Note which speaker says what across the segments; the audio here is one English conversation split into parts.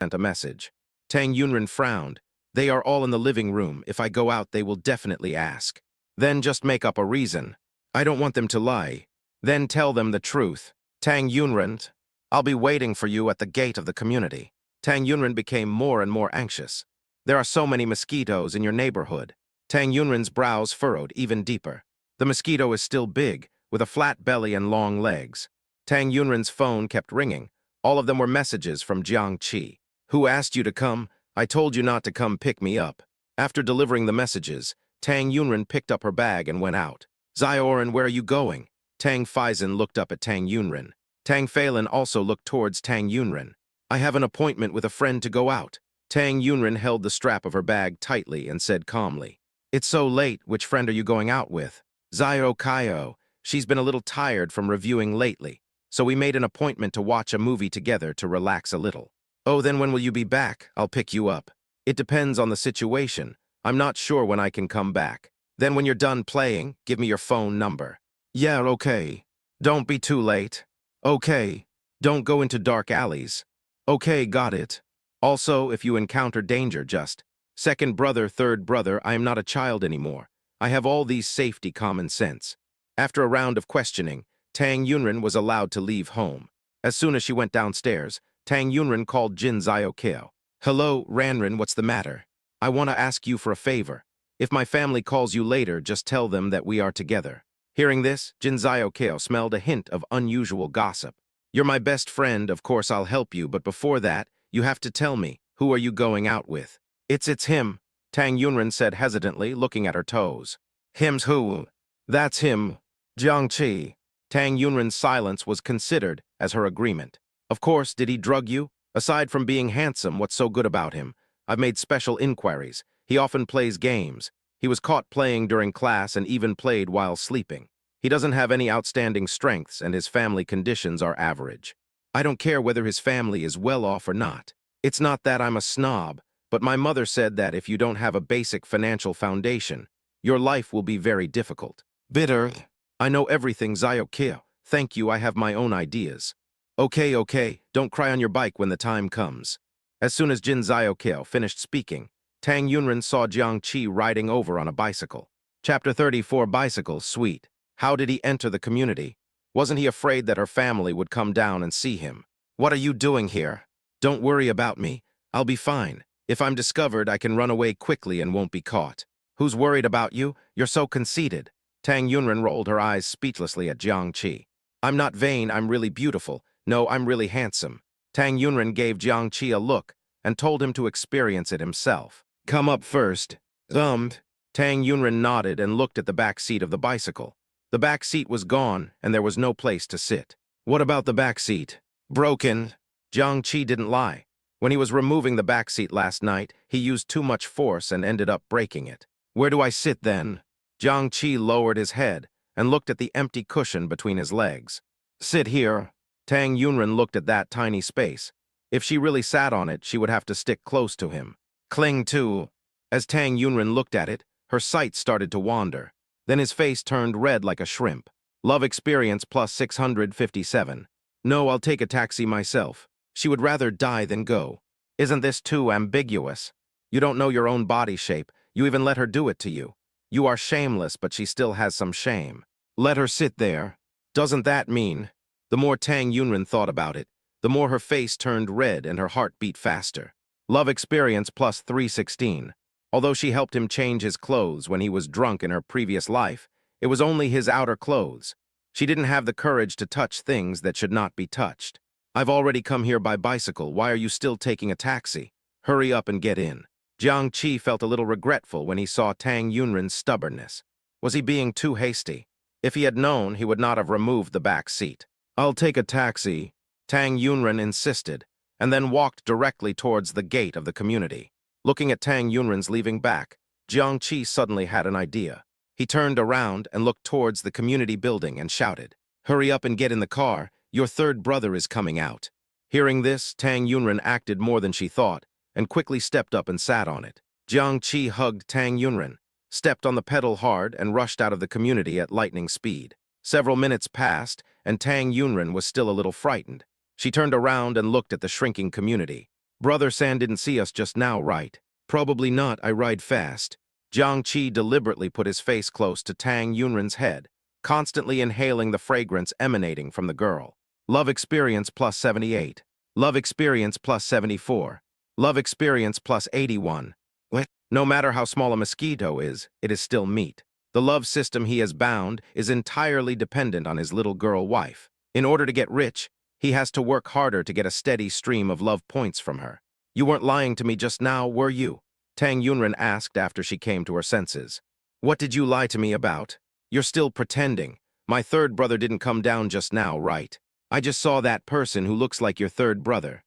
Speaker 1: sent a message. Tang Yunren frowned. They are all in the living room. If I go out, they will definitely ask. Then just make up a reason. I don't want them to lie. Then tell them the truth. Tang Yunren, I'll be waiting for you at the gate of the community. Tang Yunren became more and more anxious. There are so many mosquitoes in your neighborhood. Tang Yunren's brows furrowed even deeper. The mosquito is still big, with a flat belly and long legs. Tang Yunren's phone kept ringing. All of them were messages from Jiang Qi. Who asked you to come? I told you not to come pick me up. After delivering the messages, Tang Yunren picked up her bag and went out. Zioran, where are you going? Tang Faizan looked up at Tang Yunren. Tang Phelan also looked towards Tang Yunren. I have an appointment with a friend to go out. Tang Yunren held the strap of her bag tightly and said calmly, It's so late, which friend are you going out with? Zio Kaio. She's been a little tired from reviewing lately, so we made an appointment to watch a movie together to relax a little. Oh, then when will you be back? I'll pick you up. It depends on the situation. I'm not sure when I can come back. Then when you're done playing, give me your phone number. Yeah, okay. Don't be too late. Okay. Don't go into dark alleys. Okay, got it. Also, if you encounter danger, just second brother, third brother, I am not a child anymore. I have all these safety common sense. After a round of questioning, Tang Yunren was allowed to leave home. As soon as she went downstairs, Tang Yunren called Jin Xiaokeo. Hello, Ranren, what's the matter? I want to ask you for a favor. If my family calls you later, just tell them that we are together. Hearing this, Jin Xiaokeo smelled a hint of unusual gossip. You're my best friend, of course I'll help you, but before that, you have to tell me, who are you going out with? It's him, Tang Yunren said hesitantly, looking at her toes. Him's who? That's him. Jiang Qi. Tang Yunren's silence was considered as her agreement. Of course, did he drug you? Aside from being handsome, what's so good about him? I've made special inquiries. He often plays games. He was caught playing during class and even played while sleeping. He doesn't have any outstanding strengths and his family conditions are average. I don't care whether his family is well off or not. It's not that I'm a snob, but my mother said that if you don't have a basic financial foundation, your life will be very difficult. Bitter. I know everything, Xiaokeo. Thank you, I have my own ideas. Okay, don't cry on your bike when the time comes. As soon as Jin Xiaokeo finished speaking, Tang Yunren saw Jiang Qi riding over on a bicycle. Chapter 34, Bicycle, Sweet. How did he enter the community? Wasn't he afraid that her family would come down and see him? What are you doing here? Don't worry about me. I'll be fine. If I'm discovered, I can run away quickly and won't be caught. Who's worried about you? You're so conceited. Tang Yunren rolled her eyes speechlessly at Jiang Qi. I'm not vain, I'm really beautiful. No, I'm really handsome. Tang Yunren gave Jiang Qi a look and told him to experience it himself. Come up first. Tang Yunren nodded and looked at the back seat of the bicycle. The back seat was gone and there was no place to sit. What about the back seat? Broken. Jiang Qi didn't lie. When he was removing the back seat last night, he used too much force and ended up breaking it. Where do I sit then? Jiang Qi lowered his head and looked at the empty cushion between his legs. Sit here. Tang Yunren looked at that tiny space. If she really sat on it, she would have to stick close to him. Cling to. As Tang Yunren looked at it, her sight started to wander. Then his face turned red like a shrimp. Love experience plus 657. No, I'll take a taxi myself. She would rather die than go. Isn't this too ambiguous? You don't know your own body shape. You even let her do it to you. You are shameless, but she still has some shame. Let her sit there. Doesn't that mean? The more Tang Yunren thought about it, the more her face turned red and her heart beat faster. Love experience plus 316. Although she helped him change his clothes when he was drunk in her previous life, it was only his outer clothes. She didn't have the courage to touch things that should not be touched. I've already come here by bicycle. Why are you still taking a taxi? Hurry up and get in. Jiang Qi felt a little regretful when he saw Tang Yunren's stubbornness. Was he being too hasty? If he had known, he would not have removed the back seat. I'll take a taxi, Tang Yunren insisted, and then walked directly towards the gate of the community. Looking at Tang Yunren's leaving back, Jiang Qi suddenly had an idea. He turned around and looked towards the community building and shouted, Hurry up and get in the car, your third brother is coming out. Hearing this, Tang Yunren acted more than she thought, and quickly stepped up and sat on it. Jiang Qi hugged Tang Yunren, stepped on the pedal hard, and rushed out of the community at lightning speed. Several minutes passed, and Tang Yunren was still a little frightened. She turned around and looked at the shrinking community. Brother San didn't see us just now, right? Probably not, I ride fast. Jiang Qi deliberately put his face close to Tang Yunren's head, constantly inhaling the fragrance emanating from the girl. Love experience plus 78. Love experience plus 74. Love experience plus 81. What? No matter how small a mosquito is, it is still meat. The love system he has bound is entirely dependent on his little girl wife. In order to get rich, he has to work harder to get a steady stream of love points from her. You weren't lying to me just now, were you? Tang Yunren asked after she came to her senses. What did you lie to me about? You're still pretending. My third brother didn't come down just now, right? I just saw that person who looks like your third brother.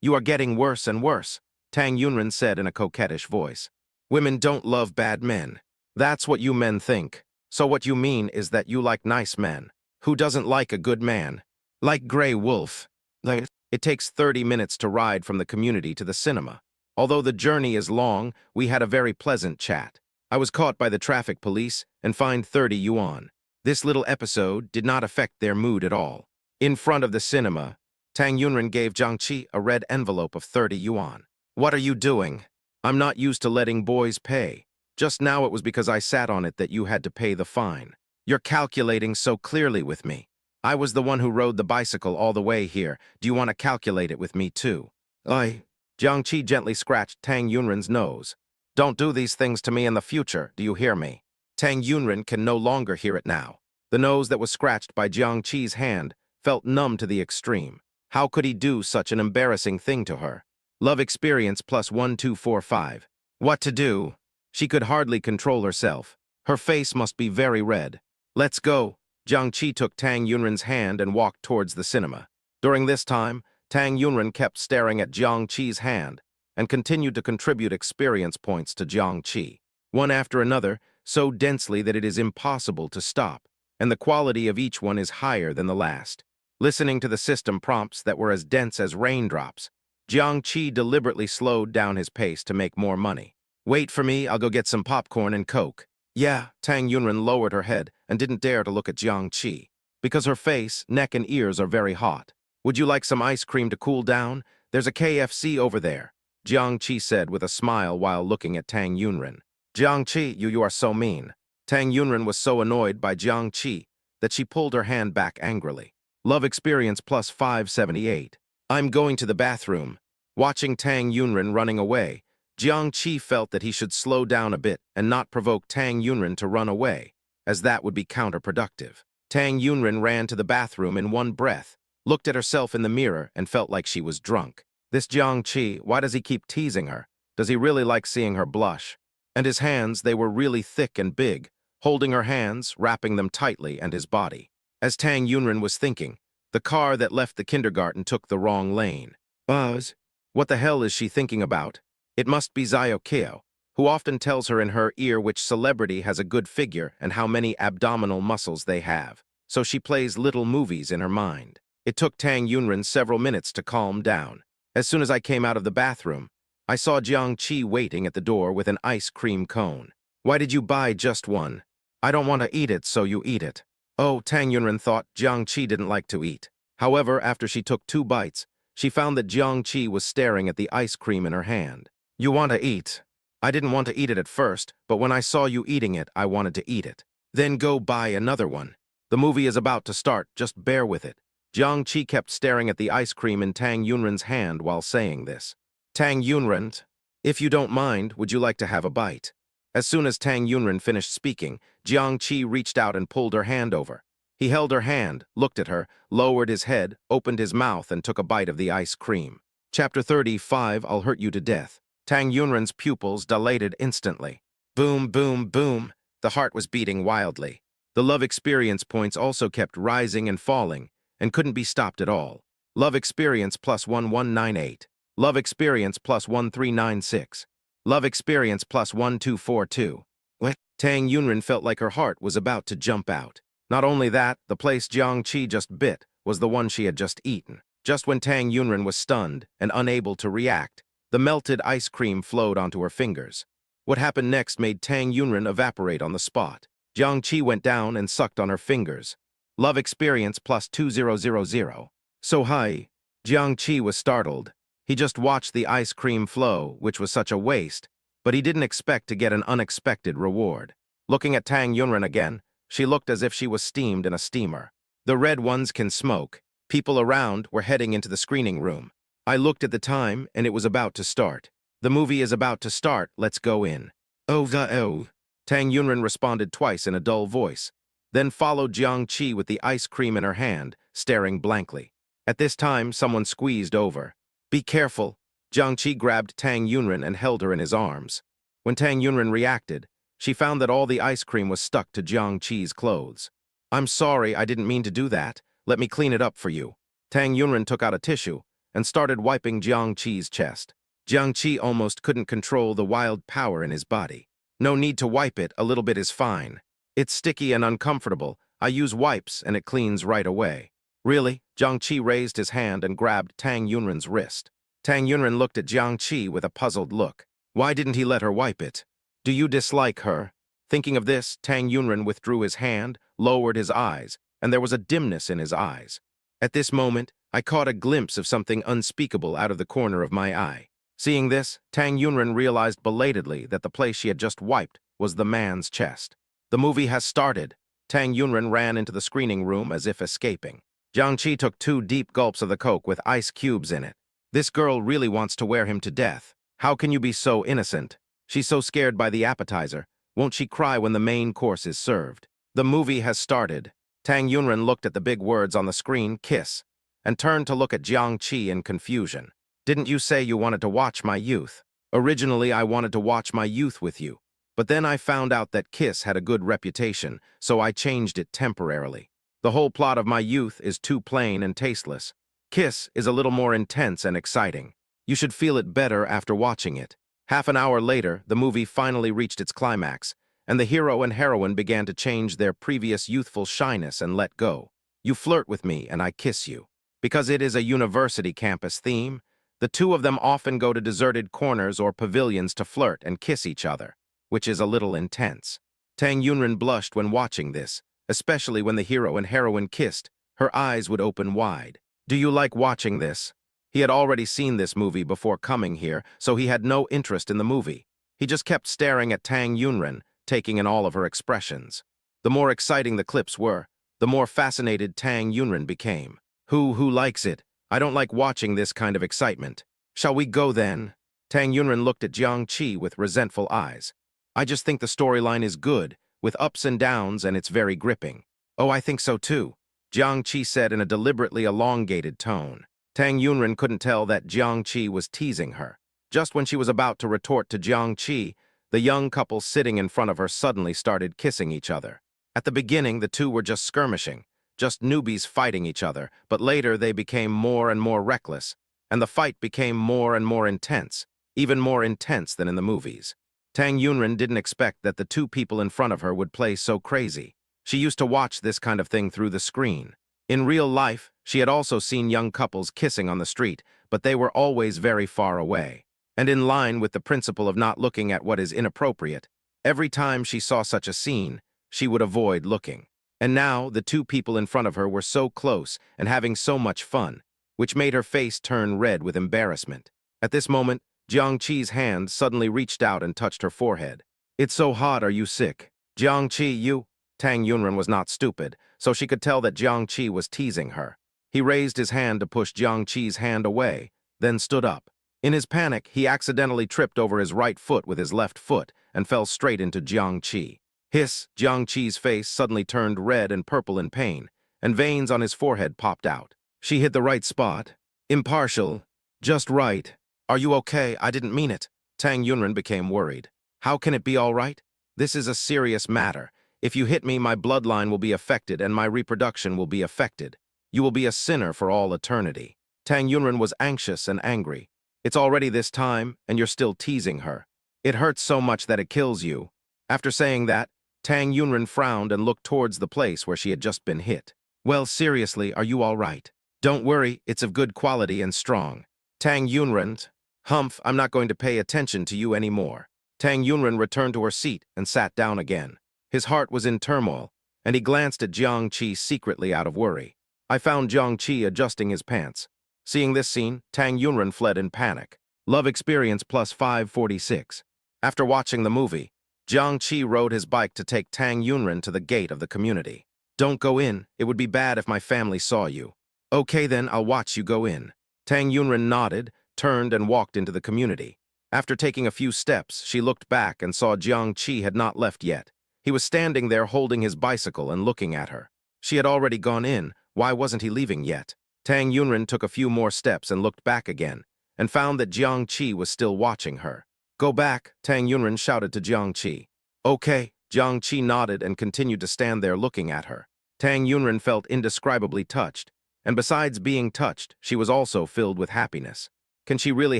Speaker 1: You are getting worse and worse, Tang Yunren said in a coquettish voice. Women don't love bad men. That's what you men think. So what you mean is that you like nice men. Who doesn't like a good man? Like Grey Wolf. It takes 30 minutes to ride from the community to the cinema. Although the journey is long, we had a very pleasant chat. I was caught by the traffic police and fined 30 yuan. This little episode did not affect their mood at all. In front of the cinema, Tang Yunren gave Jiang Qi a red envelope of 30 yuan. What are you doing? I'm not used to letting boys pay. Just now it was because I sat on it that you had to pay the fine. You're calculating so clearly with me. I was the one who rode the bicycle all the way here. Do you want to calculate it with me too? Jiang Qi gently scratched Tang Yunren's nose. Don't do these things to me in the future, do you hear me? Tang Yunren can no longer hear it now. The nose that was scratched by Jiang Qi's hand felt numb to the extreme. How could he do such an embarrassing thing to her? Love experience plus 1245. What to do? She could hardly control herself. Her face must be very red. Let's go. Jiang Qi took Tang Yunren's hand and walked towards the cinema. During this time, Tang Yunren kept staring at Jiang Qi's hand and continued to contribute experience points to Jiang Qi, one after another, so densely that it is impossible to stop, and the quality of each one is higher than the last. Listening to the system prompts that were as dense as raindrops, Jiang Qi deliberately slowed down his pace to make more money. Wait for me, I'll go get some popcorn and Coke. Yeah, Tang Yunren lowered her head and didn't dare to look at Jiang Qi, because her face, neck, and ears are very hot. Would you like some ice cream to cool down? There's a KFC over there, Jiang Qi said with a smile while looking at Tang Yunren. Jiang Qi, you are so mean. Tang Yunren was so annoyed by Jiang Qi that she pulled her hand back angrily. Love experience plus 578. I'm going to the bathroom. Watching Tang Yunren running away, Jiang Qi felt that he should slow down a bit and not provoke Tang Yunren to run away, as that would be counterproductive. Tang Yunren ran to the bathroom in one breath, looked at herself in the mirror, and felt like she was drunk. This Jiang Qi, why does he keep teasing her? Does he really like seeing her blush? And his hands, they were really thick and big, holding her hands, wrapping them tightly, and his body. As Tang Yunren was thinking, the car that left the kindergarten took the wrong lane. What the hell is she thinking about? It must be Xiao, who often tells her in her ear which celebrity has a good figure and how many abdominal muscles they have. So she plays little movies in her mind. It took Tang Yunren several minutes to calm down. As soon as I came out of the bathroom, I saw Jiang Qi waiting at the door with an ice cream cone. Why did you buy just one? I don't want to eat it, so you eat it. Oh, Tang Yunren thought Jiang Qi didn't like to eat. However, after she took 2 bites, she found that Jiang Qi was staring at the ice cream in her hand. You want to eat? I didn't want to eat it at first, but when I saw you eating it, I wanted to eat it. Then go buy another one. The movie is about to start, just bear with it. Jiang Qi kept staring at the ice cream in Tang Yunren's hand while saying this. Tang Yunren, if you don't mind, would you like to have a bite? As soon as Tang Yunren finished speaking, Jiang Qi reached out and pulled her hand over. He held her hand, looked at her, lowered his head, opened his mouth, and took a bite of the ice cream. Chapter 35, I'll hurt you to death. Tang Yunren's pupils dilated instantly. Boom, boom, boom. The heart was beating wildly. The love experience points also kept rising and falling, and couldn't be stopped at all. Love experience plus 1198. Love experience plus 1396. Love experience plus 1242. What? Tang Yunren felt like her heart was about to jump out. Not only that, the place Jiang Qi just bit was the one she had just eaten. Just when Tang Yunren was stunned and unable to react, the melted ice cream flowed onto her fingers. What happened next made Tang Yunren evaporate on the spot. Jiang Qi went down and sucked on her fingers. Love experience plus 2000. So high. Jiang Qi was startled. He just watched the ice cream flow, which was such a waste, but he didn't expect to get an unexpected reward. Looking at Tang Yunren again, she looked as if she was steamed in a steamer. The red ones can smoke. People around were heading into the screening room. I looked at the time, and it was about to start. The movie is about to start, let's go in. Oh. Tang Yunren responded twice in a dull voice, then followed Jiang Qi with the ice cream in her hand, staring blankly. At this time, someone squeezed over. Be careful. Jiang Qi grabbed Tang Yunren and held her in his arms. When Tang Yunren reacted, she found that all the ice cream was stuck to Jiang Qi's clothes. I'm sorry, I didn't mean to do that. Let me clean it up for you. Tang Yunren took out a tissue and started wiping Jiang Qi's chest. Jiang Qi almost couldn't control the wild power in his body. No need to wipe it, a little bit is fine. It's sticky and uncomfortable. I use wipes and it cleans right away. Really? Jiang Qi raised his hand and grabbed Tang Yunren's wrist. Tang Yunren looked at Jiang Qi with a puzzled look. Why didn't he let her wipe it? Do you dislike her? Thinking of this, Tang Yunren withdrew his hand, lowered his eyes, and there was a dimness in his eyes. At this moment, I caught a glimpse of something unspeakable out of the corner of my eye. Seeing this, Tang Yunren realized belatedly that the place she had just wiped was the man's chest. The movie has started. Tang Yunren ran into the screening room as if escaping. Jiang Qi took 2 deep gulps of the Coke with ice cubes in it. This girl really wants to wear him to death. How can you be so innocent? She's so scared by the appetizer. Won't she cry when the main course is served? The movie has started. Tang Yunren looked at the big words on the screen, kiss, and turned to look at Jiang Qi in confusion. Didn't you say you wanted to watch my youth? Originally, I wanted to watch my youth with you, but then I found out that Kiss had a good reputation, so I changed it temporarily. The whole plot of my youth is too plain and tasteless. Kiss is a little more intense and exciting. You should feel it better after watching it. Half an hour later, the movie finally reached its climax, and the hero and heroine began to change their previous youthful shyness and let go. You flirt with me and I kiss you. Because it is a university campus theme, the two of them often go to deserted corners or pavilions to flirt and kiss each other, which is a little intense. Tang Yunren blushed when watching this, especially when the hero and heroine kissed. Her eyes would open wide. Do you like watching this? He had already seen this movie before coming here, so he had no interest in the movie. He just kept staring at Tang Yunren, taking in all of her expressions. The more exciting the clips were, the more fascinated Tang Yunren became. Who likes it? I don't like watching this kind of excitement. Shall we go then? Tang Yunren looked at Jiang Qi with resentful eyes. I just think the storyline is good, with ups and downs, and it's very gripping. Oh, I think so too, Jiang Qi said in a deliberately elongated tone. Tang Yunren couldn't tell that Jiang Qi was teasing her. Just when she was about to retort to Jiang Qi, the young couple sitting in front of her suddenly started kissing each other. At the beginning, the two were just skirmishing, just newbies fighting each other, but later they became more and more reckless, and the fight became more and more intense, even more intense than in the movies. Tang Yunren didn't expect that the two people in front of her would play so crazy. She used to watch this kind of thing through the screen. In real life, she had also seen young couples kissing on the street, but they were always very far away. And in line with the principle of not looking at what is inappropriate, every time she saw such a scene, she would avoid looking. And now, the two people in front of her were so close and having so much fun, which made her face turn red with embarrassment. At this moment, Jiang Qi's hand suddenly reached out and touched her forehead. It's so hot, are you sick? Jiang Qi, you? Tang Yunren was not stupid, so she could tell that Jiang Qi was teasing her. He raised his hand to push Jiang Qi's hand away, then stood up. In his panic, he accidentally tripped over his right foot with his left foot and fell straight into Jiang Qi. Hiss, Jiang Qi's face suddenly turned red and purple in pain, and veins on his forehead popped out. She hit the right spot. Impartial. Just right. Are you okay? I didn't mean it. Tang Yunren became worried. How can it be all right? This is a serious matter. If you hit me, my bloodline will be affected and my reproduction will be affected. You will be a sinner for all eternity. Tang Yunren was anxious and angry. It's already this time, and you're still teasing her. It hurts so much that it kills you. After saying that, Tang Yunren frowned and looked towards the place where she had just been hit. Well, seriously, are you all right? Don't worry, it's of good quality and strong. Tang Yunren, humph, I'm not going to pay attention to you anymore. Tang Yunren returned to her seat and sat down again. His heart was in turmoil, and he glanced at Jiang Qi secretly out of worry. I found Jiang Qi adjusting his pants. Seeing this scene, Tang Yunren fled in panic. Love experience plus 546. After watching the movie, Jiang Qi rode his bike to take Tang Yunren to the gate of the community. Don't go in, it would be bad if my family saw you. Okay then, I'll watch you go in. Tang Yunren nodded, turned and walked into the community. After taking a few steps, she looked back and saw Jiang Qi had not left yet. He was standing there holding his bicycle and looking at her. She had already gone in, why wasn't he leaving yet? Tang Yunren took a few more steps and looked back again, and found that Jiang Qi was still watching her. Go back, Tang Yunren shouted to Jiang Qi. Okay, Jiang Qi nodded and continued to stand there looking at her. Tang Yunren felt indescribably touched, and besides being touched, she was also filled with happiness. Can she really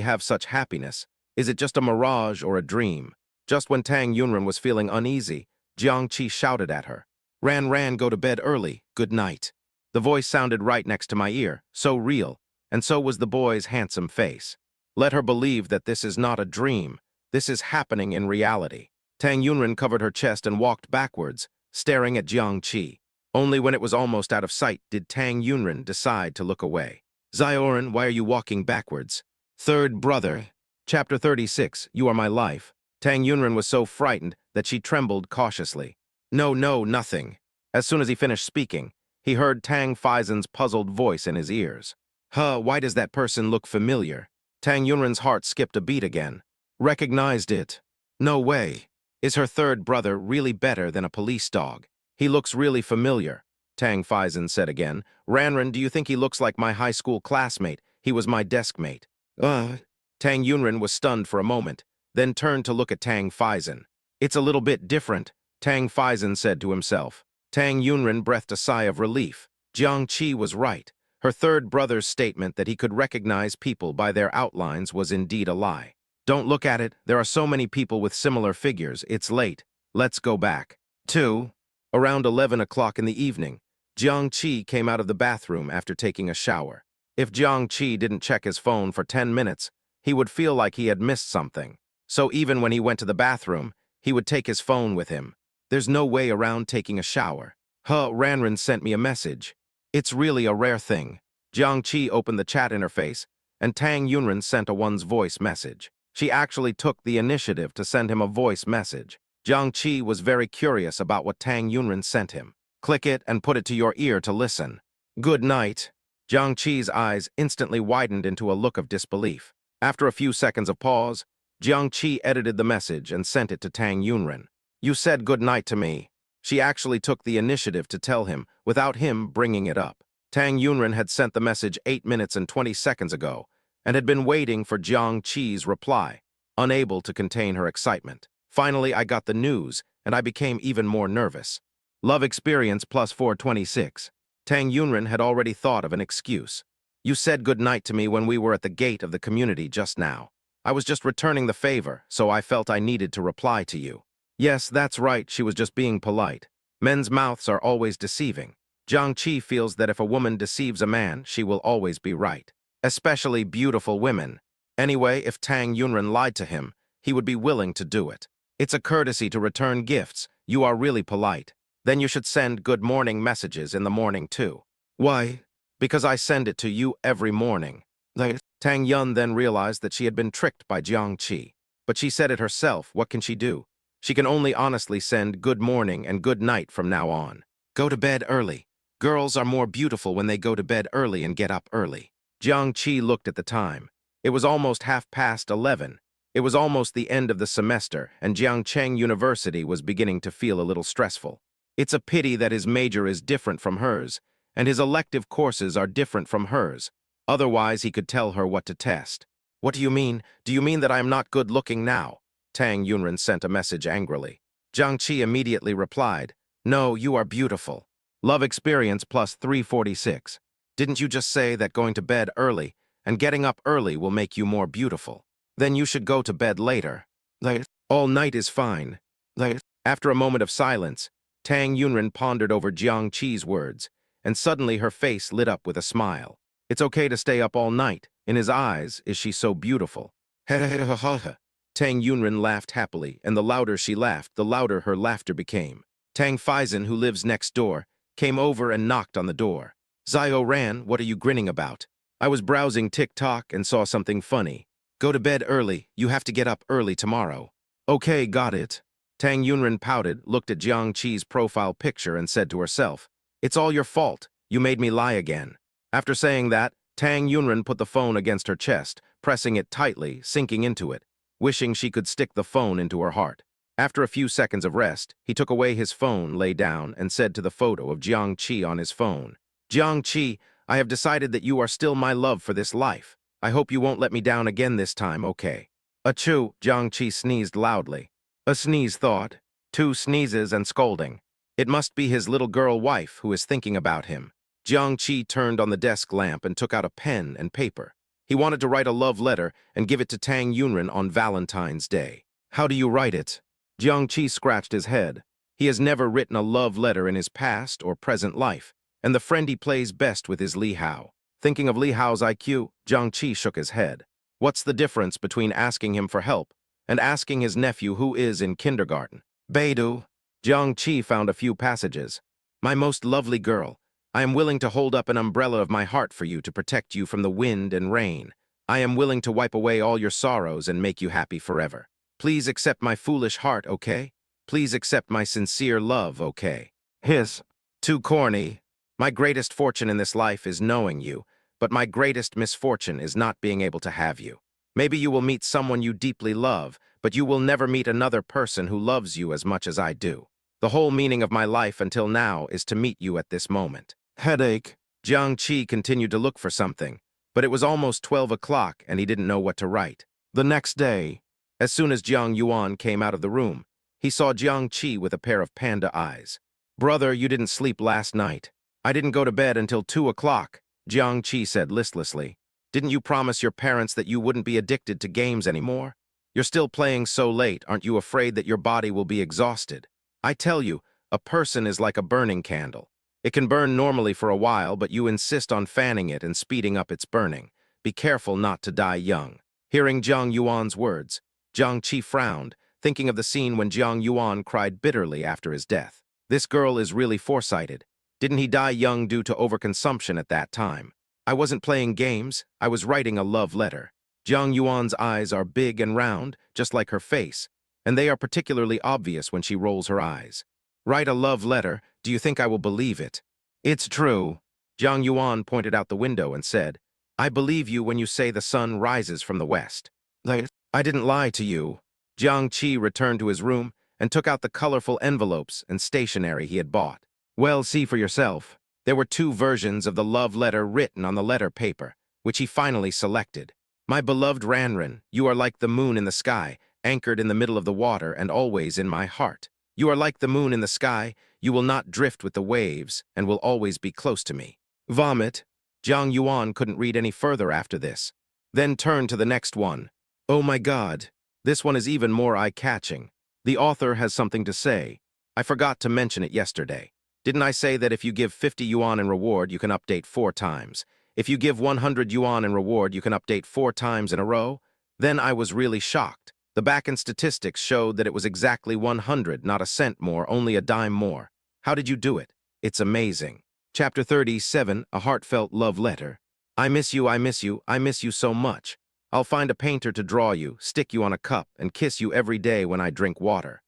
Speaker 1: have such happiness? Is it just a mirage or a dream? Just when Tang Yunren was feeling uneasy, Jiang Qi shouted at her. Ran, go to bed early, good night. The voice sounded right next to my ear, so real, and so was the boy's handsome face. Let her believe that this is not a dream, this is happening in reality. Tang Yunren covered her chest and walked backwards, staring at Jiang Qi. Only when it was almost out of sight did Tang Yunren decide to look away. Zioren, why are you walking backwards? Third brother. Chapter 36, You Are My Life. Tang Yunren was so frightened that she trembled cautiously. No, nothing. As soon as he finished speaking, he heard Tang Faizen's puzzled voice in his ears. Why does that person look familiar? Tang Yunren's heart skipped a beat again. Recognized it. No way. Is her third brother really better than a police dog? He looks really familiar, Tang Faizen said again. Ranran, do you think he looks like my high school classmate? He was my desk mate. Tang Yunren was stunned for a moment, then turned to look at Tang Faizen. It's a little bit different, Tang Faizen said to himself. Tang Yunren breathed a sigh of relief. Jiang Qi was right. Her third brother's statement that he could recognize people by their outlines was indeed a lie. Don't look at it, there are so many people with similar figures, it's late. Let's go back. 2. Around 11 o'clock in the evening, Jiang Qi came out of the bathroom after taking a shower. If Jiang Qi didn't check his phone for 10 minutes, he would feel like he had missed something. So even when he went to the bathroom, he would take his phone with him. There's no way around taking a shower. Ranran sent me a message. It's really a rare thing. Jiang Qi opened the chat interface, and Tang Yunren sent a one's voice message. She actually took the initiative to send him a voice message. Jiang Qi was very curious about what Tang Yunren sent him. Click it and put it to your ear to listen. Good night. Jiang Qi's eyes instantly widened into a look of disbelief. After a few seconds of pause, Jiang Qi edited the message and sent it to Tang Yunren. You said good night to me. She actually took the initiative to tell him, without him bringing it up. Tang Yunren had sent the message 8 minutes and 20 seconds ago, and had been waiting for Jiang Qi's reply, unable to contain her excitement. Finally, I got the news, and I became even more nervous. Love experience plus 426. Tang Yunren had already thought of an excuse. You said good night to me when we were at the gate of the community just now. I was just returning the favor, so I felt I needed to reply to you. Yes, that's right, she was just being polite. Men's mouths are always deceiving. Jiang Qi feels that if a woman deceives a man, she will always be right. Especially beautiful women. Anyway, if Tang Yunren lied to him, he would be willing to do it. It's a courtesy to return gifts. You are really polite. Then you should send good morning messages in the morning too. Why? Because I send it to you every morning. Tang Yun then realized that she had been tricked by Jiang Qi. But she said it herself, what can she do? She can only honestly send good morning and good night from now on. Go to bed early. Girls are more beautiful when they go to bed early and get up early. Jiang Qi looked at the time. It was almost 11:30. It was almost the end of the semester, and Jiangcheng University was beginning to feel a little stressful. It's a pity that his major is different from hers, and his elective courses are different from hers. Otherwise, he could tell her what to test. What do you mean? Do you mean that I am not good-looking now? Tang Yunren sent a message angrily. Jiang Qi immediately replied, No, you are beautiful. Love experience plus 346. Didn't you just say that going to bed early and getting up early will make you more beautiful? Then you should go to bed later. All night is fine. After a moment of silence, Tang Yunren pondered over Jiang Qi's words, and suddenly her face lit up with a smile. It's okay to stay up all night. In his eyes, is she so beautiful? Tang Yunren laughed happily, and the louder she laughed, the louder her laughter became. Tang Faizen, who lives next door, came over and knocked on the door. Zio Ran, what are you grinning about? I was browsing TikTok and saw something funny. Go to bed early. You have to get up early tomorrow. Okay, got it. Tang Yunren pouted, looked at Jiang Qi's profile picture and said to herself, "It's all your fault. You made me lie again." After saying that, Tang Yunren put the phone against her chest, pressing it tightly, sinking into it, wishing she could stick the phone into her heart. After a few seconds of rest, he took away his phone, lay down, and said to the photo of Jiang Qi on his phone, "Jiang Qi, I have decided that you are still my love for this life. I hope you won't let me down again this time, okay?" Achoo, Jiang Qi sneezed loudly. A sneeze thought. 2 sneezes and scolding. It must be his little girl wife who is thinking about him. Jiang Qi turned on the desk lamp and took out a pen and paper. He wanted to write a love letter and give it to Tang Yunren on Valentine's Day. How do you write it? Jiang Qi scratched his head. He has never written a love letter in his past or present life, and the friend he plays best with is Li Hao. Thinking of Li Hao's IQ, Jiang Qi shook his head. What's the difference between asking him for help and asking his nephew who is in kindergarten? Beidou. Jiang Qi found a few passages. My most lovely girl, I am willing to hold up an umbrella of my heart for you to protect you from the wind and rain. I am willing to wipe away all your sorrows and make you happy forever. Please accept my foolish heart, okay? Please accept my sincere love, okay? Hiss. Too corny. My greatest fortune in this life is knowing you, but my greatest misfortune is not being able to have you. Maybe you will meet someone you deeply love, but you will never meet another person who loves you as much as I do. The whole meaning of my life until now is to meet you at this moment. Headache. Jiang Qi continued to look for something, but it was almost 12 o'clock and he didn't know what to write. The next day, as soon as Jiang Yuan came out of the room, he saw Jiang Qi with a pair of panda eyes. Brother, you didn't sleep last night. I didn't go to bed until 2 o'clock, Jiang Qi said listlessly. Didn't you promise your parents that you wouldn't be addicted to games anymore? You're still playing so late, aren't you afraid that your body will be exhausted? I tell you, a person is like a burning candle. It can burn normally for a while, but you insist on fanning it and speeding up its burning. Be careful not to die young. Hearing Jiang Yuan's words, Jiang Qi frowned, thinking of the scene when Jiang Yuan cried bitterly after his death. This girl is really foresighted. Didn't he die young due to overconsumption at that time? I wasn't playing games, I was writing a love letter. Jiang Yuan's eyes are big and round, just like her face, and they are particularly obvious when she rolls her eyes. Write a love letter, do you think I will believe it? It's true. Jiang Yuan pointed out the window and said, I believe you when you say the sun rises from the west. I didn't lie to you. Jiang Qi returned to his room and took out the colorful envelopes and stationery he had bought. Well, see for yourself. There were 2 versions of the love letter written on the letter paper, which he finally selected. My beloved Ranran, you are like the moon in the sky, anchored in the middle of the water and always in my heart. You are like the moon in the sky, you will not drift with the waves and will always be close to me. Vomit. Jiang Yuan couldn't read any further after this. Then turned to the next one. Oh my God, this one is even more eye-catching. The author has something to say. I forgot to mention it yesterday. Didn't I say that if you give 50 yuan in reward, you can update 4 times? If you give 100 yuan in reward, you can update 4 times in a row? Then I was really shocked. The back-end statistics showed that it was exactly 100, not a cent more, only a dime more. How did you do it? It's amazing. Chapter 37, A Heartfelt Love Letter. I miss you, I miss you, I miss you so much. I'll find a painter to draw you, stick you on a cup, and kiss you every day when I drink water.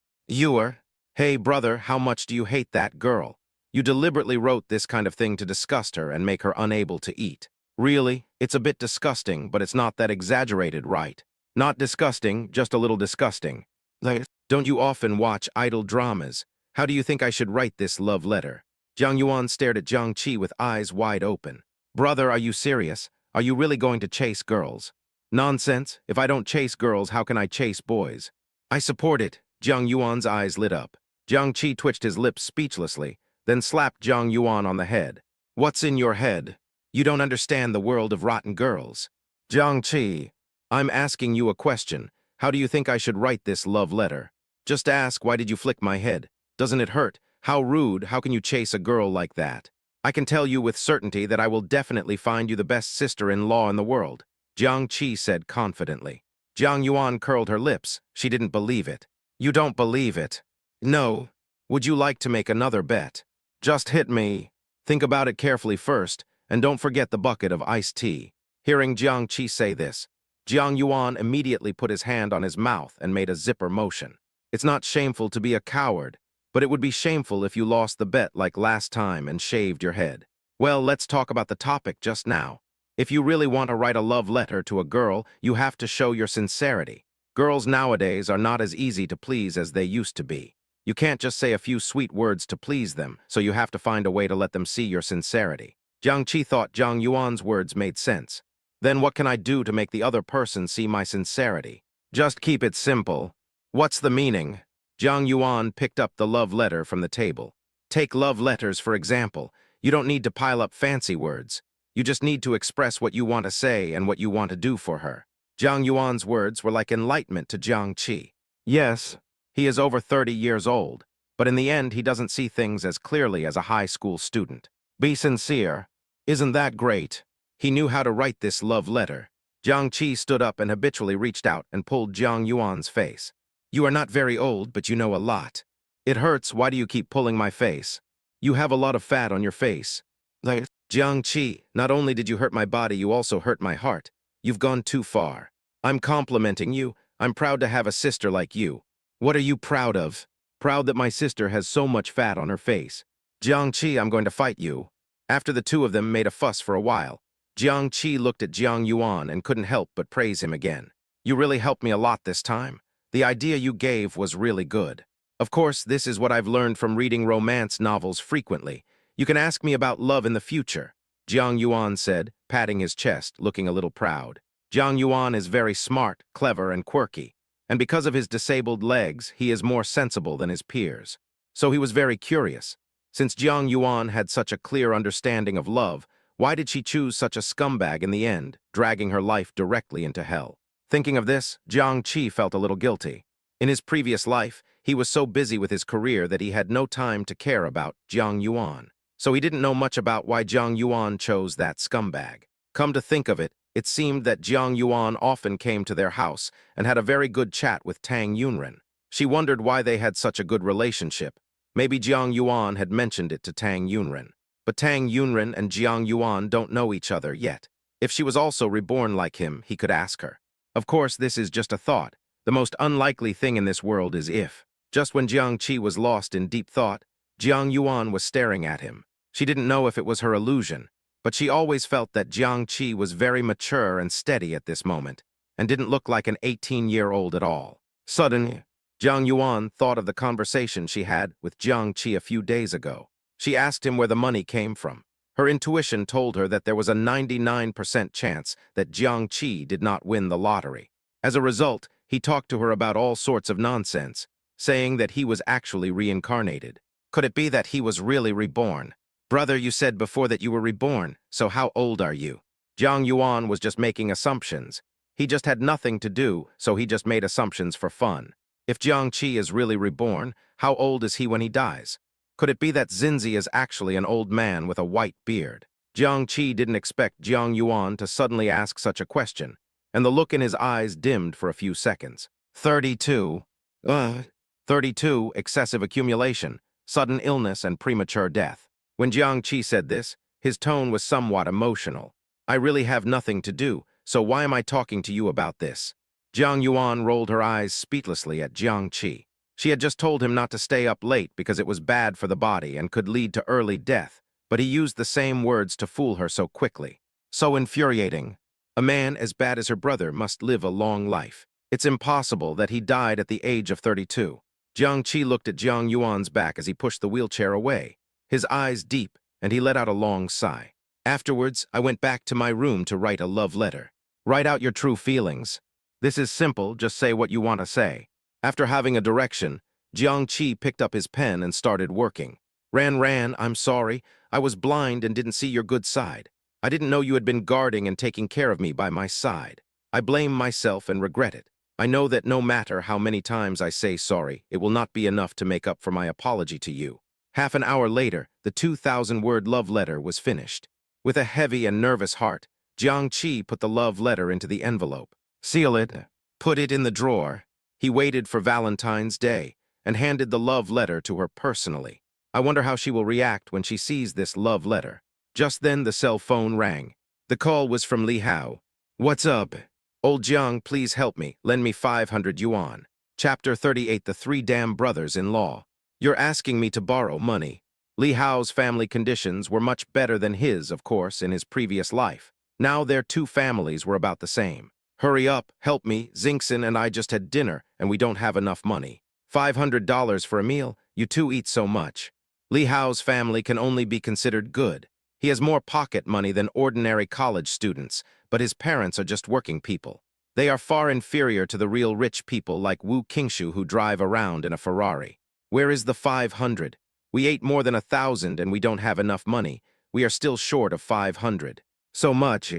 Speaker 1: Hey brother, how much do you hate that girl? You deliberately wrote this kind of thing to disgust her and make her unable to eat. Really? It's a bit disgusting, but it's not that exaggerated, right? Not disgusting, just a little disgusting. Don't you often watch idle dramas? How do you think I should write this love letter? Jiang Yuan stared at Jiang Qi with eyes wide open. Brother, are you serious? Are you really going to chase girls? Nonsense. If I don't chase girls, how can I chase boys? I support it. Jiang Yuan's eyes lit up. Jiang Qi twitched his lips speechlessly, then slapped Jiang Yuan on the head. What's in your head? You don't understand the world of rotten girls. Jiang Qi, I'm asking you a question. How do you think I should write this love letter? Just ask, why did you flick my head? Doesn't it hurt? How rude, how can you chase a girl like that? I can tell you with certainty that I will definitely find you the best sister-in-law in the world, Jiang Qi said confidently. Jiang Yuan curled her lips. She didn't believe it. You don't believe it? No. Would you like to make another bet? Just hit me. Think about it carefully first, and don't forget the bucket of iced tea. Hearing Jiang Qi say this, Jiang Yuan immediately put his hand on his mouth and made a zipper motion. It's not shameful to be a coward, but it would be shameful if you lost the bet like last time and shaved your head. Well, let's talk about the topic just now. If you really want to write a love letter to a girl, you have to show your sincerity. Girls nowadays are not as easy to please as they used to be. You can't just say a few sweet words to please them, so you have to find a way to let them see your sincerity. Jiang Qi thought Jiang Yuan's words made sense. Then what can I do to make the other person see my sincerity? Just keep it simple. What's the meaning? Jiang Yuan picked up the love letter from the table. Take love letters, for example. You don't need to pile up fancy words. You just need to express what you want to say and what you want to do for her. Jiang Yuan's words were like enlightenment to Jiang Qi. Yes, he is over 30 years old, but in the end he doesn't see things as clearly as a high school student. Be sincere. Isn't that great? He knew how to write this love letter. Jiang Qi stood up and habitually reached out and pulled Jiang Yuan's face. You are not very old, but you know a lot. It hurts. Why do you keep pulling my face? You have a lot of fat on your face. Jiang Qi, not only did you hurt my body, you also hurt my heart. You've gone too far. I'm complimenting you. I'm proud to have a sister like you. What are you proud of? Proud that my sister has so much fat on her face. Jiang Qi, I'm going to fight you. After the two of them made a fuss for a while, Jiang Qi looked at Jiang Yuan and couldn't help but praise him again. You really helped me a lot this time. The idea you gave was really good. Of course, this is what I've learned from reading romance novels frequently. You can ask me about love in the future, Jiang Yuan said, patting his chest, looking a little proud. Jiang Yuan is very smart, clever, and quirky, and because of his disabled legs, he is more sensible than his peers. So he was very curious. Since Jiang Yuan had such a clear understanding of love, why did she choose such a scumbag in the end, dragging her life directly into hell? Thinking of this, Jiang Qi felt a little guilty. In his previous life, he was so busy with his career that he had no time to care about Jiang Yuan. So he didn't know much about why Jiang Yuan chose that scumbag. Come to think of it, it seemed that Jiang Yuan often came to their house and had a very good chat with Tang Yunren. She wondered why they had such a good relationship. Maybe Jiang Yuan had mentioned it to Tang Yunren. But Tang Yunren and Jiang Yuan don't know each other yet. If she was also reborn like him, he could ask her. Of course, this is just a thought. The most unlikely thing in this world is if. Just when Jiang Qi was lost in deep thought, Jiang Yuan was staring at him. She didn't know if it was her illusion, but she always felt that Jiang Qi was very mature and steady at this moment, and didn't look like an 18-year-old at all. Suddenly, Jiang Yuan thought of the conversation she had with Jiang Qi a few days ago. She asked him where the money came from. Her intuition told her that there was a 99% chance that Jiang Qi did not win the lottery. As a result, he talked to her about all sorts of nonsense, saying that he was actually reincarnated. Could it be that he was really reborn? Brother, you said before that you were reborn, so how old are you? Jiang Yuan was just making assumptions. He just had nothing to do, so he just made assumptions for fun. If Jiang Qi is really reborn, how old is he when he dies? Could it be that Xinzi is actually an old man with a white beard? Jiang Qi didn't expect Jiang Yuan to suddenly ask such a question, and the look in his eyes dimmed for a few seconds. 32. 32, excessive accumulation, sudden illness, and premature death. When Jiang Qi said this, his tone was somewhat emotional. I really have nothing to do, so why am I talking to you about this? Jiang Yuan rolled her eyes speechlessly at Jiang Qi. She had just told him not to stay up late because it was bad for the body and could lead to early death, but he used the same words to fool her so quickly. So infuriating. A man as bad as her brother must live a long life. It's impossible that he died at the age of 32. Jiang Qi looked at Jiang Yuan's back as he pushed the wheelchair away, his eyes deep, and he let out a long sigh. Afterwards, I went back to my room to write a love letter. Write out your true feelings. This is simple, just say what you want to say. After having a direction, Jiang Qi picked up his pen and started working. Ran, I'm sorry. I was blind and didn't see your good side. I didn't know you had been guarding and taking care of me by my side. I blame myself and regret it. I know that no matter how many times I say sorry, it will not be enough to make up for my apology to you. Half an hour later, the 2,000-word love letter was finished. With a heavy and nervous heart, Jiang Qi put the love letter into the envelope. Seal it. Put it in the drawer. He waited for Valentine's Day and handed the love letter to her personally. I wonder how she will react when she sees this love letter. Just then the cell phone rang. The call was from Li Hao. What's up? Old Jiang, please help me. Lend me 500 yuan. Chapter 38, The Three Damn Brothers-in-Law. You're asking me to borrow money. Li Hao's family conditions were much better than his, of course, in his previous life. Now their two families were about the same. Hurry up, help me, Xingxin and I just had dinner, and we don't have enough money. $500 for a meal? You two eat so much. Li Hao's family can only be considered good. He has more pocket money than ordinary college students, but his parents are just working people. They are far inferior to the real rich people like Wu Qingshu who drive around in a Ferrari. Where is the 500? We ate more than 1,000 and we don't have enough money. We are still short of 500. So much.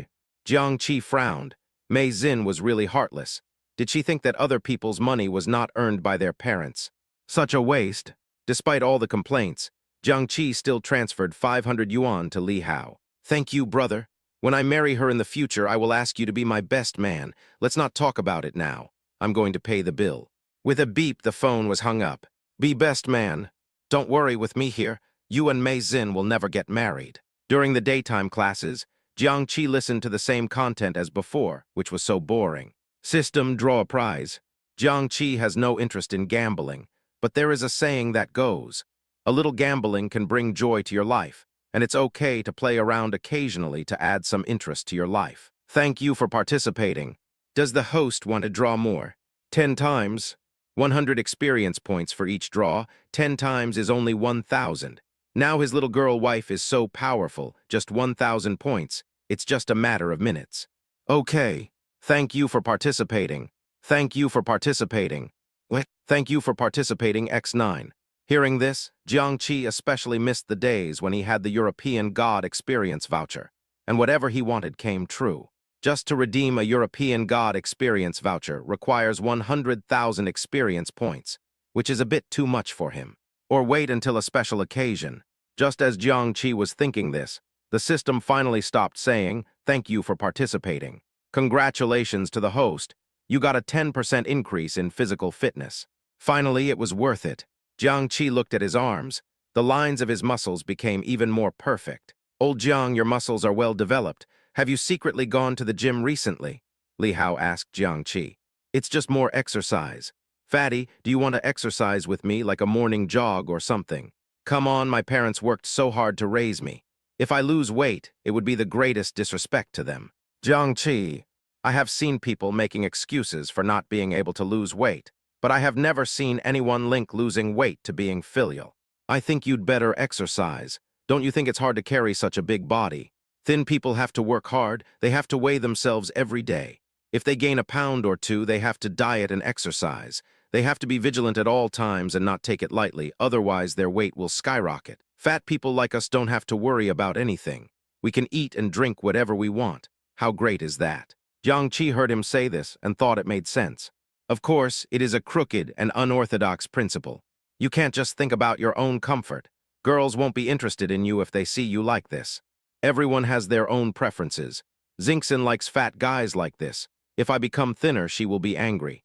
Speaker 1: Jiang Qi frowned. Mei Xin was really heartless. Did she think that other people's money was not earned by their parents? Such a waste. Despite all the complaints, Jiang Qi still transferred 500 yuan to Li Hao. Thank you, brother. When I marry her in the future, I will ask you to be my best man. Let's not talk about it now. I'm going to pay the bill. With a beep, the phone was hung up. Be best man. Don't worry with me here. You and Mei Xin will never get married. During the daytime classes, Jiang Qi listened to the same content as before, which was so boring. System, draw a prize. Jiang Qi has no interest in gambling, but there is a saying that goes, a little gambling can bring joy to your life, and it's okay to play around occasionally to add some interest to your life. Thank you for participating. Does the host want to draw more? 10 times. 100 experience points for each draw. 10 times is only 1,000. Now his little girl wife is so powerful, just 1,000 points. It's just a matter of minutes. Okay. Thank you for participating. Thank you for participating. What? Thank you for participating, X9. Hearing this, Jiang Qi especially missed the days when he had the European God experience voucher, and whatever he wanted came true. Just to redeem a European God experience voucher requires 100,000 experience points, which is a bit too much for him. Or wait until a special occasion. Just as Jiang Qi was thinking this, the system finally stopped saying, "Thank you for participating. Congratulations to the host. You got a 10% increase in physical fitness." Finally, it was worth it. Jiang Qi looked at his arms. The lines of his muscles became even more perfect. Old Jiang, your muscles are well developed. Have you secretly gone to the gym recently? Li Hao asked Jiang Qi. It's just more exercise. Fatty, do you want to exercise with me like a morning jog or something? Come on, my parents worked so hard to raise me. If I lose weight, it would be the greatest disrespect to them. Jiang Qi, I have seen people making excuses for not being able to lose weight, but I have never seen anyone link losing weight to being filial. I think you'd better exercise. Don't you think it's hard to carry such a big body? Thin people have to work hard. They have to weigh themselves every day. If they gain a pound or two, they have to diet and exercise. They have to be vigilant at all times and not take it lightly, otherwise their weight will skyrocket. Fat people like us don't have to worry about anything. We can eat and drink whatever we want. How great is that? Jiang Qi heard him say this and thought it made sense. Of course, it is a crooked and unorthodox principle. You can't just think about your own comfort. Girls won't be interested in you if they see you like this. Everyone has their own preferences. Xingxin likes fat guys like this. If I become thinner, she will be angry.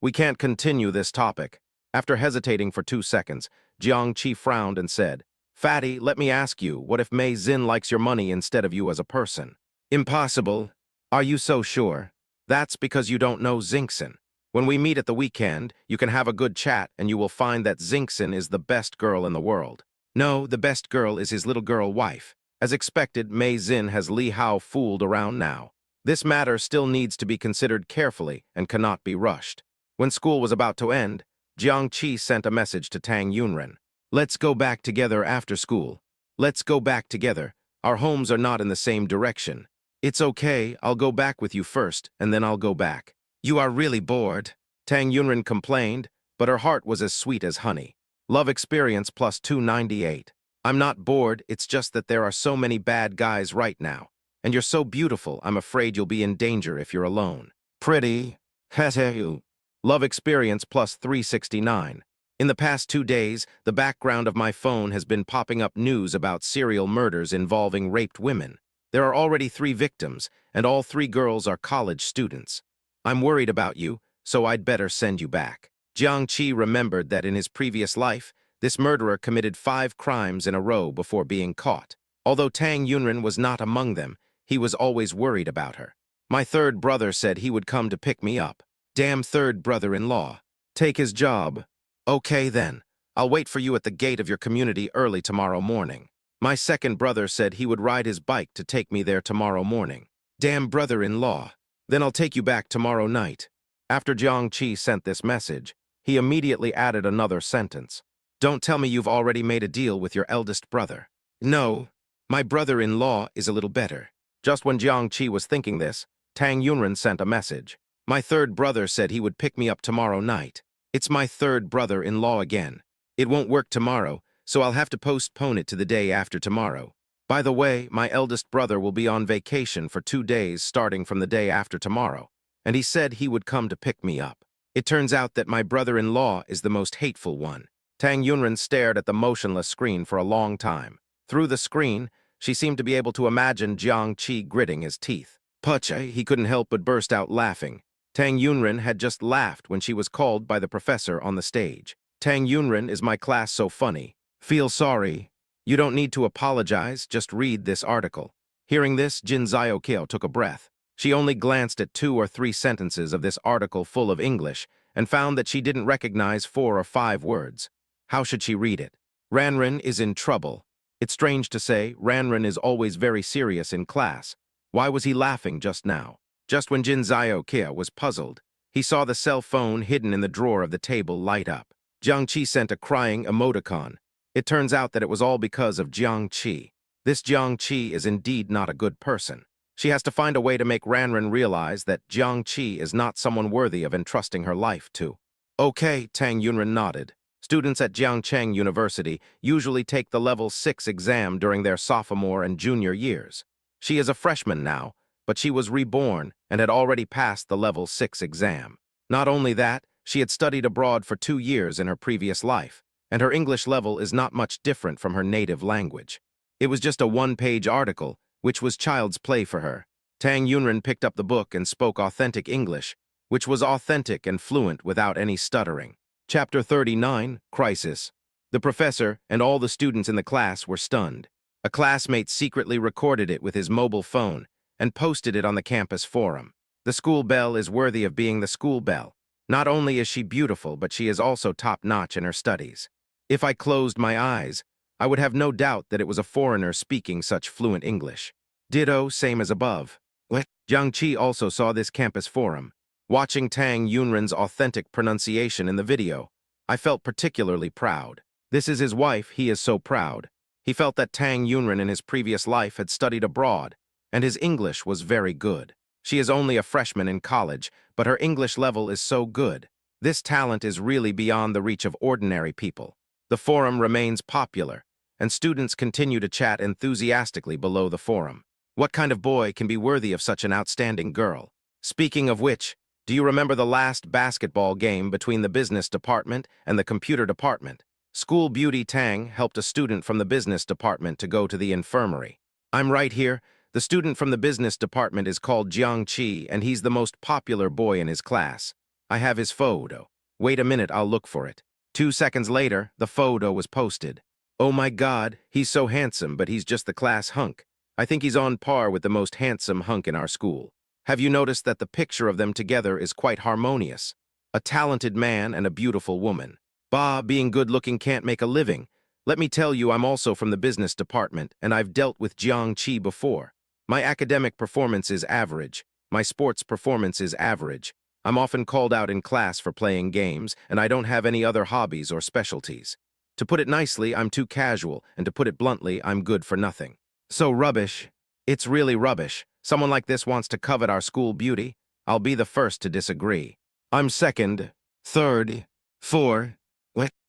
Speaker 1: We can't continue this topic. After hesitating for 2 seconds, Jiang Qi frowned and said, Fatty, let me ask you, what if Mei Xin likes your money instead of you as a person? Impossible. Are you so sure? That's because you don't know Xingxin. When we meet at the weekend, you can have a good chat and you will find that Xingxin is the best girl in the world. No, the best girl is his little girl wife. As expected, Mei Xin has Li Hao fooled around now. This matter still needs to be considered carefully and cannot be rushed. When school was about to end, Jiang Qi sent a message to Tang Yunren. Let's go back together after school. Let's go back together. Our homes are not in the same direction. It's okay, I'll go back with you first, and then I'll go back. You are really bored. Tang Yunren complained, but her heart was as sweet as honey. Love experience plus 298. I'm not bored, it's just that there are so many bad guys right now. And you're so beautiful, I'm afraid you'll be in danger if you're alone. Pretty. Heh. Love experience plus 369. In the past 2 days, the background of my phone has been popping up news about serial murders involving raped women. There are already 3 victims, and all 3 girls are college students. I'm worried about you, so I'd better send you back. Jiang Qi remembered that in his previous life, this murderer committed 5 crimes in a row before being caught. Although Tang Yunren was not among them, He was always worried about her. My third brother said he would come to pick me up. Damn third brother-in-law. Take his job. Okay then. I'll wait for you at the gate of your community early tomorrow morning. My second brother said he would ride his bike to take me there tomorrow morning. Damn brother-in-law. Then I'll take you back tomorrow night. After Jiang Qi sent this message, he immediately added another sentence. Don't tell me you've already made a deal with your eldest brother. No, my brother-in-law is a little better. Just when Jiang Qi was thinking this, Tang Yunren sent a message. My third brother said he would pick me up tomorrow night. It's my third brother-in-law again. It won't work tomorrow, so I'll have to postpone it to the day after tomorrow. By the way, my eldest brother will be on vacation for 2 days starting from the day after tomorrow, and he said he would come to pick me up. It turns out that my brother-in-law is the most hateful one. Tang Yunren stared at the motionless screen for a long time. Through the screen, she seemed to be able to imagine Jiang Qi gritting his teeth. Pucha, he couldn't help but burst out laughing. Tang Yunren had just laughed when she was called by the professor on the stage. Tang Yunren, is my class so funny? Feel sorry. You don't need to apologize, just read this article. Hearing this, Jin Zhaokao took a breath. She only glanced at 2 or 3 sentences of this article full of English and found that she didn't recognize 4 or 5 words. How should she read it? Ranren is in trouble. It's strange to say, Ranren is always very serious in class. Why was he laughing just now? Just when Jin Zhaokao was puzzled, he saw the cell phone hidden in the drawer of the table light up. Jiang Qi sent a crying emoticon. It turns out that it was all because of Jiang Qi. This Jiang Qi is indeed not a good person. She has to find a way to make Ranren realize that Jiang Qi is not someone worthy of entrusting her life to. Okay, Tang Yunren nodded. Students at Jiangcheng University usually take the level 6 exam during their sophomore and junior years. She is a freshman now, but she was reborn and had already passed the level 6 exam. Not only that, she had studied abroad for 2 years in her previous life, and her English level is not much different from her native language. It was just a 1-page article, which was child's play for her. Tang Yunren picked up the book and spoke authentic English, which was authentic and fluent without any stuttering. Chapter 39, Crisis. The professor and all the students in the class were stunned. A classmate secretly recorded it with his mobile phone and posted it on the campus forum. The school belle is worthy of being the school belle. Not only is she beautiful, but she is also top-notch in her studies. If I closed my eyes, I would have no doubt that it was a foreigner speaking such fluent English. Ditto, same as above. Jiang Qi also saw this campus forum. Watching Tang Yunren's authentic pronunciation in the video, I felt particularly proud. This is his wife, he is so proud. He felt that Tang Yunren in his previous life had studied abroad, and his English was very good. She is only a freshman in college, but her English level is so good. This talent is really beyond the reach of ordinary people. The forum remains popular, and students continue to chat enthusiastically below the forum. What kind of boy can be worthy of such an outstanding girl? Speaking of which, do you remember the last basketball game between the business department and the computer department? School beauty Tang helped a student from the business department to go to the infirmary. I'm right here. The student from the business department is called Jiang Qi, and he's the most popular boy in his class. I have his photo. Wait a minute, I'll look for it. 2 seconds later, the photo was posted. Oh my God, he's so handsome, but he's just the class hunk. I think he's on par with the most handsome hunk in our school. Have you noticed that the picture of them together is quite harmonious? A talented man and a beautiful woman. Bah, being good-looking can't make a living. Let me tell you, I'm also from the business department, and I've dealt with Jiang Qi before. My academic performance is average. My sports performance is average. I'm often called out in class for playing games, and I don't have any other hobbies or specialties. To put it nicely, I'm too casual, and to put it bluntly, I'm good for nothing. So rubbish. It's really rubbish. Someone like this wants to covet our school beauty. I'll be the first to disagree. I'm second, third,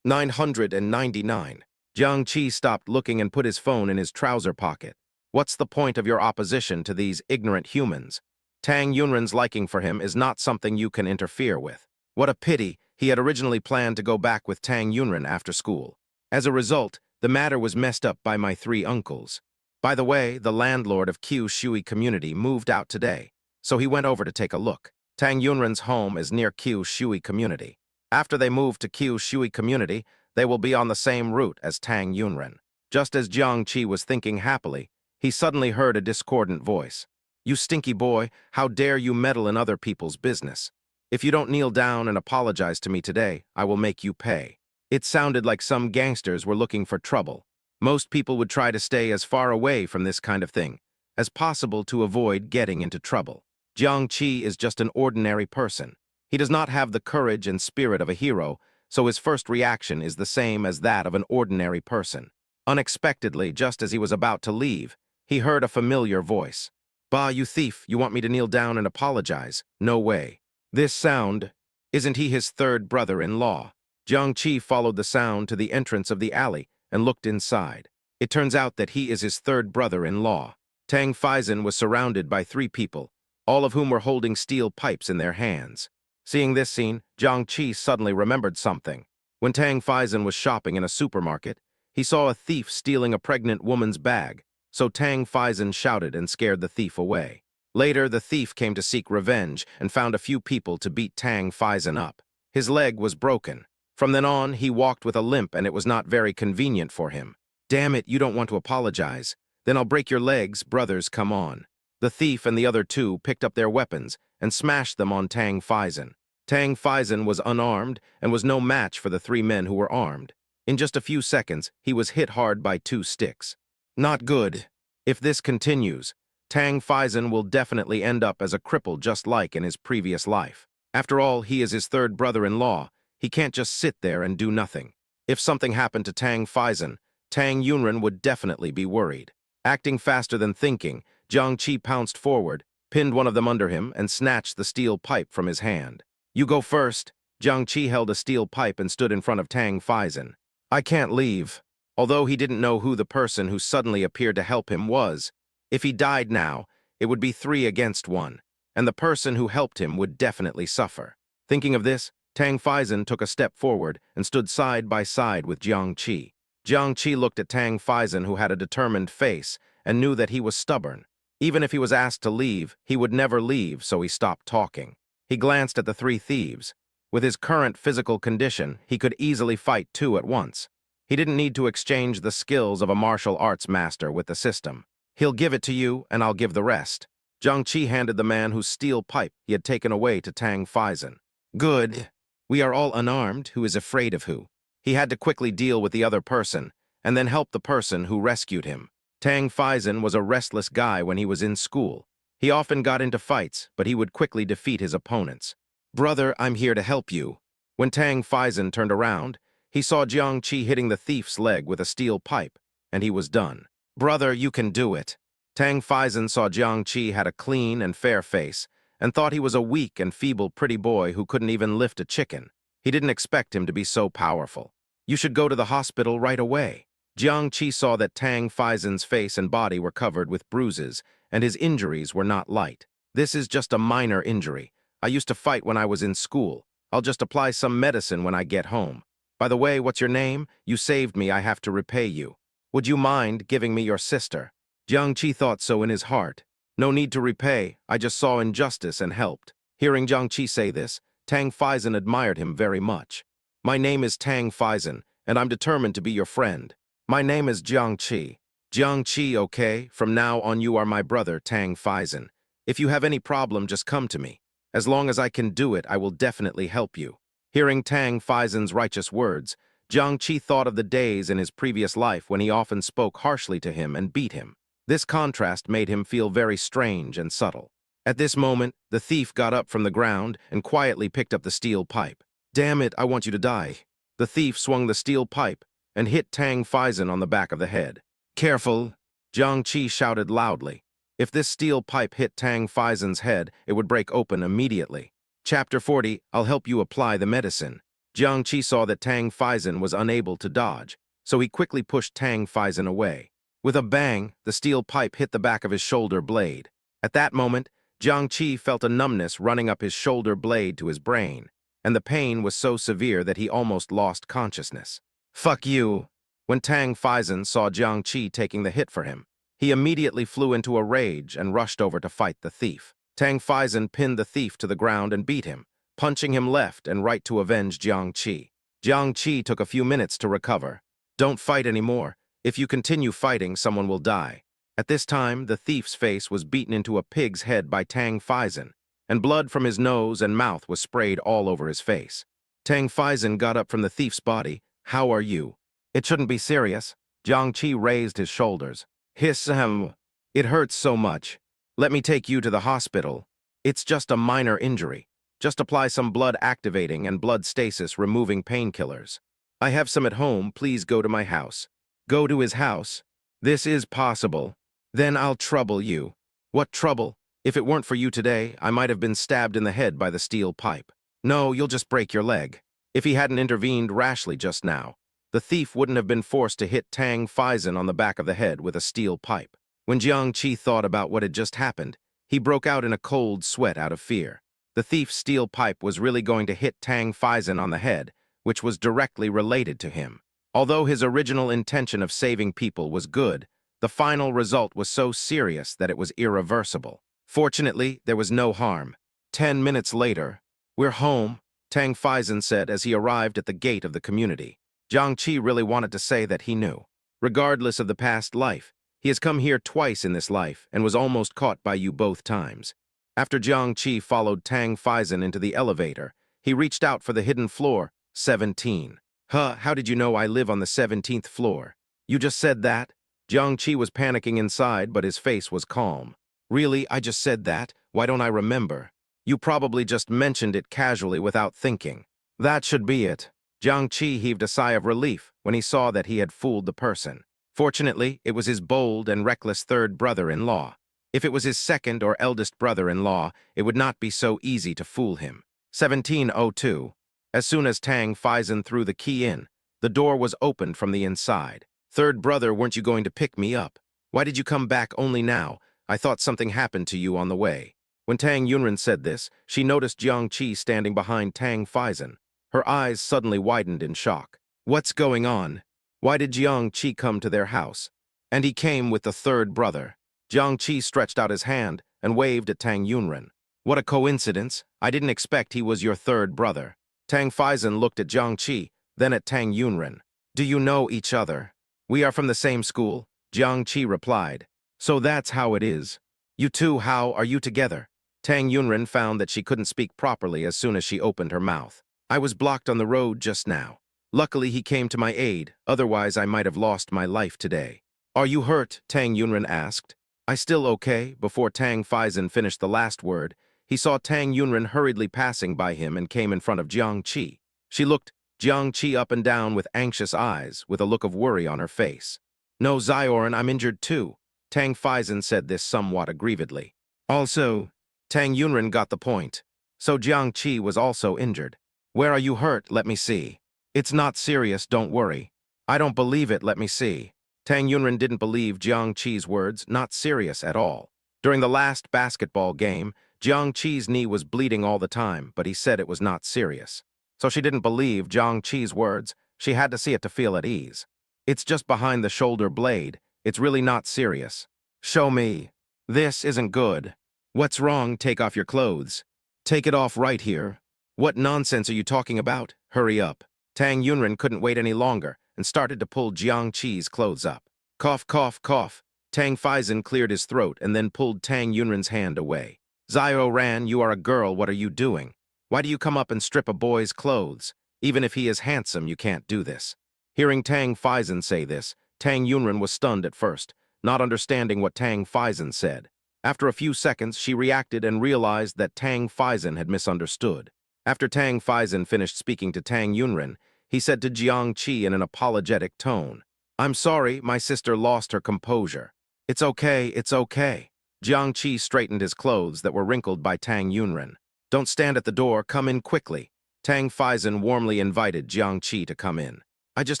Speaker 1: 999. Jiang Qi stopped looking and put his phone in his trouser pocket. What's the point of your opposition to these ignorant humans? Tang Yunren's liking for him is not something you can interfere with. What a pity, he had originally planned to go back with Tang Yunren after school. As a result, the matter was messed up by my 3 uncles. By the way, the landlord of Qiu Shui Community moved out today, so he went over to take a look. Tang Yunren's home is near Qiu Shui Community. After they move to Qiu Shui Community, they will be on the same route as Tang Yunren. Just as Jiang Qi was thinking happily, he suddenly heard a discordant voice. "You stinky boy, how dare you meddle in other people's business? If you don't kneel down and apologize to me today, I will make you pay." It sounded like some gangsters were looking for trouble. Most people would try to stay as far away from this kind of thing as possible to avoid getting into trouble. Jiang Qi is just an ordinary person. He does not have the courage and spirit of a hero, so his first reaction is the same as that of an ordinary person. Unexpectedly, just as he was about to leave, he heard a familiar voice. "Bah, you thief, you want me to kneel down and apologize? No way." This sound, isn't he his third brother-in-law? Jiang Qi followed the sound to the entrance of the alley and looked inside. It turns out that he is his third brother-in-law. Tang Faizan was surrounded by 3 people, all of whom were holding steel pipes in their hands. Seeing this scene, Jiang Qi suddenly remembered something. When Tang Faizan was shopping in a supermarket, he saw a thief stealing a pregnant woman's bag, so Tang Faizan shouted and scared the thief away. Later, the thief came to seek revenge and found a few people to beat Tang Faizan up. His leg was broken. From then on, he walked with a limp and it was not very convenient for him. "Damn it, you don't want to apologize. Then I'll break your legs, brothers, come on." The thief and the other 2 picked up their weapons and smashed them on Tang Faizan. Tang Faizan was unarmed and was no match for the 3 men who were armed. In just a few seconds, he was hit hard by 2 sticks. Not good. If this continues, Tang Faizan will definitely end up as a cripple just like in his previous life. After all, he is his third brother-in-law. He can't just sit there and do nothing. If something happened to Tang Faizan, Tang Yunren would definitely be worried. Acting faster than thinking, Jiang Qi pounced forward, pinned one of them under him, and snatched the steel pipe from his hand. "You go first." Jiang Qi held a steel pipe and stood in front of Tang Faizan. "I can't leave." Although he didn't know who the person who suddenly appeared to help him was, if he died now, it would be 3 against 1, and the person who helped him would definitely suffer. Thinking of this, Tang Faizan took a step forward and stood side by side with Jiang Qi. Jiang Qi looked at Tang Faizan, who had a determined face, and knew that he was stubborn. Even if he was asked to leave, he would never leave, so he stopped talking. He glanced at the 3 thieves. With his current physical condition, he could easily fight 2 at once. He didn't need to exchange the skills of a martial arts master with the system. "He'll give it to you, and I'll give the rest." Jiang Qi handed the man whose steel pipe he had taken away to Tang Faizan. "Good. We are all unarmed. Who is afraid of who?" He had to quickly deal with the other person, and then help the person who rescued him. Tang Faizan was a restless guy when he was in school. He often got into fights, but he would quickly defeat his opponents. "Brother, I'm here to help you." When Tang Faizan turned around, he saw Jiang Qi hitting the thief's leg with a steel pipe, and he was done. "Brother, you can do it." Tang Faizan saw Jiang Qi had a clean and fair face, and thought he was a weak and feeble pretty boy who couldn't even lift a chicken. He didn't expect him to be so powerful. "You should go to the hospital right away." Jiang Qi saw that Tang Faizan's face and body were covered with bruises, and his injuries were not light. "This is just a minor injury. I used to fight when I was in school. I'll just apply some medicine when I get home. By the way, what's your name? You saved me, I have to repay you. Would you mind giving me your sister?" Jiang Qi thought so in his heart. "No need to repay, I just saw injustice and helped." Hearing Jiang Qi say this, Tang Faizan admired him very much. "My name is Tang Faizan, and I'm determined to be your friend. My name is Jiang Qi." "Jiang Qi, okay? From now on you are my brother, Tang Faizan. If you have any problem, just come to me. As long as I can do it, I will definitely help you." Hearing Tang Faizan's righteous words, Jiang Qi thought of the days in his previous life when he often spoke harshly to him and beat him. This contrast made him feel very strange and subtle. At this moment, the thief got up from the ground and quietly picked up the steel pipe. "Damn it, I want you to die." The thief swung the steel pipe and hit Tang Faizan on the back of the head. "Careful!" Jiang Qi shouted loudly. If this steel pipe hit Tang Faizan's head, it would break open immediately. Chapter 40, I'll help you apply the medicine. Jiang Qi saw that Tang Faizan was unable to dodge, so he quickly pushed Tang Faizan away. With a bang, the steel pipe hit the back of his shoulder blade. At that moment, Jiang Qi felt a numbness running up his shoulder blade to his brain, and the pain was so severe that he almost lost consciousness. "Fuck you!" When Tang Faizan saw Jiang Qi taking the hit for him, he immediately flew into a rage and rushed over to fight the thief. Tang Faizan pinned the thief to the ground and beat him, punching him left and right to avenge Jiang Qi. Jiang Qi took a few minutes to recover. "Don't fight anymore. If you continue fighting, someone will die." At this time, the thief's face was beaten into a pig's head by Tang Faizan, and blood from his nose and mouth was sprayed all over his face. Tang Faizan got up from the thief's body. "How are you?" "It shouldn't be serious." Jiang Qi raised his shoulders. It hurts so much. Let me take you to the hospital. It's just a minor injury. Just apply some blood activating and blood stasis removing painkillers. I have some at home. Please go to my house." "Go to his house?" "This is possible. Then I'll trouble you." "What trouble? If it weren't for you today, I might have been stabbed in the head by the steel pipe." "No, you'll just break your leg." If he hadn't intervened rashly just now, the thief wouldn't have been forced to hit Tang Faizan on the back of the head with a steel pipe. When Jiang Qi thought about what had just happened, he broke out in a cold sweat out of fear. The thief's steel pipe was really going to hit Tang Faizan on the head, which was directly related to him. Although his original intention of saving people was good, the final result was so serious that it was irreversible. Fortunately, there was no harm. 10 minutes later, "We're home," Tang Faizan said as he arrived at the gate of the community. Jiang Qi really wanted to say that he knew. Regardless of the past life, he has come here twice in this life and was almost caught by you both times. After Jiang Qi followed Tang Faizan into the elevator, he reached out for the hidden floor, 17. How did you know I live on the 17th floor?" "You just said that." Jiang Qi was panicking inside, but his face was calm. "Really, I just said that? Why don't I remember?" "You probably just mentioned it casually without thinking." "That should be it." Jiang Qi heaved a sigh of relief when he saw that he had fooled the person. Fortunately, it was his bold and reckless third brother-in-law. If it was his second or eldest brother-in-law, it would not be so easy to fool him. 1702. As soon as Tang Faizan threw the key in, the door was opened from the inside. "Third brother, weren't you going to pick me up? Why did you come back only now? I thought something happened to you on the way." When Tang Yunren said this, she noticed Jiang Qi standing behind Tang Faizan. Her eyes suddenly widened in shock. "What's going on? Why did Jiang Qi come to their house?" "And he came with the third brother." Jiang Qi stretched out his hand and waved at Tang Yunren. "What a coincidence. I didn't expect he was your third brother." Tang Faizan looked at Jiang Qi, then at Tang Yunren. "Do you know each other?" "We are from the same school," Jiang Qi replied. "So that's how it is. You two, how are you together?" Tang Yunren found that she couldn't speak properly as soon as she opened her mouth. "I was blocked on the road just now. Luckily, he came to my aid, otherwise I might have lost my life today." "Are you hurt?" Tang Yunren asked. "I still okay?" Before Tang Faizan finished the last word, he saw Tang Yunren hurriedly passing by him and came in front of Jiang Qi. She looked Jiang Qi up and down with anxious eyes, with a look of worry on her face. "No, Zioran, I'm injured too." Tang Faizan said this somewhat aggrievedly. "Also," Tang Yunren got the point. So Jiang Qi was also injured. "Where are you hurt? Let me see." "It's not serious, don't worry." "I don't believe it, let me see." Tang Yunren didn't believe Jiang Qi's words, not serious at all. During the last basketball game, Jiang Qi's knee was bleeding all the time, but he said it was not serious. So she didn't believe Jiang Qi's words. She had to see it to feel at ease. "It's just behind the shoulder blade. It's really not serious." "Show me." "This isn't good." "What's wrong? Take off your clothes." "Take it off right here." "What nonsense are you talking about? Hurry up." Tang Yunren couldn't wait any longer and started to pull Jiang Qi's clothes up. Cough, cough, cough. Tang Faizan cleared his throat and then pulled Tang Yunren's hand away. "Zioran, you are a girl, what are you doing? Why do you come up and strip a boy's clothes? Even if he is handsome, you can't do this." Hearing Tang Faizan say this, Tang Yunren was stunned at first, not understanding what Tang Faizan said. After a few seconds, she reacted and realized that Tang Faizan had misunderstood. After Tang Faizan finished speaking to Tang Yunren, he said to Jiang Qi in an apologetic tone, "I'm sorry, my sister lost her composure." It's okay, it's okay." Jiang Qi straightened his clothes that were wrinkled by Tang Yunren. "Don't stand at the door, come in quickly." Tang Faizan warmly invited Jiang Qi to come in. "I just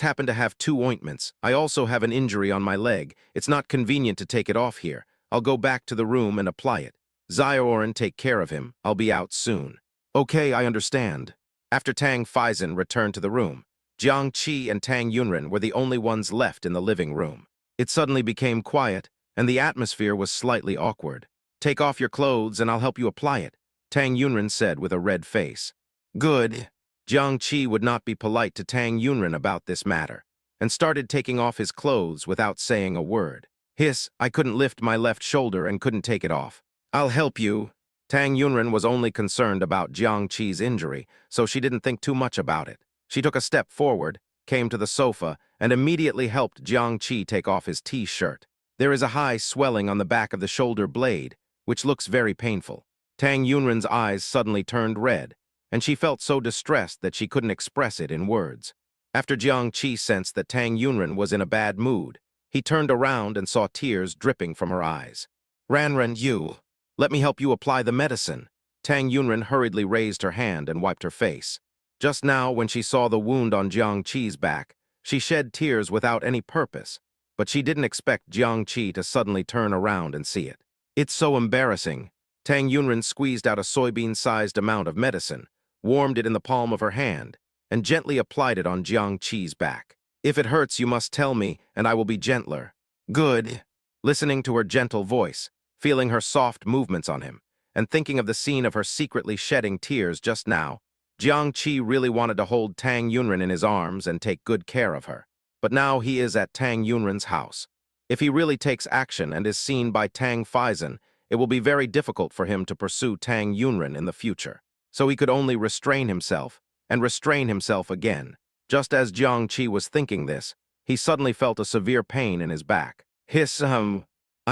Speaker 1: happen to have 2 ointments. I also have an injury on my leg. It's not convenient to take it off here. I'll go back to the room and apply it. Zioran, take care of him. I'll be out soon." "Okay, I understand." After Tang Faizan returned to the room, Jiang Qi and Tang Yunren were the only ones left in the living room. It suddenly became quiet, and the atmosphere was slightly awkward. "Take off your clothes and I'll help you apply it," Tang Yunren said with a red face. "Good." Jiang Qi would not be polite to Tang Yunren about this matter, and started taking off his clothes without saying a word. Hiss, I couldn't lift my left shoulder and couldn't take it off. I'll help you. Tang Yunren was only concerned about Jiang Qi's injury, so she didn't think too much about it. She took a step forward, came to the sofa, and immediately helped Jiang Qi take off his T-shirt. There is a high swelling on the back of the shoulder blade, which looks very painful. Tang Yunren's eyes suddenly turned red, and she felt so distressed that she couldn't express it in words. After Jiang Qi sensed that Tang Yunren was in a bad mood, he turned around and saw tears dripping from her eyes. Ranran, you. Let me help you apply the medicine. Tang Yunren hurriedly raised her hand and wiped her face. Just now, when she saw the wound on Jiang Qi's back, she shed tears without any purpose, but she didn't expect Jiang Qi to suddenly turn around and see it. It's so embarrassing. Tang Yunren squeezed out a soybean-sized amount of medicine, warmed it in the palm of her hand, and gently applied it on Jiang Qi's back. If it hurts, you must tell me, and I will be gentler. Good. Listening to her gentle voice, feeling her soft movements on him, and thinking of the scene of her secretly shedding tears just now, Jiang Qi really wanted to hold Tang Yunren in his arms and take good care of her. But now he is at Tang Yunren's house. If he really takes action and is seen by Tang Faizan, it will be very difficult for him to pursue Tang Yunren in the future. So he could only restrain himself, and restrain himself again. Just as Jiang Qi was thinking this, he suddenly felt a severe pain in his back. Hiss, I'm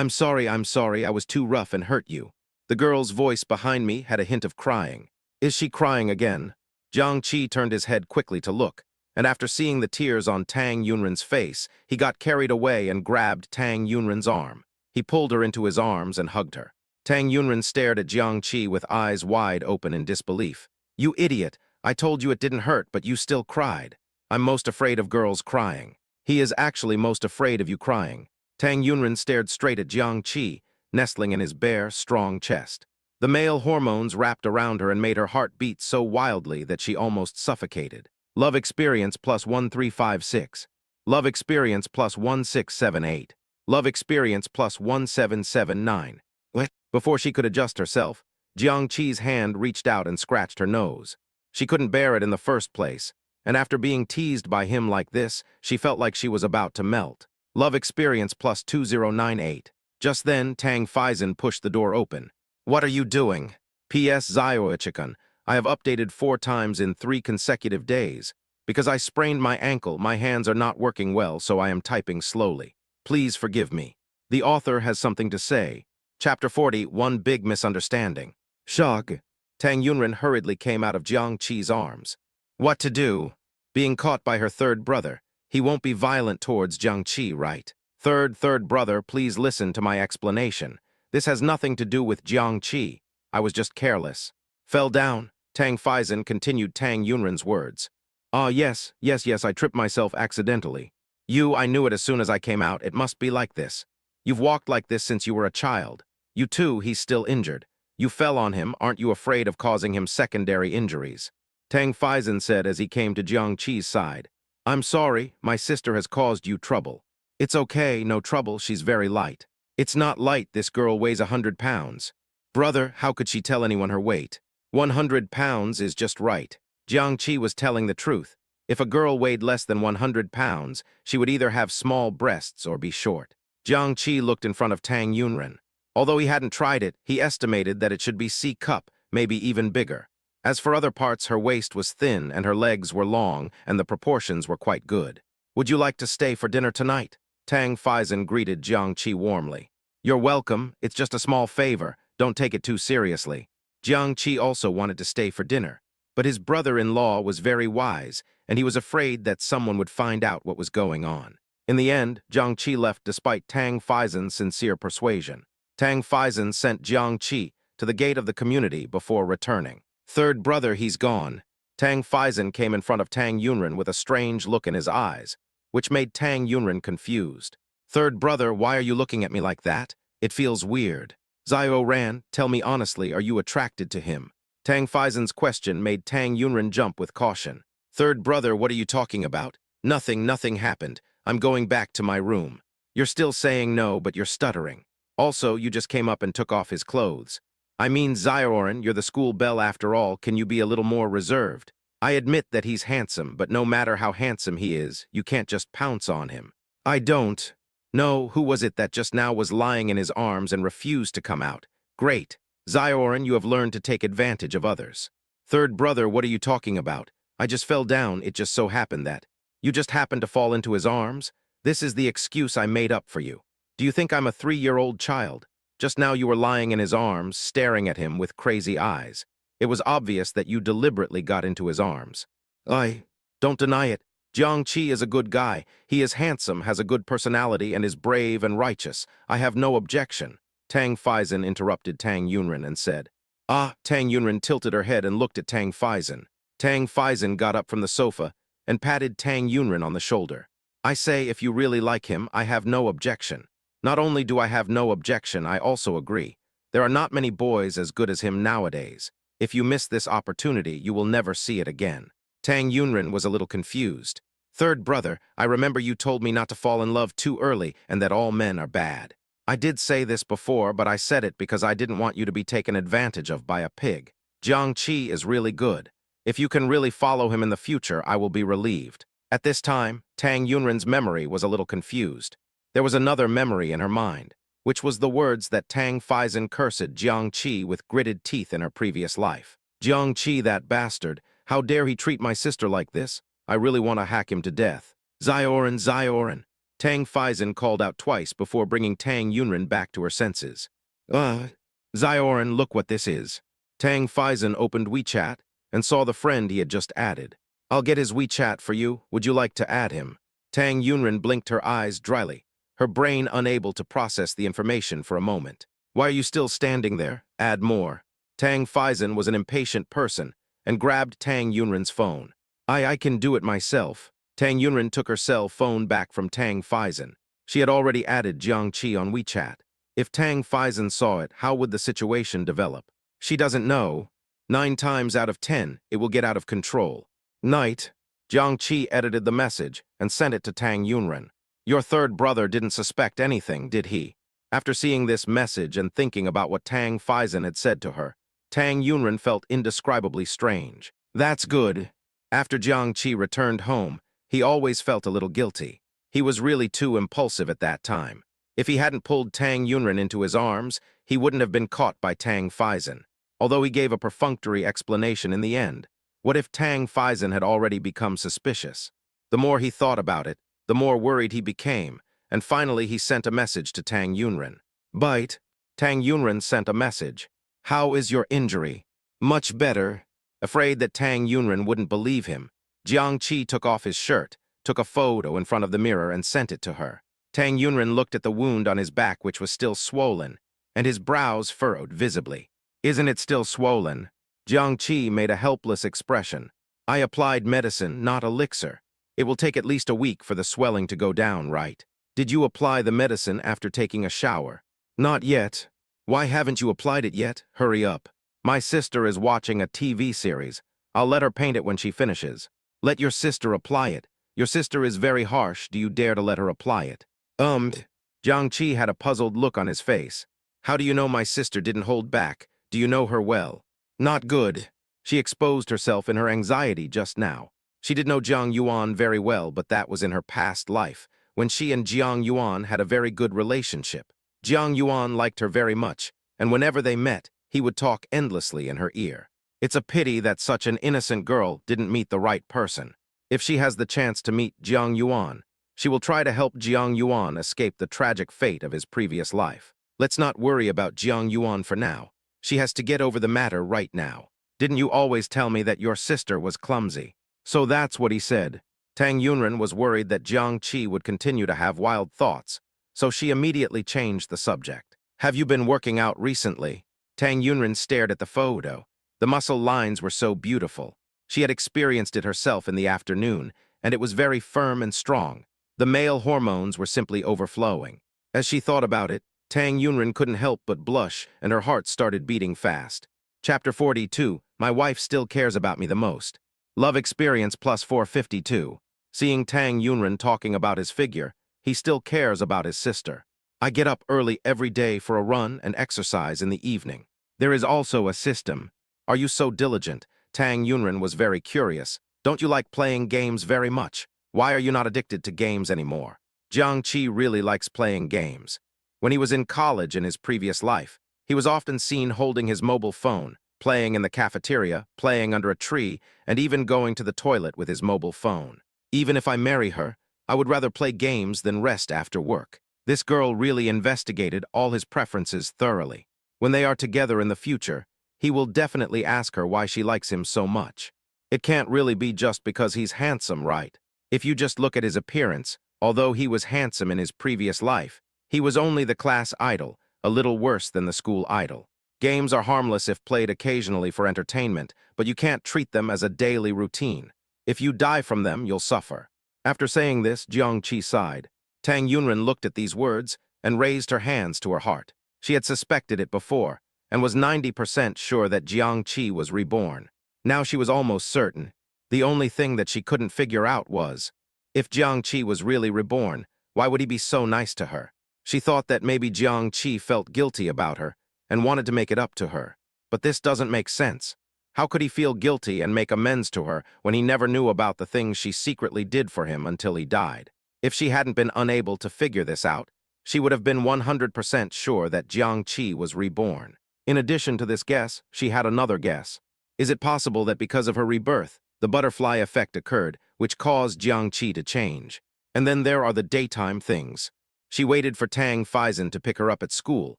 Speaker 1: sorry, I was too rough and hurt you. The girl's voice behind me had a hint of crying. Is she crying again? Jiang Qi turned his head quickly to look, and after seeing the tears on Tang Yunren's face, he got carried away and grabbed Tang Yunren's arm. He pulled her into his arms and hugged her. Tang Yunren stared at Jiang Qi with eyes wide open in disbelief. You idiot, I told you it didn't hurt, but you still cried. I'm most afraid of girls crying. He is actually most afraid of you crying. Tang Yunren stared straight at Jiang Qi, nestling in his bare, strong chest. The male hormones wrapped around her and made her heart beat so wildly that she almost suffocated. Love experience plus 1356. Love experience plus 1678. Love experience plus 1779. What? Before she could adjust herself, Jiang Qi's hand reached out and scratched her nose. She couldn't bear it in the first place, and after being teased by him like this, she felt like she was about to melt. Love experience plus 2098. Just then, Tang Faizan pushed the door open. What are you doing? P.S. Zioichikun, I have updated 4 times in 3 consecutive days. Because I sprained my ankle, my hands are not working well, so I am typing slowly. Please forgive me. The author has something to say. Chapter 40, One Big Misunderstanding. Shog. Tang Yunren hurriedly came out of Jiang Qi's arms. What to do? Being caught by her third brother. He won't be violent towards Jiang Qi, right? Third brother, please listen to my explanation. This has nothing to do with Jiang Qi. I was just careless. Fell down. Tang Faizan continued Tang Yunren's words. Ah, yes, I tripped myself accidentally. I knew it as soon as I came out. It must be like this. You've walked like this since you were a child. You too, he's still injured. You fell on him, aren't you afraid of causing him secondary injuries? Tang Faizan said as he came to Jiang Qi's side. I'm sorry, my sister has caused you trouble. It's okay, no trouble, she's very light. It's not light, this girl weighs 100 pounds. Brother, how could she tell anyone her weight? 100 pounds is just right. Jiang Qi was telling the truth. If a girl weighed less than 100 pounds, she would either have small breasts or be short. Jiang Qi looked in front of Tang Yunren. Although he hadn't tried it, he estimated that it should be C-cup, maybe even bigger. As for other parts, her waist was thin and her legs were long, and the proportions were quite good. Would you like to stay for dinner tonight? Tang Faizan greeted Jiang Qi warmly. You're welcome, it's just a small favor, don't take it too seriously. Jiang Qi also wanted to stay for dinner, but his brother-in-law was very wise, and he was afraid that someone would find out what was going on. In the end, Jiang Qi left despite Tang Faizan's sincere persuasion. Tang Faizan sent Jiang Qi to the gate of the community before returning. Third brother, he's gone. Tang Faizan came in front of Tang Yunren with a strange look in his eyes, which made Tang Yunren confused. Third brother, why are you looking at me like that? It feels weird. Zio Ran, tell me honestly, are you attracted to him? Tang Faizan's question made Tang Yunren jump with caution. Third brother, what are you talking about? Nothing happened. I'm going back to my room. You're still saying no, but you're stuttering. Also, you just came up and took off his clothes. I mean, Zioran, you're the school belle after all, can you be a little more reserved? I admit that he's handsome, but no matter how handsome he is, you can't just pounce on him. I don't. No, who was it that just now was lying in his arms and refused to come out? Great. Ziorin, you have learned to take advantage of others. Third brother, what are you talking about? I just fell down, it just so happened that. You just happened to fall into his arms? This is the excuse I made up for you. Do you think I'm a 3-year-old child? Just now you were lying in his arms, staring at him with crazy eyes. It was obvious that you deliberately got into his arms. I don't deny it. Jiangqi is a good guy. He is handsome, has a good personality, and is brave and righteous. I have no objection. Tang Faizan interrupted Tang Yunren and said. Tang Yunren tilted her head and looked at Tang Faizan. Tang Faizan got up from the sofa and patted Tang Yunren on the shoulder. I say, if you really like him, I have no objection. Not only do I have no objection, I also agree. There are not many boys as good as him nowadays. If you miss this opportunity, you will never see it again. Tang Yunren was a little confused. Third brother, I remember you told me not to fall in love too early and that all men are bad. I did say this before, but I said it because I didn't want you to be taken advantage of by a pig. Jiangqi is really good. If you can really follow him in the future, I will be relieved. At this time, Tang Yunren's memory was a little confused. There was another memory in her mind, which was the words that Tang Faizan cursed Jiangqi with gritted teeth in her previous life. Jiangqi, that bastard, how dare he treat my sister like this? I really want to hack him to death. Ziorin, Ziorin. Tang Faizan called out twice before bringing Tang Yunren back to her senses. Ziorin, look what this is. Tang Faizan opened WeChat and saw the friend he had just added. I'll get his WeChat for you. Would you like to add him? Tang Yunren blinked her eyes dryly, her brain unable to process the information for a moment. Why are you still standing there? Add more. Tang Faizan was an impatient person and grabbed Tang Yunren's phone. I can do it myself. Tang Yunren took her cell phone back from Tang Faizan. She had already added Jiangqi on WeChat. If Tang Faizan saw it, how would the situation develop? She doesn't know. 9 times out of 10, it will get out of control. Night. Jiangqi edited the message and sent it to Tang Yunren. Your third brother didn't suspect anything, did he? After seeing this message and thinking about what Tang Faizan had said to her, Tang Yunren felt indescribably strange. That's good. After Jiangqi returned home, he always felt a little guilty. He was really too impulsive at that time. If he hadn't pulled Tang Yunren into his arms, he wouldn't have been caught by Tang Faizan, although he gave a perfunctory explanation in the end. What if Tang Faizan had already become suspicious? The more he thought about it, the more worried he became, and finally he sent a message to Tang Yunren. Bite. Tang Yunren sent a message. How is your injury? Much better. Afraid that Tang Yunren wouldn't believe him, Jiangqi took off his shirt, took a photo in front of the mirror and sent it to her. Tang Yunren looked at the wound on his back, which was still swollen, and his brows furrowed visibly. Isn't it still swollen? Jiangqi made a helpless expression. I applied medicine, not elixir. It will take at least a week for the swelling to go down, right? Did you apply the medicine after taking a shower? Not yet. Why haven't you applied it yet? Hurry up. My sister is watching a TV series. I'll let her paint it when she finishes. Let your sister apply it. Your sister is very harsh. Do you dare to let her apply it? Jiangqi had a puzzled look on his face. How do you know my sister didn't hold back? Do you know her well? Not good. She exposed herself in her anxiety just now. She did know Jiang Yuan very well, but that was in her past life, when she and Jiang Yuan had a very good relationship. Jiang Yuan liked her very much, and whenever they met, he would talk endlessly in her ear. It's a pity that such an innocent girl didn't meet the right person. If she has the chance to meet Jiang Yuan, she will try to help Jiang Yuan escape the tragic fate of his previous life. Let's not worry about Jiang Yuan for now. She has to get over the matter right now. Didn't you always tell me that your sister was clumsy? So that's what he said. Tang Yunren was worried that Jiangqi would continue to have wild thoughts, so she immediately changed the subject. Have you been working out recently? Tang Yunren stared at the photo. The muscle lines were so beautiful. She had experienced it herself in the afternoon, and it was very firm and strong. The male hormones were simply overflowing. As she thought about it, Tang Yunren couldn't help but blush, and her heart started beating fast. Chapter 42, My Wife Still Cares About Me the Most. Love Experience plus 452. Seeing Tang Yunren talking about his figure, he still cares about his sister. I get up early every day for a run and exercise in the evening. There is also a system. Are you so diligent? Tang Yunren was very curious. Don't you like playing games very much? Why are you not addicted to games anymore? Jiang Qi really likes playing games. When he was in college in his previous life, he was often seen holding his mobile phone, playing in the cafeteria, playing under a tree, and even going to the toilet with his mobile phone. Even if I marry her, I would rather play games than rest after work. This girl really investigated all his preferences thoroughly. When they are together in the future, he will definitely ask her why she likes him so much. It can't really be just because he's handsome, right? If you just look at his appearance, although he was handsome in his previous life, he was only the class idol, a little worse than the school idol. Games are harmless if played occasionally for entertainment, but you can't treat them as a daily routine. If you die from them, you'll suffer. After saying this, Jiang Qi sighed. Tang Yunren looked at these words and raised her hands to her heart. She had suspected it before, and was 90% sure that Jiang Qi was reborn. Now she was almost certain. The only thing that she couldn't figure out was, if Jiang Qi was really reborn, why would he be so nice to her? She thought that maybe Jiang Qi felt guilty about her and wanted to make it up to her. But this doesn't make sense. How could he feel guilty and make amends to her when he never knew about the things she secretly did for him until he died? If she hadn't been unable to figure this out, she would have been 100% sure that Jiang Qi was reborn. In addition to this guess, she had another guess. Is it possible that because of her rebirth, the butterfly effect occurred, which caused Jiang Qi to change? And then there are the daytime things. She waited for Tang Faizan to pick her up at school,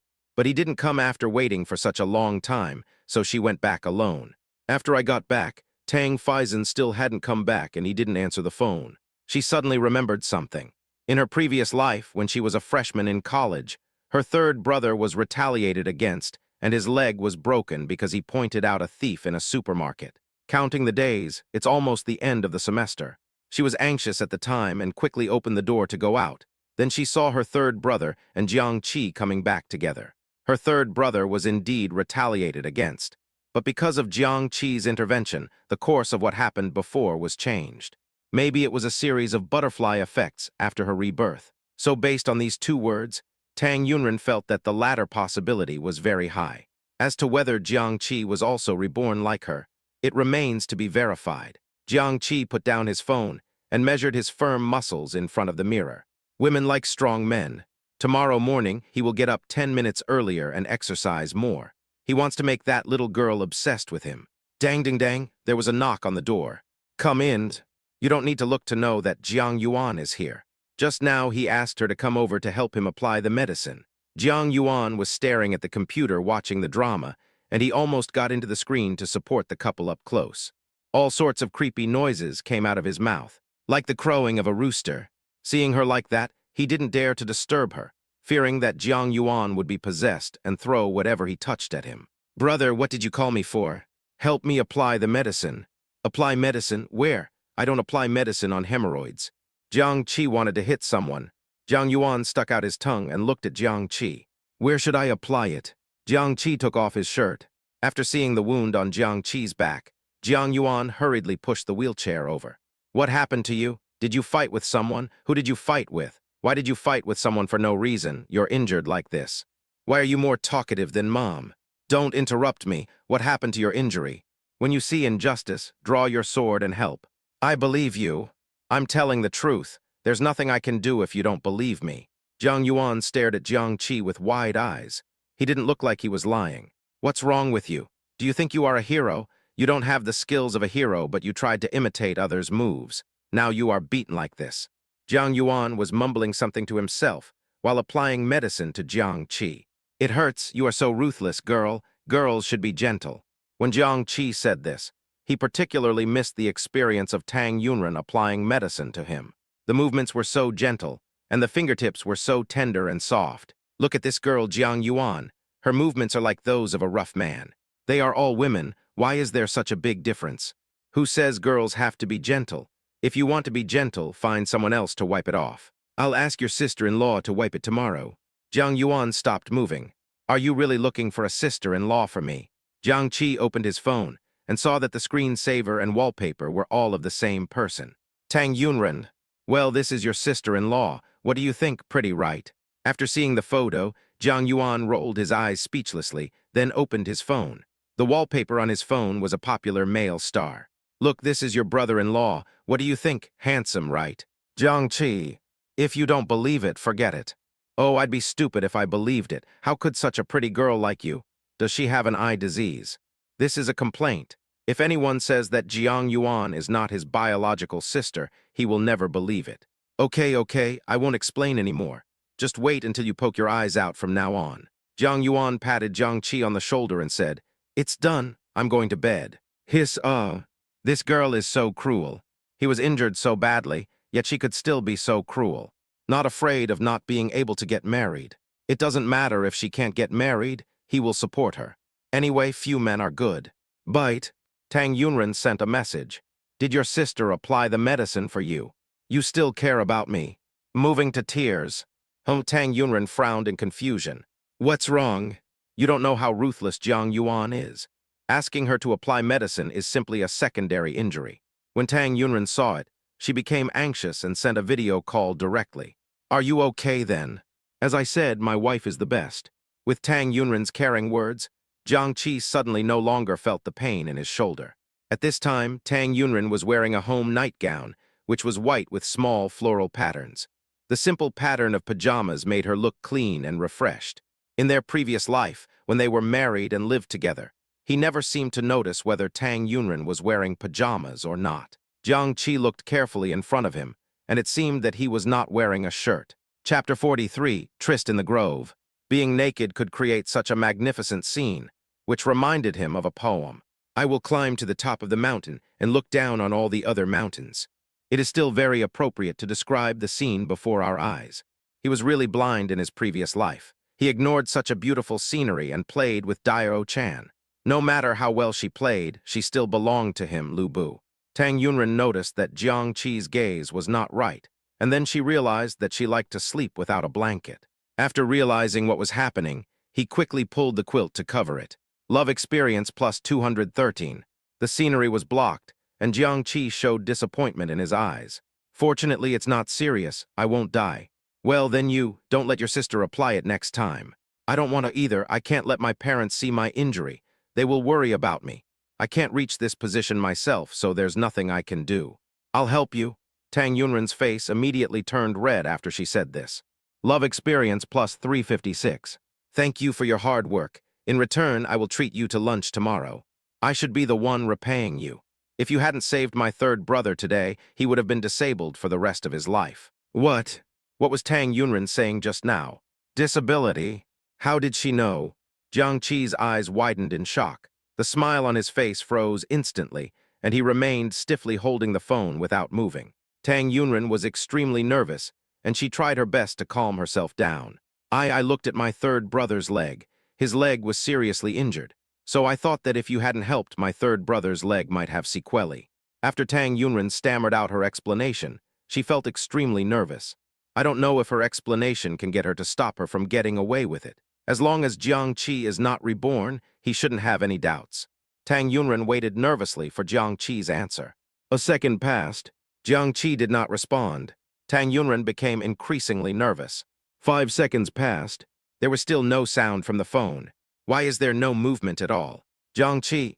Speaker 1: but he didn't come after waiting for such a long time, so she went back alone. After I got back, Tang Faizan still hadn't come back and he didn't answer the phone. She suddenly remembered something. In her previous life, when she was a freshman in college, her third brother was retaliated against, and his leg was broken because he pointed out a thief in a supermarket. Counting the days, it's almost the end of the semester. She was anxious at the time and quickly opened the door to go out. Then she saw her third brother and Jiang Qi coming back together. Her third brother was indeed retaliated against. But because of Jiang Qi's intervention, the course of what happened before was changed. Maybe it was a series of butterfly effects after her rebirth. So based on these two words, Tang Yunren felt that the latter possibility was very high. As to whether Jiang Qi was also reborn like her, it remains to be verified. Jiang Qi put down his phone and measured his firm muscles in front of the mirror. Women like strong men. Tomorrow morning, he will get up 10 minutes earlier and exercise more. He wants to make that little girl obsessed with him. Dang ding dang, there was a knock on the door. Come in. You don't need to look to know that Jiang Yuan is here. Just now, he asked her to come over to help him apply the medicine. Jiang Yuan was staring at the computer watching the drama, and he almost got into the screen to support the couple up close. All sorts of creepy noises came out of his mouth, like the crowing of a rooster. Seeing her like that, he didn't dare to disturb her, fearing that Jiang Yuan would be possessed and throw whatever he touched at him. Brother, what did you call me for? Help me apply the medicine. Apply medicine? Where? I don't apply medicine on hemorrhoids. Jiang Qi wanted to hit someone. Jiang Yuan stuck out his tongue and looked at Jiang Qi. Where should I apply it? Jiang Qi took off his shirt. After seeing the wound on Jiang Qi's back, Jiang Yuan hurriedly pushed the wheelchair over. What happened to you? Did you fight with someone? Who did you fight with? Why did you fight with someone for no reason? You're injured like this. Why are you more talkative than Mom? Don't interrupt me. What happened to your injury? When you see injustice, draw your sword and help. I believe you. I'm telling the truth. There's nothing I can do if you don't believe me. Jiang Yuan stared at Jiang Qi with wide eyes. He didn't look like he was lying. What's wrong with you? Do you think you are a hero? You don't have the skills of a hero, but you tried to imitate others' moves. Now you are beaten like this. Jiang Yuan was mumbling something to himself while applying medicine to Jiang Qi. It hurts, you are so ruthless, girl. Girls should be gentle. When Jiang Qi said this, he particularly missed the experience of Tang Yunren applying medicine to him. The movements were so gentle, and the fingertips were so tender and soft. Look at this girl, Jiang Yuan. Her movements are like those of a rough man. They are all women. Why is there such a big difference? Who says girls have to be gentle? If you want to be gentle, find someone else to wipe it off. I'll ask your sister-in-law to wipe it tomorrow. Jiang Yuan stopped moving. Are you really looking for a sister-in-law for me? Jiang Qi opened his phone and saw that the screensaver and wallpaper were all of the same person. Tang Yunren. Well, this is your sister-in-law. What do you think, pretty right? After seeing the photo, Jiang Yuan rolled his eyes speechlessly, then opened his phone. The wallpaper on his phone was a popular male star. Look, this is your brother-in-law. What do you think? Handsome, right? Jiang Qi. If you don't believe it, forget it. Oh, I'd be stupid if I believed it. How could such a pretty girl like you? Does she have an eye disease? This is a complaint. If anyone says that Jiang Yuan is not his biological sister, he will never believe it. Okay, I won't explain anymore. Just wait until you poke your eyes out from now on. Jiang Yuan patted Jiang Qi on the shoulder and said, "It's done. I'm going to bed." This girl is so cruel. He was injured so badly, yet she could still be so cruel. Not afraid of not being able to get married. It doesn't matter if she can't get married, he will support her. Anyway, few men are good. Bite. Tang Yunren sent a message. Did your sister apply the medicine for you? You still care about me. Moving to tears. Tang Yunren frowned in confusion. What's wrong? You don't know how ruthless Jiang Yuan is. Asking her to apply medicine is simply a secondary injury. When Tang Yunren saw it, she became anxious and sent a video call directly. Are you okay then? As I said, my wife is the best. With Tang Yunren's caring words, Jiang Qi suddenly no longer felt the pain in his shoulder. At this time, Tang Yunren was wearing a home nightgown, which was white with small floral patterns. The simple pattern of pajamas made her look clean and refreshed. In their previous life, when they were married and lived together, he never seemed to notice whether Tang Yunren was wearing pajamas or not. Jiang Qi looked carefully in front of him, and it seemed that he was not wearing a shirt. Chapter 43, Tryst in the Grove. Being naked could create such a magnificent scene, which reminded him of a poem. I will climb to the top of the mountain and look down on all the other mountains. It is still very appropriate to describe the scene before our eyes. He was really blind in his previous life. He ignored such a beautiful scenery and played with Dairo Chan. No matter how well she played, she still belonged to him, Lu Bu. Tang Yunren noticed that Jiang Qi's gaze was not right, and then she realized that she liked to sleep without a blanket. After realizing what was happening, he quickly pulled the quilt to cover it. Love experience plus 213. The scenery was blocked, and Jiang Qi showed disappointment in his eyes. Fortunately, it's not serious. I won't die. Well, then don't let your sister apply it next time. I don't want to either. I can't let my parents see my injury. They will worry about me. I can't reach this position myself, so there's nothing I can do. I'll help you. Tang Yunren's face immediately turned red after she said this. Love experience plus 356. Thank you for your hard work. In return, I will treat you to lunch tomorrow. I should be the one repaying you. If you hadn't saved my third brother today, he would have been disabled for the rest of his life. What? What was Tang Yunren saying just now? Disability? How did she know? Jiang Qi's eyes widened in shock. The smile on his face froze instantly, and he remained stiffly holding the phone without moving. Tang Yunren was extremely nervous, and she tried her best to calm herself down. I looked at my third brother's leg. His leg was seriously injured, so I thought that if you hadn't helped, my third brother's leg might have sequelae. After Tang Yunren stammered out her explanation, she felt extremely nervous. I don't know if her explanation can get her to stop her from getting away with it. As long as Jiang Qi is not reborn, he shouldn't have any doubts. Tang Yunren waited nervously for Jiang Qi's answer. A second passed. Jiang Qi did not respond. Tang Yunren became increasingly nervous. 5 seconds passed. There was still no sound from the phone. Why is there no movement at all? Is Jiang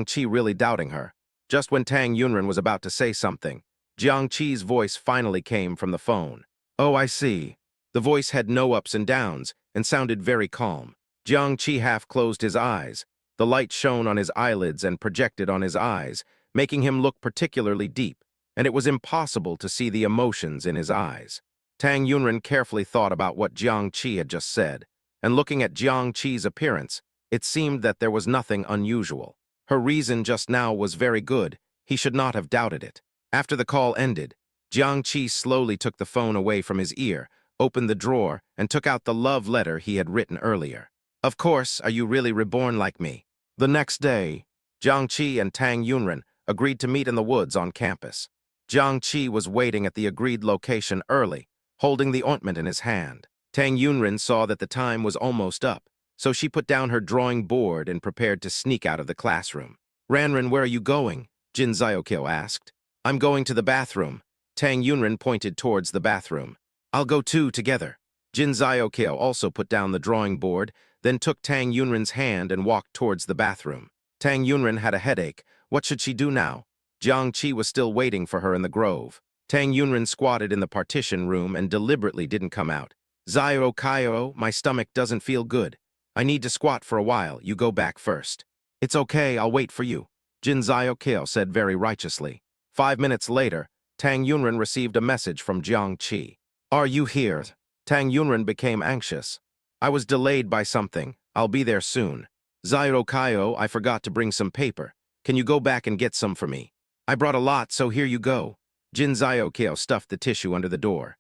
Speaker 1: Qi really doubting her? Just when Tang Yunren was about to say something, Jiang Qi's voice finally came from the phone. Oh, I see. The voice had no ups and downs and sounded very calm. Jiang Qi half closed his eyes. The light shone on his eyelids and projected on his eyes, making him look particularly deep, and it was impossible to see the emotions in his eyes. Tang Yunren carefully thought about what Jiang Qi had just said, and looking at Jiang Qi's appearance, it seemed that there was nothing unusual. Her reason just now was very good. He should not have doubted it. After the call ended, Jiang Qi slowly took the phone away from his ear, opened the drawer, and took out the love letter he had written earlier. Of course, are you really reborn like me? The next day, Jiang Qi and Tang Yunren agreed to meet in the woods on campus. Jiang Qi was waiting at the agreed location early, holding the ointment in his hand. Tang Yunren saw that the time was almost up, so she put down her drawing board and prepared to sneak out of the classroom. Ranran, where are you going? Jin Xiaoqiu asked. I'm going to the bathroom. Tang Yunren pointed towards the bathroom. I'll go too, together. Jin Xiaoqiu also put down the drawing board, then took Tang Yunren's hand and walked towards the bathroom. Tang Yunren had a headache. What should she do now? Jiang Qi was still waiting for her in the grove. Tang Yunren squatted in the partition room and deliberately didn't come out. Zio Kaio, my stomach doesn't feel good. I need to squat for a while, you go back first. It's okay, I'll wait for you, Jin Zio Keo said very righteously. 5 minutes later, Tang Yunren received a message from Jiang Qi. Are you here? Tang Yunren became anxious. I was delayed by something. I'll be there soon. Zio Kaio, I forgot to bring some paper. Can you go back and get some for me? I brought a lot, so here you go. Jin Zio Keo stuffed the tissue under the door.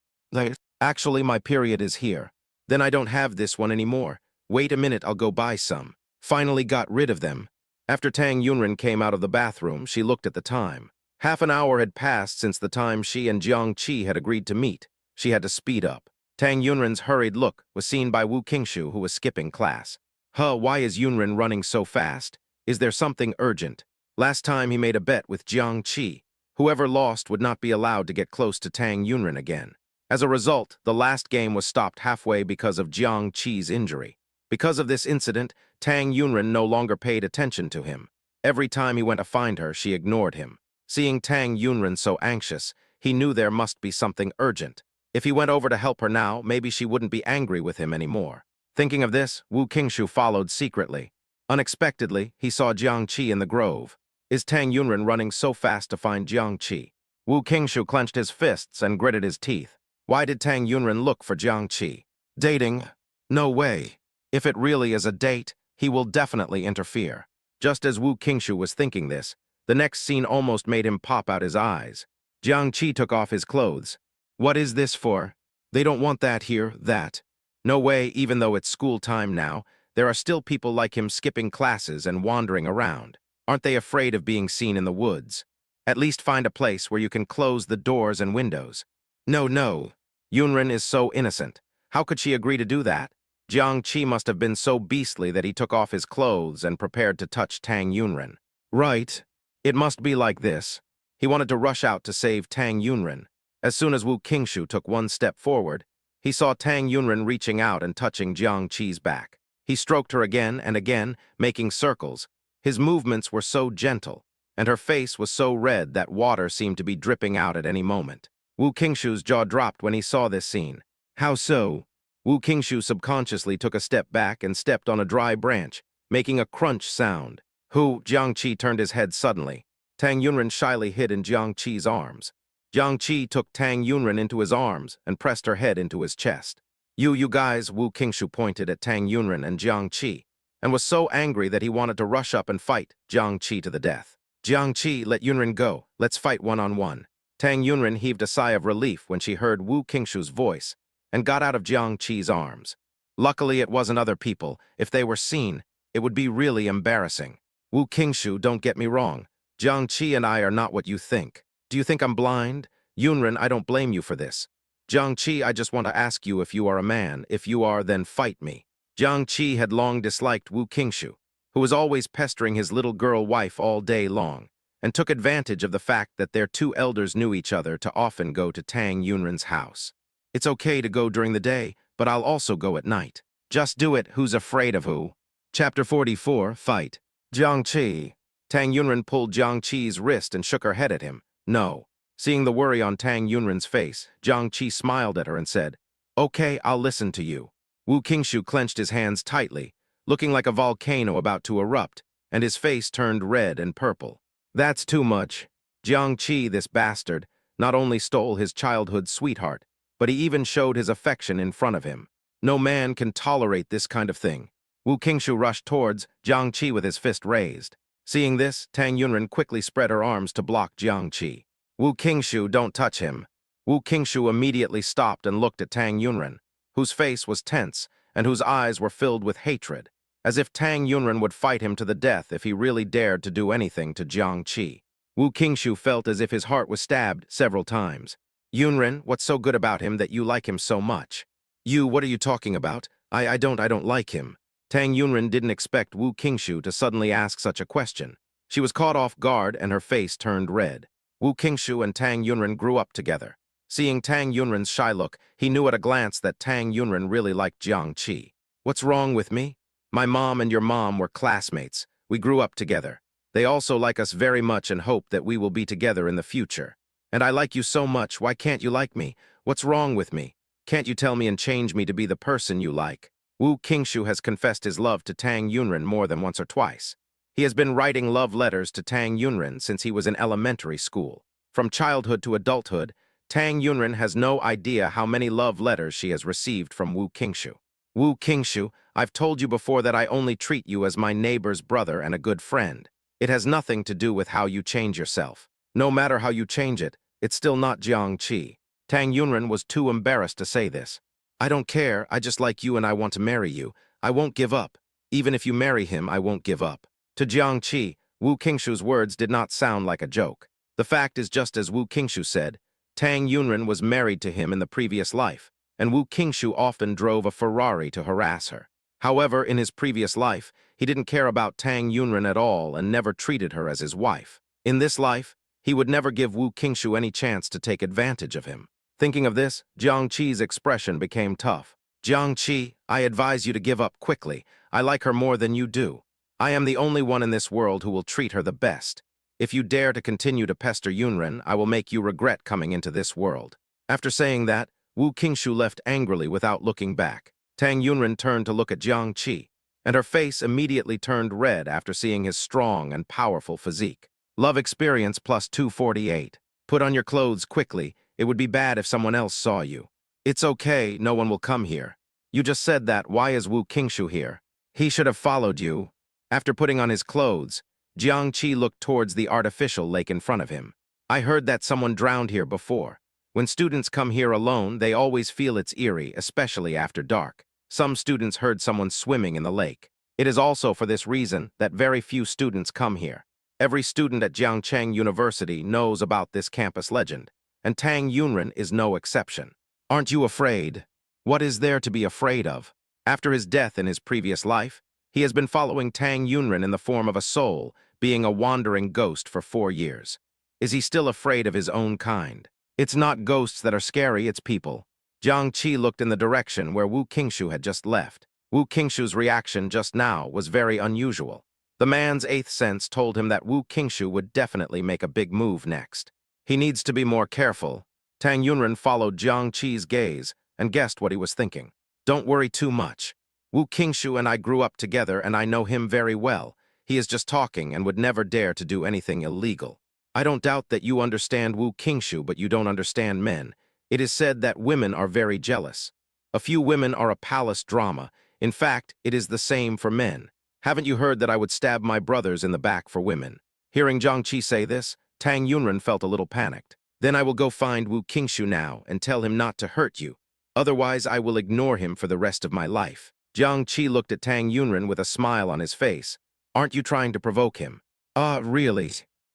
Speaker 1: Actually, my period is here. Then I don't have this one anymore. Wait a minute, I'll go buy some. Finally got rid of them. After Tang Yunren came out of the bathroom, she looked at the time. Half an hour had passed since the time she and Jiang Qi had agreed to meet. She had to speed up. Tang Yunren's hurried look was seen by Wu Qingshu, who was skipping class. Why is Yunren running so fast? Is there something urgent? Last time he made a bet with Jiang Qi. Whoever lost would not be allowed to get close to Tang Yunren again. As a result, the last game was stopped halfway because of Jiang Qi's injury. Because of this incident, Tang Yunren no longer paid attention to him. Every time he went to find her, she ignored him. Seeing Tang Yunren so anxious, he knew there must be something urgent. If he went over to help her now, maybe she wouldn't be angry with him anymore. Thinking of this, Wu Qingshu followed secretly. Unexpectedly, he saw Jiang Qi in the grove. Is Tang Yunren running so fast to find Jiang Qi? Wu Qingshu clenched his fists and gritted his teeth. Why did Tang Yunren look for Jiang Qi? Dating? No way. If it really is a date, he will definitely interfere. Just as Wu Qingshu was thinking this, the next scene almost made him pop out his eyes. Jiang Qi took off his clothes. What is this for? They don't want that here, that. No way, even though it's school time now, there are still people like him skipping classes and wandering around. Aren't they afraid of being seen in the woods? At least find a place where you can close the doors and windows. No. Yunren is so innocent. How could she agree to do that? Jiang Qi must have been so beastly that he took off his clothes and prepared to touch Tang Yunren. Right. It must be like this. He wanted to rush out to save Tang Yunren. As soon as Wu Qingshu took one step forward, he saw Tang Yunren reaching out and touching Jiang Qi's back. He stroked her again and again, making circles. His movements were so gentle, and her face was so red that water seemed to be dripping out at any moment. Wu Qingshu's jaw dropped when he saw this scene. How so? Wu Qingshu subconsciously took a step back and stepped on a dry branch, making a crunch sound. Jiang Qi turned his head suddenly. Tang Yunren shyly hid in Jiang Qi's arms. Jiang Qi took Tang Yunren into his arms and pressed her head into his chest. You guys, Wu Qingshu pointed at Tang Yunren and Jiang Qi, and was so angry that he wanted to rush up and fight Jiang Qi to the death. Jiang Qi, let Yunren go. Let's fight one-on-one. Tang Yunren heaved a sigh of relief when she heard Wu Qingshu's voice and got out of Jiang Qi's arms. Luckily, it wasn't other people. If they were seen, it would be really embarrassing. Wu Qingshu, don't get me wrong. Jiang Qi and I are not what you think. Do you think I'm blind? Yunren, I don't blame you for this. Jiang Qi, I just want to ask you if you are a man. If you are, then fight me. Jiang Qi had long disliked Wu Qingshu, who was always pestering his little girl wife all day long, and took advantage of the fact that their two elders knew each other to often go to Tang Yunren's house. It's okay to go during the day, but I'll also go at night. Just do it, who's afraid of who? Chapter 44, Fight. Jiang Qi. Tang Yunren pulled Jiang Qi's wrist and shook her head at him. No. Seeing the worry on Tang Yunren's face, Jiang Qi smiled at her and said, Okay, I'll listen to you. Wu Qingshu clenched his hands tightly, looking like a volcano about to erupt, and his face turned red and purple. That's too much. Jiang Qi, this bastard, not only stole his childhood sweetheart, but he even showed his affection in front of him. No man can tolerate this kind of thing. Wu Qingshu rushed towards Jiang Qi with his fist raised. Seeing this, Tang Yunren quickly spread her arms to block Jiang Qi. Wu Qingshu, don't touch him. Wu Qingshu immediately stopped and looked at Tang Yunren, whose face was tense and whose eyes were filled with hatred, as if Tang Yunren would fight him to the death if he really dared to do anything to Jiang Qi. Wu Qingshu felt as if his heart was stabbed several times. Yunren, what's so good about him that you like him so much? What are you talking about? I don't like him. Tang Yunren didn't expect Wu Qingshu to suddenly ask such a question. She was caught off guard and her face turned red. Wu Qingshu and Tang Yunren grew up together. Seeing Tang Yunren's shy look, he knew at a glance that Tang Yunren really liked Jiang Qi. What's wrong with me? My mom and your mom were classmates. We grew up together. They also like us very much and hope that we will be together in the future. And I like you so much, why can't you like me? What's wrong with me? Can't you tell me and change me to be the person you like? Wu Qingshu has confessed his love to Tang Yunren more than once or twice. He has been writing love letters to Tang Yunren since he was in elementary school. From childhood to adulthood, Tang Yunren has no idea how many love letters she has received from Wu Qingshu. Wu Qingshu, I've told you before that I only treat you as my neighbor's brother and a good friend. It has nothing to do with how you change yourself. No matter how you change it, it's still not Jiang Qi. Tang Yunren was too embarrassed to say this. I don't care, I just like you and I want to marry you. I won't give up. Even if you marry him, I won't give up. To Jiang Qi, Wu Qingshu's words did not sound like a joke. The fact is just as Wu Qingshu said, Tang Yunren was married to him in the previous life, and Wu Qingshu often drove a Ferrari to harass her. However, in his previous life, he didn't care about Tang Yunren at all and never treated her as his wife. In this life, he would never give Wu Qingshu any chance to take advantage of him. Thinking of this, Jiang Qi's expression became tough. Jiang Qi, I advise you to give up quickly. I like her more than you do. I am the only one in this world who will treat her the best. If you dare to continue to pester Yunren, I will make you regret coming into this world. After saying that, Wu Qingshu left angrily without looking back. Tang Yunren turned to look at Jiang Qi, and her face immediately turned red after seeing his strong and powerful physique. Love experience plus 248. Put on your clothes quickly. It would be bad if someone else saw you. It's okay, no one will come here. You just said that, why is Wu Qingshu here? He should have followed you. After putting on his clothes, Jiang Qi looked towards the artificial lake in front of him. I heard that someone drowned here before. When students come here alone, they always feel it's eerie, especially after dark. Some students heard someone swimming in the lake. It is also for this reason that very few students come here. Every student at Jiangcheng University knows about this campus legend, and Tang Yunren is no exception. Aren't you afraid? What is there to be afraid of? After his death in his previous life, he has been following Tang Yunren in the form of a soul, being a wandering ghost for 4 years. Is he still afraid of his own kind? It's not ghosts that are scary, it's people. Jiang Qi looked in the direction where Wu Qingshu had just left. Wu Qingshu's reaction just now was very unusual. The man's 8th sense told him that Wu Qingshu would definitely make a big move next. He needs to be more careful. Tang Yunren followed Jiang Qi's gaze and guessed what he was thinking. Don't worry too much. Wu Qingshu and I grew up together and I know him very well. He is just talking and would never dare to do anything illegal. I don't doubt that you understand Wu Qingshu, but you don't understand men. It is said that women are very jealous. A few women are a palace drama. In fact, it is the same for men. Haven't you heard that I would stab my brothers in the back for women? Hearing Jiang Qi say this, Tang Yunren felt a little panicked. Then I will go find Wu Qingshu now and tell him not to hurt you. Otherwise, I will ignore him for the rest of my life. Jiang Qi looked at Tang Yunren with a smile on his face. Aren't you trying to provoke him? Really?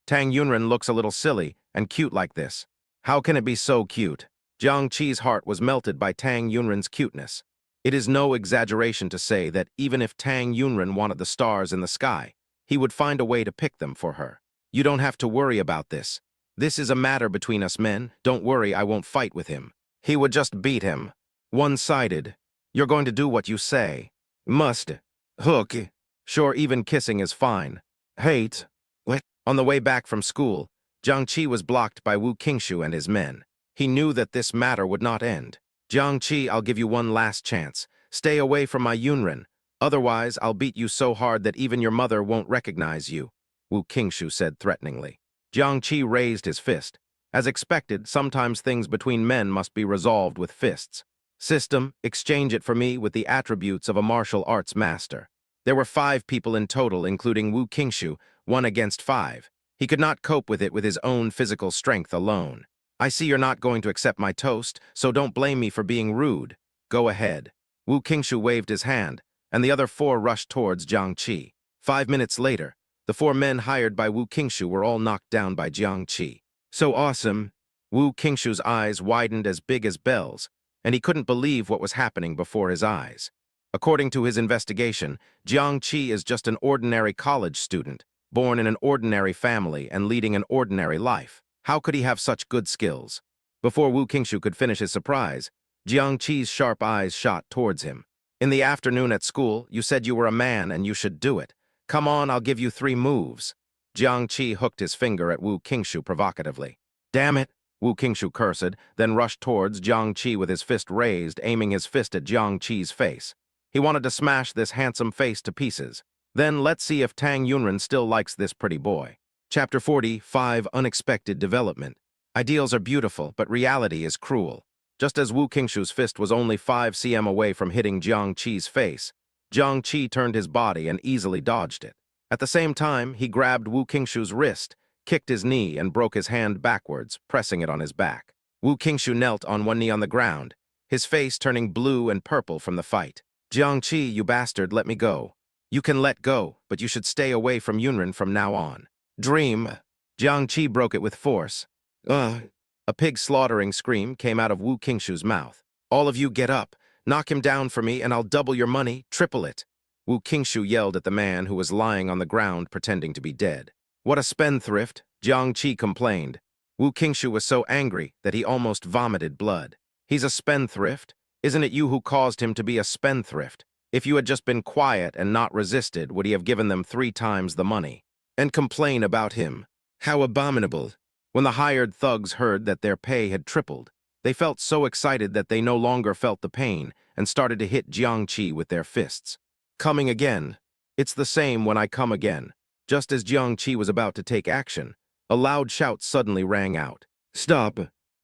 Speaker 1: Tang Yunren looks a little silly and cute like this. How can it be so cute? Jiang Qi's heart was melted by Tang Yunren's cuteness. It is no exaggeration to say that even if Tang Yunren wanted the stars in the sky, he would find a way to pick them for her. You don't have to worry about this. This is a matter between us men. Don't worry, I won't fight with him. He would just beat him. One-sided. You're going to do what you say. Must. Hook. Sure, even kissing is fine. Hate. What? On the way back from school, Jiang Qi was blocked by Wu Qingshu and his men. He knew that this matter would not end. Jiang Qi, I'll give you one last chance. Stay away from my Yunren. Otherwise, I'll beat you so hard that even your mother won't recognize you, Wu Qingshu said threateningly. Jiang Qi raised his fist. As expected, sometimes things between men must be resolved with fists. System, exchange it for me with the attributes of a martial arts master. There were 5 people in total, including Wu Qingshu, 1 against 5. He could not cope with it with his own physical strength alone. I see you're not going to accept my toast, so don't blame me for being rude. Go ahead. Wu Qingshu waved his hand, and the other 4 rushed towards Jiang Qi. 5 minutes later, the 4 men hired by Wu Qingshu were all knocked down by Jiang Qi. So awesome. Wu Qingshu's eyes widened as big as bells, and he couldn't believe what was happening before his eyes. According to his investigation, Jiang Qi is just an ordinary college student, born in an ordinary family and leading an ordinary life. How could he have such good skills? Before Wu Qingshu could finish his surprise, Jiang Qi's sharp eyes shot towards him. In the afternoon at school, you said you were a man and you should do it. Come on, I'll give you 3 moves. Jiang Qi hooked his finger at Wu Qingshu provocatively. Damn it, Wu Qingshu cursed, then rushed towards Jiang Qi with his fist raised, aiming his fist at Jiang Qi's face. He wanted to smash this handsome face to pieces. Then let's see if Tang Yunren still likes this pretty boy. Chapter 45, Unexpected Development. Ideals are beautiful, but reality is cruel. Just as Wu Qingshu's fist was only 5 cm away from hitting Jiang Qi's face, Jiang Qi turned his body and easily dodged it. At the same time, he grabbed Wu Qingshu's wrist, kicked his knee, and broke his hand backwards, pressing it on his back. Wu Qingshu knelt on one knee on the ground, his face turning blue and purple from the fight. Jiang Qi, you bastard, let me go. You can let go, but you should stay away from Yunren from now on. Dream. Jiang Qi broke it with force. A pig-slaughtering scream came out of Wu Qingshu's mouth. All of you get up. Knock him down for me, and I'll double your money, triple it. Wu Qingshu yelled at the man who was lying on the ground pretending to be dead. What a spendthrift, Jiang Qi complained. Wu Qingshu was so angry that he almost vomited blood. He's a spendthrift? Isn't it you who caused him to be a spendthrift? If you had just been quiet and not resisted, would he have given them 3 times the money? And complain about him. How abominable. When the hired thugs heard that their pay had tripled, they felt so excited that they no longer felt the pain and started to hit Jiang Qi with their fists. Coming again. It's the same when I come again. Just as Jiang Qi was about to take action, a loud shout suddenly rang out. Stop!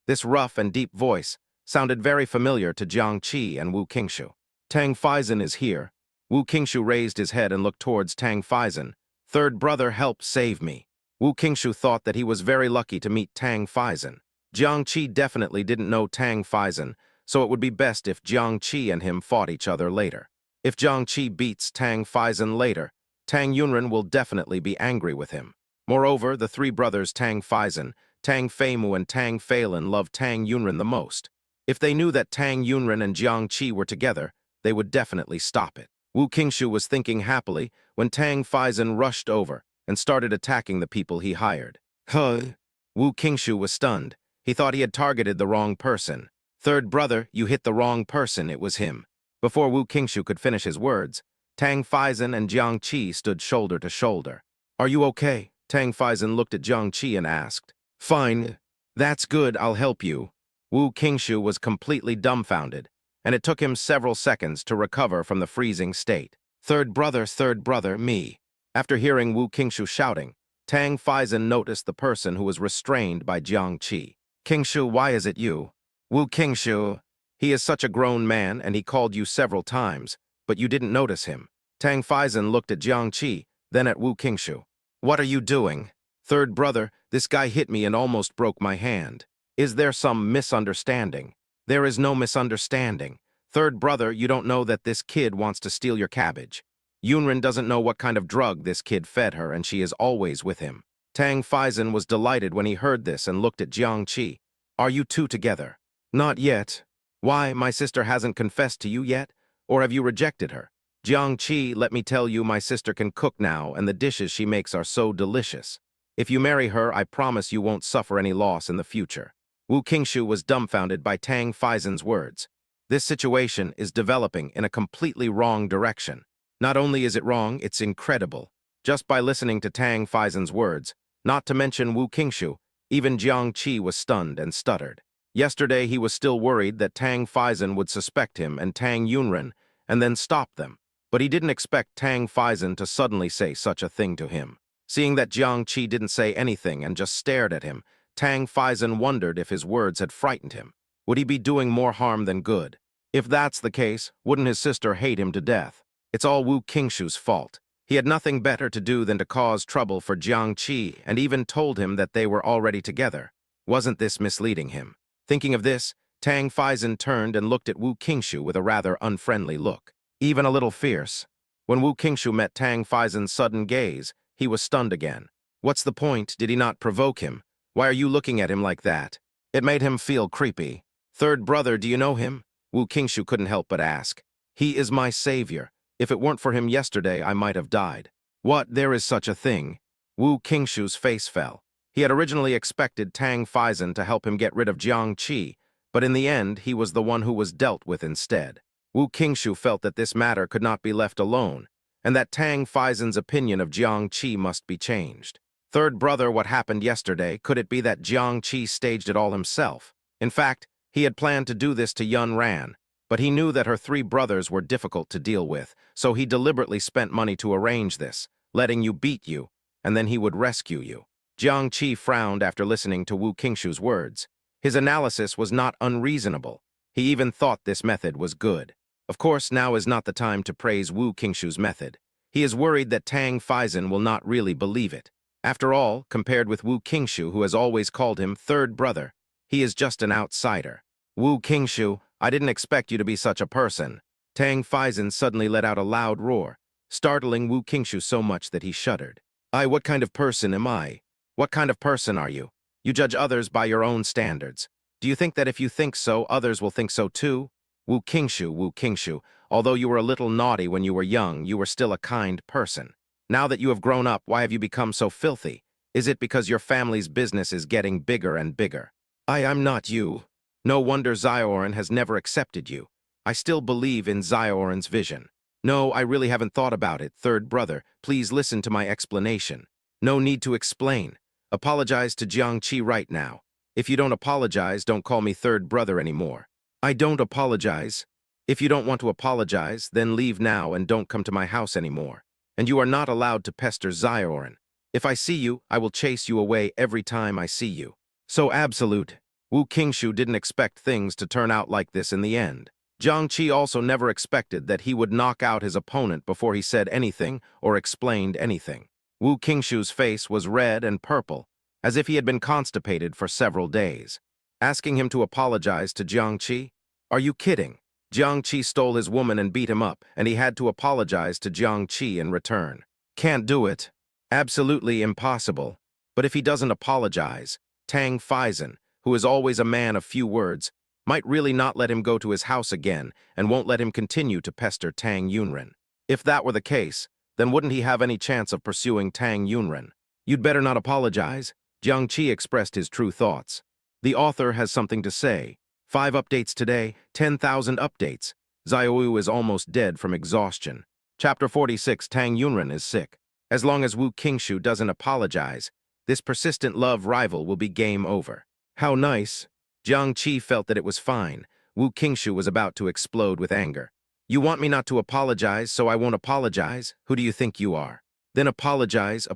Speaker 1: This rough and deep voice sounded very familiar to Jiang Qi and Wu Qingshu. Tang Faizan is here. Wu Qingshu raised his head and looked towards Tang Faizan. Third brother, help save me. Wu Qingshu thought that he was very lucky to meet Tang Faizan. Jiang Qi definitely didn't know Tang Faizan, so it would be best if Jiang Qi and him fought each other later. If Jiang Qi beats Tang Faizan later, Tang Yunren will definitely be angry with him. Moreover, the 3 brothers Tang Faizan, Tang Feimu, and Tang Phelan loved Tang Yunren the most. If they knew that Tang Yunren and Jiang Qi were together, they would definitely stop it. Wu Qingshu was thinking happily when Tang Faizan rushed over and started attacking the people he hired. Wu Qingshu was stunned. He thought he had targeted the wrong person. Third brother, you hit the wrong person, it was him. Before Wu Qingshu could finish his words, Tang Faizan and Jiang Qi stood shoulder to shoulder. Are you okay? Tang Faizan looked at Jiang Qi and asked. Fine. That's good, I'll help you. Wu Qingshu was completely dumbfounded, and it took him several seconds to recover from the freezing state. Third brother, me. After hearing Wu Qingshu shouting, Tang Faizan noticed the person who was restrained by Jiang Qi. Qingshu, why is it you? Wu Qingshu. He is such a grown man, and he called you several times, but you didn't notice him. Tang Faizan looked at Jiang Qi, then at Wu Qingshu. What are you doing? Third brother, this guy hit me and almost broke my hand. Is there some misunderstanding? There is no misunderstanding. Third brother, you don't know that this kid wants to steal your cabbage. Yunren doesn't know what kind of drug this kid fed her, and she is always with him. Tang Faizan was delighted when he heard this and looked at Jiang Qi. Are you 2 together? Not yet. Why, my sister hasn't confessed to you yet? Or have you rejected her? Jiang Qi, let me tell you, my sister can cook now, and the dishes she makes are so delicious. If you marry her, I promise you won't suffer any loss in the future. Wu Qingshu was dumbfounded by Tang Faizan's words. This situation is developing in a completely wrong direction. Not only is it wrong, it's incredible. Just by listening to Tang Faizan's words, not to mention Wu Qingshu, even Jiang Qi was stunned and stuttered. Yesterday he was still worried that Tang Faizan would suspect him and Tang Yunren and then stop them, but he didn't expect Tang Faizan to suddenly say such a thing to him. Seeing that Jiang Qi didn't say anything and just stared at him, Tang Faizan wondered if his words had frightened him. Would he be doing more harm than good? If that's the case, wouldn't his sister hate him to death? It's all Wu Qingshu's fault. He had nothing better to do than to cause trouble for Jiang Qi and even told him that they were already together. Wasn't this misleading him? Thinking of this, Tang Faizan turned and looked at Wu Qingshu with a rather unfriendly look, even a little fierce. When Wu Qingshu met Tang Faizan's sudden gaze, he was stunned again. What's the point? Did he not provoke him? Why are you looking at him like that? It made him feel creepy. Third brother, do you know him? Wu Qingshu couldn't help but ask. He is my savior. If it weren't for him yesterday, I might have died. What? There is such a thing? Wu Qingshu's face fell. He had originally expected Tang Faizan to help him get rid of Jiang Qi, but in the end, he was the one who was dealt with instead. Wu Qingshu felt that this matter could not be left alone, and that Tang Faizan's opinion of Jiang Qi must be changed. Third brother, what happened yesterday, could it be that Jiang Qi staged it all himself? In fact, he had planned to do this to Yun Ran, but he knew that her three brothers were difficult to deal with, so he deliberately spent money to arrange this, letting you beat you, and then he would rescue you. Jiang Qi frowned after listening to Wu Qingshu's words. His analysis was not unreasonable. He even thought this method was good. Of course, now is not the time to praise Wu Qingshu's method. He is worried that Tang Faizan will not really believe it. After all, compared with Wu Qingshu, who has always called him third brother, he is just an outsider. Wu Qingshu, I didn't expect you to be such a person. Tang Faizan suddenly let out a loud roar, startling Wu Qingshu so much that he shuddered. What kind of person am I? What kind of person are you? You judge others by your own standards. Do you think that if you think so, others will think so too? Wu Qingshu, although you were a little naughty when you were young, you were still a kind person. Now that you have grown up, why have you become so filthy? Is it because your family's business is getting bigger and bigger? I'm not you. No wonder Zioran has never accepted you. I still believe in Zioran's vision. No, I really haven't thought about it, third brother. Please listen to my explanation. No need to explain. Apologize to Jiang Qi right now. If you don't apologize, don't call me third brother anymore. I don't apologize. If you don't want to apologize, then leave now and don't come to my house anymore. And you are not allowed to pester Zioran. If I see you, I will chase you away every time I see you. So absolute. Wu Qingshu didn't expect things to turn out like this in the end. Jiang Qi also never expected that he would knock out his opponent before he said anything or explained anything. Wu Qingshu's face was red and purple, as if he had been constipated for several days. Asking him to apologize to Jiang Qi? Are you kidding? Jiang Qi stole his woman and beat him up, and he had to apologize to Jiang Qi in return. Can't do it. Absolutely impossible. But if he doesn't apologize, Tang Faizan, who is always a man of few words, might really not let him go to his house again and won't let him continue to pester Tang Yunren. If that were the case, then wouldn't he have any chance of pursuing Tang Yunren? You'd better not apologize. Jiang Qi expressed his true thoughts. The author has something to say. 5 updates today, 10,000 updates. Xiaoyu is almost dead from exhaustion. Chapter 46, Tang Yunren is sick. As long as Wu Qingshu doesn't apologize, this persistent love rival will be game over. How nice. Jiang Qi felt that it was fine. Wu Qingshu was about to explode with anger. You want me not to apologize, so I won't apologize? Who do you think you are? Then apologize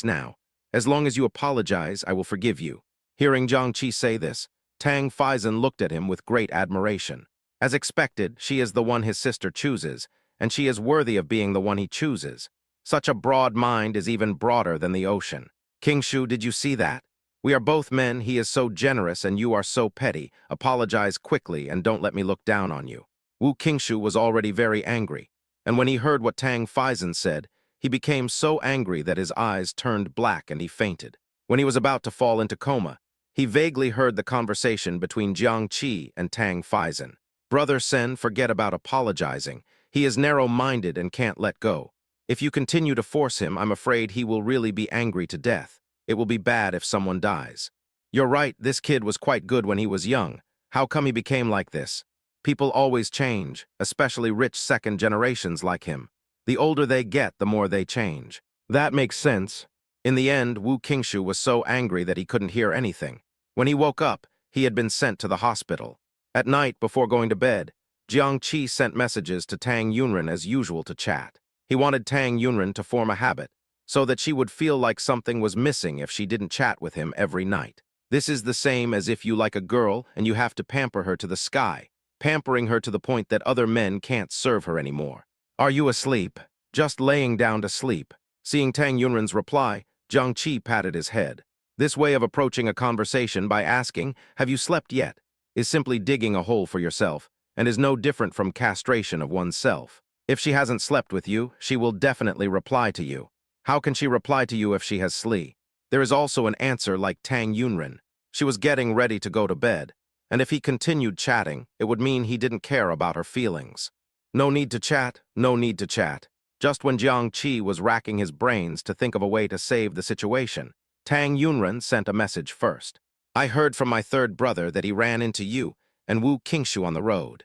Speaker 1: now. As long as you apologize, I will forgive you. Hearing Jiang Qi say this, Tang Faizan looked at him with great admiration. As expected, she is the one his sister chooses, and she is worthy of being the one he chooses. Such a broad mind is even broader than the ocean. Qingshu, did you see that? We are both men, he is so generous and you are so petty. Apologize quickly and don't let me look down on you. Wu Qingshu was already very angry, and when he heard what Tang Faizan said, he became so angry that his eyes turned black and he fainted. When he was about to fall into coma, he vaguely heard the conversation between Jiang Qi and Tang Faizan. Brother Sen, forget about apologizing. He is narrow-minded and can't let go. If you continue to force him, I'm afraid he will really be angry to death. It will be bad if someone dies. You're right, this kid was quite good when he was young. How come he became like this? People always change, especially rich second generations like him. The older they get, the more they change. That makes sense. In the end, Wu Qingshu was so angry that he couldn't hear anything. When he woke up, he had been sent to the hospital. At night, before going to bed, Jiang Qi sent messages to Tang Yunren as usual to chat. He wanted Tang Yunren to form a habit, so that she would feel like something was missing if she didn't chat with him every night. This is the same as if you like a girl and you have to pamper her to the sky, pampering her to the point that other men can't serve her anymore. Are you asleep? Just laying down to sleep. Seeing Tang Yunren's reply, Jiang Qi patted his head. This way of approaching a conversation by asking, "Have you slept yet?" is simply digging a hole for yourself, and is no different from castration of oneself. If she hasn't slept with you, she will definitely reply to you. How can she reply to you if she has sleep? There is also an answer like Tang Yunren. She was getting ready to go to bed, and if he continued chatting, it would mean he didn't care about her feelings. No need to chat, no need to chat. Just when Jiang Qi was racking his brains to think of a way to save the situation, Tang Yunren sent a message first. I heard from my third brother that he ran into you and Wu Qingshu on the road.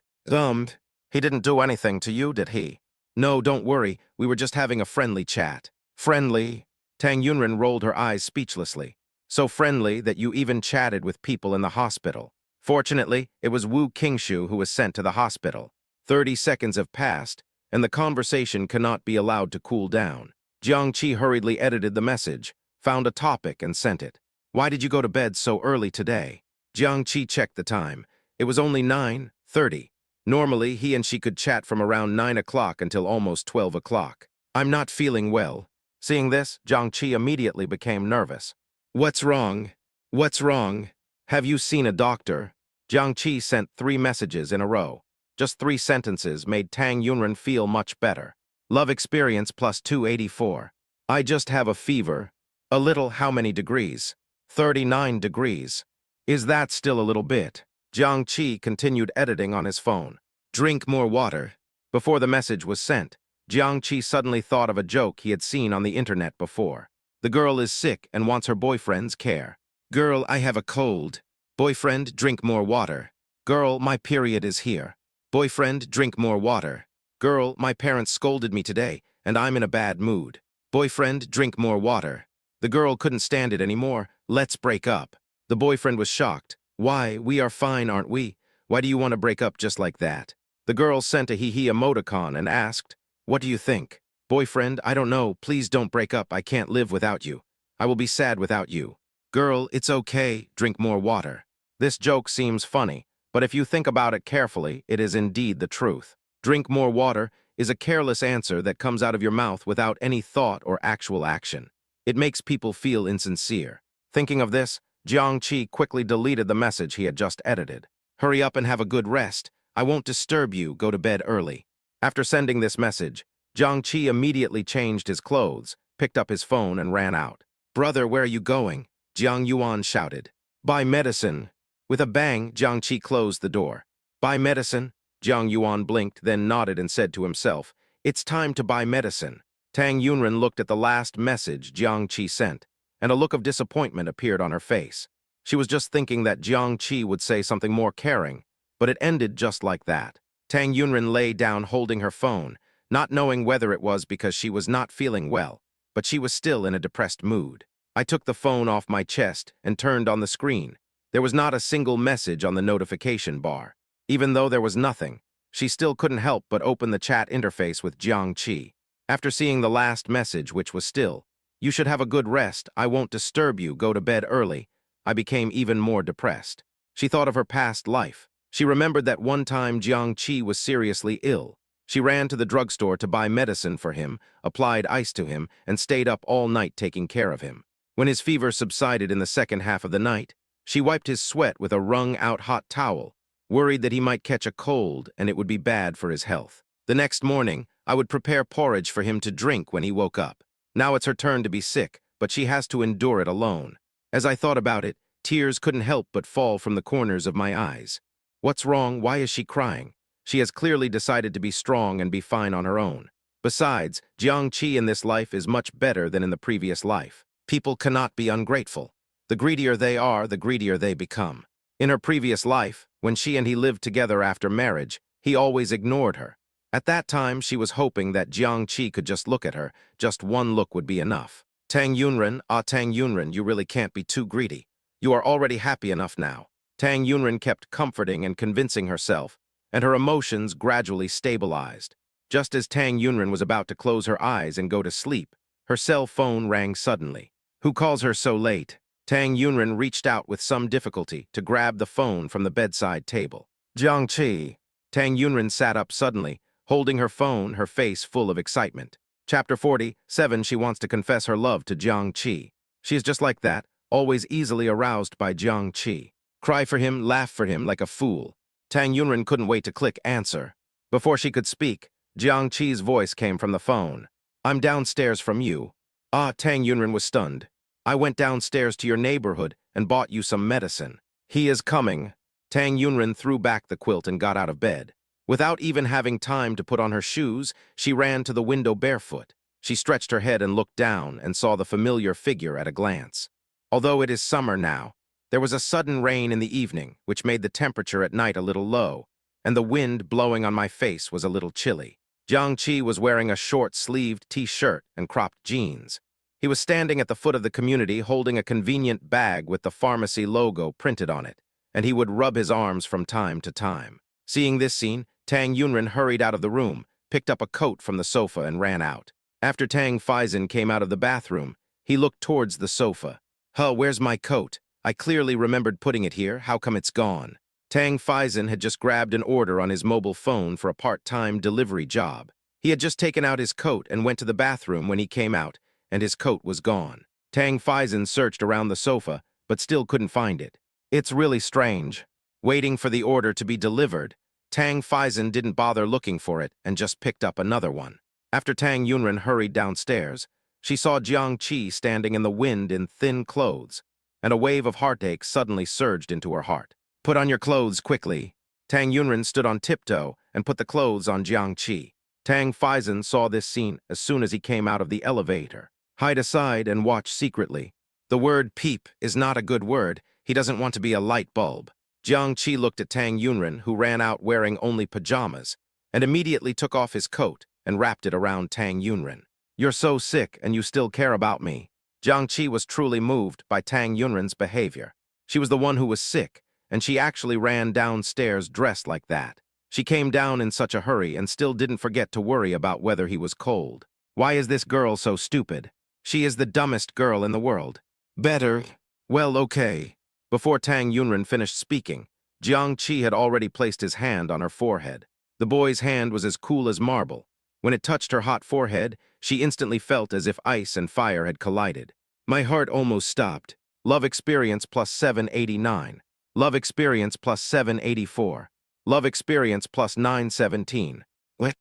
Speaker 1: He didn't do anything to you, did he? No, don't worry, we were just having a friendly chat. Friendly? Tang Yunren rolled her eyes speechlessly. So friendly that you even chatted with people in the hospital. Fortunately, it was Wu Qingshu who was sent to the hospital. 30 seconds have passed, and the conversation cannot be allowed to cool down. Jiang Qi hurriedly edited the message, found a topic, and sent it. Why did you go to bed so early today? Jiang Qi checked the time. It was only 9:30. Normally, he and she could chat from around 9 o'clock until almost 12 o'clock. I'm not feeling well. Seeing this, Jiang Qi immediately became nervous. What's wrong? What's wrong? Have you seen a doctor? Jiang Qi sent 3 messages in a row. Just 3 sentences made Tang Yunren feel much better. Love experience plus 284. I just have a fever. A little. How many degrees? 39 degrees. Is that still a little bit? Jiang Qi continued editing on his phone. Drink more water. Before the message was sent, Jiang Qi suddenly thought of a joke he had seen on the internet before. The girl is sick and wants her boyfriend's care. Girl, I have a cold. Boyfriend, drink more water. Girl, my period is here. Boyfriend, drink more water. Girl, my parents scolded me today, and I'm in a bad mood. Boyfriend, drink more water. The girl couldn't stand it anymore. Let's break up. The boyfriend was shocked. Why, we are fine, aren't we? Why do you want to break up just like that? The girl sent a hee-hee emoticon and asked, what do you think? Boyfriend, I don't know. Please don't break up. I can't live without you. I will be sad without you. Girl, it's okay. Drink more water. This joke seems funny, but if you think about it carefully, it is indeed the truth. Drink more water is a careless answer that comes out of your mouth without any thought or actual action. It makes people feel insincere. Thinking of this, Jiang Qi quickly deleted the message he had just edited. Hurry up and have a good rest. I won't disturb you. Go to bed early. After sending this message, Jiang Qi immediately changed his clothes, picked up his phone, and ran out. Brother, where are you going? Jiang Yuan shouted. Buy medicine. With a bang, Jiang Qi closed the door. Buy medicine? Jiang Yuan blinked, then nodded and said to himself, it's time to buy medicine. Tang Yunren looked at the last message Jiang Qi sent, and a look of disappointment appeared on her face. She was just thinking that Jiang Qi would say something more caring, but it ended just like that. Tang Yunren lay down holding her phone, not knowing whether it was because she was not feeling well, but she was still in a depressed mood. I took the phone off my chest and turned on the screen. There was not a single message on the notification bar. Even though there was nothing, she still couldn't help but open the chat interface with Jiang Qi. After seeing the last message, which was still, you should have a good rest, I won't disturb you, go to bed early, I became even more depressed. She thought of her past life. She remembered that one time Jiang Qi was seriously ill. She ran to the drugstore to buy medicine for him, applied ice to him, and stayed up all night taking care of him. When his fever subsided in the second half of the night, she wiped his sweat with a wrung-out hot towel, worried that he might catch a cold and it would be bad for his health. The next morning, I would prepare porridge for him to drink when he woke up. Now it's her turn to be sick, but she has to endure it alone. As I thought about it, tears couldn't help but fall from the corners of my eyes. What's wrong? Why is she crying? She has clearly decided to be strong and be fine on her own. Besides, Jiang Qi in this life is much better than in the previous life. People cannot be ungrateful. The greedier they are, the greedier they become. In her previous life, when she and he lived together after marriage, he always ignored her. At that time, she was hoping that Jiang Qi could just look at her. Just one look would be enough. Tang Yunren, Tang Yunren, you really can't be too greedy. You are already happy enough now. Tang Yunren kept comforting and convincing herself, and her emotions gradually stabilized. Just as Tang Yunren was about to close her eyes and go to sleep, her cell phone rang suddenly. Who calls her so late? Tang Yunren reached out with some difficulty to grab the phone from the bedside table. Jiang Qi. Tang Yunren sat up suddenly, holding her phone, her face full of excitement. Chapter 47, she wants to confess her love to Jiang Qi. She is just like that, always easily aroused by Jiang Qi. Cry for him, laugh for him like a fool. Tang Yunren couldn't wait to click answer. Before she could speak, Jiang Qi's voice came from the phone. I'm downstairs from you. Tang Yunren was stunned. I went downstairs to your neighborhood and bought you some medicine. He is coming. Tang Yunren threw back the quilt and got out of bed. Without even having time to put on her shoes, she ran to the window barefoot. She stretched her head and looked down and saw the familiar figure at a glance. Although it is summer now, there was a sudden rain in the evening, which made the temperature at night a little low, and the wind blowing on my face was a little chilly. Jiang Qi was wearing a short-sleeved t-shirt and cropped jeans. He was standing at the foot of the community holding a convenient bag with the pharmacy logo printed on it, and he would rub his arms from time to time. Seeing this scene, Tang Yunren hurried out of the room, picked up a coat from the sofa and ran out. After Tang Faizan came out of the bathroom, he looked towards the sofa. Huh, where's my coat? I clearly remembered putting it here. How come it's gone? Tang Faizan had just grabbed an order on his mobile phone for a part-time delivery job. He had just taken out his coat and went to the bathroom when he came out, and his coat was gone. Tang Faizan searched around the sofa, but still couldn't find it. It's really strange. Waiting for the order to be delivered, Tang Faizan didn't bother looking for it and just picked up another one. After Tang Yunren hurried downstairs, she saw Jiang Qi standing in the wind in thin clothes, and a wave of heartache suddenly surged into her heart. Put on your clothes quickly. Tang Yunren stood on tiptoe and put the clothes on Jiang Qi. Tang Faizan saw this scene as soon as he came out of the elevator. Hide aside and watch secretly. The word peep is not a good word. He doesn't want to be a light bulb. Jiang Qi looked at Tang Yunren, who ran out wearing only pajamas, and immediately took off his coat and wrapped it around Tang Yunren. You're so sick and you still care about me. Jiang Qi was truly moved by Tang Yunren's behavior. She was the one who was sick, and she actually ran downstairs dressed like that. She came down in such a hurry and still didn't forget to worry about whether he was cold. Why is this girl so stupid? She is the dumbest girl in the world. Better. Well, okay. Before Tang Yunren finished speaking, Jiang Qi had already placed his hand on her forehead. The boy's hand was as cool as marble. When it touched her hot forehead, she instantly felt as if ice and fire had collided. My heart almost stopped. Love experience plus 789. Love experience plus 784. Love experience plus 917. What?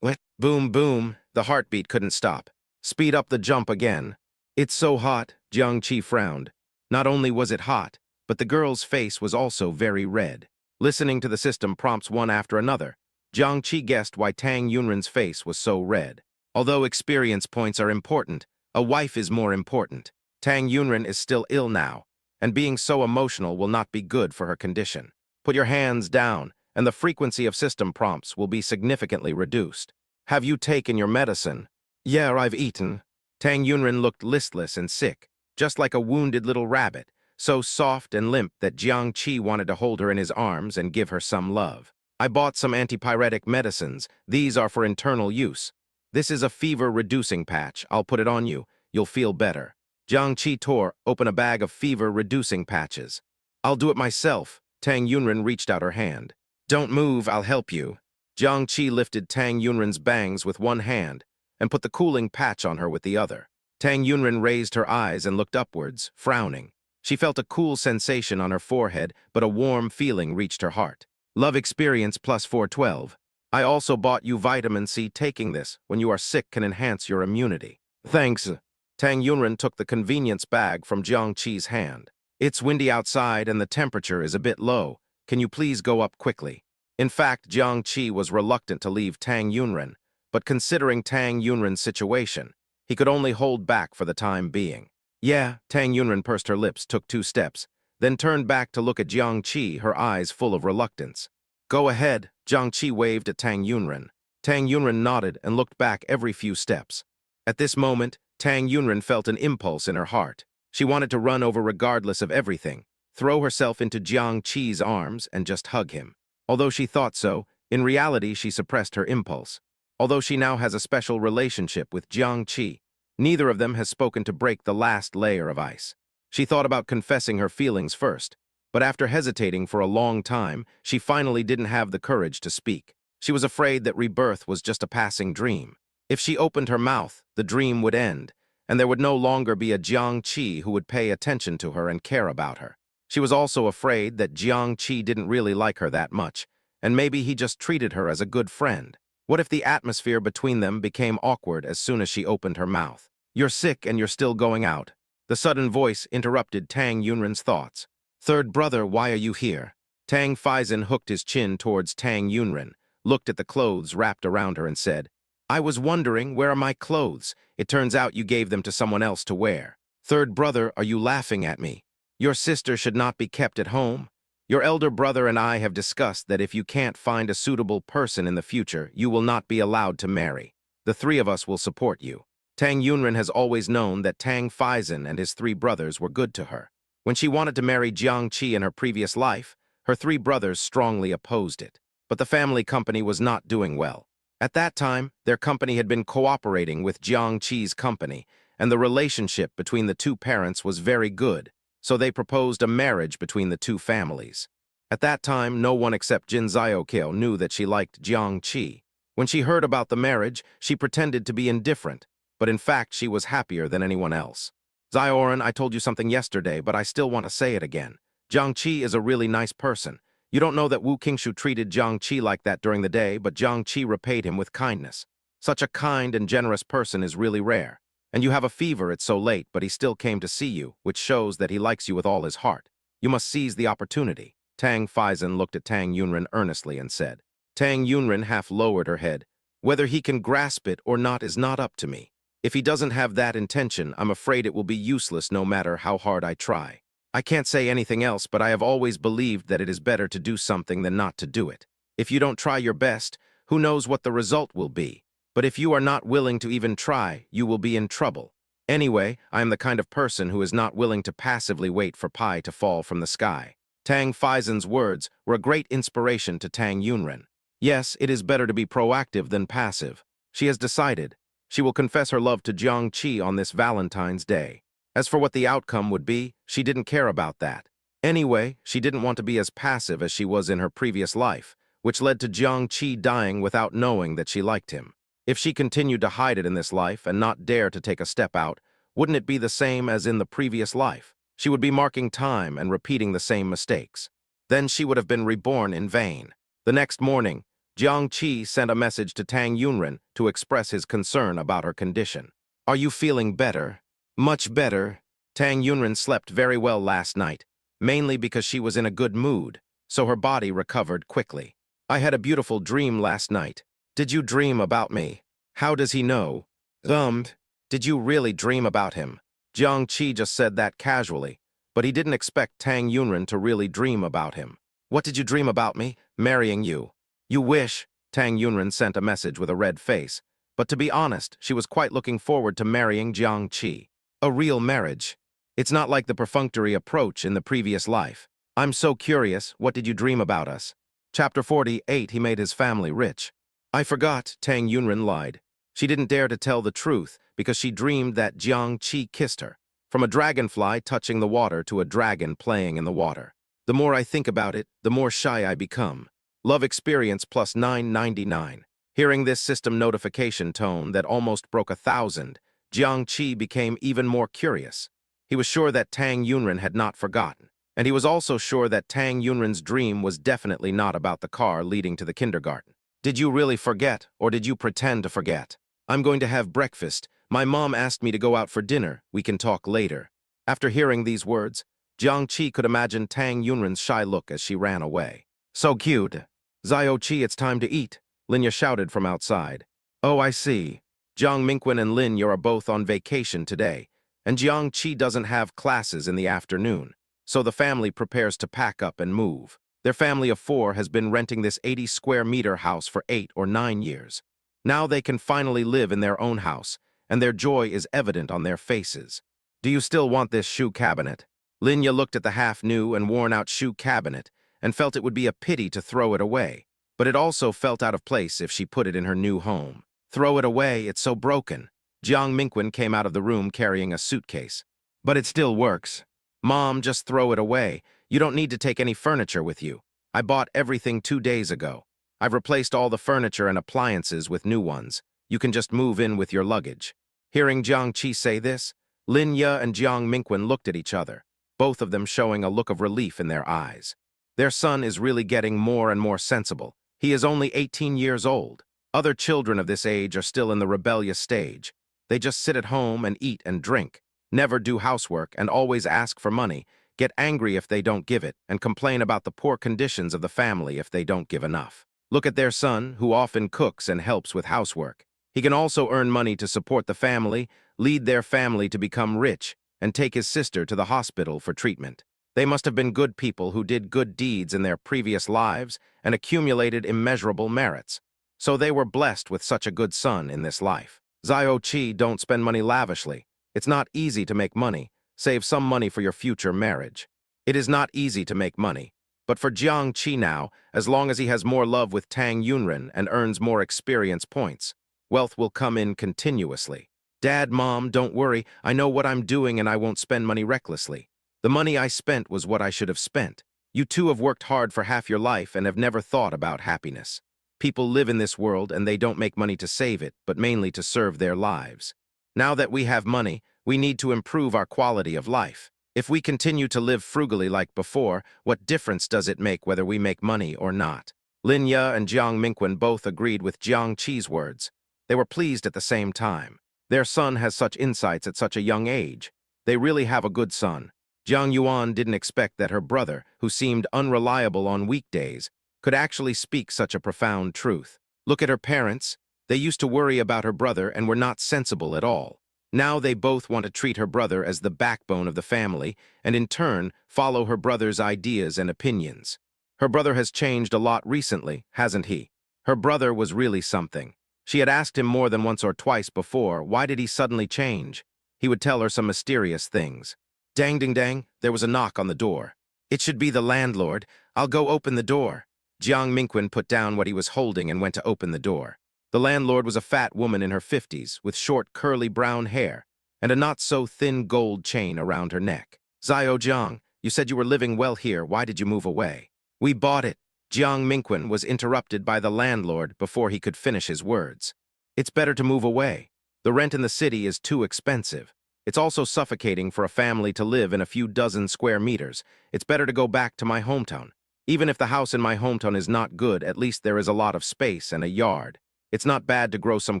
Speaker 1: Boom, boom. The heartbeat couldn't stop. Speed up the jump again. It's so hot, Jiang Qi frowned. Not only was it hot, but the girl's face was also very red. Listening to the system prompts one after another, Jiang Qi guessed why Tang Yunren's face was so red. Although experience points are important, a wife is more important. Tang Yunren is still ill now, and being so emotional will not be good for her condition. Put your hands down, and the frequency of system prompts will be significantly reduced. Have you taken your medicine? Yeah, I've eaten. Tang Yunren looked listless and sick, just like a wounded little rabbit, so soft and limp that Jiang Qi wanted to hold her in his arms and give her some love. I bought some antipyretic medicines. These are for internal use. This is a fever-reducing patch. I'll put it on you. You'll feel better. Jiang Qi tore open a bag of fever-reducing patches. I'll do it myself. Tang Yunren reached out her hand. Don't move, I'll help you. Jiang Qi lifted Tang Yunren's bangs with one hand and put the cooling patch on her with the other. Tang Yunren raised her eyes and looked upwards, frowning. She felt a cool sensation on her forehead, but a warm feeling reached her heart. Love experience plus 412. I also bought you vitamin C. Taking this when you are sick can enhance your immunity. Thanks. Tang Yunren took the convenience bag from Jiang Qi's hand. It's windy outside and the temperature is a bit low. Can you please go up quickly? In fact, Jiang Qi was reluctant to leave Tang Yunren, but considering Tang Yunren's situation, he could only hold back for the time being. Yeah, Tang Yunren pursed her lips, took 2 steps, then turned back to look at Jiang Qi, her eyes full of reluctance. Go ahead, Jiang Qi waved at Tang Yunren. Tang Yunren nodded and looked back every few steps. At this moment, Tang Yunren felt an impulse in her heart. She wanted to run over regardless of everything, throw herself into Jiang Qi's arms and just hug him. Although she thought so, in reality she suppressed her impulse. Although she now has a special relationship with Jiang Qi, neither of them has spoken to break the last layer of ice. She thought about confessing her feelings first, but after hesitating for a long time, she finally didn't have the courage to speak. She was afraid that rebirth was just a passing dream. If she opened her mouth, the dream would end, and there would no longer be a Jiang Qi who would pay attention to her and care about her. She was also afraid that Jiang Qi didn't really like her that much, and maybe he just treated her as a good friend. What if the atmosphere between them became awkward as soon as she opened her mouth? You're sick and you're still going out. The sudden voice interrupted Tang Yunren's thoughts. Third brother, why are you here? Tang Faizan hooked his chin towards Tang Yunren, looked at the clothes wrapped around her and said, I was wondering, where are my clothes? It turns out you gave them to someone else to wear. Third brother, are you laughing at me? Your sister should not be kept at home. Your elder brother and I have discussed that if you can't find a suitable person in the future, you will not be allowed to marry. The 3 of us will support you. Tang Yunren has always known that Tang Faizan and his three brothers were good to her. When she wanted to marry Jiang Qi in her previous life, her three brothers strongly opposed it. But the family company was not doing well. At that time, their company had been cooperating with Jiang Qi's company, and the relationship between the two parents was very good, so they proposed a marriage between the two families. At that time, no one except Jin Xiaokao knew that she liked Jiang Qi. When she heard about the marriage, she pretended to be indifferent, but in fact she was happier than anyone else. Zioran, I told you something yesterday, but I still want to say it again. Jiang Qi is a really nice person. You don't know that Wu Qingshu treated Jiang Qi like that during the day, but Jiang Qi repaid him with kindness. Such a kind and generous person is really rare. And you have a fever, it's so late, but he still came to see you, which shows that he likes you with all his heart. You must seize the opportunity. Tang Faizan looked at Tang Yunren earnestly and said. Tang Yunren half lowered her head. Whether he can grasp it or not is not up to me. If he doesn't have that intention, I'm afraid it will be useless no matter how hard I try. I can't say anything else, but I have always believed that it is better to do something than not to do it. If you don't try your best, who knows what the result will be? But if you are not willing to even try, you will be in trouble. Anyway, I am the kind of person who is not willing to passively wait for pie to fall from the sky. Tang Faizan's words were a great inspiration to Tang Yunren. Yes, it is better to be proactive than passive. She has decided. She will confess her love to Jiang Qi on this Valentine's Day. As for what the outcome would be, she didn't care about that. Anyway, she didn't want to be as passive as she was in her previous life, which led to Jiang Qi dying without knowing that she liked him. If she continued to hide it in this life and not dare to take a step out, wouldn't it be the same as in the previous life? She would be marking time and repeating the same mistakes. Then she would have been reborn in vain. The next morning, Jiang Qi sent a message to Tang Yunren to express his concern about her condition. Are you feeling better? Much better. Tang Yunren slept very well last night, mainly because she was in a good mood, so her body recovered quickly. I had a beautiful dream last night. Did you dream about me? How does he know? Did you really dream about him? Jiang Qi just said that casually, but he didn't expect Tang Yunren to really dream about him. What did you dream about me? Marrying you. You wish. Tang Yunren sent a message with a red face, but to be honest, she was quite looking forward to marrying Jiang Qi. A real marriage. It's not like the perfunctory approach in the previous life. I'm so curious, what did you dream about us? Chapter 48, he made his family rich. I forgot, Tang Yunren lied. She didn't dare to tell the truth because she dreamed that Jiang Qi kissed her. From a dragonfly touching the water to a dragon playing in the water. The more I think about it, the more shy I become. Love experience plus 999. Hearing this system notification tone that almost broke 1,000, Jiang Qi became even more curious. He was sure that Tang Yunren had not forgotten, and he was also sure that Tang Yunren's dream was definitely not about the car leading to the kindergarten. Did you really forget, or did you pretend to forget? I'm going to have breakfast. My mom asked me to go out for dinner. We can talk later. After hearing these words, Jiang Qi could imagine Tang Yunren's shy look as she ran away. So cute. Zio Qi, it's time to eat, Linya shouted from outside. Oh, I see. Jiang Mingwen and Lin Yu are both on vacation today, and Jiang Qi doesn't have classes in the afternoon, so the family prepares to pack up and move. Their family of 4 has been renting this 80-square-meter house for 8 or 9 years. Now they can finally live in their own house, and their joy is evident on their faces. Do you still want this shoe cabinet? Linya looked at the half-new and worn-out shoe cabinet and felt it would be a pity to throw it away, but it also felt out of place if she put it in her new home. Throw it away, it's so broken. Jiang Mingwen came out of the room carrying a suitcase. But it still works. Mom, just throw it away. You don't need to take any furniture with you. I bought everything 2 days ago. I've replaced all the furniture and appliances with new ones. You can just move in with your luggage. Hearing Jiang Qi say this, Lin Yu and Jiang Mingwen looked at each other, both of them showing a look of relief in their eyes. Their son is really getting more and more sensible. He is only 18 years old. Other children of this age are still in the rebellious stage. They just sit at home and eat and drink, never do housework and always ask for money, get angry if they don't give it, and complain about the poor conditions of the family if they don't give enough. Look at their son, who often cooks and helps with housework. He can also earn money to support the family, lead their family to become rich, and take his sister to the hospital for treatment. They must have been good people who did good deeds in their previous lives and accumulated immeasurable merits. So they were blessed with such a good son in this life. Zio Chi, don't spend money lavishly. It's not easy to make money. Save some money for your future marriage. It is not easy to make money. But for Jiang Qi now, as long as he has more love with Tang Yunren and earns more experience points, wealth will come in continuously. Dad, Mom, don't worry. I know what I'm doing and I won't spend money recklessly. The money I spent was what I should have spent. You two have worked hard for half your life and have never thought about happiness. People live in this world and they don't make money to save it, but mainly to serve their lives. Now that we have money, we need to improve our quality of life. If we continue to live frugally like before, what difference does it make whether we make money or not? Lin Ye and Jiang Mingwen both agreed with Jiang Qi's words. They were pleased at the same time. Their son has such insights at such a young age. They really have a good son. Jiang Yuan didn't expect that her brother, who seemed unreliable on weekdays, could actually speak such a profound truth. Look at her parents. They used to worry about her brother and were not sensible at all. Now they both want to treat her brother as the backbone of the family and in turn follow her brother's ideas and opinions. Her brother has changed a lot recently, hasn't he? Her brother was really something. She had asked him more than once or twice before, why did he suddenly change? He would tell her some mysterious things. Dang ding dang, there was a knock on the door. It should be the landlord. I'll go open the door. Jiang Mingwen put down what he was holding and went to open the door. The landlord was a fat woman in her 50s, with short, curly brown hair, and a not-so-thin gold chain around her neck. Zio Jiang, you said you were living well here. Why did you move away? We bought it. Jiang Mingwen was interrupted by the landlord before he could finish his words. It's better to move away. The rent in the city is too expensive. It's also suffocating for a family to live in a few dozen square meters. It's better to go back to my hometown. Even if the house in my hometown is not good, at least there is a lot of space and a yard. It's not bad to grow some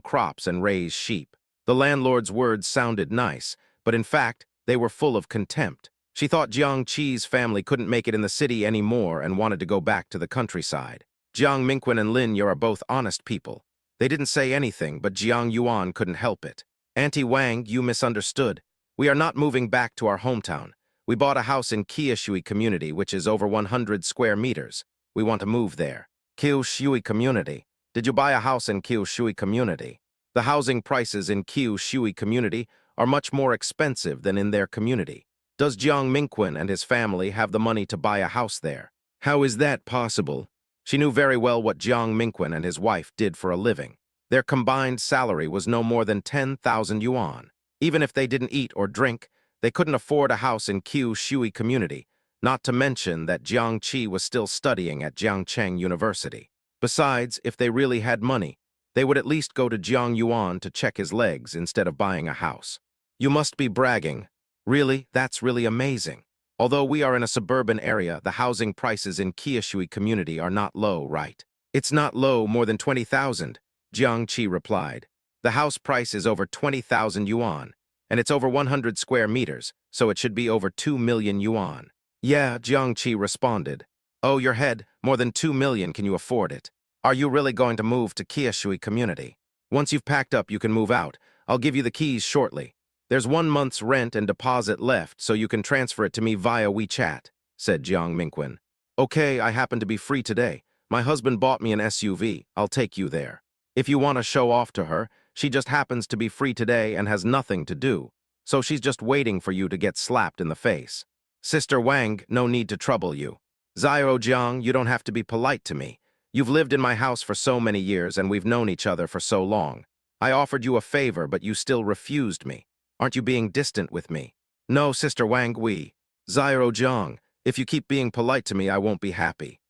Speaker 1: crops and raise sheep. The landlord's words sounded nice, but in fact, they were full of contempt. She thought Jiang Qi's family couldn't make it in the city anymore and wanted to go back to the countryside. Jiang Mingwen and Lin Ye are both honest people. They didn't say anything, but Jiang Yuan couldn't help it. Auntie Wang, you misunderstood. We are not moving back to our hometown. We bought a house in Kiushui Community, which is over 100 square meters. We want to move there. Kiushui Community. Did you buy a house in Kiushui Community? The housing prices in Kiushui Community are much more expensive than in their community. Does Jiang Mingwen and his family have the money to buy a house there? How is that possible? She knew very well what Jiang Mingwen and his wife did for a living. Their combined salary was no more than 10,000 yuan. Even if they didn't eat or drink, they couldn't afford a house in Kiushui Community, not to mention that Jiang Qi was still studying at Jiangcheng University. Besides, if they really had money, they would at least go to Jiang Yuan to check his legs instead of buying a house. You must be bragging. Really, that's really amazing. Although we are in a suburban area, the housing prices in Kiushui Community are not low, right? It's not low, more than 20,000, Jiang Qi replied. The house price is over 20,000 yuan, and it's over 100 square meters, so it should be over 2 million yuan. Yeah, Jiang Qi responded. Oh, your head, more than 2 million, can you afford it? Are you really going to move to Kiushui Community? Once you've packed up, you can move out. I'll give you the keys shortly. There's 1 month's rent and deposit left, so you can transfer it to me via WeChat, said Jiang Mingwen. Okay, I happen to be free today. My husband bought me an SUV. I'll take you there. If you want to show off to her, she just happens to be free today and has nothing to do, so she's just waiting for you to get slapped in the face. Sister Wang, no need to trouble you. Zio Jiang, you don't have to be polite to me. You've lived in my house for so many years and we've known each other for so long. I offered you a favor, but you still refused me. Aren't you being distant with me? No, Sister Wang, Zio Jiang, if you keep being polite to me, I won't be happy.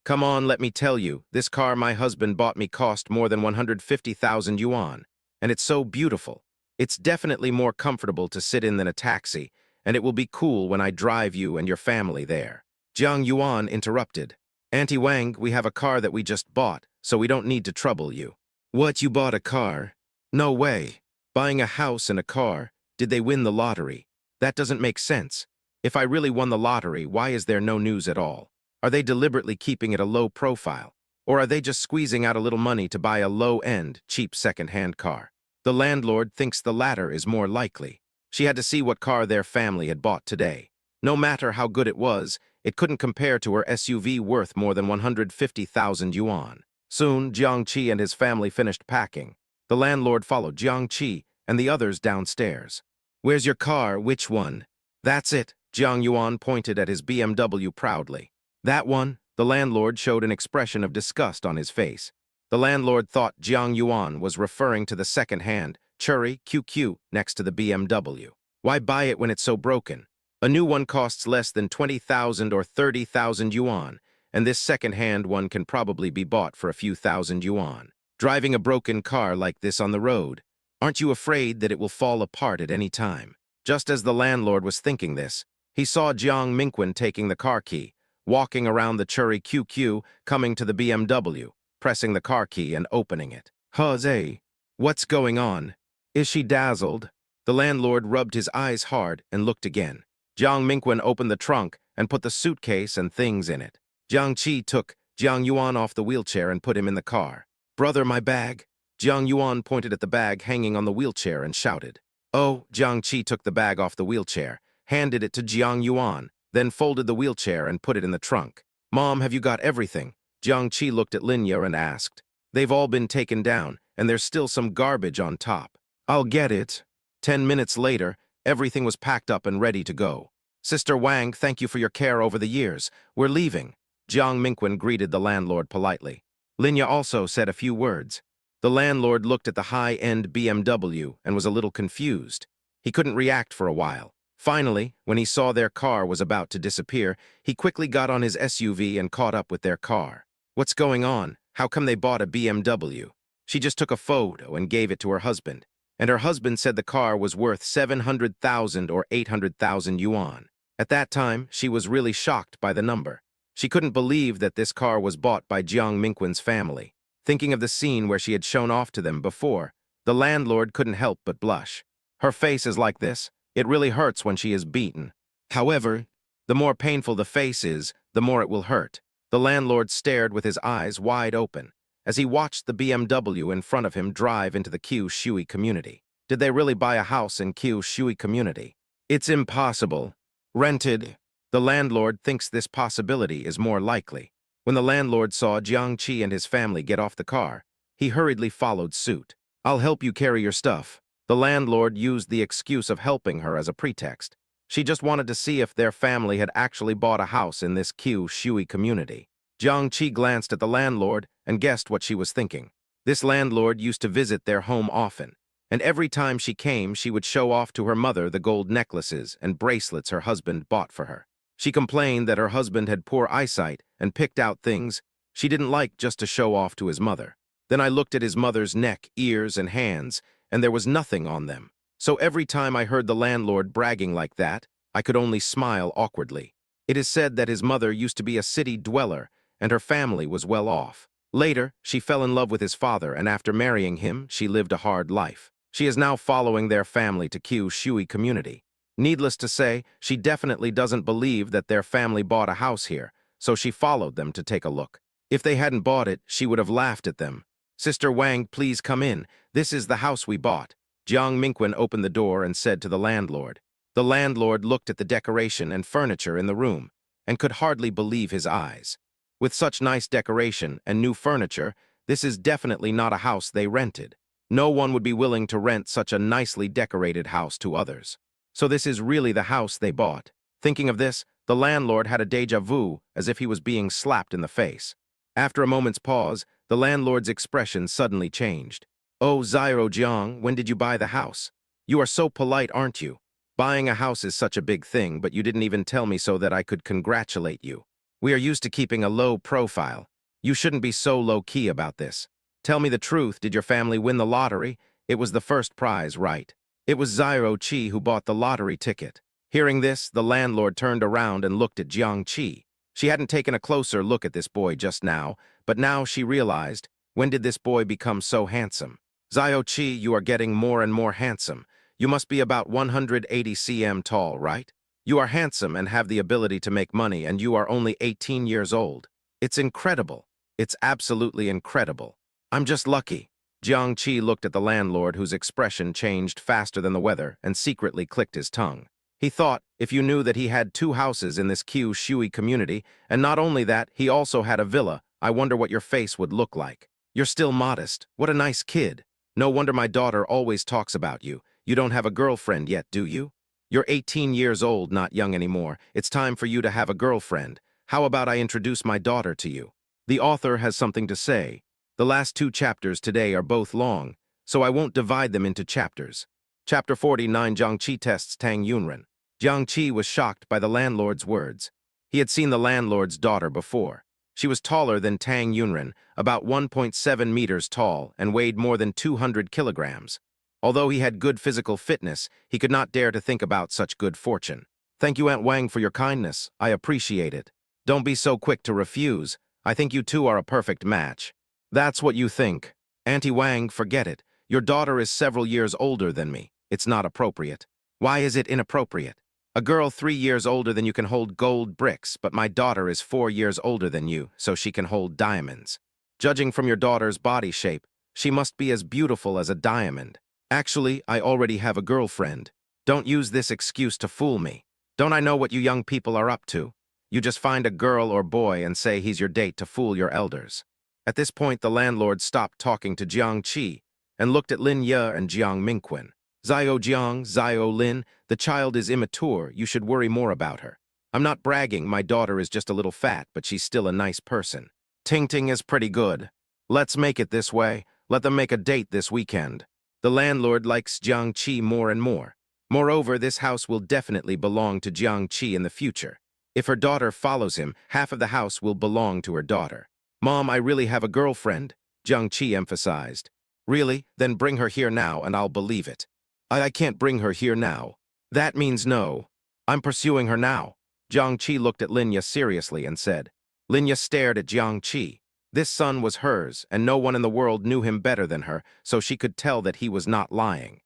Speaker 1: Come on, let me tell you, this car my husband bought me cost more than 150,000 yuan, and it's so beautiful. It's definitely more comfortable to sit in than a taxi, and it will be cool when I drive you and your family there. Jiang Yuan interrupted. Auntie Wang, we have a car that we just bought, so we don't need to trouble you. What, you bought a car? No way. Buying a house and a car? Did they win the lottery? That doesn't make sense. If I really won the lottery, why is there no news at all? Are they deliberately keeping it a low profile? Or are they just squeezing out a little money to buy a low-end, cheap second-hand car? The landlord thinks the latter is more likely. She had to see what car their family had bought today. No matter how good it was, it couldn't compare to her SUV worth more than 150,000 yuan. Soon, Jiang Qi and his family finished packing. The landlord followed Jiang Qi and the others downstairs. "Where's your car? Which one?" "That's it." Jiang Yuan pointed at his BMW proudly. "That one?" The landlord showed an expression of disgust on his face. The landlord thought Jiang Yuan was referring to the second-hand Chery QQ next to the BMW. Why buy it when it's so broken? A new one costs less than 20,000 or 30,000 yuan, and this second-hand one can probably be bought for a few thousand yuan. Driving a broken car like this on the road, aren't you afraid that it will fall apart at any time? Just as the landlord was thinking this, he saw Jiang Mingwen taking the car key, walking around the Chery QQ, coming to the BMW, pressing the car key and opening it. Jose, what's going on? Is she dazzled? The landlord rubbed his eyes hard and looked again. Jiang Mingwen opened the trunk and put the suitcase and things in it. Jiang Qi took Jiang Yuan off the wheelchair and put him in the car. "Brother, my bag." Jiang Yuan pointed at the bag hanging on the wheelchair and shouted. "Oh!" Jiang Qi took the bag off the wheelchair, handed it to Jiang Yuan, then folded the wheelchair and put it in the trunk. "Mom, have you got everything?" Jiang Qi looked at Linya and asked. "They've all been taken down, and there's still some garbage on top." "I'll get it." 10 minutes later, everything was packed up and ready to go. "Sister Wang, thank you for your care over the years. We're leaving." Jiang Mingwen greeted the landlord politely. Linya also said a few words. The landlord looked at the high-end BMW and was a little confused. He couldn't react for a while. Finally, when he saw their car was about to disappear, he quickly got on his SUV and caught up with their car. "What's going on? How come they bought a BMW?" She just took a photo and gave it to her husband, and her husband said the car was worth 700,000 or 800,000 yuan. At that time, she was really shocked by the number. She couldn't believe that this car was bought by Jiang Mingwen's family. Thinking of the scene where she had shown off to them before, the landlord couldn't help but blush. Her face is like this. It really hurts when she is beaten. However, the more painful the face is, the more it will hurt. The landlord stared with his eyes wide open as he watched the BMW in front of him drive into the Qiu Shui community. Did they really buy a house in Qiu Shui community? It's impossible. Rented. The landlord thinks this possibility is more likely. When the landlord saw Jiang Qi and his family get off the car, he hurriedly followed suit. "I'll help you carry your stuff." The landlord used the excuse of helping her as a pretext. She just wanted to see if their family had actually bought a house in this Qiu Shui community. Jiang Qi glanced at the landlord and guessed what she was thinking. This landlord used to visit their home often, and every time she came, she would show off to her mother the gold necklaces and bracelets her husband bought for her. She complained that her husband had poor eyesight and picked out things she didn't like just to show off to his mother. Then I looked at his mother's neck, ears, and hands, and there was nothing on them. So every time I heard the landlord bragging like that, I could only smile awkwardly. It is said that his mother used to be a city dweller, and her family was well off. Later, she fell in love with his father, and after marrying him, she lived a hard life. She is now following their family to Qiu Shui community. Needless to say, she definitely doesn't believe that their family bought a house here, so she followed them to take a look. If they hadn't bought it, she would have laughed at them. "Sister Wang, please come in. This is the house we bought." Jiang Mingwen opened the door and said to the landlord. The landlord looked at the decoration and furniture in the room and could hardly believe his eyes. With such nice decoration and new furniture, this is definitely not a house they rented. No one would be willing to rent such a nicely decorated house to others. So this is really the house they bought. Thinking of this, the landlord had a déjà vu, as if he was being slapped in the face. After a moment's pause, the landlord's expression suddenly changed. "Oh, Zyro Jiang, when did you buy the house? You are so polite, aren't you? Buying a house is such a big thing, but you didn't even tell me so that I could congratulate you. We are used to keeping a low profile. You shouldn't be so low-key about this. Tell me the truth, did your family win the lottery? It was the first prize, right?" It was Zyro Qi who bought the lottery ticket. Hearing this, the landlord turned around and looked at Jiang Qi. She hadn't taken a closer look at this boy just now, but now she realized, when did this boy become so handsome? "Zyro Qi, you are getting more and more handsome. You must be about 180 cm tall, right? You are handsome and have the ability to make money, and you are only 18 years old. It's incredible. It's absolutely incredible. I'm just lucky." Jiang Qi looked at the landlord, whose expression changed faster than the weather, and secretly clicked his tongue. He thought, if you knew that he had 2 houses in this Qiu Shui community, and not only that, he also had a villa, I wonder what your face would look like. You're still modest. What a nice kid. No wonder my daughter always talks about you. You don't have a girlfriend yet, do you? You're 18 years old, not young anymore. It's time for you to have a girlfriend. How about I introduce my daughter to you? The author has something to say. The last 2 chapters today are both long, so I won't divide them into chapters. Chapter 49, Jiangqi tests Tang Yunren. Jiangqi was shocked by the landlord's words. He had seen the landlord's daughter before. She was taller than Tang Yunren, about 1.7 meters tall, and weighed more than 200 kilograms. Although he had good physical fitness, he could not dare to think about such good fortune. Thank you, Aunt Wang, for your kindness. I appreciate it. Don't be so quick to refuse. I think you two are a perfect match. That's what you think. Auntie Wang, forget it. Your daughter is several years older than me. It's not appropriate. Why is it inappropriate? A girl 3 years older than you can hold gold bricks, but my daughter is 4 years older than you, so she can hold diamonds. Judging from your daughter's body shape, she must be as beautiful as a diamond. Actually, I already have a girlfriend. Don't use this excuse to fool me. Don't I know what you young people are up to? You just find a girl or boy and say he's your date to fool your elders. At this point, the landlord stopped talking to Jiang Qi and looked at Lin Ye and Jiang Mingqin. Zio Jiang, Zio Lin, the child is immature. You should worry more about her. I'm not bragging. My daughter is just a little fat, but she's still a nice person. Ting Ting is pretty good. Let's make it this way. Let them make a date this weekend. The landlord likes Jiang Qi more and more. Moreover, this house will definitely belong to Jiang Qi in the future. If her daughter follows him, half of the house will belong to her daughter. Mom, I really have a girlfriend, Jiang Qi emphasized. Really? Then bring her here now and I'll believe it. I can't bring her here now. That means no. I'm pursuing her now. Jiang Qi looked at Lin Ye seriously and said. Lin Ye stared at Jiang Qi. This son was hers, and no one in the world knew him better than her, so she could tell that he was not lying.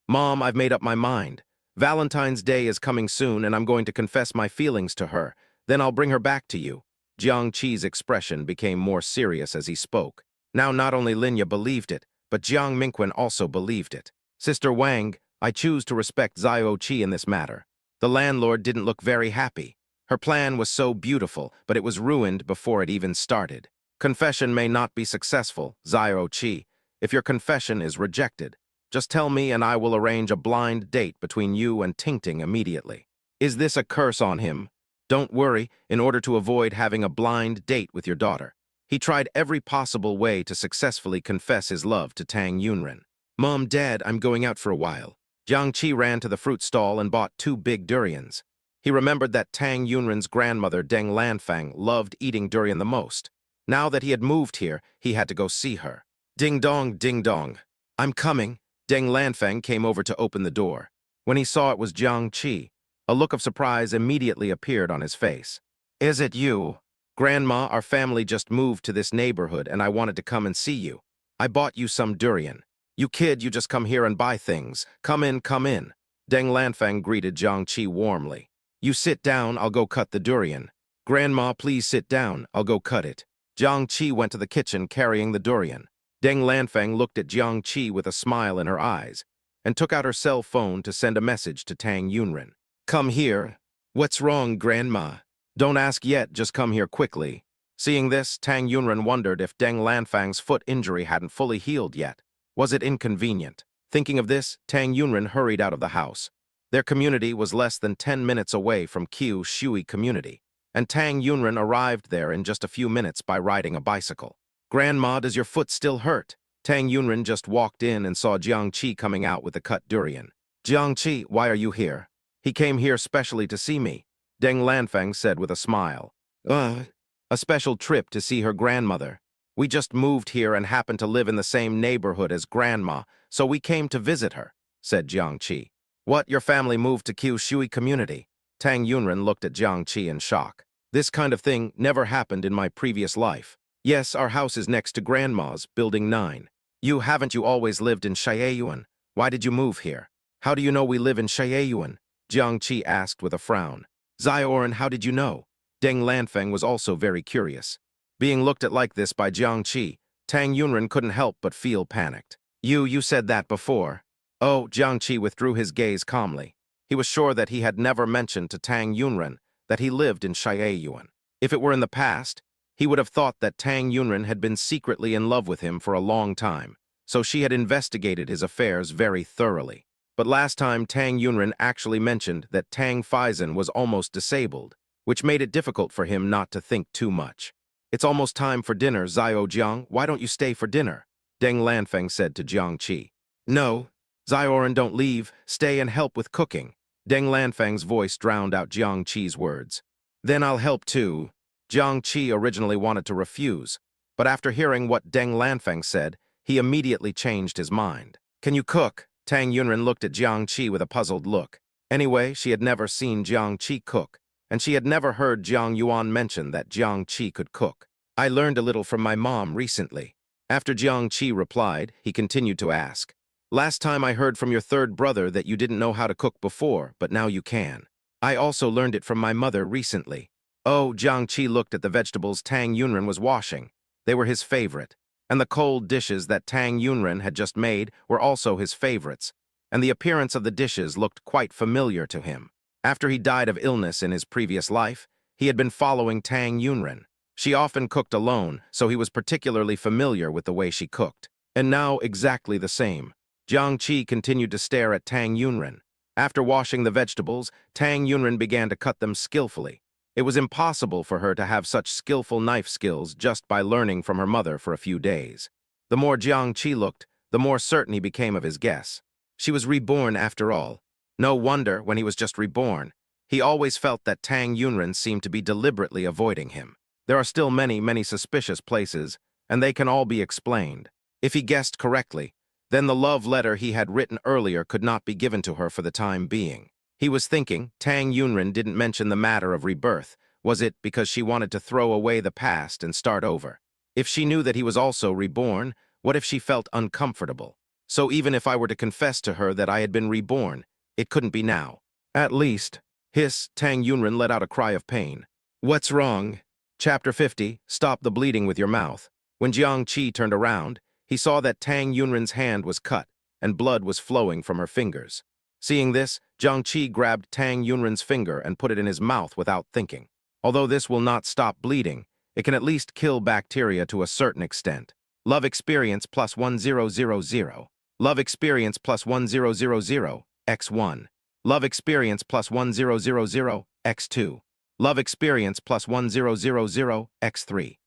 Speaker 1: Mom, I've made up my mind. Valentine's Day is coming soon, and I'm going to confess my feelings to her. Then I'll bring her back to you. Jiang Qi's expression became more serious as he spoke. Now not only Lin Ye believed it, but Jiang Mingqin also believed it. Sister Wang, I choose to respect Zio Qi in this matter. The landlord didn't look very happy. Her plan was so beautiful, but it was ruined before it even started. Confession may not be successful, Zio Qi. If your confession is rejected, just tell me and I will arrange a blind date between you and Ting Ting immediately. Is this a curse on him? Don't worry, in order to avoid having a blind date with your daughter. He tried every possible way to successfully confess his love to Tang Yunren. Mom, Dad, I'm going out for a while. Jiang Qi ran to the fruit stall and bought 2 big durians. He remembered that Tang Yunren's grandmother, Deng Lanfang, loved eating durian the most. Now that he had moved here, he had to go see her. Ding dong, ding dong. I'm coming. Deng Lanfang came over to open the door. When he saw it was Jiang Qi, a look of surprise immediately appeared on his face. Is it you? Grandma, our family just moved to this neighborhood and I wanted to come and see you. I bought you some durian. You kid, you just come here and buy things. Come in, come in. Deng Lanfang greeted Jiang Qi warmly. You sit down, I'll go cut the durian. Grandma, please sit down, I'll go cut it. Jiang Qi went to the kitchen carrying the durian. Deng Lanfang looked at Jiang Qi with a smile in her eyes and took out her cell phone to send a message to Tang Yunren. Come here. What's wrong, Grandma? Don't ask yet, just come here quickly. Seeing this, Tang Yunren wondered if Deng Lanfang's foot injury hadn't fully healed yet. Was it inconvenient? Thinking of this, Tang Yunren hurried out of the house. Their community was less than 10 minutes away from Qiu Shui community, and Tang Yunren arrived there in just a few minutes by riding a bicycle. Grandma, does your foot still hurt? Tang Yunren just walked in and saw Jiang Qi coming out with the cut durian. Jiang Qi, why are you here? He came here specially to see me, Deng Lanfang said with a smile. A special trip to see her grandmother. We just moved here and happen to live in the same neighborhood as Grandma, so we came to visit her, said Jiang Qi. What, your family moved to Qiu Shui community? Tang Yunren looked at Jiang Qi in shock. This kind of thing never happened in my previous life. Yes, our house is next to Grandma's, building 9. Haven't you always lived in Shaiyuan? Why did you move here? How do you know we live in Shaiyuan? Jiang Qi asked with a frown. Zioran, how did you know? Deng Lanfang was also very curious. Being looked at like this by Jiang Qi, Tang Yunren couldn't help but feel panicked. You said that before. Oh, Jiang Qi withdrew his gaze calmly. He was sure that he had never mentioned to Tang Yunren that he lived in Shaiyuan. If it were in the past, he would have thought that Tang Yunren had been secretly in love with him for a long time. so she had investigated his affairs very thoroughly. But last time Tang Yunren actually mentioned that Tang Faizan was almost disabled, which made it difficult for him not to think too much. "It's almost time for dinner, Xiao Jiang. Why don't you stay for dinner?" Deng Lanfeng said to Jiang Qi. "No, Xiaoran, don't leave. Stay and help with cooking." Deng Lanfeng's voice drowned out Jiang Qi's words. "Then I'll help too." Jiang Qi originally wanted to refuse, but after hearing what Deng Lanfeng said, he immediately changed his mind. "Can you cook?" Tang Yunren looked at Jiang Qi with a puzzled look. Anyway, she had never seen Jiang Qi cook, and she had never heard Jiang Yuan mention that Jiang Qi could cook. "I learned a little from my mom recently." After Jiang Qi replied, he continued to ask, "Last time I heard from your third brother that you didn't know how to cook before, but now you can." "I also learned it from my mother recently." Oh, Jiang Qi looked at the vegetables Tang Yunren was washing. They were his favorite. And the cold dishes that Tang Yunren had just made were also his favorites, and the appearance of the dishes looked quite familiar to him. After he died of illness in his previous life, he had been following Tang Yunren. She often cooked alone, so he was particularly familiar with the way she cooked. And now exactly the same. Jiang Qi continued to stare at Tang Yunren. After washing the vegetables, Tang Yunren began to cut them skillfully. It was impossible for her to have such skillful knife skills just by learning from her mother for a few days. The more Jiang Qi looked, the more certain he became of his guess. She was reborn after all. No wonder, when he was just reborn, he always felt that Tang Yunren seemed to be deliberately avoiding him. There are still many, many suspicious places, and they can all be explained. If he guessed correctly, then the love letter he had written earlier could not be given to her for the time being. He was thinking, Tang Yunren didn't mention the matter of rebirth. Was it because she wanted to throw away the past and start over? If she knew that he was also reborn, what if she felt uncomfortable? So even if I were to confess to her that I had been reborn, it couldn't be now. At least, Tang Yunren let out a cry of pain. "What's wrong?" Chapter 50, Stop the bleeding with your mouth. When Jiang Qi turned around, he saw that Tang Yunren's hand was cut, and blood was flowing from her fingers. Seeing this, Jiang Qi grabbed Tang Yunren's finger and put it in his mouth without thinking. Although this will not stop bleeding, it can at least kill bacteria to a certain extent. Love experience plus 1000. Love experience plus 1000, x1. Love experience plus 1000, x2. Love experience plus 1000, x3.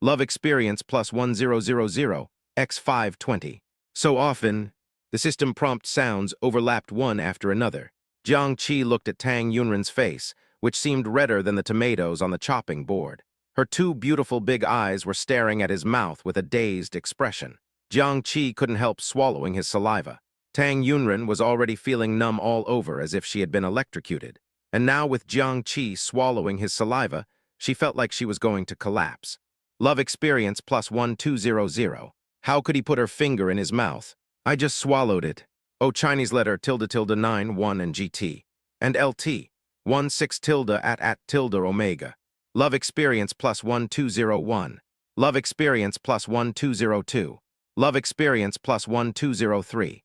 Speaker 1: Love experience plus 1000, x520. So often, the system prompt sounds overlapped one after another. Jiang Qi looked at Tang Yunren's face, which seemed redder than the tomatoes on the chopping board. Her two beautiful big eyes were staring at his mouth with a dazed expression. Jiang Qi couldn't help swallowing his saliva. Tang Yunren was already feeling numb all over as if she had been electrocuted. And now with Jiang Qi swallowing his saliva, she felt like she was going to collapse. Love experience plus 1200. How could he put her finger in his mouth? "I just swallowed it." Oh, Chinese letter ~9 1 and GT. And LT 16 tilde at tilde omega. Love experience plus 1201. Love experience plus 1202. Love experience plus 1203.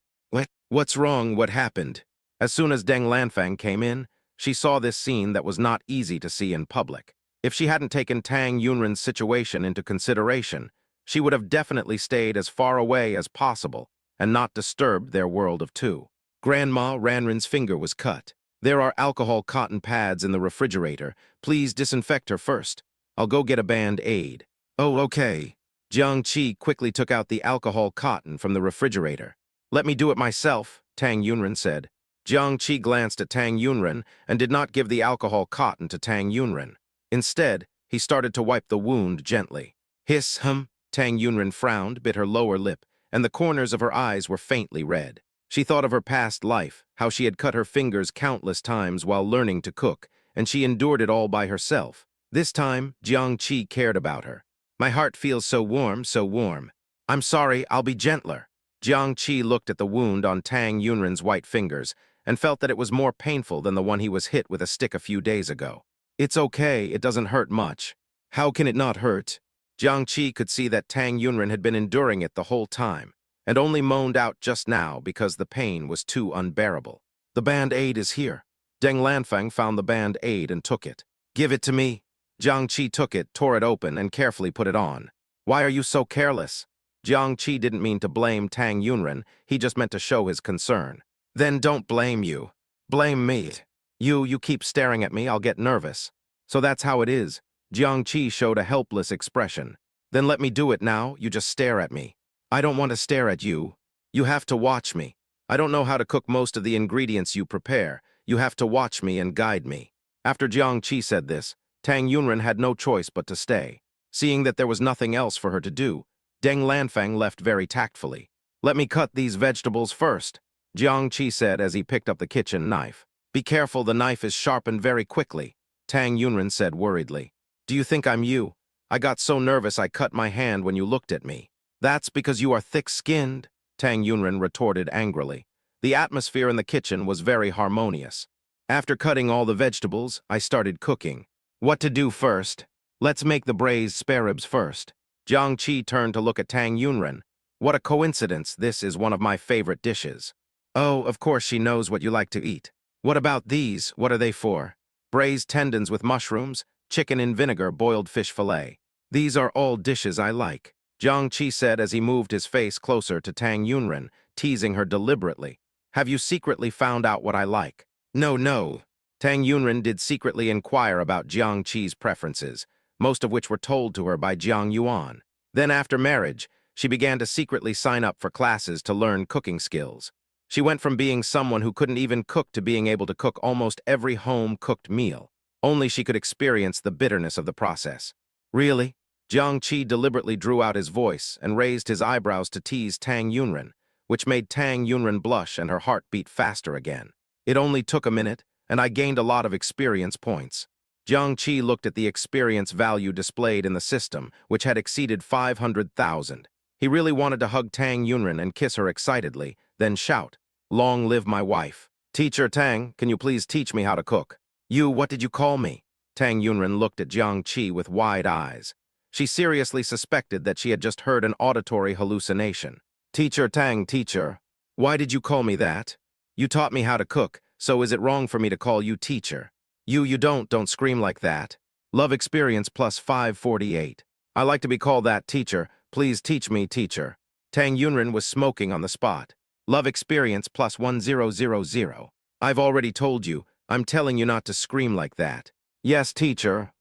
Speaker 1: What's wrong? What happened? As soon as Deng Lanfeng came in, she saw this scene that was not easy to see in public. If she hadn't taken Tang Yunren's situation into consideration, she would have definitely stayed as far away as possible and not disturbed their world of two. Grandma Ranrin's finger was cut. "There are alcohol cotton pads in the refrigerator. Please disinfect her first. I'll go get a band-aid." "Oh, okay." Jiang Qi quickly took out the alcohol cotton from the refrigerator. "Let me do it myself," Tang Yunren said. Jiang Qi glanced at Tang Yunren and did not give the alcohol cotton to Tang Yunren. Instead, he started to wipe the wound gently. Tang Yunren frowned, bit her lower lip, and the corners of her eyes were faintly red. She thought of her past life, how she had cut her fingers countless times while learning to cook, and she endured it all by herself. This time, Jiang Qi cared about her. "My heart feels so warm, so warm." "I'm sorry, I'll be gentler." Jiang Qi looked at the wound on Tang Yunren's white fingers and felt that it was more painful than the one he was hit with a stick a few days ago. "It's okay, it doesn't hurt much." "How can it not hurt?" Jiang Qi could see that Tang Yunren had been enduring it the whole time, and only moaned out just now because the pain was too unbearable. "The band-aid is here." Deng Lanfeng found the band-aid and took it. "Give it to me." Jiang Qi took it, tore it open, and carefully put it on. "Why are you so careless?" Jiang Qi didn't mean to blame Tang Yunren, he just meant to show his concern. Then don't blame you. Blame me. You keep staring at me, I'll get nervous. So that's how it is. Jiang Qi showed a helpless expression. Then let me do it now, you just stare at me. I don't want to stare at you. You have to watch me. I don't know how to cook most of the ingredients you prepare. You have to watch me and guide me. After Jiang Qi said this, Tang Yunren had no choice but to stay. Seeing that there was nothing else for her to do, Deng Lanfeng left very tactfully. Let me cut these vegetables first, Jiang Qi said as he picked up the kitchen knife. Be careful, the knife is sharpened very quickly, Tang Yunren said worriedly. Do you think I'm you? I got so nervous I cut my hand when you looked at me. That's because you are thick-skinned, Tang Yunren retorted angrily. The atmosphere in the kitchen was very harmonious. After cutting all the vegetables, I started cooking. What to do first? Let's make the braised spare ribs first. Jiang Qi turned to look at Tang Yunren. What a coincidence, this is one of my favorite dishes. Oh, of course she knows what you like to eat. What about these? What are they for? Braised tendons with mushrooms, chicken in vinegar, boiled fish fillet. These are all dishes I like, Jiang Qi said as he moved his face closer to Tang Yunren, teasing her deliberately. Have you secretly found out what I like? No. Tang Yunren did secretly inquire about Jiang Qi's preferences, most of which were told to her by Jiang Yuan. Then after marriage, she began to secretly sign up for classes to learn cooking skills. She went from being someone who couldn't even cook to being able to cook almost every home-cooked meal. Only she could experience the bitterness of the process. Really? Jiang Qi deliberately drew out his voice and raised his eyebrows to tease Tang Yunren, which made Tang Yunren blush and her heart beat faster again. It only took a minute, and I gained a lot of experience points. Jiang Qi looked at the experience value displayed in the system, which had exceeded 500,000. He really wanted to hug Tang Yunren and kiss her excitedly, then shout, "Long live my wife. Teacher Tang, can you please teach me how to cook?" What did you call me? Tang Yunren looked at Jiang Qi with wide eyes. She seriously suspected that she had just heard an auditory hallucination. Teacher Tang, teacher. Why did you call me that? You taught me how to cook, so is it wrong for me to call you teacher? You don't scream like that. Love experience plus 548. I like to be called that, teacher. Please teach me, teacher. Tang Yunren was smoking on the spot. Love experience plus 1000. I've already told you. I'm telling you not to scream like that. Yes, teacher.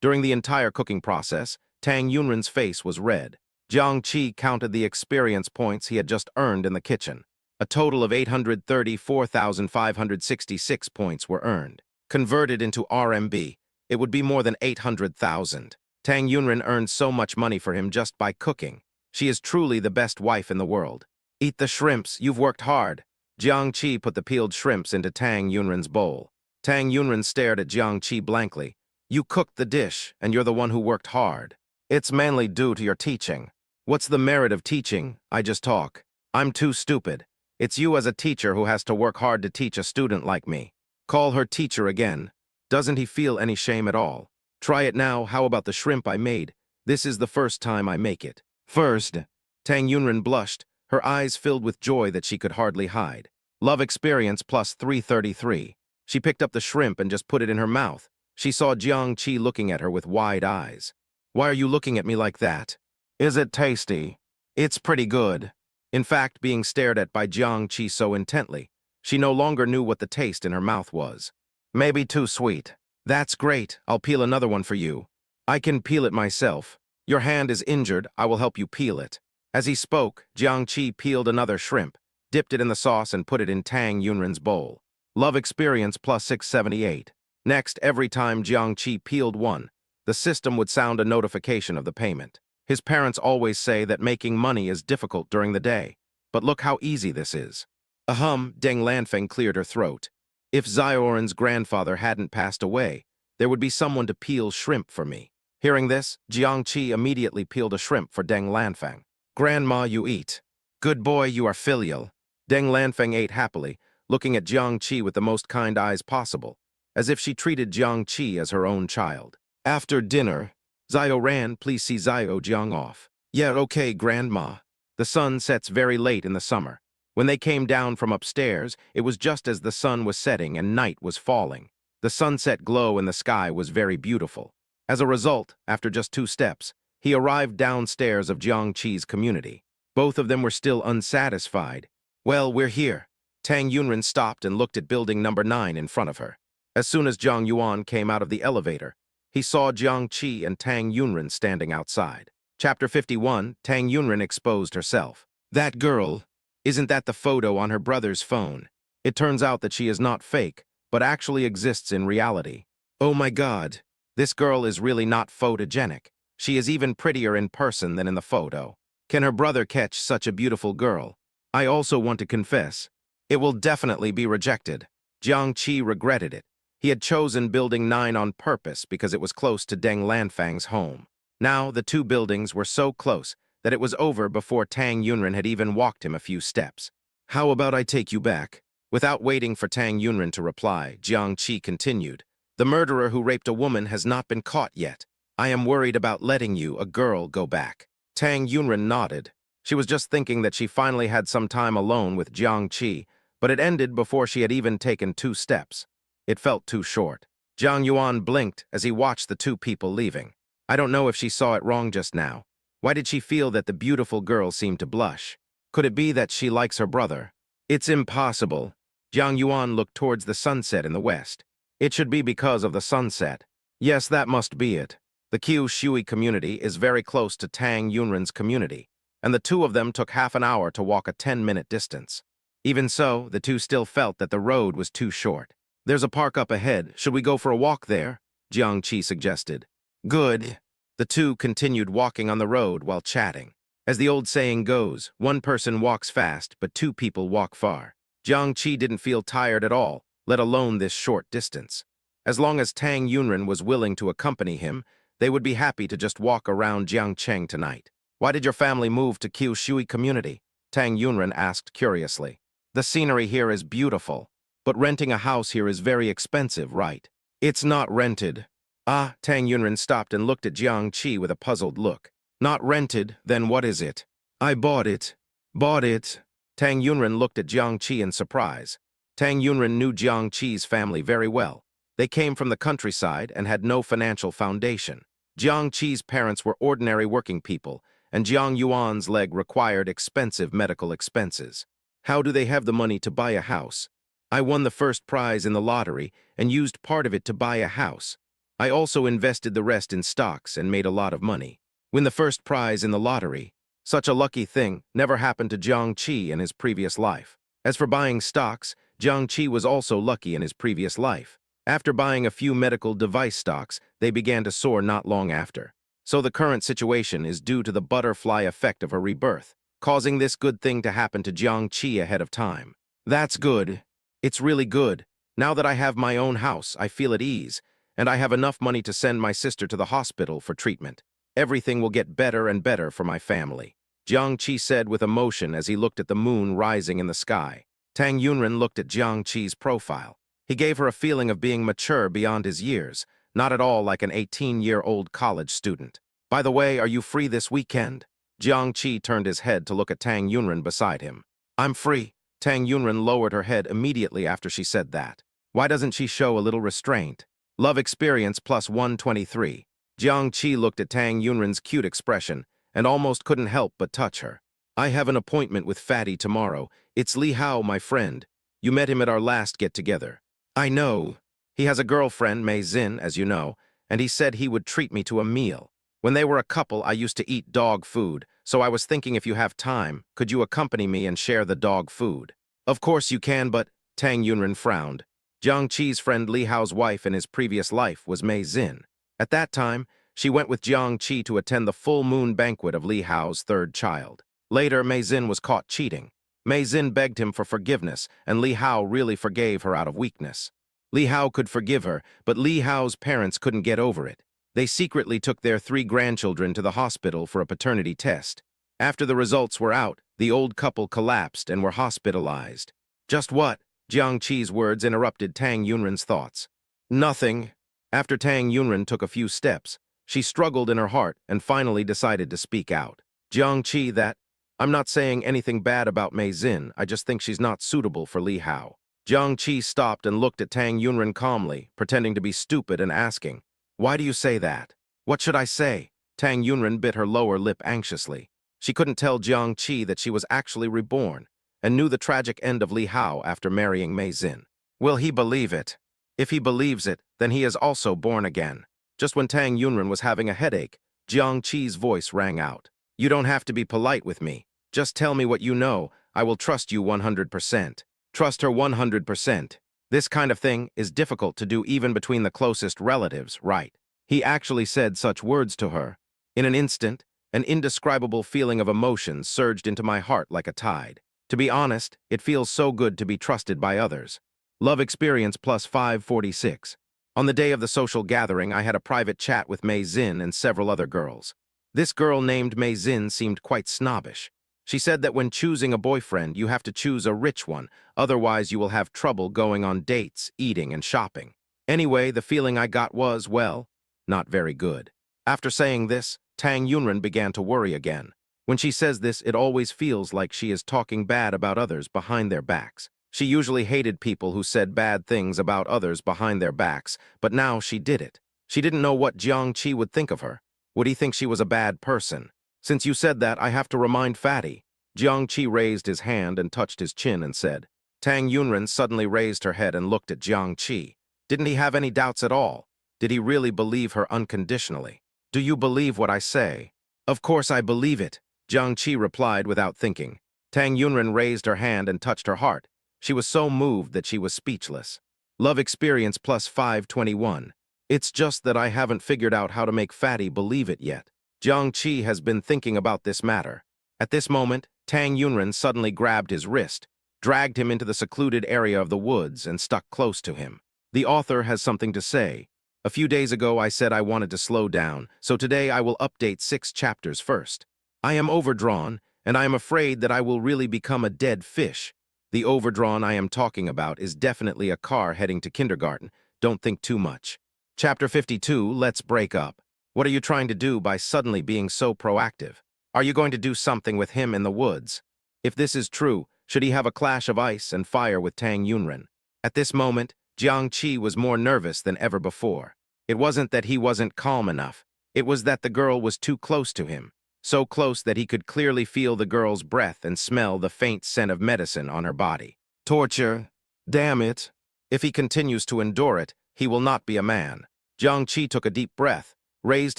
Speaker 1: During the entire cooking process, Tang Yunren's face was red. Jiang Qi counted the experience points he had just earned in the kitchen. A total of 834,566 points were earned. Converted into RMB, it would be more than 800,000. Tang Yunren earned so much money for him just by cooking. She is truly the best wife in the world. Eat the shrimps, you've worked hard. Jiang Qi put the peeled shrimps into Tang Yunren's bowl. Tang Yunren stared at Jiang Qi blankly. You cooked the dish, and you're the one who worked hard. It's mainly due to your teaching. What's the merit of teaching? I just talk. I'm too stupid. It's you as a teacher who has to work hard to teach a student like me. Call her teacher again. Doesn't he feel any shame at all? Try it now, how about the shrimp I made? This is the first time I make it. First, Tang Yunren blushed, her eyes filled with joy that she could hardly hide. Love experience plus 333. She picked up the shrimp and just put it in her mouth. She saw Jiang Qi looking at her with wide eyes. Why are you looking at me like that? Is it tasty? It's pretty good. In fact, being stared at by Jiang Qi so intently, she no longer knew what the taste in her mouth was. Maybe too sweet. That's great, I'll peel another one for you. I can peel it myself. Your hand is injured, I will help you peel it. As he spoke, Jiang Qi peeled another shrimp, dipped it in the sauce and put it in Tang Yunren's bowl. Love experience plus 678. Next, every time Jiang Qi peeled one, the system would sound a notification of the payment. His parents always say that making money is difficult during the day, but look how easy this is. Deng Lanfeng cleared her throat. If Zioran's grandfather hadn't passed away, there would be someone to peel shrimp for me. Hearing this, Jiang Qi immediately peeled a shrimp for Deng Lanfeng. Grandma, you eat. Good boy, you are filial. Deng Lanfeng ate happily, looking at Jiang Qi with the most kind eyes possible, as if she treated Jiang Qi as her own child. After dinner, Zioran, please see Zio Jiang off. Yeah, okay, Grandma. The sun sets very late in the summer. When they came down from upstairs, it was just as the sun was setting and night was falling. The sunset glow in the sky was very beautiful. As a result, after just 2 steps, He arrived downstairs of Jiang Qi's community. Both of them were still unsatisfied. Well, we're here. Tang Yunren stopped and looked at building number 9 in front of her. As soon as Jiang Yuan came out of the elevator, he saw Jiang Qi and Tang Yunren standing outside. Chapter 51, Tang Yunren exposed herself. That girl, isn't that the photo on her brother's phone? It turns out that she is not fake, but actually exists in reality. Oh my God, this girl is really not photogenic. She is even prettier in person than in the photo. Can her brother catch such a beautiful girl? I also want to confess. It will definitely be rejected. Jiang Qi regretted it. He had chosen Building 9 on purpose because it was close to Deng Lanfang's home. Now, the two buildings were so close that it was over before Tang Yunren had even walked him a few steps. How about I take you back? Without waiting for Tang Yunren to reply, Jiang Qi continued. The murderer who raped a woman has not been caught yet. I am worried about letting you, a girl, go back. Tang Yunren nodded. She was just thinking that she finally had some time alone with Jiang Qi, but it ended before she had even taken 2 steps. It felt too short. Jiang Yuan blinked as he watched the two people leaving. I don't know if she saw it wrong just now. Why did she feel that the beautiful girl seemed to blush? Could it be that she likes her brother? It's impossible. Jiang Yuan looked towards the sunset in the west. It should be because of the sunset. Yes, that must be it. The Qiu Shui community is very close to Tang Yunren's community, and the two of them took half an hour to walk a 10-minute distance. Even so, the two still felt that the road was too short. There's a park up ahead. Should we go for a walk there? Jiang Qi suggested. Good. The two continued walking on the road while chatting. As the old saying goes, one person walks fast, but 2 people walk far. Jiang Qi didn't feel tired at all, let alone this short distance. As long as Tang Yunren was willing to accompany him, they would be happy to just walk around Jiangcheng tonight. Why did your family move to Qiu Shui community? Tang Yunren asked curiously. The scenery here is beautiful, but renting a house here is very expensive, right? It's not rented. Ah, Tang Yunren stopped and looked at Jiang Qi with a puzzled look. Not rented, then what is it? I bought it. Bought it. Tang Yunren looked at Jiang Qi in surprise. Tang Yunren knew Jiang Qi's family very well. They came from the countryside and had no financial foundation. Jiang Qi's parents were ordinary working people, and Jiang Yuan's leg required expensive medical expenses. How do they have the money to buy a house? I won the first prize in the lottery and used part of it to buy a house. I also invested the rest in stocks and made a lot of money. Win the first prize in the lottery. Such a lucky thing never happened to Jiang Qi in his previous life. As for buying stocks, Jiang Qi was also lucky in his previous life. After buying a few medical device stocks, they began to soar not long after. So the current situation is due to the butterfly effect of her rebirth, causing this good thing to happen to Jiang Qi ahead of time. That's good. It's really good. Now that I have my own house, I feel at ease, and I have enough money to send my sister to the hospital for treatment. Everything will get better and better for my family. Jiang Qi said with emotion as he looked at the moon rising in the sky. Tang Yunren looked at Jiang Qi's profile. He gave her a feeling of being mature beyond his years, not at all like an 18-year-old college student. By the way, are you free this weekend? Jiang Qi turned his head to look at Tang Yunren beside him. I'm free. Tang Yunren lowered her head immediately after she said that. Why doesn't she show a little restraint? Love experience plus 123. Jiang Qi looked at Tang Yunren's cute expression and almost couldn't help but touch her. I have an appointment with Fatty tomorrow. It's Li Hao, my friend. You met him at our last get-together. I know. He has a girlfriend, Mei Xin, as you know, and he said he would treat me to a meal. When they were a couple, I used to eat dog food, so I was thinking if you have time, could you accompany me and share the dog food? Of course you can, but... Tang Yunren frowned. Jiang Qi's friend Li Hao's wife in his previous life was Mei Xin. At that time, she went with Jiang Qi to attend the full moon banquet of Li Hao's 3rd child. Later, Mei Xin was caught cheating. Mei Xin begged him for forgiveness, and Li Hao really forgave her out of weakness. Li Hao could forgive her, but Li Hao's parents couldn't get over it. They secretly took their 3 grandchildren to the hospital for a paternity test. After the results were out, the old couple collapsed and were hospitalized. Just what? Jiang Qi's words interrupted Tang Yunren's thoughts. Nothing. After Tang Yunren took a few steps, she struggled in her heart and finally decided to speak out. Jiang Qi, I'm not saying anything bad about Mei Xin, I just think she's not suitable for Li Hao. Jiang Qi stopped and looked at Tang Yunren calmly, pretending to be stupid and asking, Why do you say that? What should I say? Tang Yunren bit her lower lip anxiously. She couldn't tell Jiang Qi that she was actually reborn, and knew the tragic end of Li Hao after marrying Mei Xin. Will he believe it? If he believes it, then he is also born again. Just when Tang Yunren was having a headache, Jiang Qi's voice rang out. You don't have to be polite with me. Just tell me what you know. I will trust you 100%. Trust her 100%. This kind of thing is difficult to do even between the closest relatives, right? He actually said such words to her. In an instant, an indescribable feeling of emotion surged into my heart like a tide. To be honest, it feels so good to be trusted by others. Love experience plus 546. On the day of the social gathering, I had a private chat with Mei Xin and several other girls. This girl named Mei Xin seemed quite snobbish. She said that when choosing a boyfriend, you have to choose a rich one, otherwise you will have trouble going on dates, eating, and shopping. Anyway, the feeling I got was, well, not very good. After saying this, Tang Yunren began to worry again. When she says this, it always feels like she is talking bad about others behind their backs. She usually hated people who said bad things about others behind their backs, but now she did it. She didn't know what Jiang Qi would think of her. Would he think she was a bad person? Since you said that, I have to remind Fatty. Jiang Qi raised his hand and touched his chin and said. Tang Yunren suddenly raised her head and looked at Jiang Qi. Didn't he have any doubts at all? Did he really believe her unconditionally? Do you believe what I say? Of course I believe it, Jiang Qi replied without thinking. Tang Yunren raised her hand and touched her heart. She was so moved that she was speechless. Love experience plus 521. It's just that I haven't figured out how to make Fatty believe it yet. Jiang Qi has been thinking about this matter. At this moment, Tang Yunren suddenly grabbed his wrist, dragged him into the secluded area of the woods, and stuck close to him. The author has something to say. A few days ago I said I wanted to slow down, so today I will update 6 chapters first. I am overdrawn, and I am afraid that I will really become a dead fish. The overdrawn I am talking about is definitely a car heading to kindergarten. Don't think too much. Chapter 52, Let's Break Up. What are you trying to do by suddenly being so proactive? Are you going to do something with him in the woods? If this is true, should he have a clash of ice and fire with Tang Yunren? At this moment, Jiang Qi was more nervous than ever before. It wasn't that he wasn't calm enough. It was that the girl was too close to him. So close that he could clearly feel the girl's breath and smell the faint scent of medicine on her body. Torture. Damn it. If he continues to endure it, he will not be a man. Jiang Qi took a deep breath, raised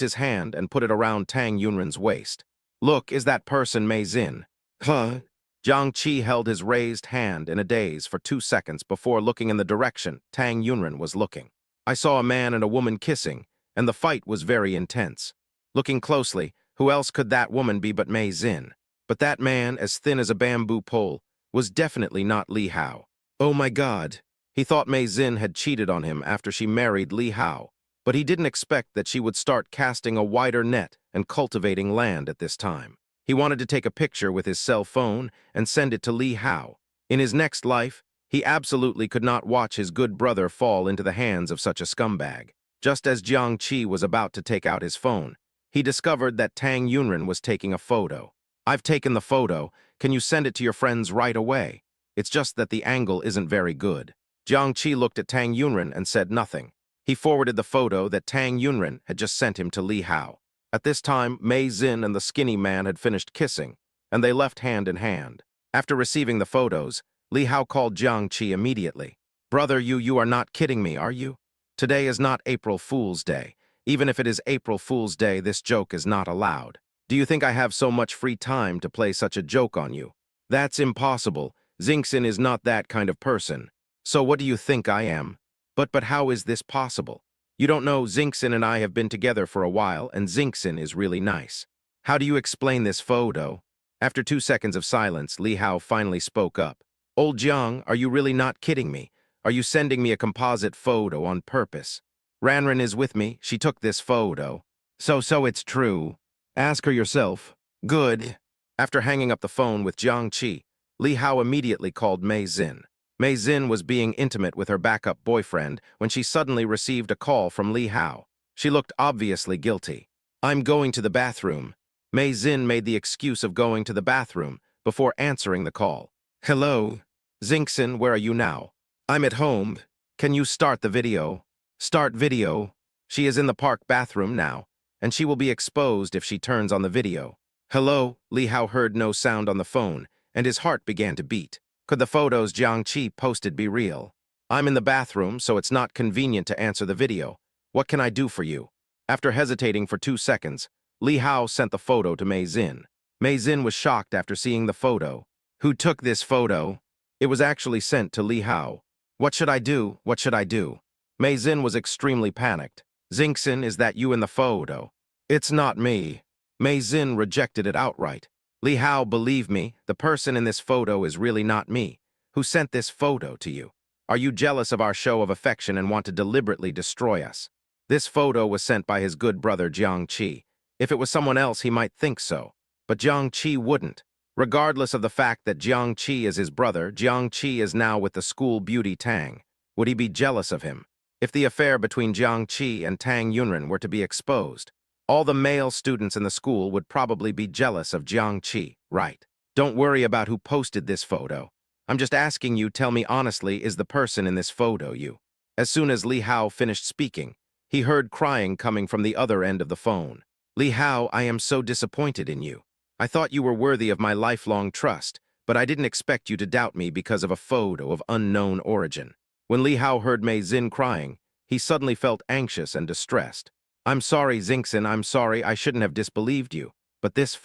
Speaker 1: his hand, and put it around Tang Yunren's waist. Look, is that person Mei Xin? Huh? Jiang Qi held his raised hand in a daze for 2 seconds before looking in the direction Tang Yunren was looking. I saw a man and a woman kissing, and the fight was very intense. Looking closely, who else could that woman be but Mei Xin? But that man, as thin as a bamboo pole, was definitely not Li Hao. Oh my God! He thought Mei Xin had cheated on him after she married Li Hao, but he didn't expect that she would start casting a wider net and cultivating land at this time. He wanted to take a picture with his cell phone and send it to Li Hao. In his next life, he absolutely could not watch his good brother fall into the hands of such a scumbag. Just as Jiang Qi was about to take out his phone, he discovered that Tang Yunren was taking a photo. I've taken the photo. Can you send it to your friends right away? It's just that the angle isn't very good. Jiang Qi looked at Tang Yunren and said nothing. He forwarded the photo that Tang Yunren had just sent him to Li Hao. At this time, Mei Xin and the skinny man had finished kissing, and they left hand in hand. After receiving the photos, Li Hao called Jiang Qi immediately. Brother, you are not kidding me, are you? Today is not April Fool's Day. Even if it is April Fool's Day, this joke is not allowed. Do you think I have so much free time to play such a joke on you? That's impossible. Xingxin is not that kind of person. So what do you think I am? But how is this possible? You don't know, Xingxin and I have been together for a while, and Xingxin is really nice. How do you explain this photo? After 2 seconds of silence, Li Hao finally spoke up. Old Jiang, are you really not kidding me? Are you sending me a composite photo on purpose? Ranran is with me. She took this photo. So it's true. Ask her yourself. Good. After hanging up the phone with Jiang Qi, Li Hao immediately called Mei Xin. Mei Xin was being intimate with her backup boyfriend when she suddenly received a call from Li Hao. She looked obviously guilty. I'm going to the bathroom. Mei Xin made the excuse of going to the bathroom before answering the call. Hello? Xingxin, where are you now? I'm at home. Can you start the video? Start video. She is in the park bathroom now. and she will be exposed if she turns on the video. Hello? Li Hao heard no sound on the phone, and his heart began to beat. Could the photos Jiang Qi posted be real? I'm in the bathroom, so it's not convenient to answer the video. What can I do for you? After hesitating for 2 seconds, Li Hao sent the photo to Mei Zin. Mei Zin was shocked after seeing the photo. Who took this photo? It was actually sent to Li Hao. What should I do? What should I do? Mei Zin was extremely panicked. Xingxin, is that you in the photo? It's not me. Mei Zin rejected it outright. Li Hao, believe me, the person in this photo is really not me. Who sent this photo to you? Are you jealous of our show of affection and want to deliberately destroy us? This photo was sent by his good brother Jiang Qi. If it was someone else, he might think so. But Jiang Qi wouldn't. Regardless of the fact that Jiang Qi is his brother, Jiang Qi is now with the school beauty Tang. Would he be jealous of him? If the affair between Jiang Qi and Tang Yunren were to be exposed, all the male students in the school would probably be jealous of Jiang Qi, right? Don't worry about who posted this photo. I'm just asking you, tell me honestly, is the person in this photo you? As soon as Li Hao finished speaking, he heard crying coming from the other end of the phone. Li Hao, I am so disappointed in you. I thought you were worthy of my lifelong trust, but I didn't expect you to doubt me because of a photo of unknown origin. When Li Hao heard Mei Zin crying, he suddenly felt anxious and distressed. I'm sorry, Xingxin, I'm sorry, I shouldn't have disbelieved you. But this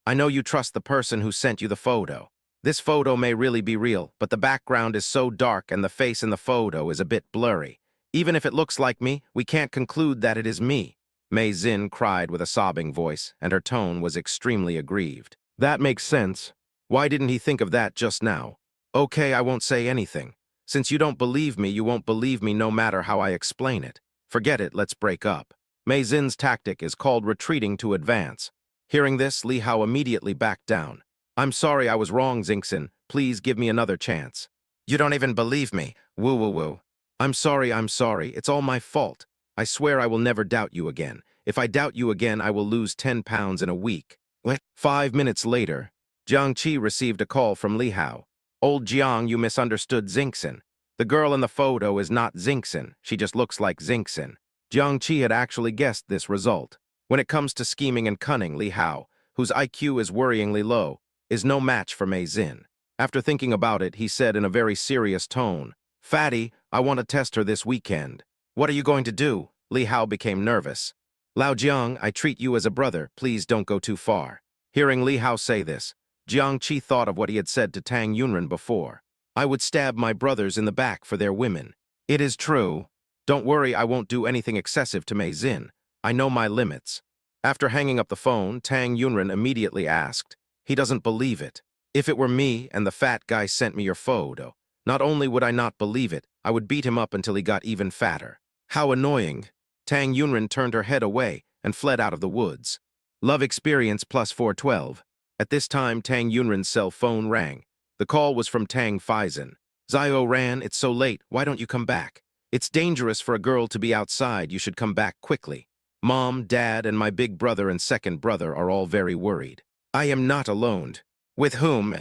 Speaker 1: I know you trust the person who sent you the photo. This photo may really be real, but the background is so dark and the face in the photo is a bit blurry. Even if it looks like me, we can't conclude that it is me. Mei Zin cried with a sobbing voice, and her tone was extremely aggrieved. That makes sense. Why didn't he think of that just now? Okay, I won't say anything. Since you don't believe me, you won't believe me no matter how I explain it. Forget it, let's break up. Mei Zin's tactic is called retreating to advance. Hearing this, Li Hao immediately backed down. I'm sorry I was wrong, Xingxin. Please give me another chance. You don't even believe me. Woo. I'm sorry. It's all my fault. I swear I will never doubt you again. If I doubt you again, I will lose 10 pounds in a week. What? 5 minutes later, Jiang Qi received a call from Li Hao. Old Jiang, you misunderstood Xingxin. The girl in the photo is not Xingxin. She just looks like Xingxin. Jiang Qi had actually guessed this result. When it comes to scheming and cunning, Li Hao, whose IQ is worryingly low, is no match for Mei Zin. After thinking about it, he said in a very serious tone, Fatty, I want to test her this weekend. What are you going to do? Li Hao became nervous. Lao Jiang, I treat you as a brother. Please don't go too far. Hearing Li Hao say this, Jiang Qi thought of what he had said to Tang Yunren before. I would stab my brothers in the back for their women. It is true. Don't worry, I won't do anything excessive to Mei Zin. I know my limits. After hanging up the phone, Tang Yunren immediately asked, he doesn't believe it. If it were me and the fat guy sent me your photo, not only would I not believe it, I would beat him up until he got even fatter. How annoying. Tang Yunren turned her head away and fled out of the woods. Love experience plus 412. At this time, Tang Yunren's cell phone rang. The call was from Tang Faizan. Zio ran, it's so late, why don't you come back? It's dangerous for a girl to be outside, you should come back quickly. Mom, Dad, and my big brother and second brother are all very worried. I am not alone. With whom?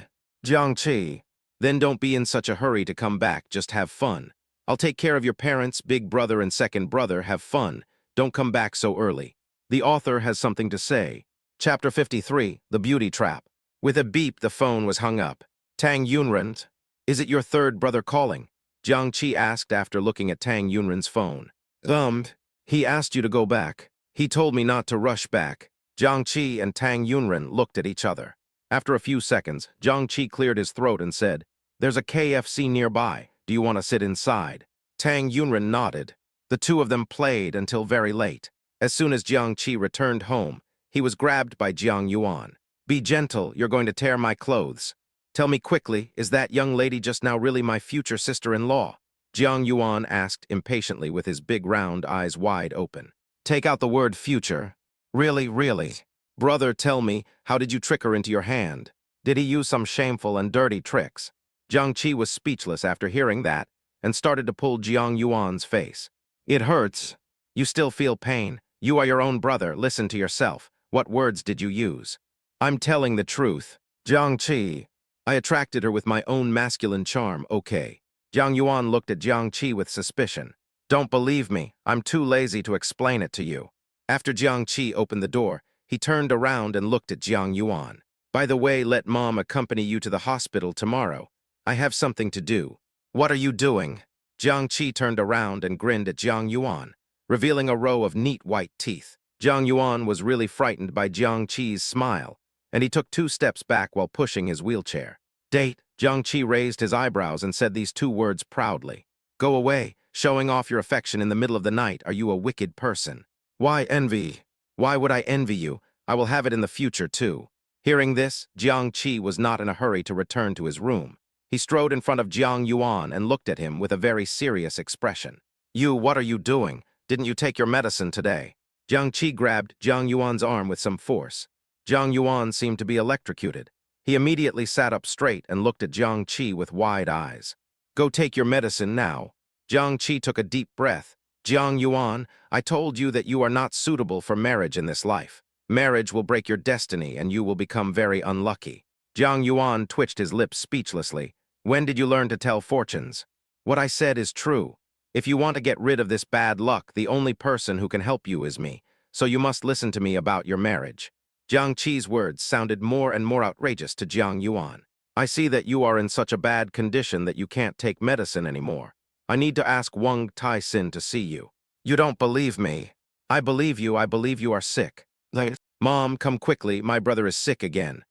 Speaker 1: Jiang Qi. Then don't be in such a hurry to come back, just have fun. I'll take care of your parents, big brother and second brother, have fun. Don't come back so early. The author has something to say. Chapter 53, The Beauty Trap. With a beep, the phone was hung up. Tang Yunren, is it your third brother calling? Jiang Qi asked after looking at Tang Yunren's phone. He asked you to go back. He told me not to rush back. Jiang Qi and Tang Yunren looked at each other. After a few seconds, Jiang Qi cleared his throat and said, There's a KFC nearby. Do you want to sit inside? Tang Yunren nodded. The two of them played until very late. As soon as Jiang Qi returned home, he was grabbed by Jiang Yuan. Be gentle, you're going to tear my clothes. Tell me quickly, is that young lady just now really my future sister-in-law? Jiang Yuan asked impatiently with his big round eyes wide open. Take out the word future. Really? Brother, tell me, how did you trick her into your hand? Did he use some shameful and dirty tricks? Jiang Qi was speechless after hearing that and started to pull Jiang Yuan's face. It hurts. You still feel pain. You are your own brother. Listen to yourself. What words did you use? I'm telling the truth. Jiang Qi. I attracted her with my own masculine charm, okay. Jiang Yuan looked at Jiang Qi with suspicion. Don't believe me. I'm too lazy to explain it to you. After Jiang Qi opened the door, he turned around and looked at Jiang Yuan. By the way, let Mom accompany you to the hospital tomorrow. I have something to do. What are you doing? Jiang Qi turned around and grinned at Jiang Yuan, revealing a row of neat white teeth. Jiang Yuan was really frightened by Jiang Qi's smile, and he took 2 steps back while pushing his wheelchair. Date, Jiang Qi raised his eyebrows and said these 2 words proudly. Go away, showing off your affection in the middle of the night. Are you a wicked person? Why envy? Why would I envy you? I will have it in the future too. Hearing this, Jiang Qi was not in a hurry to return to his room. He strode in front of Jiang Yuan and looked at him with a very serious expression. You, what are you doing? Didn't you take your medicine today? Jiang Qi grabbed Jiang Yuan's arm with some force. Jiang Yuan seemed to be electrocuted. He immediately sat up straight and looked at Jiang Qi with wide eyes. Go take your medicine now. Jiang Qi took a deep breath. Jiang Yuan, I told you that you are not suitable for marriage in this life. Marriage will break your destiny and you will become very unlucky. Jiang Yuan twitched his lips speechlessly. When did you learn to tell fortunes? What I said is true. If you want to get rid of this bad luck, the only person who can help you is me, so you must listen to me about your marriage. Jiang Qi's words sounded more and more outrageous to Jiang Yuan. I see that you are in such a bad condition that you can't take medicine anymore. I need to ask Wang Tai-sin to see you. You don't believe me. I believe you are sick. Mom, come quickly, my brother is sick again.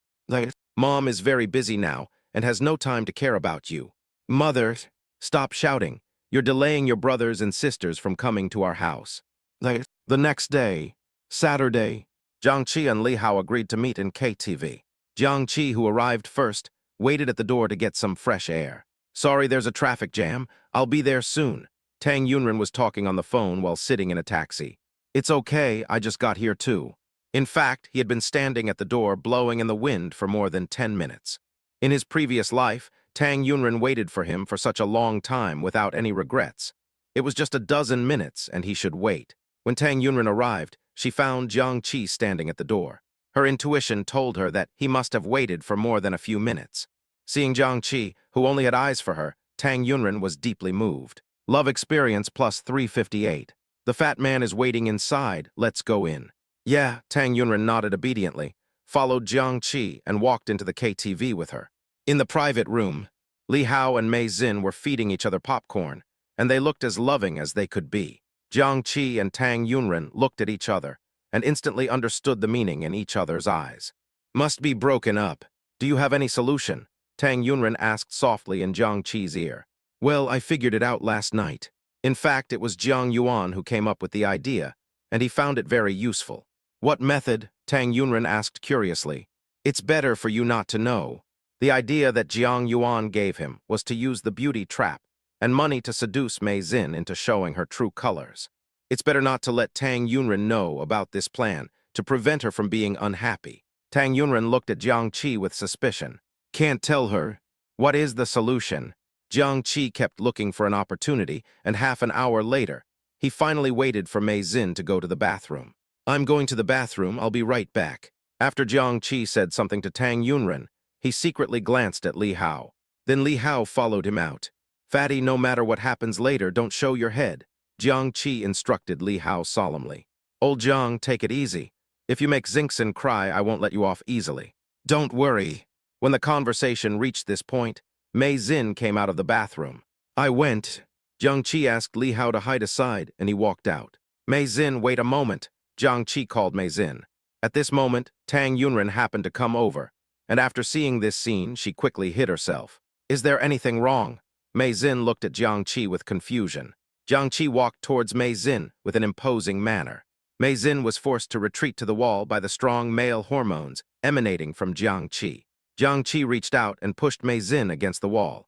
Speaker 1: Mom is very busy now and has no time to care about you. Mother, stop shouting. You're delaying your brothers and sisters from coming to our house. The next day, Saturday, Jiang Qi and Li Hao agreed to meet in KTV. Jiang Qi, who arrived first, waited at the door to get some fresh air. Sorry, there's a traffic jam. I'll be there soon. Tang Yunren was talking on the phone while sitting in a taxi. It's okay, I just got here too. In fact, he had been standing at the door blowing in the wind for more than 10 minutes. In his previous life, Tang Yunren waited for him for such a long time without any regrets. It was just a dozen minutes and he should wait. When Tang Yunren arrived, she found Jiang Qi standing at the door. Her intuition told her that he must have waited for more than a few minutes. Seeing Jiang Qi, who only had eyes for her, Tang Yunren was deeply moved. Love experience plus 358. The fat man is waiting inside, let's go in. Yeah, Tang Yunren nodded obediently, followed Jiang Qi and walked into the KTV with her. In the private room, Li Hao and Mei Xin were feeding each other popcorn, and they looked as loving as they could be. Jiang Qi and Tang Yunren looked at each other and instantly understood the meaning in each other's eyes. Must be broken up. Do you have any solution? Tang Yunren asked softly in Jiang Qi's ear. Well, I figured it out last night. In fact, it was Jiang Yuan who came up with the idea, and he found it very useful. What method? Tang Yunren asked curiously. It's better for you not to know. The idea that Jiang Yuan gave him was to use the beauty trap and money to seduce Mei Xin into showing her true colors. It's better not to let Tang Yunren know about this plan to prevent her from being unhappy. Tang Yunren looked at Jiang Qi with suspicion. Can't tell her. What is the solution? Jiang Qi kept looking for an opportunity, and half an hour later, he finally waited for Mei Xin to go to the bathroom. I'm going to the bathroom, I'll be right back. After Jiang Qi said something to Tang Yunren, he secretly glanced at Li Hao. Then Li Hao followed him out. Fatty, no matter what happens later, don't show your head. Jiang Qi instructed Li Hao solemnly. Old Jiang, take it easy. If you make Xingxin cry, I won't let you off easily. Don't worry. When the conversation reached this point, Mei Xin came out of the bathroom. I went. Jiang Qi asked Li Hao to hide aside, and he walked out. Mei Xin, wait a moment. Jiang Qi called Mei Xin. At this moment, Tang Yunren happened to come over, and after seeing this scene, she quickly hid herself. Is there anything wrong? Mei Xin looked at Jiang Qi with confusion. Jiang Qi walked towards Mei Xin with an imposing manner. Mei Xin was forced to retreat to the wall by the strong male hormones emanating from Jiang Qi. Jiang Qi reached out and pushed Mei Xin against the wall.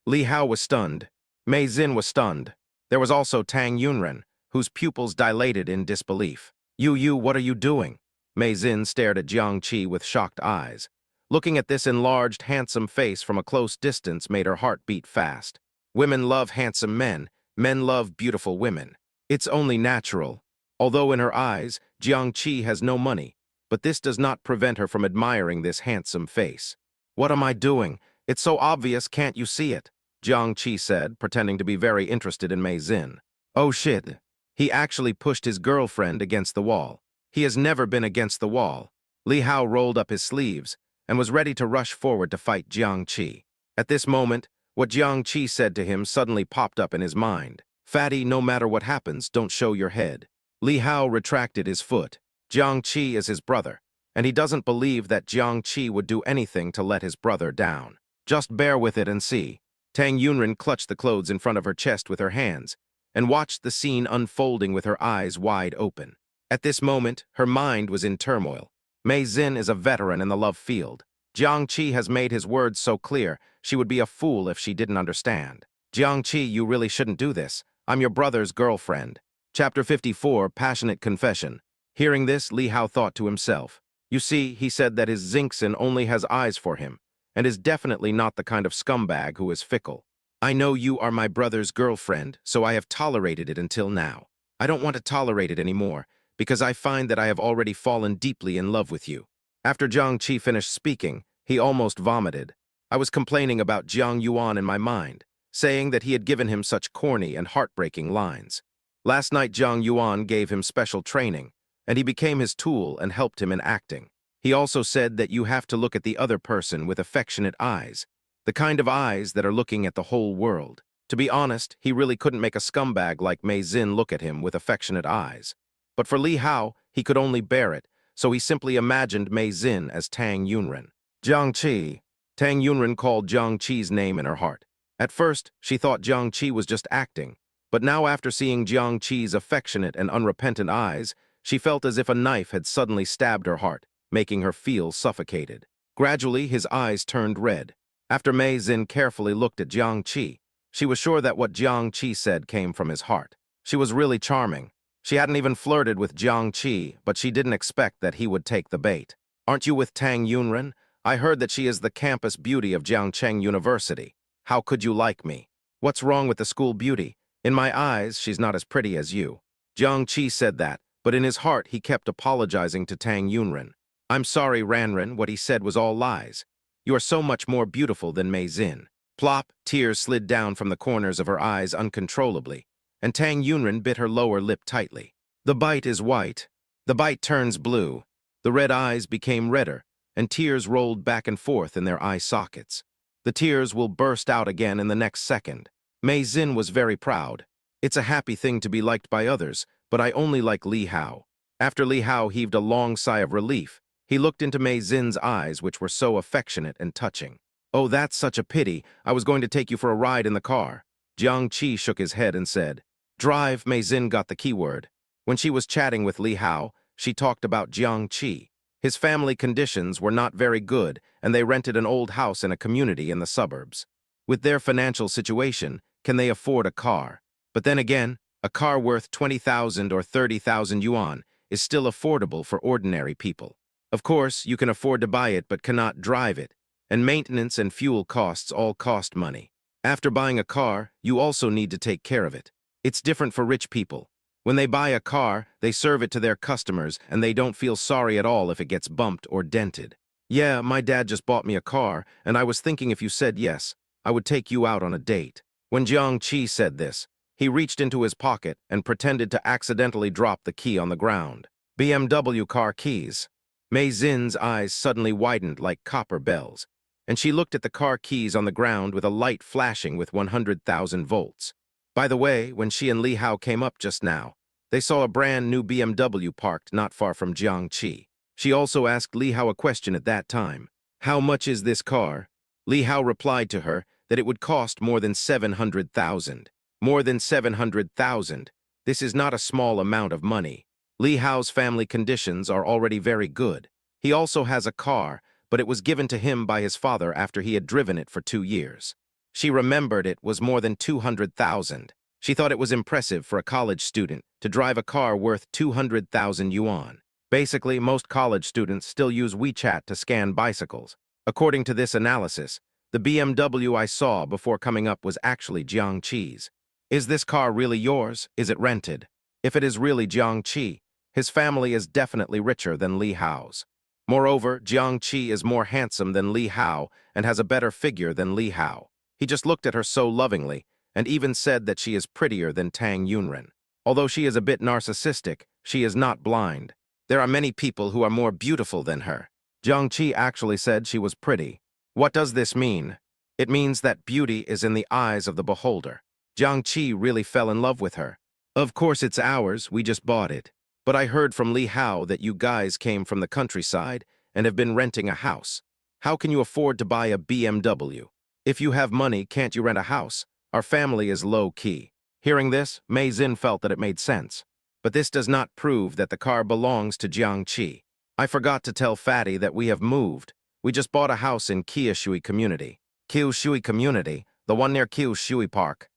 Speaker 1: Li Hao was stunned. Mei Xin was stunned. There was also Tang Yunren, whose pupils dilated in disbelief. You, what are you doing? Mei Xin stared at Jiang Qi with shocked eyes. Looking at this enlarged, handsome face from a close distance made her heart beat fast. Women love handsome men. Men love beautiful women. It's only natural. Although in her eyes, Jiang Qi has no money, but this does not prevent her from admiring this handsome face. What am I doing? It's so obvious, can't you see it? Jiang Qi said, pretending to be very interested in Mei Xin. Oh shit. He actually pushed his girlfriend against the wall. He has never been against the wall. Li Hao rolled up his sleeves and was ready to rush forward to fight Jiang Qi. At this moment, what Jiang Qi said to him suddenly popped up in his mind. "Fatty, no matter what happens, don't show your head." Li Hao retracted his foot. Jiang Qi is his brother, and he doesn't believe that Jiang Qi would do anything to let his brother down. Just bear with it and see. Tang Yunren clutched the clothes in front of her chest with her hands and watched the scene unfolding with her eyes wide open. At this moment, her mind was in turmoil. Mei Xin is a veteran in the love field. Jiang Qi has made his words so clear, she would be a fool if she didn't understand. "Jiang Qi, you really shouldn't do this. I'm your brother's girlfriend." Chapter 54, Passionate Confession. Hearing this, Li Hao thought to himself. You see, he said that his Xingxin only has eyes for him, and is definitely not the kind of scumbag who is fickle. "I know you are my brother's girlfriend, so I have tolerated it until now. I don't want to tolerate it anymore, because I find that I have already fallen deeply in love with you." After Jiang Qi finished speaking, he almost vomited. I was complaining about Jiang Yuan in my mind, saying that he had given him such corny and heartbreaking lines. Last night Jiang Yuan gave him special training, and he became his tool and helped him in acting. He also said that you have to look at the other person with affectionate eyes, the kind of eyes that are looking at the whole world. To be honest, he really couldn't make a scumbag like Mei Xin look at him with affectionate eyes. But for Li Hao, he could only bear it, so he simply imagined Mei Xin as Tang Yunren. "Jiang Qi." Tang Yunren called Jiang Qi's name in her heart. At first, she thought Jiang Qi was just acting, but now after seeing Jiang Qi's affectionate and unrepentant eyes, she felt as if a knife had suddenly stabbed her heart, making her feel suffocated. Gradually, his eyes turned red. After Mei Xin carefully looked at Jiang Qi, she was sure that what Jiang Qi said came from his heart. She was really charming. She hadn't even flirted with Jiang Qi, but she didn't expect that he would take the bait. "Aren't you with Tang Yunren? I heard that she is the campus beauty of Jiangcheng University. How could you like me? What's wrong with the school beauty? In my eyes, she's not as pretty as you." Jiang Qi said that, but in his heart he kept apologizing to Tang Yunren. "I'm sorry, Ranren, what he said was all lies. You are so much more beautiful than Mei Xin." Plop, tears slid down from the corners of her eyes uncontrollably, and Tang Yunren bit her lower lip tightly. The bite is white. The bite turns blue. The red eyes became redder, and tears rolled back and forth in their eye sockets. The tears will burst out again in the next second. Mei Xin was very proud. "It's a happy thing to be liked by others, but I only like Li Hao." After Li Hao heaved a long sigh of relief, he looked into Mei Xin's eyes, which were so affectionate and touching. "Oh, that's such a pity. I was going to take you for a ride in the car." Jiang Qi shook his head and said, "Drive." Mei Xin got the keyword. When she was chatting with Li Hao, she talked about Jiang Qi. His family conditions were not very good, and they rented an old house in a community in the suburbs. With their financial situation, can they afford a car? But then again, a car worth 20,000 or 30,000 yuan is still affordable for ordinary people. Of course, you can afford to buy it but cannot drive it, and maintenance and fuel costs all cost money. After buying a car, you also need to take care of it. It's different for rich people. When they buy a car, they serve it to their customers, and they don't feel sorry at all if it gets bumped or dented. "Yeah, my dad just bought me a car, and I was thinking if you said yes, I would take you out on a date." When Jiang Qi said this, he reached into his pocket and pretended to accidentally drop the key on the ground. BMW car keys. Mei Xin's eyes suddenly widened like copper bells, and she looked at the car keys on the ground with a light flashing with 100,000 volts. By the way, when she and Li Hao came up just now, they saw a brand new BMW parked not far from Jiang Qi. She also asked Li Hao a question at that time. "How much is this car?" Li Hao replied to her that it would cost more than 700,000. More than 700,000. This is not a small amount of money. Li Hao's family conditions are already very good. He also has a car, but it was given to him by his father after he had driven it for 2 years. She remembered it was more than 200,000. She thought it was impressive for a college student to drive a car worth 200,000 yuan. Basically, most college students still use WeChat to scan bicycles. According to this analysis, the BMW I saw before coming up was actually Jiang Qi's. Is this car really yours? Is it rented? If it is really Jiang Qi, his family is definitely richer than Li Hao's. Moreover, Jiang Qi is more handsome than Li Hao and has a better figure than Li Hao. He just looked at her so lovingly and even said that she is prettier than Tang Yunren. Although she is a bit narcissistic, she is not blind. There are many people who are more beautiful than her. Jiangqi actually said she was pretty. What does this mean? It means that beauty is in the eyes of the beholder. Jiangqi really fell in love with her. Of course it's ours, we just bought it. But I heard from Li Hao that you guys came from the countryside and have been renting a house. How can you afford to buy a BMW? If you have money, can't you rent a house? Our family is low-key. Hearing this, Mei Xin felt that it made sense. But this does not prove that the car belongs to Jiangqi. I forgot to tell Fatty that we have moved. We just bought a house in Kyushui Community. Kyushui Community, the one near Kyushui Park.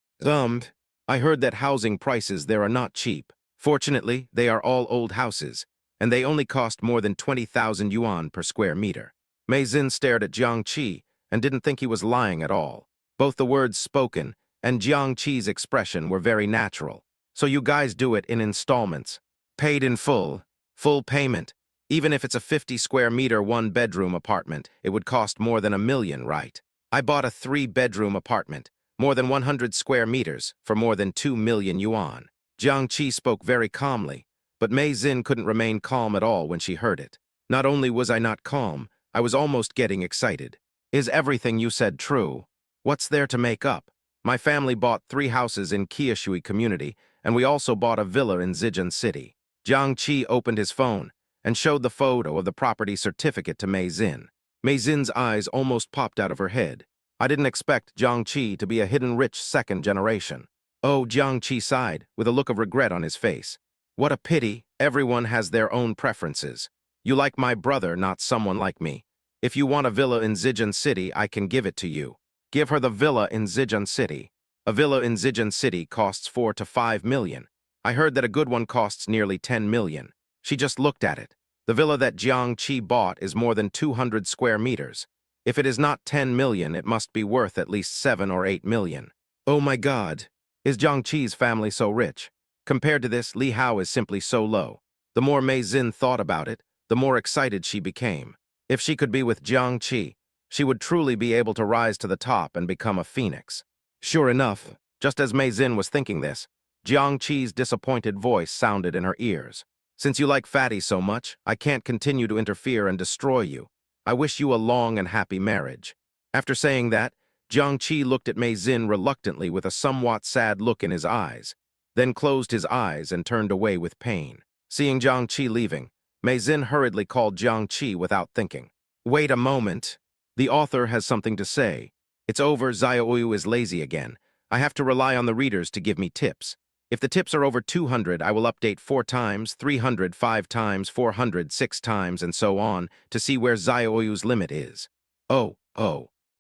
Speaker 1: I heard that housing prices there are not cheap. Fortunately, they are all old houses, and they only cost more than 20,000 yuan per square meter. Mei Xin stared at Jiangqi and didn't think he was lying at all. Both the words spoken and Jiangqi's expression were very natural. So you guys do it in installments. Paid in full. Full payment. Even if it's a 50 square meter one-bedroom apartment, it would cost more than 1 million, right? I bought a 3-bedroom apartment, more than 100 square meters, for more than 2 million yuan. Jiangqi spoke very calmly, but Mei Xin couldn't remain calm at all when she heard it. Not only was I not calm, I was almost getting excited. Is everything you said true? What's there to make up? My family bought 3 houses in Kyushui Community, and we also bought a villa in Zhejiang City. Jiangqi opened his phone and showed the photo of the property certificate to Mei Xin. Mei Xin's eyes almost popped out of her head. I didn't expect Jiangqi to be a hidden rich second generation. Oh, Jiangqi sighed, with a look of regret on his face. What a pity, everyone has their own preferences. You like my brother, not someone like me. If you want a villa in Zhejiang City, I can give it to you. Give her the villa in Zhejiang City. A villa in Zhejiang City costs 4 to 5 million. I heard that a good one costs nearly 10 million. She just looked at it. The villa that Jiangqi bought is more than 200 square meters. If it is not 10 million, it must be worth at least 7 or 8 million. Oh my God. Is Jiangqi's family so rich? Compared to this, Li Hao is simply so low. The more Mei Xin thought about it, the more excited she became. If she could be with Jiangqi, she would truly be able to rise to the top and become a phoenix. Sure enough, just as Mei Xin was thinking this, Jiangqi's disappointed voice sounded in her ears. Since you like Fatty so much, I can't continue to interfere and destroy you. I wish you a long and happy marriage. After saying that, Jiangqi looked at Mei Xin reluctantly with a somewhat sad look in his eyes, then closed his eyes and turned away with pain. Seeing Jiangqi leaving, Mei Xin hurriedly called Jiangqi without thinking. Wait a moment. The author has something to say. It's over, Xiaoyu is lazy again. I have to rely on the readers to give me tips. If the tips are over 200, I will update 4 times, 300, 5 times, 400, 6 times, and so on, to see where Xiaoyu's limit is. Oh.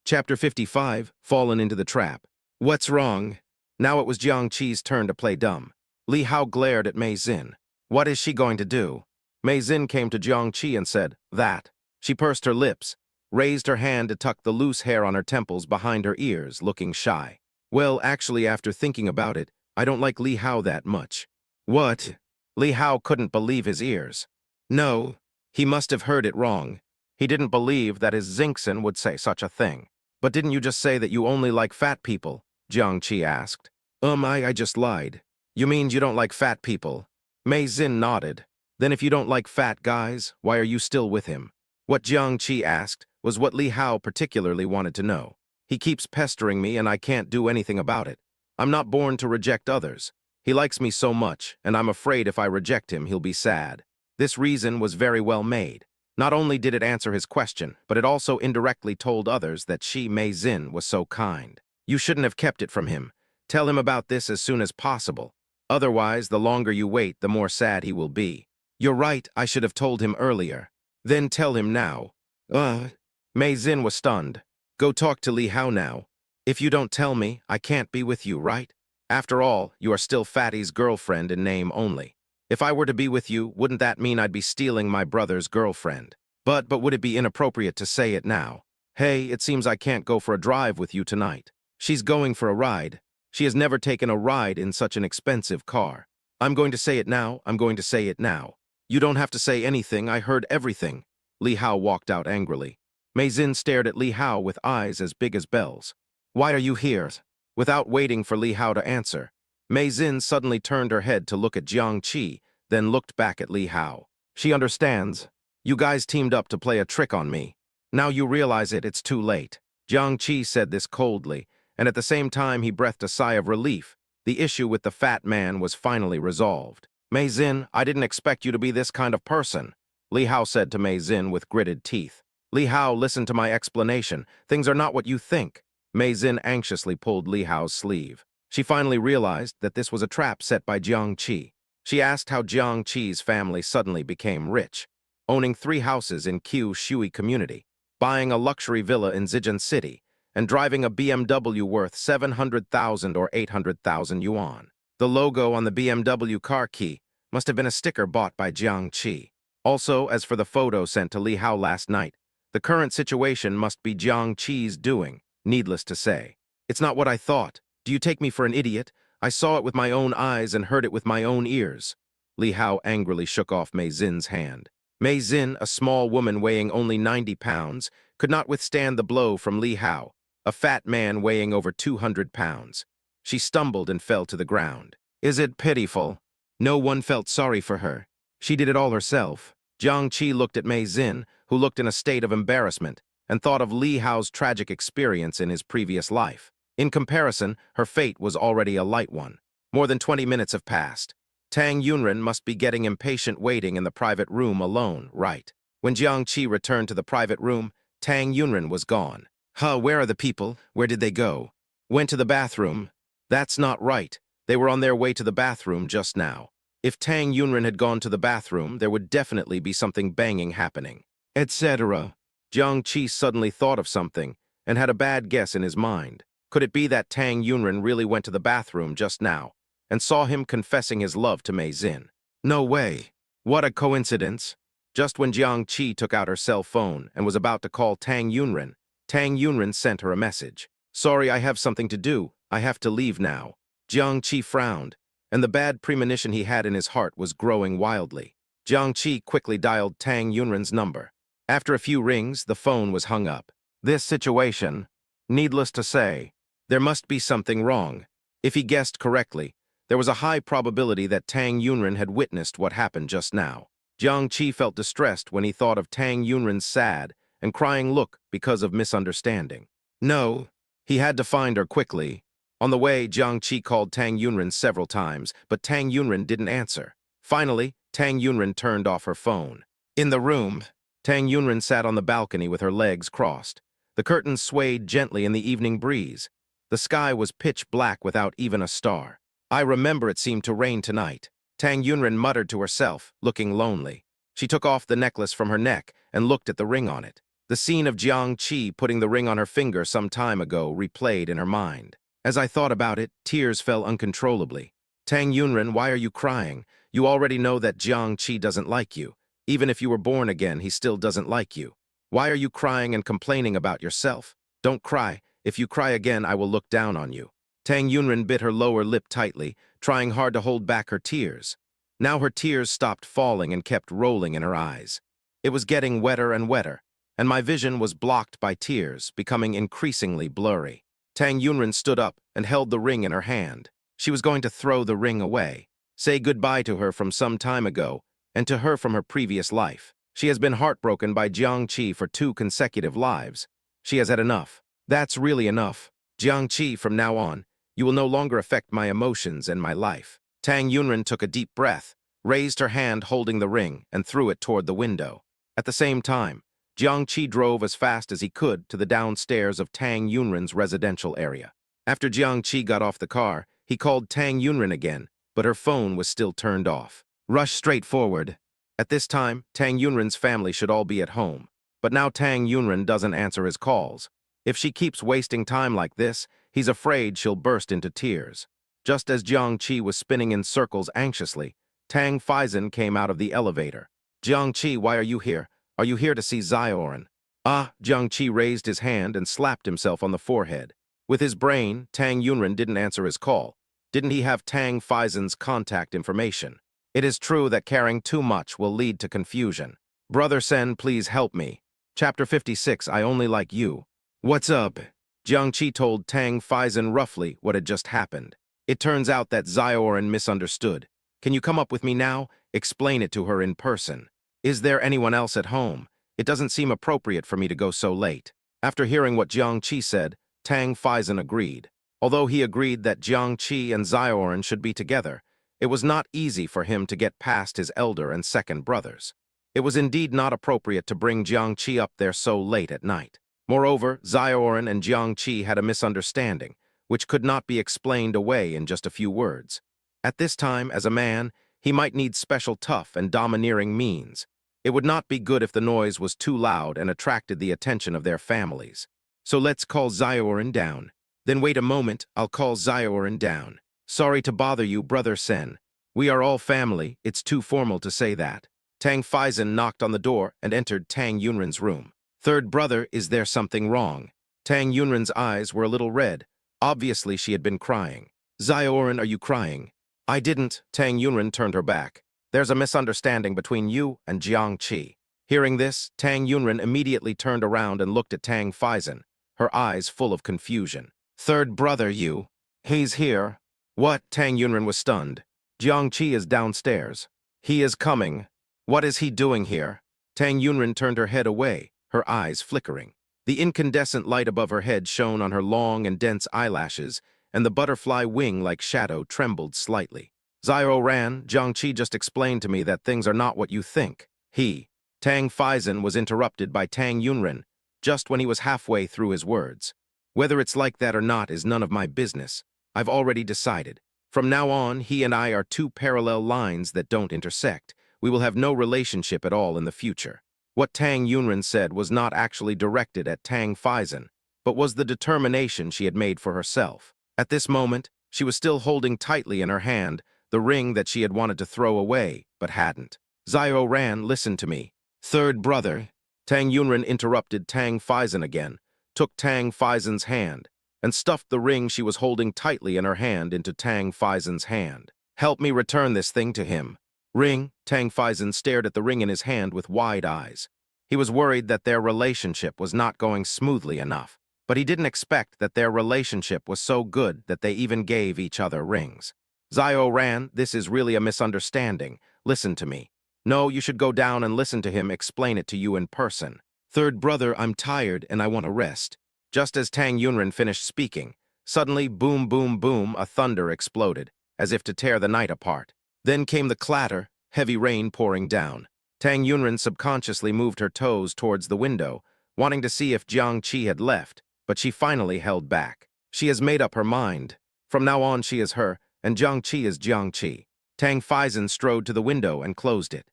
Speaker 1: Chapter 55, Fallen into the Trap. What's wrong? Now it was Jiangqi's turn to play dumb. Li Hao glared at Mei Xin. What is she going to do? Mei Xin came to Jiangqi and said, that. She pursed her lips, raised her hand to tuck the loose hair on her temples behind her ears, looking shy. Well, actually, after thinking about it, I don't like Li Hao that much. What? Li Hao couldn't believe his ears. No, he must have heard it wrong. He didn't believe that his Xingxin would say such a thing. But didn't you just say that you only like fat people? Jiangqi asked. I just lied. You mean you don't like fat people? Mei Xin nodded. Then if you don't like fat guys, why are you still with him? What Jiangqi asked was what Li Hao particularly wanted to know. He keeps pestering me and I can't do anything about it. I'm not born to reject others. He likes me so much, and I'm afraid if I reject him, he'll be sad. This reason was very well made. Not only did it answer his question, but it also indirectly told others that she, Mei Xin, was so kind. You shouldn't have kept it from him. Tell him about this as soon as possible. Otherwise, the longer you wait, the more sad he will be. You're right, I should have told him earlier. Then tell him now. Mei Xin was stunned. Go talk to Li Hao now. If you don't tell me, I can't be with you, right? After all, you are still Fatty's girlfriend in name only. If I were to be with you, wouldn't that mean I'd be stealing my brother's girlfriend? But would it be inappropriate to say it now? Hey, it seems I can't go for a drive with you tonight. She's going for a ride. She has never taken a ride in such an expensive car. I'm going to say it now, I'm going to say it now. You don't have to say anything, I heard everything. Li Hao walked out angrily. Mei Xin stared at Li Hao with eyes as big as bells. Why are you here? Without waiting for Li Hao to answer, Mei Xin suddenly turned her head to look at Jiang Qi, then looked back at Li Hao. She understands. You guys teamed up to play a trick on me. Now you realize it's too late. Jiang Qi said this coldly, and at the same time he breathed a sigh of relief. The issue with the fat man was finally resolved. Mei Xin, I didn't expect you to be this kind of person, Li Hao said to Mei Xin with gritted teeth. Li Hao, listen to my explanation. Things are not what you think. Mei Xin anxiously pulled Li Hao's sleeve. She finally realized that this was a trap set by Jiang Qi. She asked how Jiang Qi's family suddenly became rich, owning 3 houses in Qiu Shui community, buying a luxury villa in Zhejiang City, and driving a BMW worth 700,000 or 800,000 yuan. The logo on the BMW car key must have been a sticker bought by Jiang Qi. Also, as for the photo sent to Li Hao last night, the current situation must be Jiang Qi's doing, needless to say. It's not what I thought. Do you take me for an idiot? I saw it with my own eyes and heard it with my own ears. Li Hao angrily shook off Mei Xin's hand. Mei Xin, a small woman weighing only 90 pounds, could not withstand the blow from Li Hao, a fat man weighing over 200 pounds. She stumbled and fell to the ground. Is it pitiful? No one felt sorry for her. She did it all herself. Jiang Qi looked at Mei Xin, who looked in a state of embarrassment, and thought of Li Hao's tragic experience in his previous life. In comparison, her fate was already a light one. More than 20 minutes have passed. Tang Yunren must be getting impatient waiting in the private room alone, right? When Jiang Qi returned to the private room, Tang Yunren was gone. Where are the people? Where did they go? Went to the bathroom. That's not right. They were on their way to the bathroom just now. If Tang Yunren had gone to the bathroom, there would definitely be something banging happening, etc. Jiang Qi suddenly thought of something and had a bad guess in his mind. Could it be that Tang Yunren really went to the bathroom just now and saw him confessing his love to Mei Xin? No way. What a coincidence. Just when Jiang Qi took out her cell phone and was about to call Tang Yunren sent her a message. Sorry, I have something to do. I have to leave now. Jiang Qi frowned, and the bad premonition he had in his heart was growing wildly. Jiang Qi quickly dialed Tang Yunren's number. After a few rings, the phone was hung up. This situation, needless to say, there must be something wrong. If he guessed correctly, there was a high probability that Tang Yunren had witnessed what happened just now. Jiang Qi felt distressed when he thought of Tang Yunren's sad and crying look because of misunderstanding. No, he had to find her quickly. On the way, Jiang Qi called Tang Yunren several times, but Tang Yunren didn't answer. Finally, Tang Yunren turned off her phone. In the room, Tang Yunren sat on the balcony with her legs crossed. The curtains swayed gently in the evening breeze. The sky was pitch black without even a star. I remember it seemed to rain tonight. Tang Yunren muttered to herself, looking lonely. She took off the necklace from her neck and looked at the ring on it. The scene of Jiang Qi putting the ring on her finger some time ago replayed in her mind. As I thought about it, tears fell uncontrollably. Tang Yunren, why are you crying? You already know that Jiang Qi doesn't like you. Even if you were born again, he still doesn't like you. Why are you crying and complaining about yourself? Don't cry. If you cry again, I will look down on you. Tang Yunren bit her lower lip tightly, trying hard to hold back her tears. Now her tears stopped falling and kept rolling in her eyes. It was getting wetter and wetter, and my vision was blocked by tears, becoming increasingly blurry. Tang Yunren stood up and held the ring in her hand. She was going to throw the ring away, say goodbye to her from some time ago, and to her from her previous life. She has been heartbroken by Jiang Qi for 2 consecutive lives. She has had enough. That's really enough. Jiang Qi, from now on, you will no longer affect my emotions and my life. Tang Yunren took a deep breath, raised her hand holding the ring, and threw it toward the window. At the same time, Jiang Qi drove as fast as he could to the downstairs of Tang Yunren's residential area. After Jiang Qi got off the car, he called Tang Yunren again, but her phone was still turned off. Rush straight forward. At this time, Tang Yunren's family should all be at home. But now Tang Yunren doesn't answer his calls. If she keeps wasting time like this, he's afraid she'll burst into tears. Just as Jiang Qi was spinning in circles anxiously, Tang Faizan came out of the elevator. Jiang Qi, why are you here? Are you here to see Zioran? Ah, Jiang Qi raised his hand and slapped himself on the forehead. With his brain, Tang Yunren didn't answer his call. Didn't he have Tang Faizan's contact information? It is true that caring too much will lead to confusion. Brother Sen, please help me. Chapter 56, I only like you. What's up? Jiang Qi told Tang Faizan roughly what had just happened. It turns out that Ziorin misunderstood. Can you come up with me now? Explain it to her in person. Is there anyone else at home? It doesn't seem appropriate for me to go so late. After hearing what Jiang Qi said, Tang Faizan agreed. Although he agreed that Jiang Qi and Ziorin should be together, it was not easy for him to get past his elder and second brothers. It was indeed not appropriate to bring Jiang Qi up there so late at night. Moreover, Ziorin and Jiang Qi had a misunderstanding, which could not be explained away in just a few words. At this time, as a man, he might need special tough and domineering means. It would not be good if the noise was too loud and attracted the attention of their families. So let's call Ziorin down. Then wait a moment, I'll call Ziorin down. Sorry to bother you, Brother Sen. We are all family, it's too formal to say that. Tang Faizan knocked on the door and entered Tang Yunren's room. Third brother, is there something wrong? Tang Yunren's eyes were a little red. Obviously, she had been crying. Ziorin, are you crying? I didn't. Tang Yunren turned her back. There's a misunderstanding between you and Jiang Qi. Hearing this, Tang Yunren immediately turned around and looked at Tang Faizan, her eyes full of confusion. Third brother, you? He's here. What? Tang Yunren was stunned. Jiang Qi is downstairs. He is coming. What is he doing here? Tang Yunren turned her head away, her eyes flickering. The incandescent light above her head shone on her long and dense eyelashes, and the butterfly wing-like shadow trembled slightly. Ziorin, Jiang Qi just explained to me that things are not what you think. Tang Faizan was interrupted by Tang Yunren, just when he was halfway through his words. Whether it's like that or not is none of my business. I've already decided. From now on, he and I are two parallel lines that don't intersect. We will have no relationship at all in the future. What Tang Yunren said was not actually directed at Tang Faizan, but was the determination she had made for herself. At this moment, she was still holding tightly in her hand the ring that she had wanted to throw away, but hadn't. Ziorin, listen to me. Third brother. Tang Yunren interrupted Tang Faizan again, took Tang Faizan's hand, and stuffed the ring she was holding tightly in her hand into Tang Faizan's hand. Help me return this thing to him. Ring? Tang Faizan stared at the ring in his hand with wide eyes. He was worried that their relationship was not going smoothly enough, but he didn't expect that their relationship was so good that they even gave each other rings. Ziorin, this is really a misunderstanding. Listen to me. No, you should go down and listen to him explain it to you in person. Third brother, I'm tired and I want to rest. Just as Tang Yunren finished speaking, suddenly, boom, boom, boom, a thunder exploded, as if to tear the night apart. Then came the clatter, heavy rain pouring down. Tang Yunren subconsciously moved her toes towards the window, wanting to see if Jiang Qi had left, but she finally held back. She has made up her mind. From now on, she is her, and Jiang Qi is Jiang Qi. Tang Faizan strode to the window and closed it.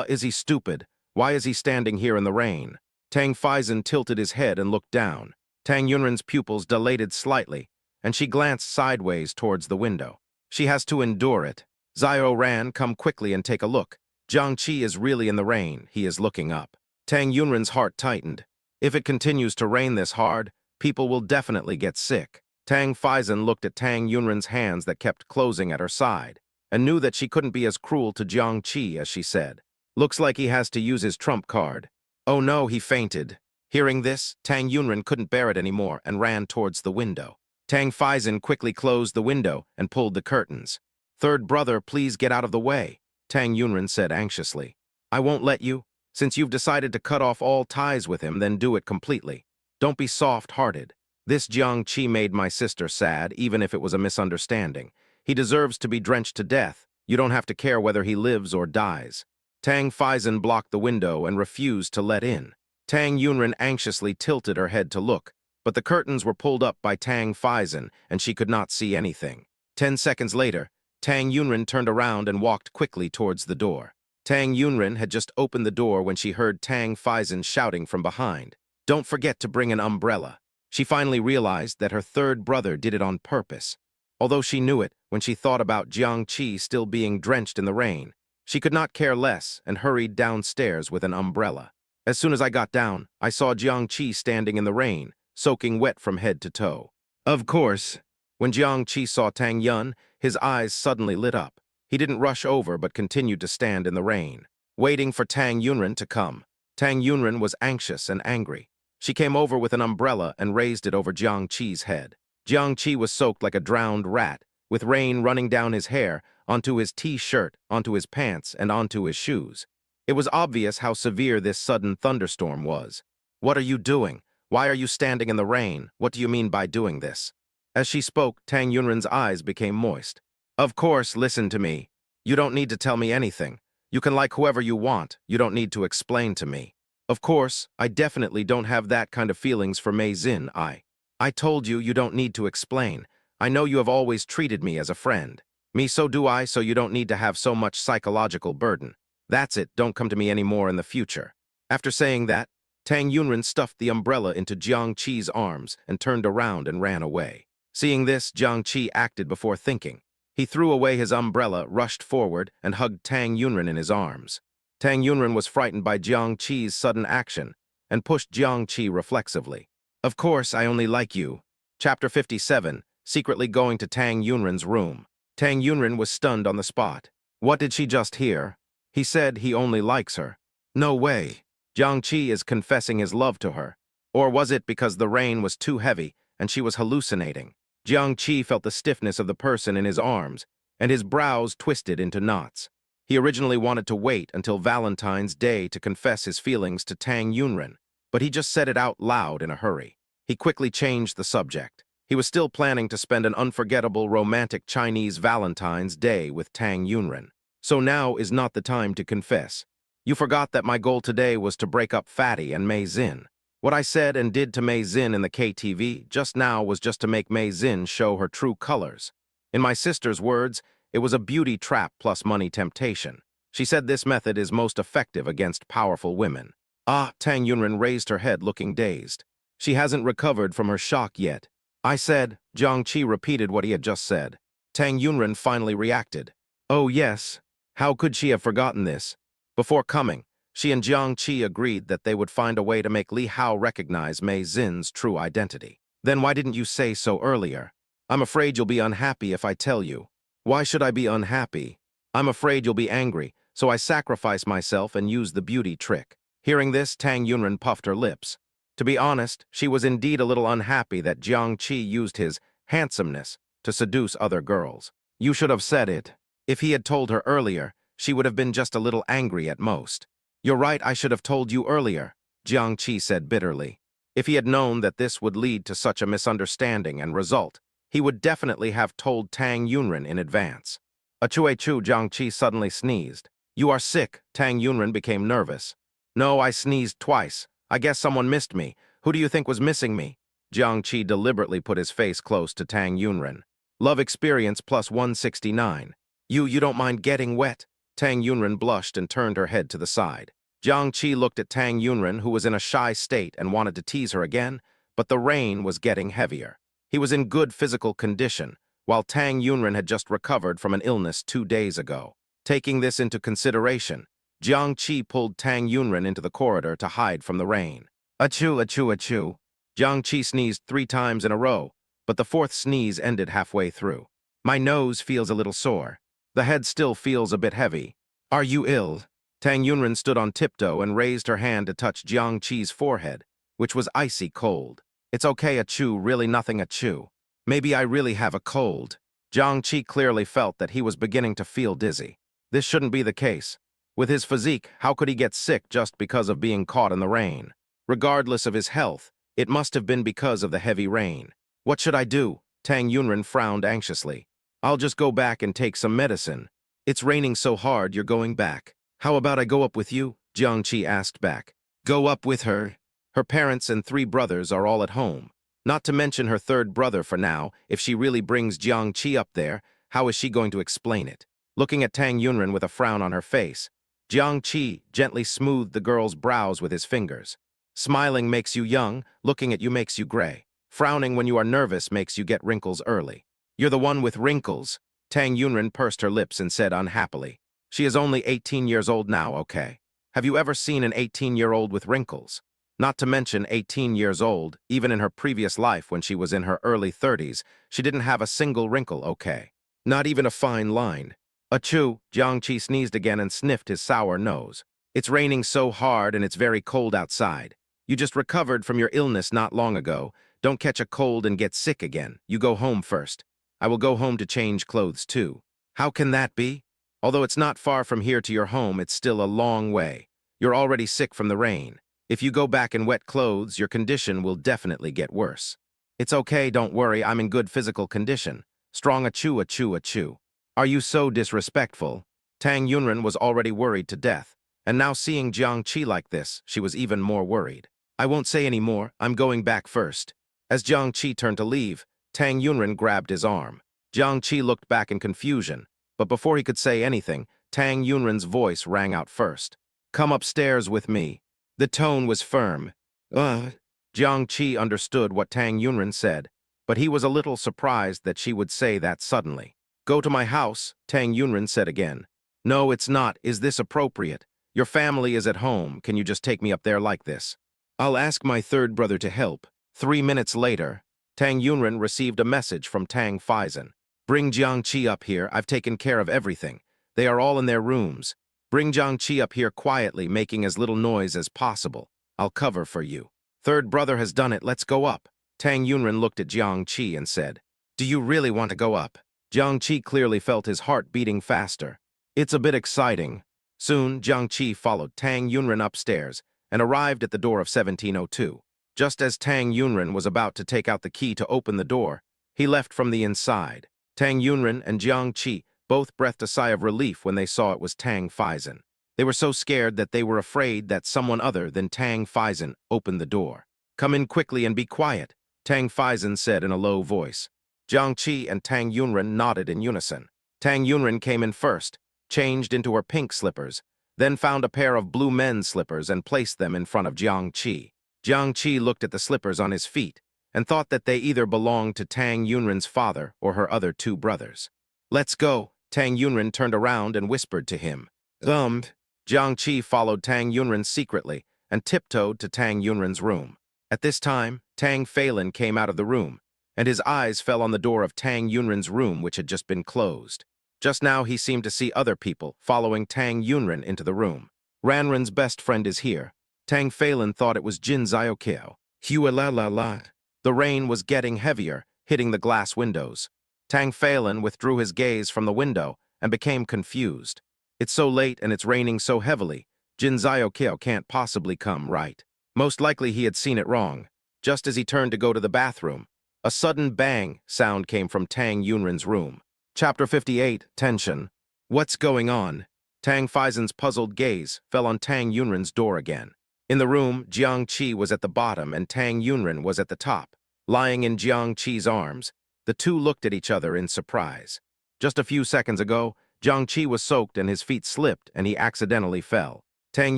Speaker 1: Is he stupid? Why is he standing here in the rain? Tang Faizan tilted his head and looked down. Tang Yunren's pupils dilated slightly, and she glanced sideways towards the window. She has to endure it. Ziorin, come quickly and take a look. Jiang Qi is really in the rain. He is looking up. Tang Yunren's heart tightened. If it continues to rain this hard, people will definitely get sick. Tang Faizan looked at Tang Yunren's hands that kept closing at her side, and knew that she couldn't be as cruel to Jiang Qi as she said. Looks like he has to use his trump card. Oh no, he fainted. Hearing this, Tang Yunren couldn't bear it anymore and ran towards the window. Tang Faizan quickly closed the window and pulled the curtains. Third brother, please get out of the way, Tang Yunren said anxiously. I won't let you. Since you've decided to cut off all ties with him, then do it completely. Don't be soft-hearted. This Jiang Qi made my sister sad, even if it was a misunderstanding. He deserves to be drenched to death. You don't have to care whether he lives or dies. Tang Faizan blocked the window and refused to let in. Tang Yunren anxiously tilted her head to look, but the curtains were pulled up by Tang Faizan, and she could not see anything. 10 seconds later, Tang Yunren turned around and walked quickly towards the door. Tang Yunren had just opened the door when she heard Tang Faizan shouting from behind, "Don't forget to bring an umbrella." She finally realized that her third brother did it on purpose. Although she knew it when she thought about Jiang Qi still being drenched in the rain, she could not care less and hurried downstairs with an umbrella. As soon as I got down, I saw Jiang Qi standing in the rain, soaking wet from head to toe. Of course, when Jiang Qi saw Tang Yun, his eyes suddenly lit up. He didn't rush over but continued to stand in the rain, waiting for Tang Yunren to come. Tang Yunren was anxious and angry. She came over with an umbrella and raised it over Jiang Qi's head. Jiang Qi was soaked like a drowned rat, with rain running down his hair, onto his t-shirt, onto his pants, and onto his shoes. It was obvious how severe this sudden thunderstorm was. "What are you doing? Why are you standing in the rain? What do you mean by doing this?" As she spoke, Tang Yunren's eyes became moist. "Of course, listen to me. You don't need to tell me anything. You can like whoever you want. You don't need to explain to me. Of course, I definitely don't have that kind of feelings for Mei Xin. I told you you don't need to explain. I know you have always treated me as a friend. Me so do I, so you don't need to have so much psychological burden. That's it, don't come to me anymore in the future." After saying that, Tang Yunren stuffed the umbrella into Jiang Qi's arms and turned around and ran away. Seeing this, Jiang Qi acted before thinking. He threw away his umbrella, rushed forward, and hugged Tang Yunren in his arms. Tang Yunren was frightened by Jiang Qi's sudden action and pushed Jiang Qi reflexively. "Of course, I only like you." Chapter 57, secretly going to Tang Yunren's room. Tang Yunren was stunned on the spot. What did she just hear? He said he only likes her. No way. Jiang Qi is confessing his love to her. Or was it because the rain was too heavy and she was hallucinating? Jiang Qi felt the stiffness of the person in his arms, and his brows twisted into knots. He originally wanted to wait until Valentine's Day to confess his feelings to Tang Yunren, but he just said it out loud in a hurry. He quickly changed the subject. He was still planning to spend an unforgettable romantic Chinese Valentine's Day with Tang Yunren. So now is not the time to confess. You forgot that my goal today was to break up Fatty and Mei Xin. What I said and did to Mei Xin in the KTV just now was just to make Mei Xin show her true colors. In my sister's words, it was a beauty trap plus money temptation. She said this method is most effective against powerful women. Tang Yunren raised her head looking dazed. She hasn't recovered from her shock yet. I said, Jiang Qi repeated what he had just said. Tang Yunren finally reacted. Oh yes, how could she have forgotten this? Before coming, she and Jiang Qi agreed that they would find a way to make Li Hao recognize Mei Xin's true identity. Then why didn't you say so earlier? I'm afraid you'll be unhappy if I tell you. Why should I be unhappy? I'm afraid you'll be angry, so I sacrifice myself and use the beauty trick. Hearing this, Tang Yunren puffed her lips. To be honest, she was indeed a little unhappy that Jiang Qi used his handsomeness to seduce other girls. You should have said it. If he had told her earlier, she would have been just a little angry at most. You're right, I should have told you earlier, Jiang Qi said bitterly. If he had known that this would lead to such a misunderstanding and result, he would definitely have told Tang Yunren in advance. Achoo, Jiang Qi suddenly sneezed. You are sick, Tang Yunren became nervous. No, I sneezed twice. I guess someone missed me. Who do you think was missing me? Jiang Qi deliberately put his face close to Tang Yunren. Love experience plus 169. You don't mind getting wet? Tang Yunren blushed and turned her head to the side. Jiang Qi looked at Tang Yunren, who was in a shy state and wanted to tease her again, but the rain was getting heavier. He was in good physical condition, while Tang Yunren had just recovered from an illness 2 days ago. Taking this into consideration, Jiang Qi pulled Tang Yunren into the corridor to hide from the rain. Achoo. Jiang Qi sneezed 3 times in a row, but the 4th sneeze ended halfway through. My nose feels a little sore. The head still feels a bit heavy. Are you ill? Tang Yunren stood on tiptoe and raised her hand to touch Jiang Qi's forehead, which was icy cold. It's okay, achoo, really nothing, achoo. Maybe I really have a cold. Jiang Qi clearly felt that he was beginning to feel dizzy. This shouldn't be the case. With his physique, how could he get sick just because of being caught in the rain? Regardless of his health, it must have been because of the heavy rain. What should I do? Tang Yunren frowned anxiously. I'll just go back and take some medicine. It's raining so hard you're going back. How about I go up with you? Jiang Qi asked back. Go up with her? Her parents and 3 brothers are all at home. Not to mention her 3rd brother for now. If she really brings Jiang Qi up there, how is she going to explain it? Looking at Tang Yunren with a frown on her face, Jiang Qi gently smoothed the girl's brows with his fingers. Smiling makes you young, looking at you makes you gray. Frowning when you are nervous makes you get wrinkles early. You're the one with wrinkles. Tang Yunren pursed her lips and said unhappily. She is only 18 years old now, okay? Have you ever seen an 18-year-old with wrinkles? Not to mention 18 years old, even in her previous life when she was in her early 30s, she didn't have a single wrinkle, okay? Not even a fine line. Achoo, Jiang Qi sneezed again and sniffed his sour nose. It's raining so hard and it's very cold outside. You just recovered from your illness not long ago. Don't catch a cold and get sick again. You go home first. I will go home to change clothes too. How can that be? Although it's not far from here to your home, it's still a long way. You're already sick from the rain. If you go back in wet clothes, your condition will definitely get worse. It's okay, don't worry, I'm in good physical condition. Strong achoo, achoo, achoo. Are you so disrespectful? Tang Yunren was already worried to death, and now seeing Jiang Qi like this, she was even more worried. I won't say any more, I'm going back first. As Jiang Qi turned to leave, Tang Yunren grabbed his arm. Jiang Qi looked back in confusion, but before he could say anything, Tang Yunren's voice rang out first. Come upstairs with me. The tone was firm. Jiang Qi understood what Tang Yunren said, but he was a little surprised that she would say that suddenly. Go to my house, Tang Yunren said again. No, it's not. Is this appropriate? Your family is at home. Can you just take me up there like this? I'll ask my third brother to help. 3 minutes later, Tang Yunren received a message from Tang Faizan. Bring Jiang Qi up here. I've taken care of everything. They are all in their rooms. Bring Jiang Qi up here quietly, making as little noise as possible. I'll cover for you. Third brother has done it. Let's go up. Tang Yunren looked at Jiang Qi and said, Do you really want to go up? Jiang Qi clearly felt his heart beating faster. It's a bit exciting. Soon, Jiang Qi followed Tang Yunren upstairs and arrived at the door of 1702. Just as Tang Yunren was about to take out the key to open the door, he left from the inside. Tang Yunren and Jiang Qi both breathed a sigh of relief when they saw it was Tang Faizan. They were so scared that they were afraid that someone other than Tang Faizan opened the door. Come in quickly and be quiet, Tang Faizan said in a low voice. Jiang Qi and Tang Yunren nodded in unison. Tang Yunren came in first, changed into her pink slippers, then found a pair of blue men's slippers and placed them in front of Jiang Qi. Jiang Qi looked at the slippers on his feet and thought that they either belonged to Tang Yunren's father or her other two brothers. Let's go. Tang Yunren turned around and whispered to him. Jiang Qi followed Tang Yunren secretly and tiptoed to Tang Yunren's room. At this time, Tang Phelan came out of the room, and his eyes fell on the door of Tang Yunren's room, which had just been closed. Just now he seemed to see other people following Tang Yunren into the room. Ranran's best friend is here. Tang Phelan thought it was Jin Xiaoqiao. Hua la la la. The rain was getting heavier, hitting the glass windows. Tang Phelan withdrew his gaze from the window and became confused. It's so late and it's raining so heavily. Jin Xiaoqiao can't possibly come, right? Most likely he had seen it wrong. Just as he turned to go to the bathroom, a sudden bang sound came from Tang Yunren's room. Chapter 58, Tension. What's going on? Tang Faizan's puzzled gaze fell on Tang Yunren's door again. In the room, Jiang Qi was at the bottom and Tang Yunren was at the top. Lying in Jiang Qi's arms, the two looked at each other in surprise. Just a few seconds ago, Jiang Qi was soaked and his feet slipped and he accidentally fell. Tang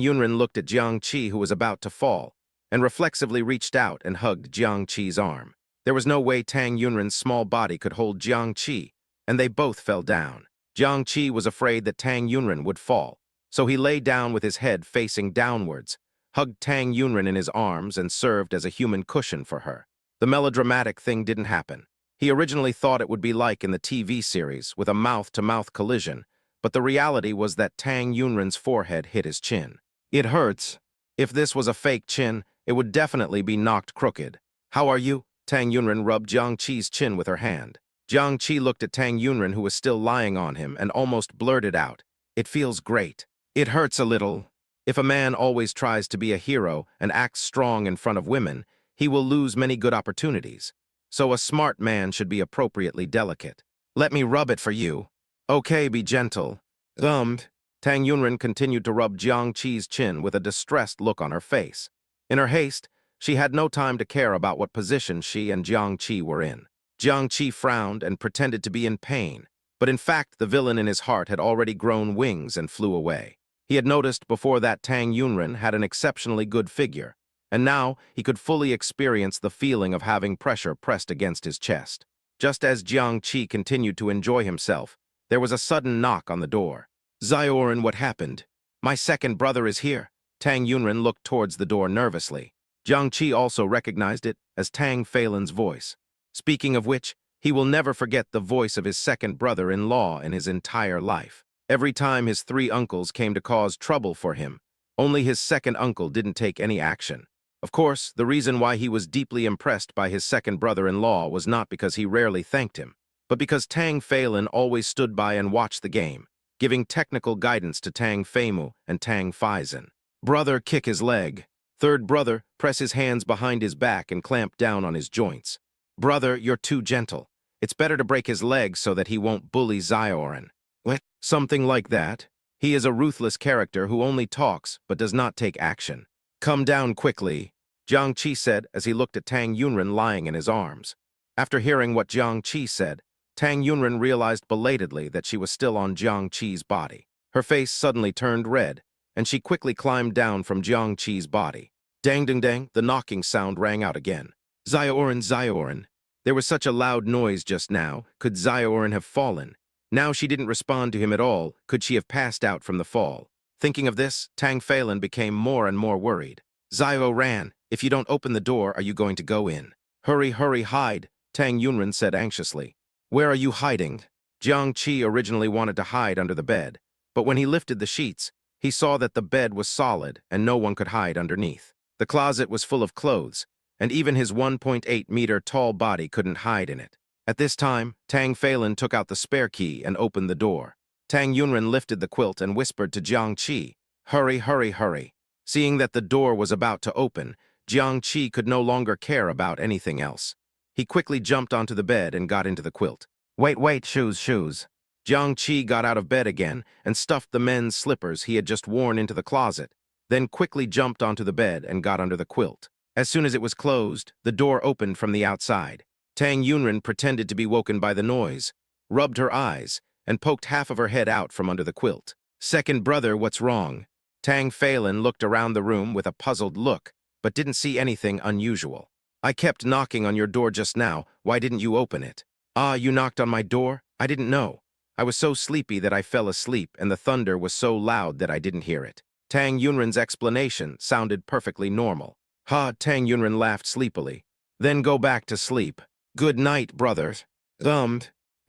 Speaker 1: Yunren looked at Jiang Qi, who was about to fall, and reflexively reached out and hugged Jiang Qi's arm. There was no way Tang Yunren's small body could hold Jiang Qi, and they both fell down. Jiang Qi was afraid that Tang Yunren would fall, so he lay down with his head facing downwards, hugged Tang Yunren in his arms, and served as a human cushion for her. The melodramatic thing didn't happen. He originally thought it would be like in the TV series, with a mouth-to-mouth collision, but the reality was that Tang Yunren's forehead hit his chin. It hurts. If this was a fake chin, it would definitely be knocked crooked. How are you? Tang Yunren rubbed Jiang Qi's chin with her hand. Jiang Qi looked at Tang Yunren, who was still lying on him, and almost blurted out, It feels great. It hurts a little. If a man always tries to be a hero and acts strong in front of women, he will lose many good opportunities. So a smart man should be appropriately delicate. Let me rub it for you. Okay, be gentle. Tang Yunren continued to rub Jiang Qi's chin with a distressed look on her face. In her haste, she had no time to care about what position she and Jiang Qi were in. Jiang Qi frowned and pretended to be in pain, but in fact the villain in his heart had already grown wings and flew away. He had noticed before that Tang Yunren had an exceptionally good figure, and now he could fully experience the feeling of having pressure pressed against his chest. Just as Jiang Qi continued to enjoy himself, there was a sudden knock on the door. Ziorin, what happened? My second brother is here. Tang Yunren looked towards the door nervously. Jiang Qi also recognized it as Tang Phelan's voice. Speaking of which, he will never forget the voice of his second brother-in-law in his entire life. Every time his three uncles came to cause trouble for him, only his second uncle didn't take any action. Of course, the reason why he was deeply impressed by his second brother-in-law was not because he rarely thanked him. but because Tang Phelan always stood by and watched the game, giving technical guidance to Tang Feimu and Tang Feizhen. Brother, kick his leg. Third brother, press his hands behind his back and clamp down on his joints. Brother, you're too gentle. It's better to break his legs so that he won't bully Ziorin. What? Something like that. He is a ruthless character who only talks but does not take action. Come down quickly, Jiang Qi said as he looked at Tang Yunren lying in his arms. After hearing what Jiang Qi said, Tang Yunren realized belatedly that she was still on Jiang Qi's body. Her face suddenly turned red, and she quickly climbed down from Jiang Qi's body. Dang ding dang, the knocking sound rang out again. Ziorin, Ziorin. There was such a loud noise just now. Could Ziorin have fallen? Now she didn't respond to him at all. Could she have passed out from the fall? Thinking of this, Tang Phelan became more and more worried. Ziorin, if you don't open the door, are you going to go in? Hurry, hurry, hide, Tang Yunren said anxiously. Where are you hiding? Jiang Qi originally wanted to hide under the bed, but when he lifted the sheets, he saw that the bed was solid and no one could hide underneath. The closet was full of clothes, and even his 1.8-meter tall body couldn't hide in it. At this time, Tang Phelan took out the spare key and opened the door. Tang Yunren lifted the quilt and whispered to Jiang Qi, hurry, hurry, hurry. Seeing that the door was about to open, Jiang Qi could no longer care about anything else. He quickly jumped onto the bed and got into the quilt. Wait, shoes, shoes. Jiang Qi got out of bed again and stuffed the men's slippers he had just worn into the closet, then quickly jumped onto the bed and got under the quilt. As soon as it was closed, the door opened from the outside. Tang Yunren pretended to be woken by the noise, rubbed her eyes, and poked half of her head out from under the quilt. Second brother, what's wrong? Tang Phelan looked around the room with a puzzled look, but didn't see anything unusual. I kept knocking on your door just now. Why didn't you open it? Ah, you knocked on my door? I didn't know. I was so sleepy that I fell asleep, and the thunder was so loud that I didn't hear it. Tang Yunren's explanation sounded perfectly normal. Ha, Tang Yunren laughed sleepily. Then go back to sleep. Good night, brothers.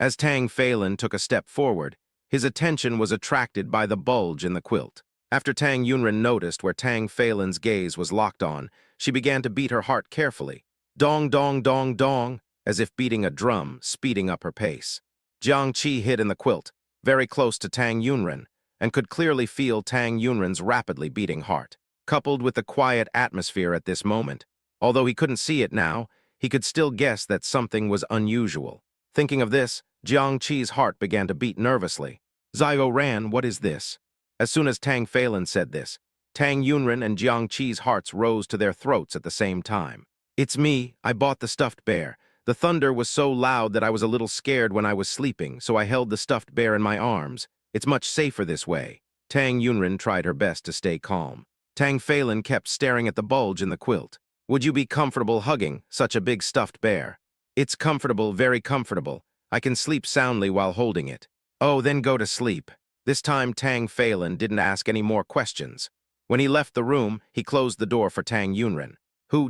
Speaker 1: As Tang Phelan took a step forward, his attention was attracted by the bulge in the quilt. After Tang Yunren noticed where Tang Phelan's gaze was locked on, she began to beat her heart carefully. Dong, dong, dong, dong, as if beating a drum, speeding up her pace. Jiang Qi hid in the quilt, very close to Tang Yunren, and could clearly feel Tang Yunren's rapidly beating heart. Coupled with the quiet atmosphere at this moment, although he couldn't see it now, he could still guess that something was unusual. Thinking of this, Jiang Qi's heart began to beat nervously. Ziorin, what is this? As soon as Tang Phelan said this, Tang Yunren and Jiang Qi's hearts rose to their throats at the same time. It's me, I bought the stuffed bear. The thunder was so loud that I was a little scared when I was sleeping, so I held the stuffed bear in my arms. It's much safer this way. Tang Yunren tried her best to stay calm. Tang Phelan kept staring at the bulge in the quilt. Would you be comfortable hugging such a big stuffed bear? It's comfortable, very comfortable. I can sleep soundly while holding it. Oh, then go to sleep. This time Tang Phelan didn't ask any more questions. When he left the room, he closed the door for Tang Yunren.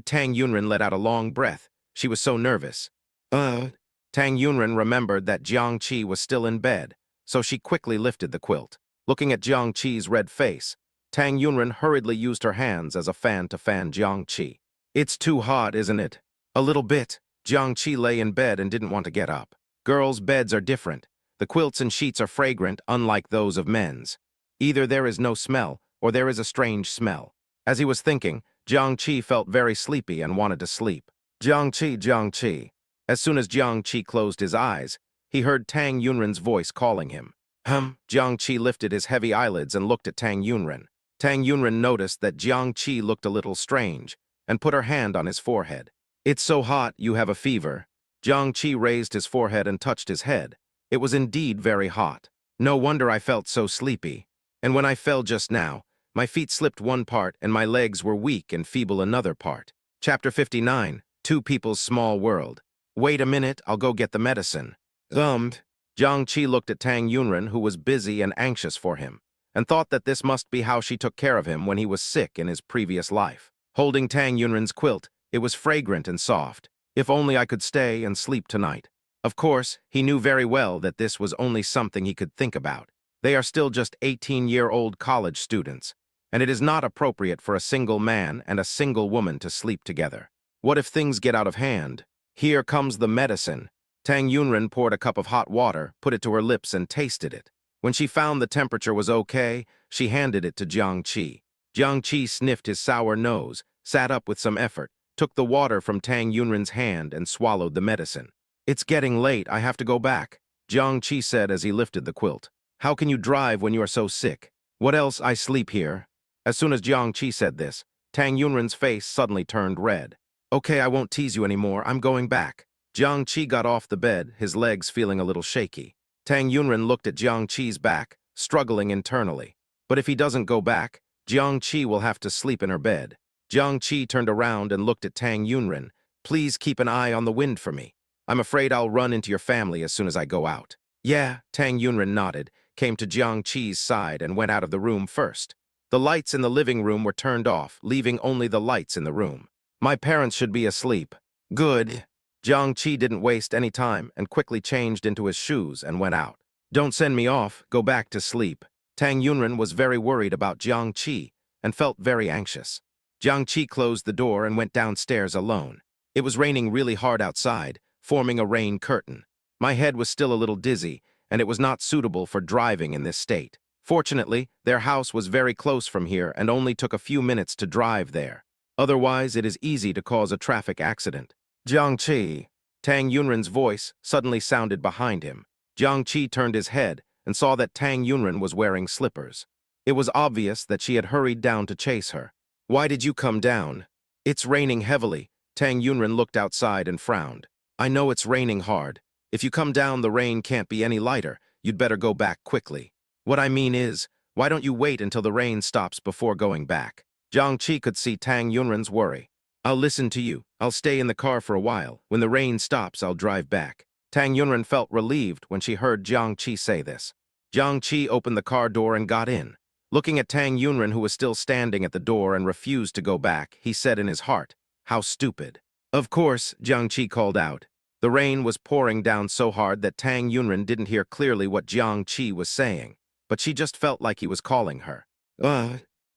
Speaker 1: Tang Yunren let out a long breath. She was so nervous. Tang Yunren remembered that Jiang Qi was still in bed, so she quickly lifted the quilt. Looking at Jiang Qi's red face, Tang Yunren hurriedly used her hands as a fan to fan Jiang Qi. It's too hot, isn't it? A little bit. Jiang Qi lay in bed and didn't want to get up. Girls' beds are different. The quilts and sheets are fragrant, unlike those of men's. Either there is no smell, or there is a strange smell. As he was thinking, Jiang Qi felt very sleepy and wanted to sleep. Jiang Qi, Jiang Qi. As soon as Jiang Qi closed his eyes, he heard Tang Yunren's voice calling him. Jiang Qi lifted his heavy eyelids and looked at Tang Yunren. Tang Yunren noticed that Jiang Qi looked a little strange, and put her hand on his forehead. It's so hot, you have a fever. Jiang Qi raised his forehead and touched his head. It was indeed very hot. No wonder I felt so sleepy. And when I fell just now, my feet slipped one part and my legs were weak and feeble another part. Chapter 59, Two People's Small World. Wait a minute, I'll go get the medicine. Jiang Qi looked at Tang Yunren, who was busy and anxious for him, and thought that this must be how she took care of him when he was sick in his previous life. Holding Tang Yunren's quilt, it was fragrant and soft. If only I could stay and sleep tonight. Of course, he knew very well that this was only something he could think about. They are still just 18-year-old college students, and it is not appropriate for a single man and a single woman to sleep together. What if things get out of hand? Here comes the medicine. Tang Yunren poured a cup of hot water, put it to her lips and tasted it. When she found the temperature was okay, she handed it to Jiang Qi. Jiang Qi sniffed his sour nose, sat up with some effort, took the water from Tang Yunren's hand and swallowed the medicine. "It's getting late, I have to go back," Jiang Qi said as he lifted the quilt. "How can you drive when you are so sick? What else, I sleep here?" As soon as Jiang Qi said this, Tang Yunren's face suddenly turned red. "Okay, I won't tease you anymore, I'm going back." Jiang Qi got off the bed, his legs feeling a little shaky. Tang Yunren looked at Jiang Qi's back, struggling internally. But if he doesn't go back, Jiang Qi will have to sleep in her bed. Jiang Qi turned around and looked at Tang Yunren. "Please keep an eye on the wind for me. I'm afraid I'll run into your family as soon as I go out." "Yeah," Tang Yunren nodded, came to Jiang Qi's side and went out of the room first. The lights in the living room were turned off, leaving only the lights in the room. "My parents should be asleep." "Good." Jiang Qi didn't waste any time and quickly changed into his shoes and went out. "Don't send me off, go back to sleep." Tang Yunren was very worried about Jiang Qi and felt very anxious. Jiang Qi closed the door and went downstairs alone. It was raining really hard outside, forming a rain curtain. My head was still a little dizzy, and it was not suitable for driving in this state. Fortunately, their house was very close from here and only took a few minutes to drive there. Otherwise, it is easy to cause a traffic accident. "Jiang Qi." Tang Yunren's voice suddenly sounded behind him. Jiang Qi turned his head and saw that Tang Yunren was wearing slippers. It was obvious that she had hurried down to chase her. "Why did you come down?" "It's raining heavily." Tang Yunren looked outside and frowned. "I know it's raining hard. If you come down, the rain can't be any lighter. You'd better go back quickly." "What I mean is, why don't you wait until the rain stops before going back?" Jiang Qi could see Tang Yunren's worry. "I'll listen to you. I'll stay in the car for a while. When the rain stops, I'll drive back." Tang Yunren felt relieved when she heard Jiang Qi say this. Jiang Qi opened the car door and got in. Looking at Tang Yunren, who was still standing at the door and refused to go back, he said in his heart, "How stupid." "Of course," Jiang Qi called out. The rain was pouring down so hard that Tang Yunren didn't hear clearly what Jiang Qi was saying, but she just felt like he was calling her.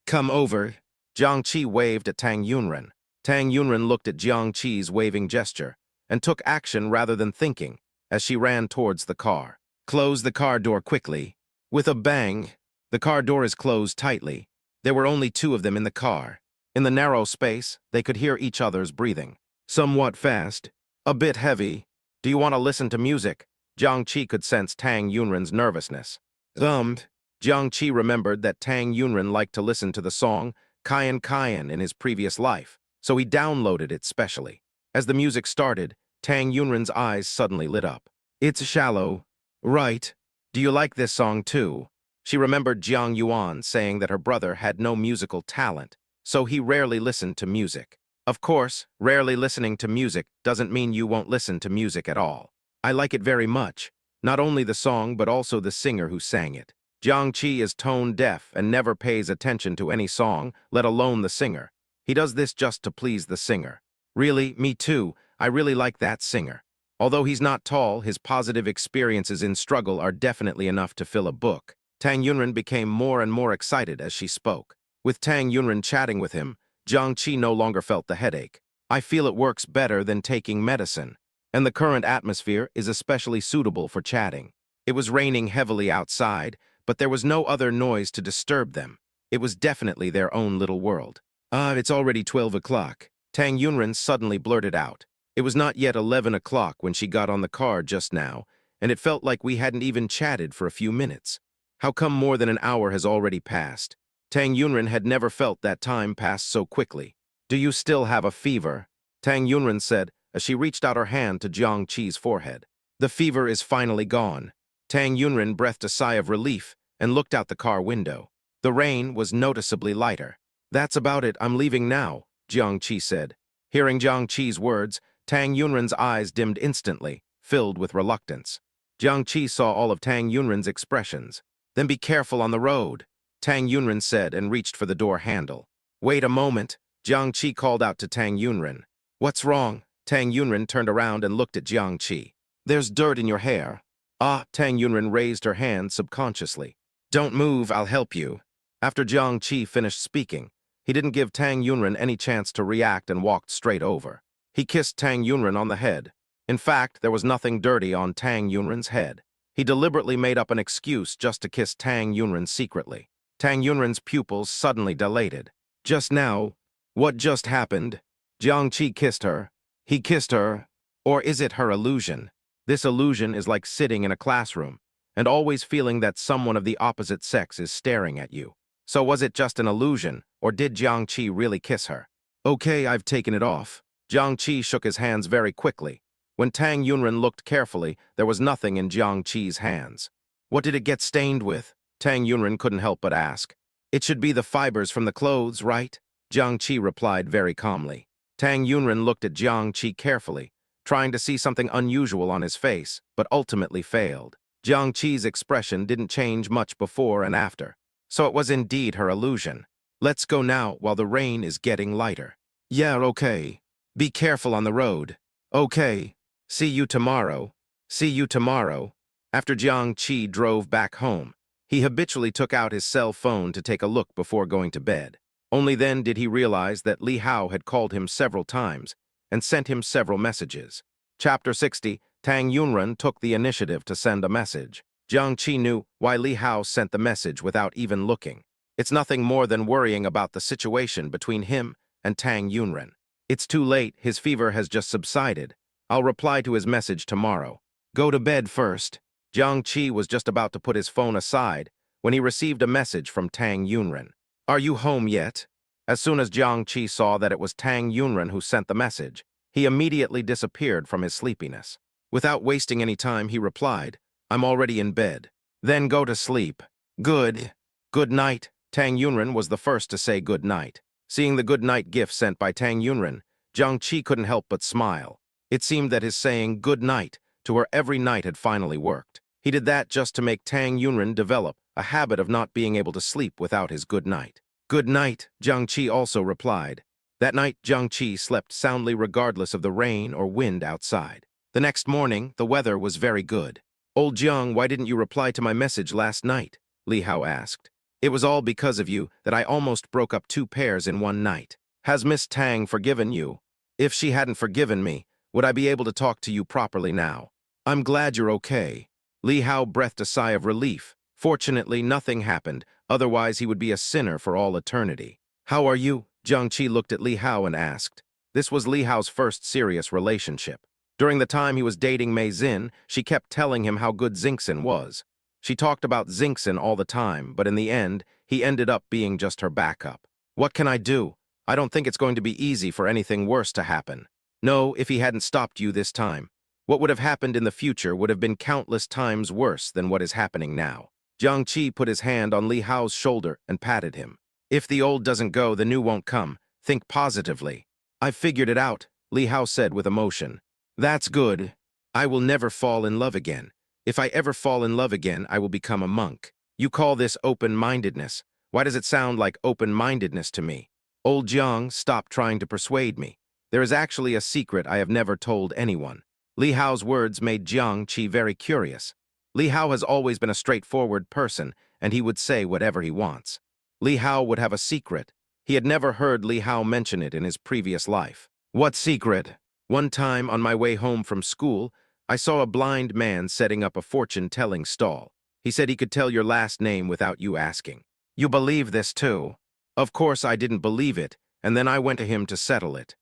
Speaker 1: Come over." Jiang Qi waved at Tang Yunren. Tang Yunren looked at Jiang Qi's waving gesture and took action rather than thinking as she ran towards the car. "Close the car door quickly." With a bang, the car door is closed tightly. There were only two of them in the car. In the narrow space, they could hear each other's breathing. "Somewhat fast. A bit heavy. Do you want to listen to music?" Jiang Qi could sense Tang Yunren's nervousness. Jiang Qi remembered that Tang Yunren liked to listen to the song Kayan Kayan in his previous life, so he downloaded it specially. As the music started, Tang Yunren's eyes suddenly lit up. "It's shallow." "Right. Do you like this song too?" She remembered Jiang Yuan saying that her brother had no musical talent, so he rarely listened to music. Of course, rarely listening to music doesn't mean you won't listen to music at all. "I like it very much. Not only the song but also the singer who sang it." Jiang Qi is tone deaf and never pays attention to any song, let alone the singer. He does this just to please the singer. "Really, me too. I really like that singer." Although he's not tall, his positive experiences in struggle are definitely enough to fill a book. Tang Yunren became more and more excited as she spoke. With Tang Yunren chatting with him, Jiang Qi no longer felt the headache. "I feel it works better than taking medicine. And the current atmosphere is especially suitable for chatting." It was raining heavily outside, but there was no other noise to disturb them. It was definitely their own little world. It's already 12 o'clock. Tang Yunren suddenly blurted out. It was not yet 11 o'clock when she got on the car just now, and it felt like we hadn't even chatted for a few minutes. How come more than an hour has already passed? Tang Yunren had never felt that time pass so quickly. "Do you still have a fever?" Tang Yunren said as she reached out her hand to Jiang Qi's forehead. "The fever is finally gone." Tang Yunren breathed a sigh of relief and looked out the car window. The rain was noticeably lighter. "That's about it, I'm leaving now," Jiang Qi said. Hearing Jiang Qi's words, Tang Yunren's eyes dimmed instantly, filled with reluctance. Jiang Qi saw all of Tang Yunren's expressions. "Then be careful on the road," Tang Yunren said and reached for the door handle. "Wait a moment," Jiang Qi called out to Tang Yunren. "What's wrong?" Tang Yunren turned around and looked at Jiang Qi. "There's dirt in your hair." Tang Yunren raised her hand subconsciously. "Don't move, I'll help you." After Jiang Qi finished speaking, he didn't give Tang Yunren any chance to react and walked straight over. He kissed Tang Yunren on the head. In fact, there was nothing dirty on Tang Yunren's head. He deliberately made up an excuse just to kiss Tang Yunren secretly. Tang Yunren's pupils suddenly dilated. Just now, what just happened? Jiang Qi kissed her. He kissed her. Or is it her illusion? This illusion is like sitting in a classroom and always feeling that someone of the opposite sex is staring at you. So was it just an illusion, or did Jiang Qi really kiss her? Okay, I've taken it off. Jiang Qi shook his hands very quickly. When Tang Yunren looked carefully, there was nothing in Jiang Qi's hands. What did it get stained with? Tang Yunren couldn't help but ask. It should be the fibers from the clothes, right? Jiang Qi replied very calmly. Tang Yunren looked at Jiang Qi carefully, trying to see something unusual on his face, but ultimately failed. Jiang Qi's expression didn't change much before and after. So it was indeed her illusion. Let's go now while the rain is getting lighter. Yeah, okay. Be careful on the road. Okay. See you tomorrow. See you tomorrow. After Jiang Qi drove back home, he habitually took out his cell phone to take a look before going to bed. Only then did he realize that Li Hao had called him several times and sent him several messages. Chapter 60, Tang Yunren took the initiative to send a message. Jiang Qi knew why Li Hao sent the message without even looking. It's nothing more than worrying about the situation between him and Tang Yunren. It's too late, his fever has just subsided. I'll reply to his message tomorrow. Go to bed first. Jiang Qi was just about to put his phone aside when he received a message from Tang Yunren. Are you home yet? As soon as Jiang Qi saw that it was Tang Yunren who sent the message, he immediately disappeared from his sleepiness. Without wasting any time, he replied, I'm already in bed. Then go to sleep. Good. Good night. Tang Yunren was the first to say good night. Seeing the good night gift sent by Tang Yunren, Jiang Qi couldn't help but smile. It seemed that his saying good night to her every night had finally worked. He did that just to make Tang Yunren develop a habit of not being able to sleep without his good night. Good night, Jiang Qi also replied. That night, Jiang Qi slept soundly regardless of the rain or wind outside. The next morning, the weather was very good. Old Jiang, why didn't you reply to my message last night? Li Hao asked. It was all because of you that I almost broke up 2 pairs in one night. Has Miss Tang forgiven you? If she hadn't forgiven me, would I be able to talk to you properly now? I'm glad you're okay. Li Hao breathed a sigh of relief. Fortunately, nothing happened, otherwise he would be a sinner for all eternity. How are you? Jiang Qi looked at Li Hao and asked. This was Li Hao's first serious relationship. During the time he was dating Mei Xin, she kept telling him how good Xingxin was. She talked about Xingxin all the time, but in the end, he ended up being just her backup. What can I do? I don't think it's going to be easy for anything worse to happen. No, if he hadn't stopped you this time. What would have happened in the future would have been countless times worse than what is happening now. Jiang Qi put his hand on Li Hao's shoulder and patted him. If the old doesn't go, the new won't come. Think positively. I've figured it out, Li Hao said with emotion. That's good. I will never fall in love again. If I ever fall in love again, I will become a monk. You call this open-mindedness. Why does it sound like open-mindedness to me? Old Jiang, stop trying to persuade me. There is actually a secret I have never told anyone. Li Hao's words made Jiang Qi very curious. Li Hao has always been a straightforward person, and he would say whatever he wants. Li Hao would have a secret. He had never heard Li Hao mention it in his previous life. What secret? One time, on my way home from school, I saw a blind man setting up a fortune-telling stall. He said he could tell your last name without you asking. You believe this too? Of course I didn't believe it, and then I went to him to settle it.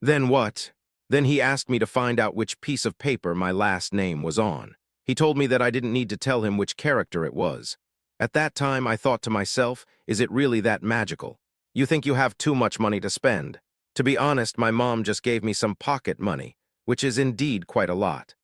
Speaker 1: Then what? Then he asked me to find out which piece of paper my last name was on. He told me that I didn't need to tell him which character it was. At that time, I thought to myself, is it really that magical? You think you have too much money to spend. To be honest, my mom just gave me some pocket money, which is indeed quite a lot.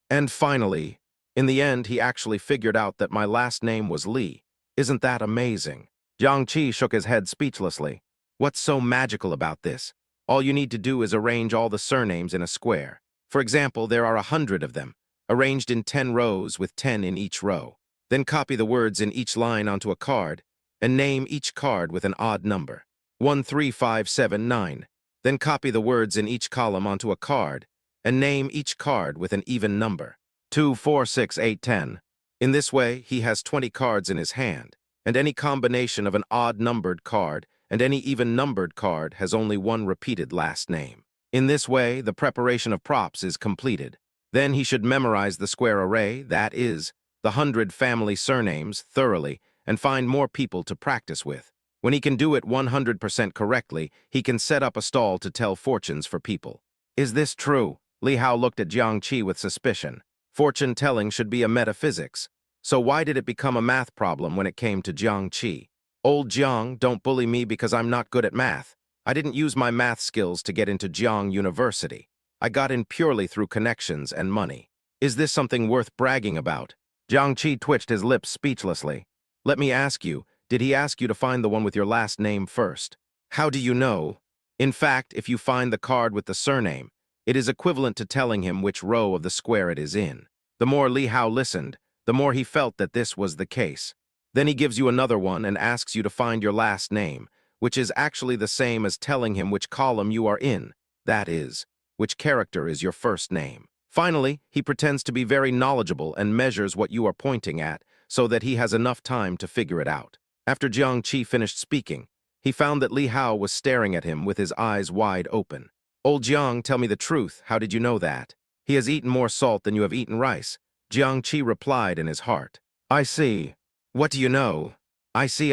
Speaker 1: And finally, in the end, he actually figured out that my last name was Li. Isn't that amazing? Jiang Qi shook his head speechlessly. What's so magical about this? All you need to do is arrange all the surnames in a square. For example, there are 100 of them, arranged in 10 rows with 10 in each row. Then copy the words in each line onto a card, and name each card with an odd number. 1, 3, 5, 7, 9. Then copy the words in each column onto a card, and name each card with an even number. 2, 4, 6, 8, 10. In this way, he has 20 cards in his hand, and any combination of an odd-numbered card and any even-numbered card has only one repeated last name. In this way, the preparation of props is completed. Then he should memorize the square array, that is, the 100 family surnames, thoroughly, and find more people to practice with. When he can do it 100% correctly, he can set up a stall to tell fortunes for people. Is this true? Li Hao looked at Jiang Qi with suspicion. Fortune-telling should be a metaphysics. So why did it become a math problem when it came to Jiang Qi? Old Jiang, don't bully me because I'm not good at math. I didn't use my math skills to get into Jiang University. I got in purely through connections and money. Is this something worth bragging about? Jiang Qi twitched his lips speechlessly. Let me ask you, did he ask you to find the one with your last name first? How do you know? In fact, if you find the card with the surname, it is equivalent to telling him which row of the square it is in. The more Li Hao listened, the more he felt that this was the case. Then he gives you another one and asks you to find your last name, which is actually the same as telling him which column you are in, that is, which character is your first name. Finally, he pretends to be very knowledgeable and measures what you are pointing at so that he has enough time to figure it out. After Jiang Qi finished speaking, he found that Li Hao was staring at him with his eyes wide open. Old Jiang, tell me the truth, how did you know that? He has eaten more salt than you have eaten rice. Jiang Qi replied in his heart. I see. What do you know? I see.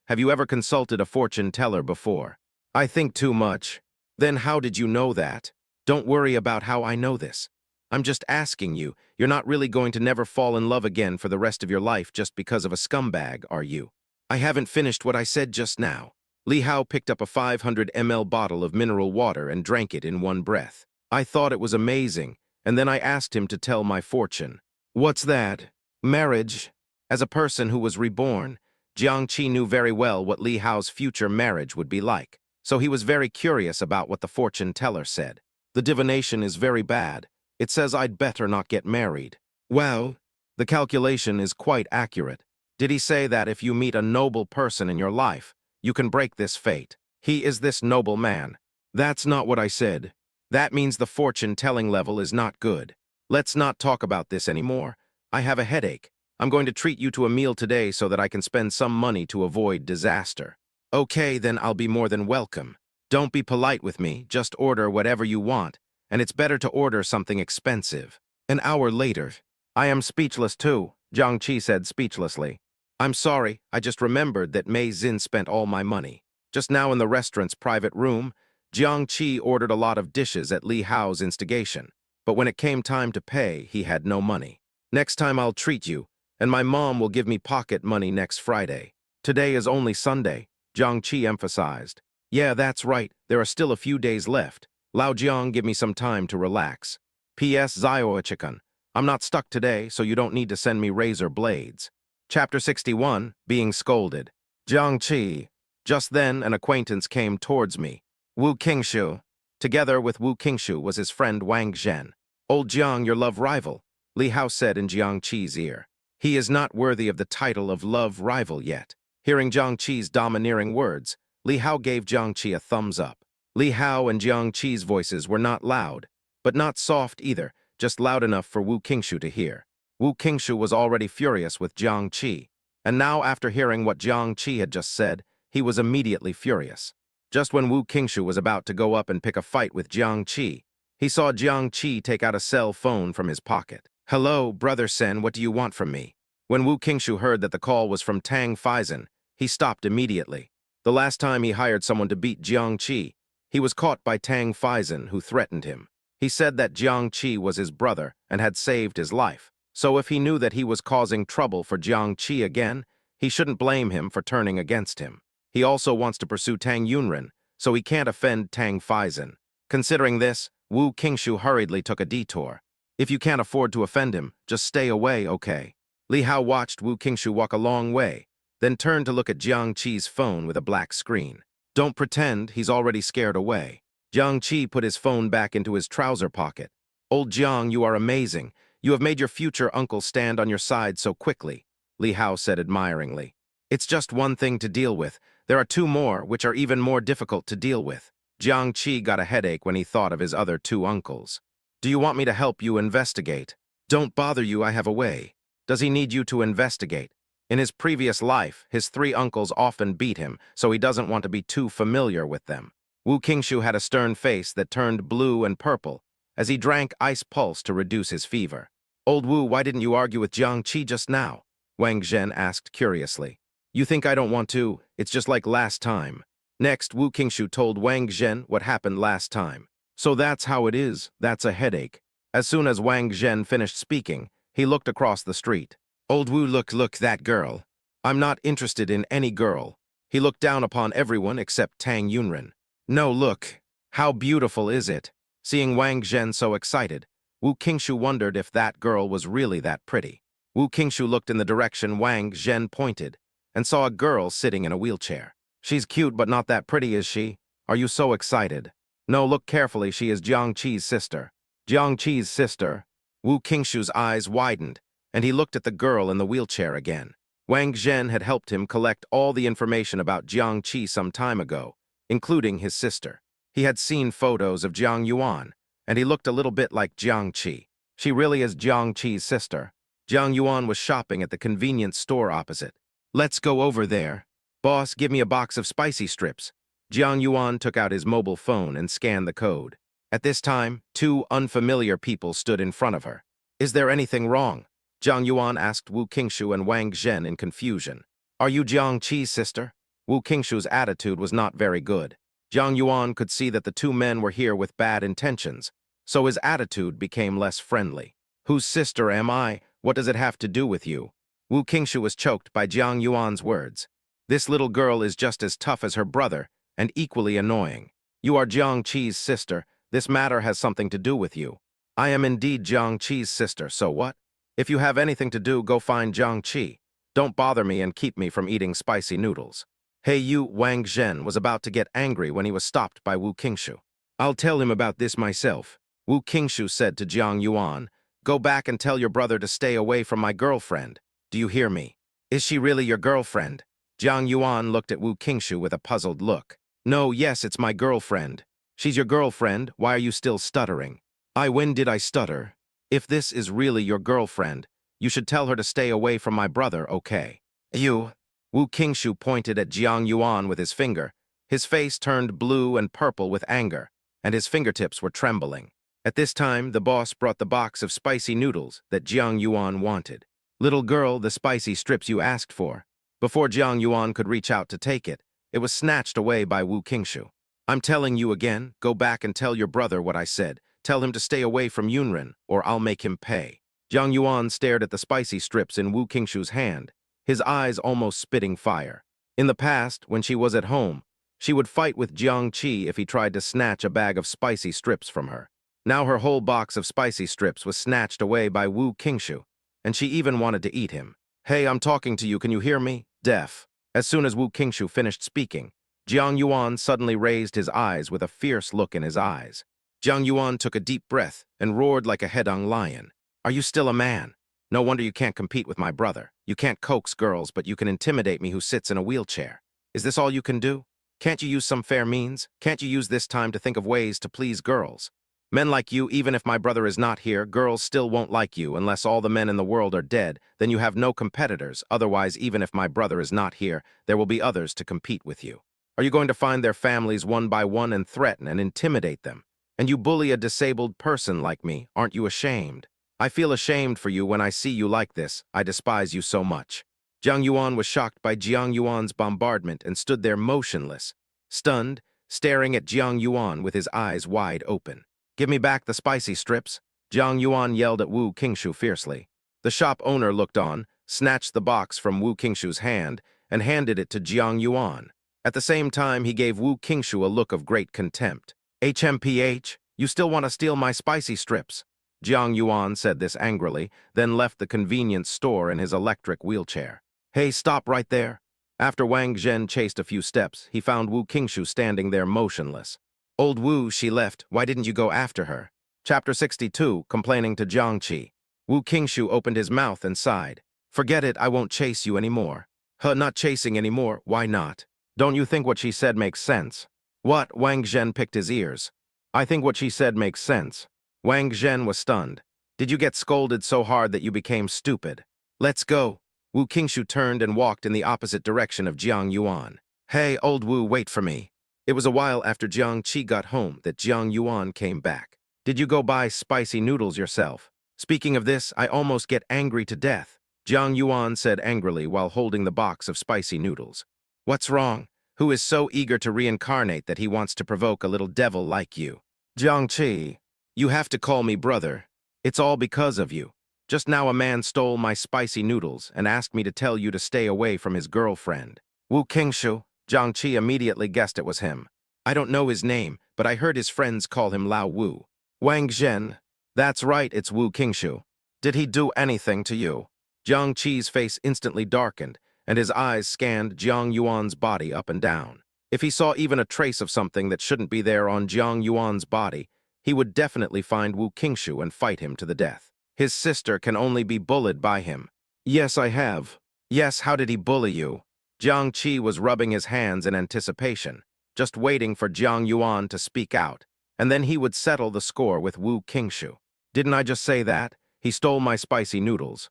Speaker 1: Have you ever consulted a fortune teller before? I think too much. Then how did you know that? Don't worry about how I know this. I'm just asking you, you're not really going to never fall in love again for the rest of your life just because of a scumbag, are you? I haven't finished what I said just now. Li Hao picked up a 500 ml bottle of mineral water and drank it in one breath. I thought it was amazing, and then I asked him to tell my fortune. What's that? Marriage. As a person who was reborn, Jiang Qi knew very well what Li Hao's future marriage would be like, so he was very curious about what the fortune teller said. The divination is very bad. It says I'd better not get married. Well, the calculation is quite accurate. Did he say that if you meet a noble person in your life, you can break this fate? He is this noble man. That's not what I said. That means the fortune-telling level is not good. Let's not talk about this anymore. I have a headache. I'm going to treat you to a meal today so that I can spend some money to avoid disaster. Okay, then I'll be more than welcome. Don't be polite with me, just order whatever you want, and it's better to order something expensive. An hour later. I am speechless too, Jiang Qi said speechlessly. I'm sorry, I just remembered that Mei Xin spent all my money. Just now in the restaurant's private room, Jiang Qi ordered a lot of dishes at Li Hao's instigation, but when it came time to pay, he had no money. Next time I'll treat you, and my mom will give me pocket money next Friday. Today is only Sunday, Jiang Qi emphasized. Yeah, that's right, there are still a few days left. Lao Jiang, give me some time to relax. P.S. Zioichikan, I'm not stuck today, so you don't need to send me razor blades. Chapter 61, Being Scolded. Jiang Qi. Just then, an acquaintance came towards me. Wu Qingshu. Together with Wu Qingshu was his friend Wang Zhen. Old Jiang, your love rival, Li Hao said in Jiang Qi's ear. He is not worthy of the title of love rival yet. Hearing Jiang Qi's domineering words, Li Hao gave Jiang Qi a thumbs up. Li Hao and Jiang Qi's voices were not loud, but not soft either, just loud enough for Wu Qingshu to hear. Wu Qingshu was already furious with Jiang Qi, and now after hearing what Jiang Qi had just said, he was immediately furious. Just when Wu Qingshu was about to go up and pick a fight with Jiang Qi, he saw Jiang Qi take out a cell phone from his pocket. Hello, Brother Sen, what do you want from me? When Wu Qingshu heard that the call was from Tang Faizan, he stopped immediately. The last time he hired someone to beat Jiang Qi, he was caught by Tang Faizan, who threatened him. He said that Jiang Qi was his brother and had saved his life. So if he knew that he was causing trouble for Jiang Qi again, he shouldn't blame him for turning against him. He also wants to pursue Tang Yunren, so he can't offend Tang Faizan. Considering this, Wu Qingshu hurriedly took a detour. If you can't afford to offend him, just stay away, okay? Li Hao watched Wu Qingshu walk a long way, then turned to look at Jiang Qi's phone with a black screen. Don't pretend he's already scared away. Jiang Qi put his phone back into his trouser pocket. Old Jiang, you are amazing. You have made your future uncle stand on your side so quickly, Li Hao said admiringly. It's just one thing to deal with. There are two more, which are even more difficult to deal with. Jiang Qi got a headache when he thought of his other two uncles. Do you want me to help you investigate? Don't bother you, I have a way. Does he need you to investigate? In his previous life, his three uncles often beat him, so he doesn't want to be too familiar with them. Wu Qingshu had a stern face that turned blue and purple as he drank ice pulse to reduce his fever. Old Wu, why didn't you argue with Jiang Qi just now? Wang Zhen asked curiously. You think I don't want to? It's just like last time. Next, Wu Qingshu told Wang Zhen what happened last time. So that's how it is. That's a headache. As soon as Wang Zhen finished speaking, he looked across the street. Old Wu, look, that girl. I'm not interested in any girl. He looked down upon everyone except Tang Yunren. No, look. How beautiful is it? Seeing Wang Zhen so excited, Wu Qingshu wondered if that girl was really that pretty. Wu Qingshu looked in the direction Wang Zhen pointed and saw a girl sitting in a wheelchair. She's cute but not that pretty, is she? Are you so excited? No, look carefully, she is Jiang Qi's sister. Jiang Qi's sister? Wu Qingshu's eyes widened, and he looked at the girl in the wheelchair again. Wang Zhen had helped him collect all the information about Jiang Qi some time ago, including his sister. He had seen photos of Jiang Yuan, and he looked a little bit like Jiang Qi. She really is Jiang Qi's sister. Jiang Yuan was shopping at the convenience store opposite. Let's go over there. Boss, give me a box of spicy strips. Jiang Yuan took out his mobile phone and scanned the code. At this time, two unfamiliar people stood in front of her. Is there anything wrong? Jiang Yuan asked Wu Qingshu and Wang Zhen in confusion. Are you Jiang Qi's sister? Wu Qingshu's attitude was not very good. Jiang Yuan could see that the two men were here with bad intentions, so his attitude became less friendly. Whose sister am I? What does it have to do with you? Wu Qingshu was choked by Jiang Yuan's words. This little girl is just as tough as her brother and equally annoying. You are Jiang Qi's sister. This matter has something to do with you. I am indeed Jiang Qi's sister, so what? If you have anything to do, go find Jiang Qi. Don't bother me and keep me from eating spicy noodles. Hey you, Wang Zhen was about to get angry when he was stopped by Wu Qingshu. I'll tell him about this myself. Wu Qingshu said to Jiang Yuan, go back and tell your brother to stay away from my girlfriend. Do you hear me? Is she really your girlfriend? Jiang Yuan looked at Wu Qingshu with a puzzled look. No, yes, it's my girlfriend. She's your girlfriend. Why are you still stuttering? When did I stutter? If this is really your girlfriend, you should tell her to stay away from my brother, okay? You. Wu Qingshu pointed at Jiang Yuan with his finger. His face turned blue and purple with anger, and his fingertips were trembling. At this time, the boss brought the box of spicy noodles that Jiang Yuan wanted. Little girl, the spicy strips you asked for. Before Jiang Yuan could reach out to take it, it was snatched away by Wu Qingshu. I'm telling you again, go back and tell your brother what I said. Tell him to stay away from Yunren, or I'll make him pay. Jiang Yuan stared at the spicy strips in Wu Qingshu's hand, his eyes almost spitting fire. In the past, when she was at home, she would fight with Jiang Qi if he tried to snatch a bag of spicy strips from her. Now her whole box of spicy strips was snatched away by Wu Qingshu, and she even wanted to eat him. Hey, I'm talking to you, can you hear me? Deaf. As soon as Wu Qingshu finished speaking, Jiang Yuan suddenly raised his eyes with a fierce look in his eyes. Jiang Yuan took a deep breath and roared like a headlong lion. Are you still a man? No wonder you can't compete with my brother. You can't coax girls, but you can intimidate me who sits in a wheelchair. Is this all you can do? Can't you use some fair means? Can't you use this time to think of ways to please girls? Men like you, even if my brother is not here, girls still won't like you unless all the men in the world are dead, then you have no competitors. Otherwise, even if my brother is not here, there will be others to compete with you. Are you going to find their families one by one and threaten and intimidate them? And you bully a disabled person like me, aren't you ashamed? I feel ashamed for you when I see you like this. I despise you so much. Jiang Yuan was shocked by Jiang Yuan's bombardment and stood there motionless, stunned, staring at Jiang Yuan with his eyes wide open. Give me back the spicy strips, Jiang Yuan yelled at Wu Qingshu fiercely. The shop owner looked on, snatched the box from Wu Qingshu's hand, and handed it to Jiang Yuan. At the same time, he gave Wu Qingshu a look of great contempt. HMPH, you still want to steal my spicy strips? Jiang Yuan said this angrily, then left the convenience store in his electric wheelchair. Hey, stop right there. After Wang Zhen chased a few steps, he found Wu Qingshu standing there motionless. Old Wu, she left. Why didn't you go after her? Chapter 62, complaining to Jiang Qi. Wu Qingshu opened his mouth and sighed. Forget it, I won't chase you anymore. Not chasing anymore, why not? Don't you think what she said makes sense? What? Wang Zhen picked his ears. I think what she said makes sense. Wang Zhen was stunned. Did you get scolded so hard that you became stupid? Let's go. Wu Qingshu turned and walked in the opposite direction of Jiang Yuan. Hey, old Wu, wait for me. It was a while after Jiang Qi got home that Jiang Yuan came back. Did you go buy spicy noodles yourself? Speaking of this, I almost get angry to death, Jiang Yuan said angrily while holding the box of spicy noodles. What's wrong? Who is so eager to reincarnate that he wants to provoke a little devil like you? Jiang Qi, you have to call me brother. It's all because of you. Just now a man stole my spicy noodles and asked me to tell you to stay away from his girlfriend. Wu Qingshu, Jiang Qi immediately guessed it was him. I don't know his name, but I heard his friends call him Lao Wu. Wang Zhen. That's right, it's Wu Qingshu. Did he do anything to you? Jiang Qi's face instantly darkened, and his eyes scanned Jiang Yuan's body up and down. If he saw even a trace of something that shouldn't be there on Jiang Yuan's body, he would definitely find Wu Qingshu and fight him to the death. His sister can only be bullied by him. Yes, I have. Yes, how did he bully you? Jiang Qi was rubbing his hands in anticipation, just waiting for Jiang Yuan to speak out, and then he would settle the score with Wu Qingshu. Didn't I just say that? He stole my spicy noodles.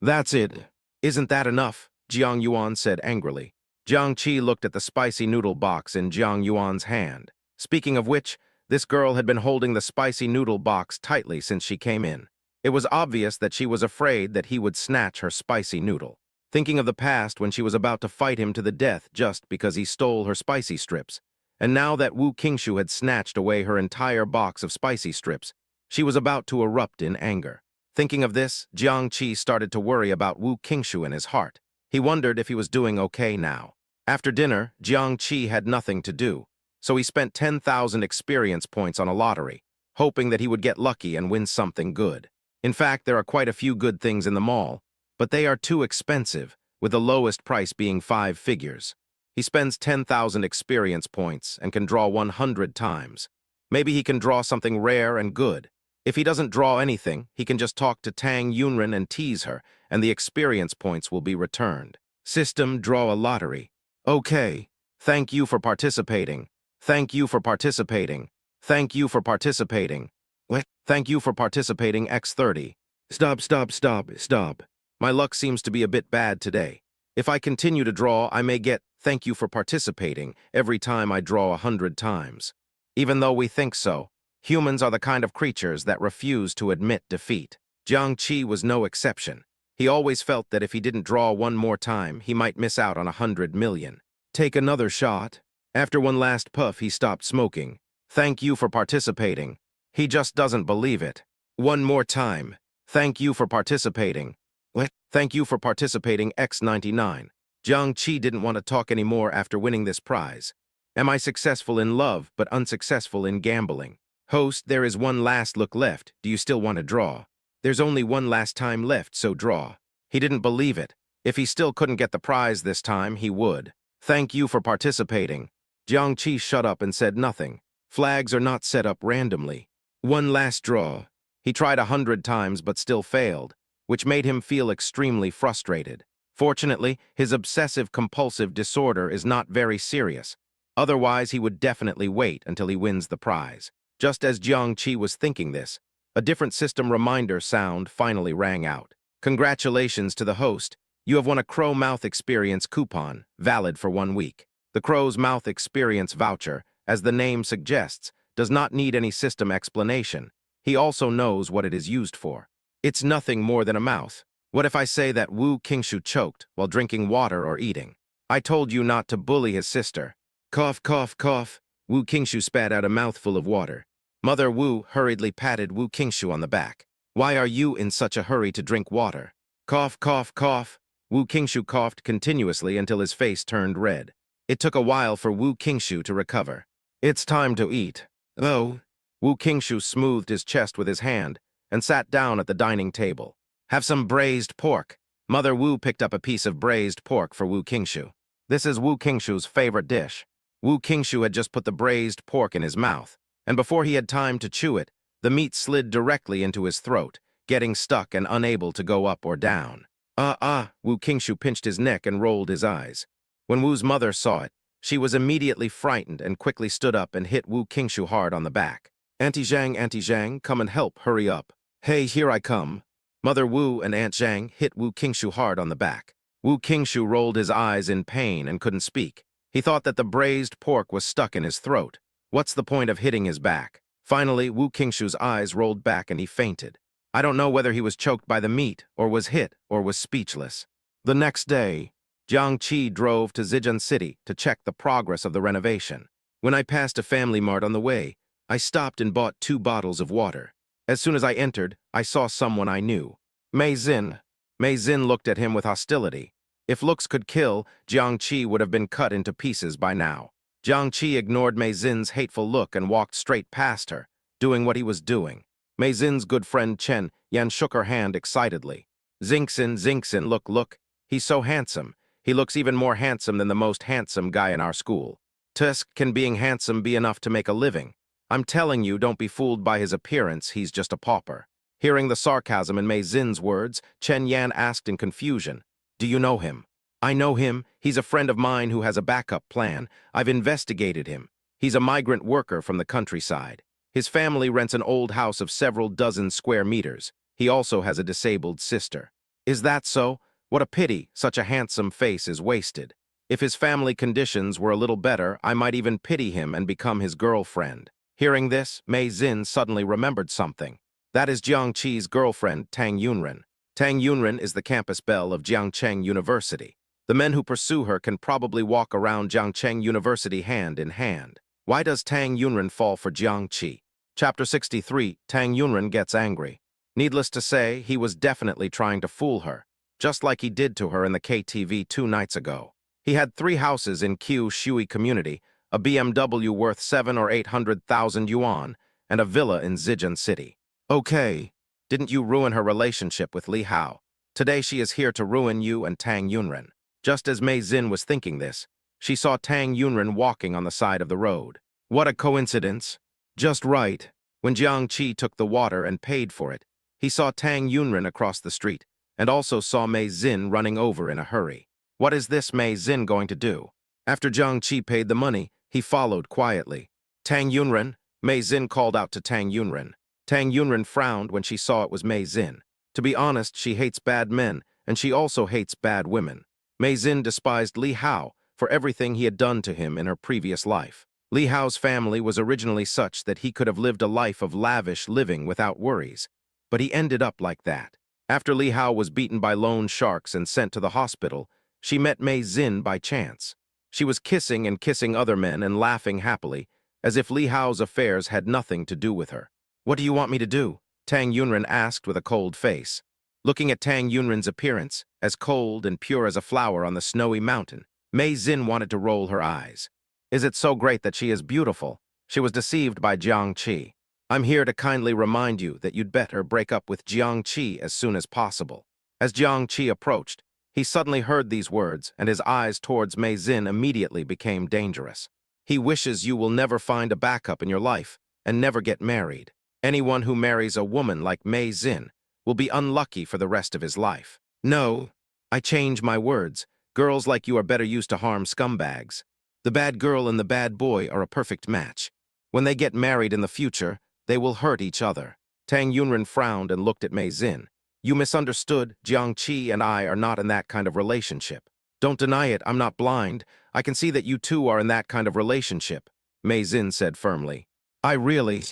Speaker 1: That's it. Isn't that enough? Jiang Yuan said angrily. Jiang Qi looked at the spicy noodle box in Jiang Yuan's hand. Speaking of which, this girl had been holding the spicy noodle box tightly since she came in. It was obvious that she was afraid that he would snatch her spicy noodle. Thinking of the past when she was about to fight him to the death just because he stole her spicy strips, and now that Wu Qingshu had snatched away her entire box of spicy strips, she was about to erupt in anger. Thinking of this, Jiang Qi started to worry about Wu Qingshu in his heart. He wondered if he was doing okay now. After dinner, Jiang Qi had nothing to do, so he spent 10,000 experience points on a lottery, hoping that he would get lucky and win something good. In fact, there are quite a few good things in the mall, but they are too expensive, with the lowest price being 5 figures. He spends 10,000 experience points and can draw 100 times. Maybe he can draw something rare and good. If he doesn't draw anything, he can just talk to Tang Yunren and tease her, and the experience points will be returned. System, draw a lottery. Okay. Thank you for participating. Thank you for participating. Thank you for participating. What? Thank you for participating X30. Stop. My luck seems to be a bit bad today. If I continue to draw, I may get thank you for participating every time I draw 100 times. Even though we think so, humans are the kind of creatures that refuse to admit defeat. Jiang Qi was no exception. He always felt that if he didn't draw one more time, he might miss out on 100 million. Take another shot. After one last puff, he stopped smoking. Thank you for participating. He just doesn't believe it. One more time. Thank you for participating. What? Thank you for participating X99. Jiang Qi didn't want to talk anymore after winning this prize. Am I successful in love but unsuccessful in gambling? Host, there is one last look left. Do you still want to draw? There's only one last time left, so draw. He didn't believe it. If he still couldn't get the prize this time, he would. Thank you for participating. Jiang Qi shut up and said nothing. Flags are not set up randomly. One last draw. He tried 100 times but still failed, which made him feel extremely frustrated. Fortunately, his obsessive-compulsive disorder is not very serious. Otherwise, he would definitely wait until he wins the prize. Just as Jiang Qi was thinking this, a different system reminder sound finally rang out. Congratulations to the host. You have won a Crow Mouth Experience coupon, valid for 1 week. The Crow's Mouth Experience voucher, as the name suggests, does not need any system explanation. He also knows what it is used for. It's nothing more than a mouth. What if I say that Wu Qingshu choked while drinking water or eating? I told you not to bully his sister. Cough, cough, cough. Wu Qingshu spat out a mouthful of water. Mother Wu hurriedly patted Wu Qingshu on the back. Why are you in such a hurry to drink water? Cough, cough, cough. Wu Qingshu coughed continuously until his face turned red. It took a while for Wu Qingshu to recover. It's time to eat. Oh. Wu Qingshu smoothed his chest with his hand and sat down at the dining table. Have some braised pork. Mother Wu picked up a piece of braised pork for Wu Qingshu. This is Wu Qingshu's favorite dish. Wu Qingshu had just put the braised pork in his mouth, and before he had time to chew it, the meat slid directly into his throat, getting stuck and unable to go up or down. Wu Qingshu pinched his neck and rolled his eyes. When Wu's mother saw it, she was immediately frightened and quickly stood up and hit Wu Qingshu hard on the back. Auntie Zhang, come and help, hurry up. Hey, here I come. Mother Wu and Aunt Zhang hit Wu Qingshu hard on the back. Wu Qingshu rolled his eyes in pain and couldn't speak. He thought that the braised pork was stuck in his throat. What's the point of hitting his back? Finally, Wu Qingshu's eyes rolled back and he fainted. I don't know whether he was choked by the meat, or was hit, or was speechless. The next day, Jiang Qi drove to Zhejiang City to check the progress of the renovation. When I passed a family mart on the way, I stopped and bought 2 bottles of water. As soon as I entered, I saw someone I knew. Mei Xin. Mei Xin looked at him with hostility. If looks could kill, Jiang Qi would have been cut into pieces by now. Jiang Qi ignored Mei Xin's hateful look and walked straight past her, doing what he was doing. Mei Xin's good friend Chen Yan shook her hand excitedly. Xingxin, look, he's so handsome. He looks even more handsome than the most handsome guy in our school. Tusk, can being handsome be enough to make a living? I'm telling you, don't be fooled by his appearance, he's just a pauper. Hearing the sarcasm in Mei Xin's words, Chen Yan asked in confusion, do you know him? I know him. He's a friend of mine who has a backup plan. I've investigated him. He's a migrant worker from the countryside. His family rents an old house of several dozen square meters. He also has a disabled sister. Is that so? What a pity, such a handsome face is wasted. If his family conditions were a little better, I might even pity him and become his girlfriend. Hearing this, Mei Xin suddenly remembered something. That is Jiang Qi's girlfriend, Tang Yunren. Tang Yunren is the campus belle of Jiangcheng University. The men who pursue her can probably walk around Jiangcheng University hand in hand. Why does Tang Yunren fall for Jiang Qi? Chapter 63, Tang Yunren gets angry. Needless to say, he was definitely trying to fool her, just like he did to her in the KTV 2 nights ago. He had 3 houses in Qiu Shui community, a BMW worth 700,000 or 800,000 yuan, and a villa in Zhejiang City. Okay. Didn't you ruin her relationship with Li Hao? Today she is here to ruin you and Tang Yunren. Just as Mei Xin was thinking this, she saw Tang Yunren walking on the side of the road. What a coincidence. Just right. When Jiang Qi took the water and paid for it, he saw Tang Yunren across the street, and also saw Mei Xin running over in a hurry. What is this Mei Xin going to do? After Jiang Qi paid the money, he followed quietly. Tang Yunren, Mei Xin called out to Tang Yunren. Tang Yunren frowned when she saw it was Mei Xin. To be honest, she hates bad men, and she also hates bad women. Mei Xin despised Li Hao for everything he had done to him in her previous life. Li Hao's family was originally such that he could have lived a life of lavish living without worries, but he ended up like that. After Li Hao was beaten by loan sharks and sent to the hospital, she met Mei Xin by chance. She was kissing and kissing other men and laughing happily, as if Li Hao's affairs had nothing to do with her. What do you want me to do? Tang Yunren asked with a cold face. Looking at Tang Yunren's appearance, as cold and pure as a flower on the snowy mountain, Mei Xin wanted to roll her eyes. Is it so great that she is beautiful? She was deceived by Jiang Qi. I'm here to kindly remind you that you'd better break up with Jiang Qi as soon as possible. As Jiang Qi approached, he suddenly heard these words, and his eyes towards Mei Xin immediately became dangerous. He wishes you will never find a backup in your life and never get married. Anyone who marries a woman like Mei Xin will be unlucky for the rest of his life. No, I change my words. Girls like you are better used to harm scumbags. The bad girl and the bad boy are a perfect match. When they get married in the future, they will hurt each other. Tang Yunren frowned and looked at Mei Xin. You misunderstood. Jiang Qi and I are not in that kind of relationship. Don't deny it, I'm not blind. I can see that you two are in that kind of relationship, Mei Xin said firmly. I really...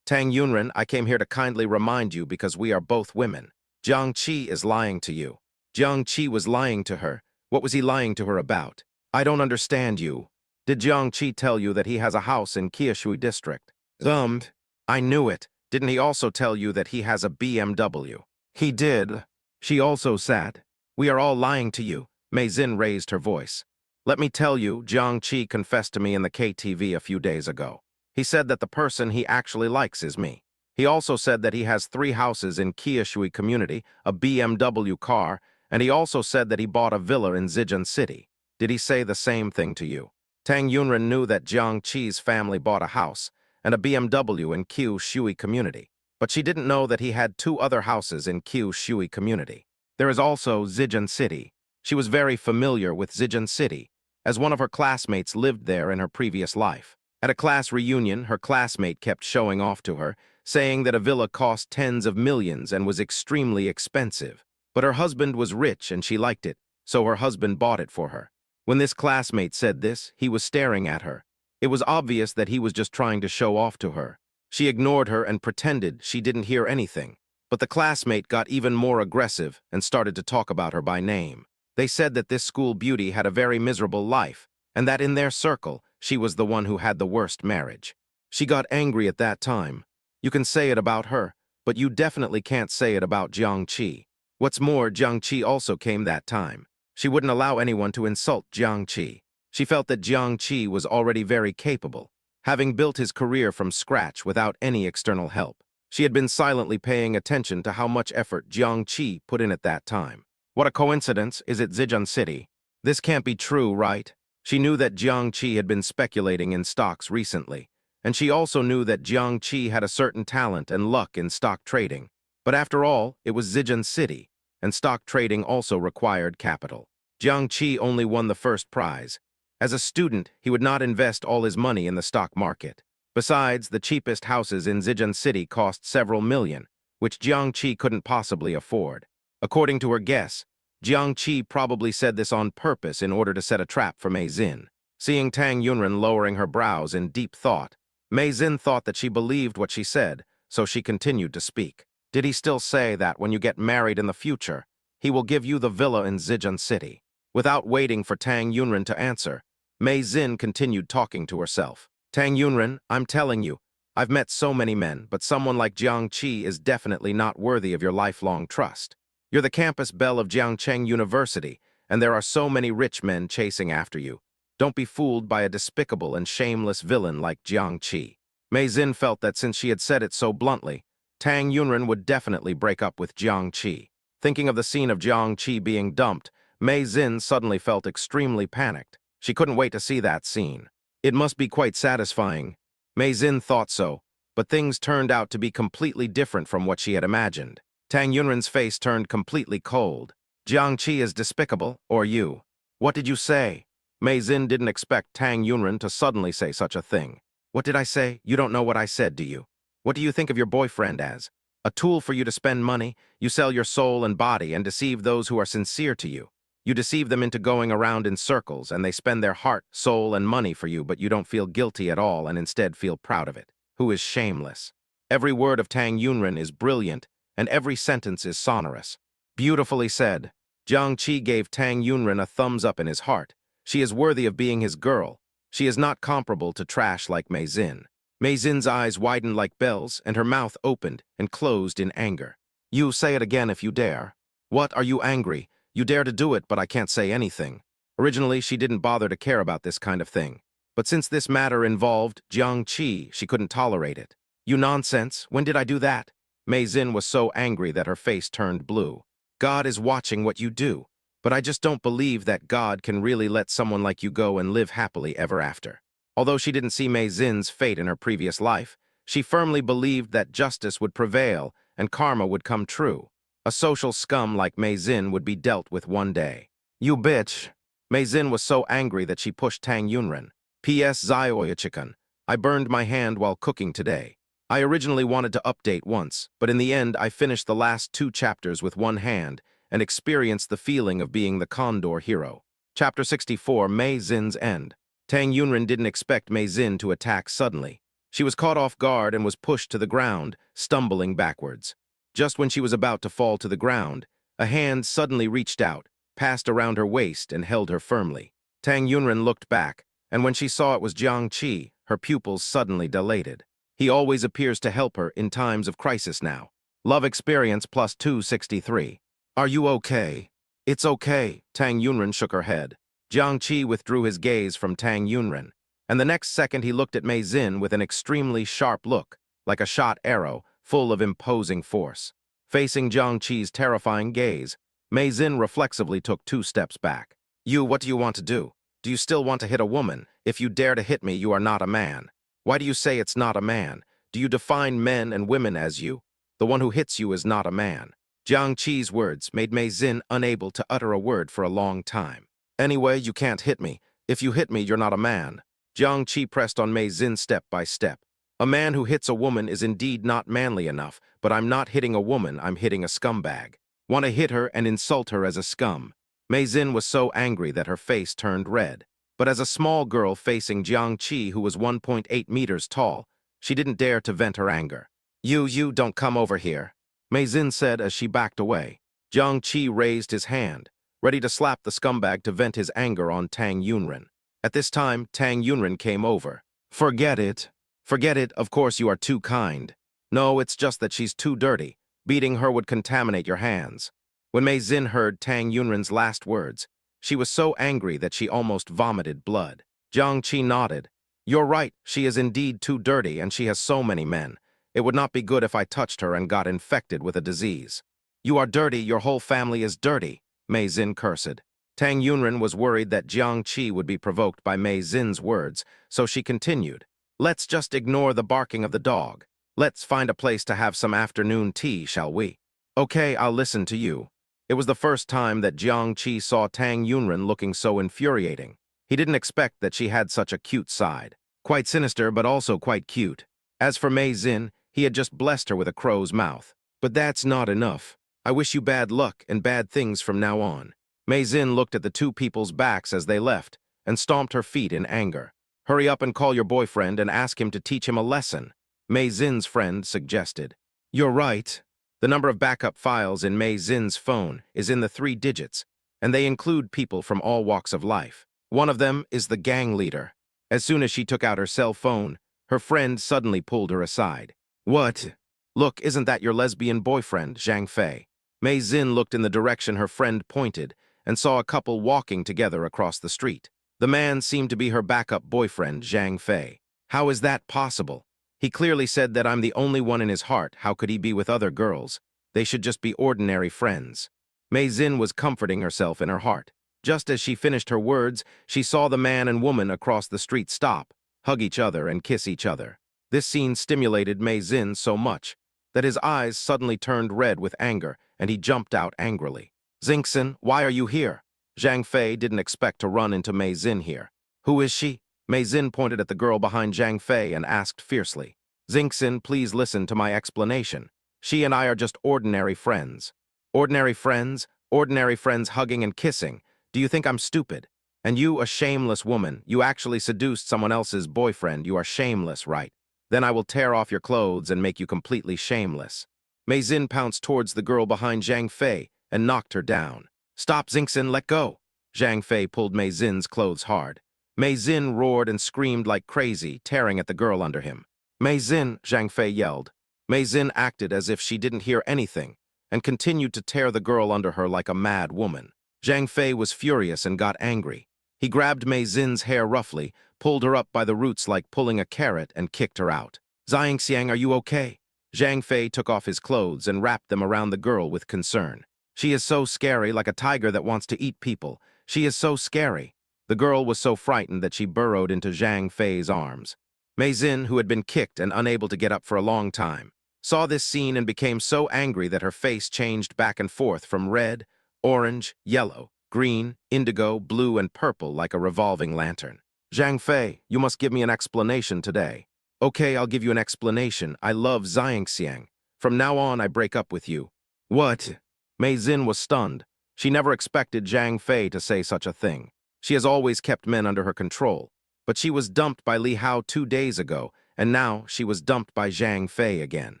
Speaker 1: Tang Yunren, I came here to kindly remind you because we are both women. Jiang Qi is lying to you. Jiang Qi was lying to her. What was he lying to her about? I don't understand you. Did Jiang Qi tell you that he has a house in Qiushui district? I knew it. Didn't he also tell you that he has a BMW? He did. She also said. We are all lying to you. Mei Xin raised her voice. Let me tell you, Jiang Qi confessed to me in the KTV a few days ago. He said that the person he actually likes is me. He also said that he has 3 houses in Qiushui community, a BMW car, and he also said that he bought a villa in Zhejiang City. Did he say the same thing to you? Tang Yunren knew that Jiang Qi's family bought a house and a BMW in Qiu Shui community, but she didn't know that he had 2 other houses in Qiu Shui community. There is also Zhejiang City. She was very familiar with Zhejiang City, as one of her classmates lived there in her previous life. At a class reunion, her classmate kept showing off to her, saying that a villa cost tens of millions and was extremely expensive. But her husband was rich and she liked it, so her husband bought it for her. When this classmate said this, he was staring at her. It was obvious that he was just trying to show off to her. She ignored her and pretended she didn't hear anything. But the classmate got even more aggressive and started to talk about her by name. They said that this school beauty had a very miserable life, and that in their circle, she was the one who had the worst marriage. She got angry at that time. You can say it about her, but you definitely can't say it about Jiang Qi. What's more, Jiang Qi also came that time. She wouldn't allow anyone to insult Jiang Qi. She felt that Jiang Qi was already very capable, having built his career from scratch without any external help. She had been silently paying attention to how much effort Jiang Qi put in at that time. What a coincidence, is it Zhejiang City? This can't be true, right? She knew that Jiang Qi had been speculating in stocks recently, and she also knew that Jiang Qi had a certain talent and luck in stock trading. But after all, it was Zhejiang City, and stock trading also required capital. Jiang Qi only won the first prize. As a student, he would not invest all his money in the stock market. Besides, the cheapest houses in Zhejiang City cost several million, which Jiang Qi couldn't possibly afford. According to her guess, Jiang Qi probably said this on purpose in order to set a trap for Mei Xin. Seeing Tang Yunren lowering her brows in deep thought, Mei Xin thought that she believed what she said, so she continued to speak. Did he still say that when you get married in the future, he will give you the villa in Zhejiang City? Without waiting for Tang Yunren to answer, Mei Xin continued talking to herself. Tang Yunren, I'm telling you, I've met so many men, but someone like Jiang Qi is definitely not worthy of your lifelong trust. You're the campus belle of Jiangcheng University, and there are so many rich men chasing after you. Don't be fooled by a despicable and shameless villain like Jiang Qi. Mei Xin felt that since she had said it so bluntly, Tang Yunren would definitely break up with Jiang Qi. Thinking of the scene of Jiang Qi being dumped, Mei Xin suddenly felt extremely panicked. She couldn't wait to see that scene. It must be quite satisfying. Mei Xin thought so, but things turned out to be completely different from what she had imagined. Tang Yunren's face turned completely cold. Jiang Qi is despicable, or you? What did you say? Mei Xin didn't expect Tang Yunren to suddenly say such a thing. What did I say? You don't know what I said, do you? What do you think of your boyfriend as? A tool for you to spend money? You sell your soul and body and deceive those who are sincere to you. You deceive them into going around in circles, and they spend their heart, soul, and money for you, but you don't feel guilty at all and instead feel proud of it. Who is shameless? Every word of Tang Yunren is brilliant, and every sentence is sonorous. Beautifully said. Jiang Qi gave Tang Yunren a thumbs up in his heart. She is worthy of being his girl. She is not comparable to trash like Mei Xin. Mei Xin's eyes widened like bells, and her mouth opened and closed in anger. You say it again if you dare. What, are you angry? You dare to do it, but I can't say anything. Originally, she didn't bother to care about this kind of thing. But since this matter involved Jiang Qi, she couldn't tolerate it. You nonsense, when did I do that? Mei Xin was so angry that her face turned blue. God is watching what you do, but I just don't believe that God can really let someone like you go and live happily ever after. Although she didn't see Mei Xin's fate in her previous life, she firmly believed that justice would prevail and karma would come true. A social scum like Mei Xin would be dealt with one day. You bitch! Mei Xin was so angry that she pushed Tang Yunren. P.S. Zioyachikan, I burned my hand while cooking today. I originally wanted to update once, but in the end I finished the last 2 chapters with one hand and experienced the feeling of being the Condor hero. Chapter 64, Mei Xin's End. Tang Yunren didn't expect Mei Xin to attack suddenly. She was caught off guard and was pushed to the ground, stumbling backwards. Just when she was about to fall to the ground, a hand suddenly reached out, passed around her waist and held her firmly. Tang Yunren looked back, and when she saw it was Jiang Qi, her pupils suddenly dilated. He always appears to help her in times of crisis now. Love experience plus 263. Are you okay? It's okay, Tang Yunren shook her head. Jiang Qi withdrew his gaze from Tang Yunren, and the next second he looked at Mei Xin with an extremely sharp look, like a shot arrow, full of imposing force. Facing Jiang Qi's terrifying gaze, Mei Xin reflexively took 2 steps back. You, what do you want to do? Do you still want to hit a woman? If you dare to hit me, you are not a man. Why do you say it's not a man? Do you define men and women as you? The one who hits you is not a man. Jiang Qi's words made Mei Xin unable to utter a word for a long time. Anyway, you can't hit me. If you hit me, you're not a man. Jiang Qi pressed on Mei Xin step by step. A man who hits a woman is indeed not manly enough, but I'm not hitting a woman, I'm hitting a scumbag. Want to hit her and insult her as a scum. Mei Xin was so angry that her face turned red. But as a small girl facing Jiang Qi, who was 1.8 meters tall, she didn't dare to vent her anger. You don't come over here, Mei Xin said as she backed away. Jiang Qi raised his hand, ready to slap the scumbag to vent his anger on Tang Yunren. At this time, Tang Yunren came over. Forget it. Forget it, of course you are too kind. No, it's just that she's too dirty. Beating her would contaminate your hands. When Mei Xin heard Tang Yunren's last words, she was so angry that she almost vomited blood. Jiang Qi nodded. You're right, she is indeed too dirty and she has so many men. It would not be good if I touched her and got infected with a disease. You are dirty, your whole family is dirty, Mei Xin cursed. Tang Yunren was worried that Jiang Qi would be provoked by Mei Xin's words, so she continued. Let's just ignore the barking of the dog. Let's find a place to have some afternoon tea, shall we? Okay, I'll listen to you. It was the first time that Jiang Qi saw Tang Yunren looking so infuriating. He didn't expect that she had such a cute side. Quite sinister, but also quite cute. As for Mei Xin, he had just blessed her with a crow's mouth. But that's not enough. I wish you bad luck and bad things from now on. Mei Xin looked at the two people's backs as they left and stomped her feet in anger. Hurry up and call your boyfriend and ask him to teach him a lesson, Mei Xin's friend suggested. You're right. The number of backup files in Mei Xin's phone is in the 3 digits, and they include people from all walks of life. One of them is the gang leader. As soon as she took out her cell phone, her friend suddenly pulled her aside. What? Look, isn't that your lesbian boyfriend, Zhang Fei? Mei Xin looked in the direction her friend pointed and saw a couple walking together across the street. The man seemed to be her backup boyfriend, Zhang Fei. How is that possible? He clearly said that I'm the only one in his heart. How could he be with other girls? They should just be ordinary friends. Mei Xin was comforting herself in her heart. Just as she finished her words, she saw the man and woman across the street stop, hug each other, and kiss each other. This scene stimulated Mei Xin so much that his eyes suddenly turned red with anger, and he jumped out angrily. Xingxin, why are you here? Zhang Fei didn't expect to run into Mei Xin here. Who is she? Mei Xin pointed at the girl behind Zhang Fei and asked fiercely. Xingxin, please listen to my explanation. She and I are just ordinary friends. Ordinary friends? Ordinary friends hugging and kissing. Do you think I'm stupid? And you, a shameless woman, you actually seduced someone else's boyfriend. You are shameless, right? Then I will tear off your clothes and make you completely shameless. Mei Xin pounced towards the girl behind Zhang Fei and knocked her down. Stop, Xingxin, let go. Zhang Fei pulled Mei Xin's clothes hard. Mei Xin roared and screamed like crazy, tearing at the girl under him. Mei Xin, Zhang Fei yelled. Mei Xin acted as if she didn't hear anything and continued to tear the girl under her like a mad woman. Zhang Fei was furious and got angry. He grabbed Mei Xin's hair roughly, pulled her up by the roots like pulling a carrot, and kicked her out. Xiangxiang, are you okay? Zhang Fei took off his clothes and wrapped them around the girl with concern. She is so scary, like a tiger that wants to eat people. She is so scary. The girl was so frightened that she burrowed into Zhang Fei's arms. Mei Xin, who had been kicked and unable to get up for a long time, saw this scene and became so angry that her face changed back and forth from red, orange, yellow, green, indigo, blue, and purple like a revolving lantern. Zhang Fei, you must give me an explanation today. Okay, I'll give you an explanation. I love Xiangxiang. From now on, I break up with you. What? Mei Xin was stunned. She never expected Zhang Fei to say such a thing. She has always kept men under her control. But she was dumped by Li Hao 2 days ago, and now she was dumped by Zhang Fei again.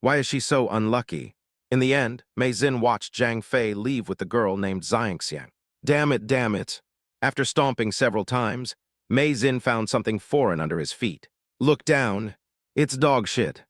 Speaker 1: Why is she so unlucky? In the end, Mei Xin watched Zhang Fei leave with the girl named Xiangxiang. Damn it, damn it. After stomping several times, Mei Xin found something foreign under his feet. Look down. It's dog shit.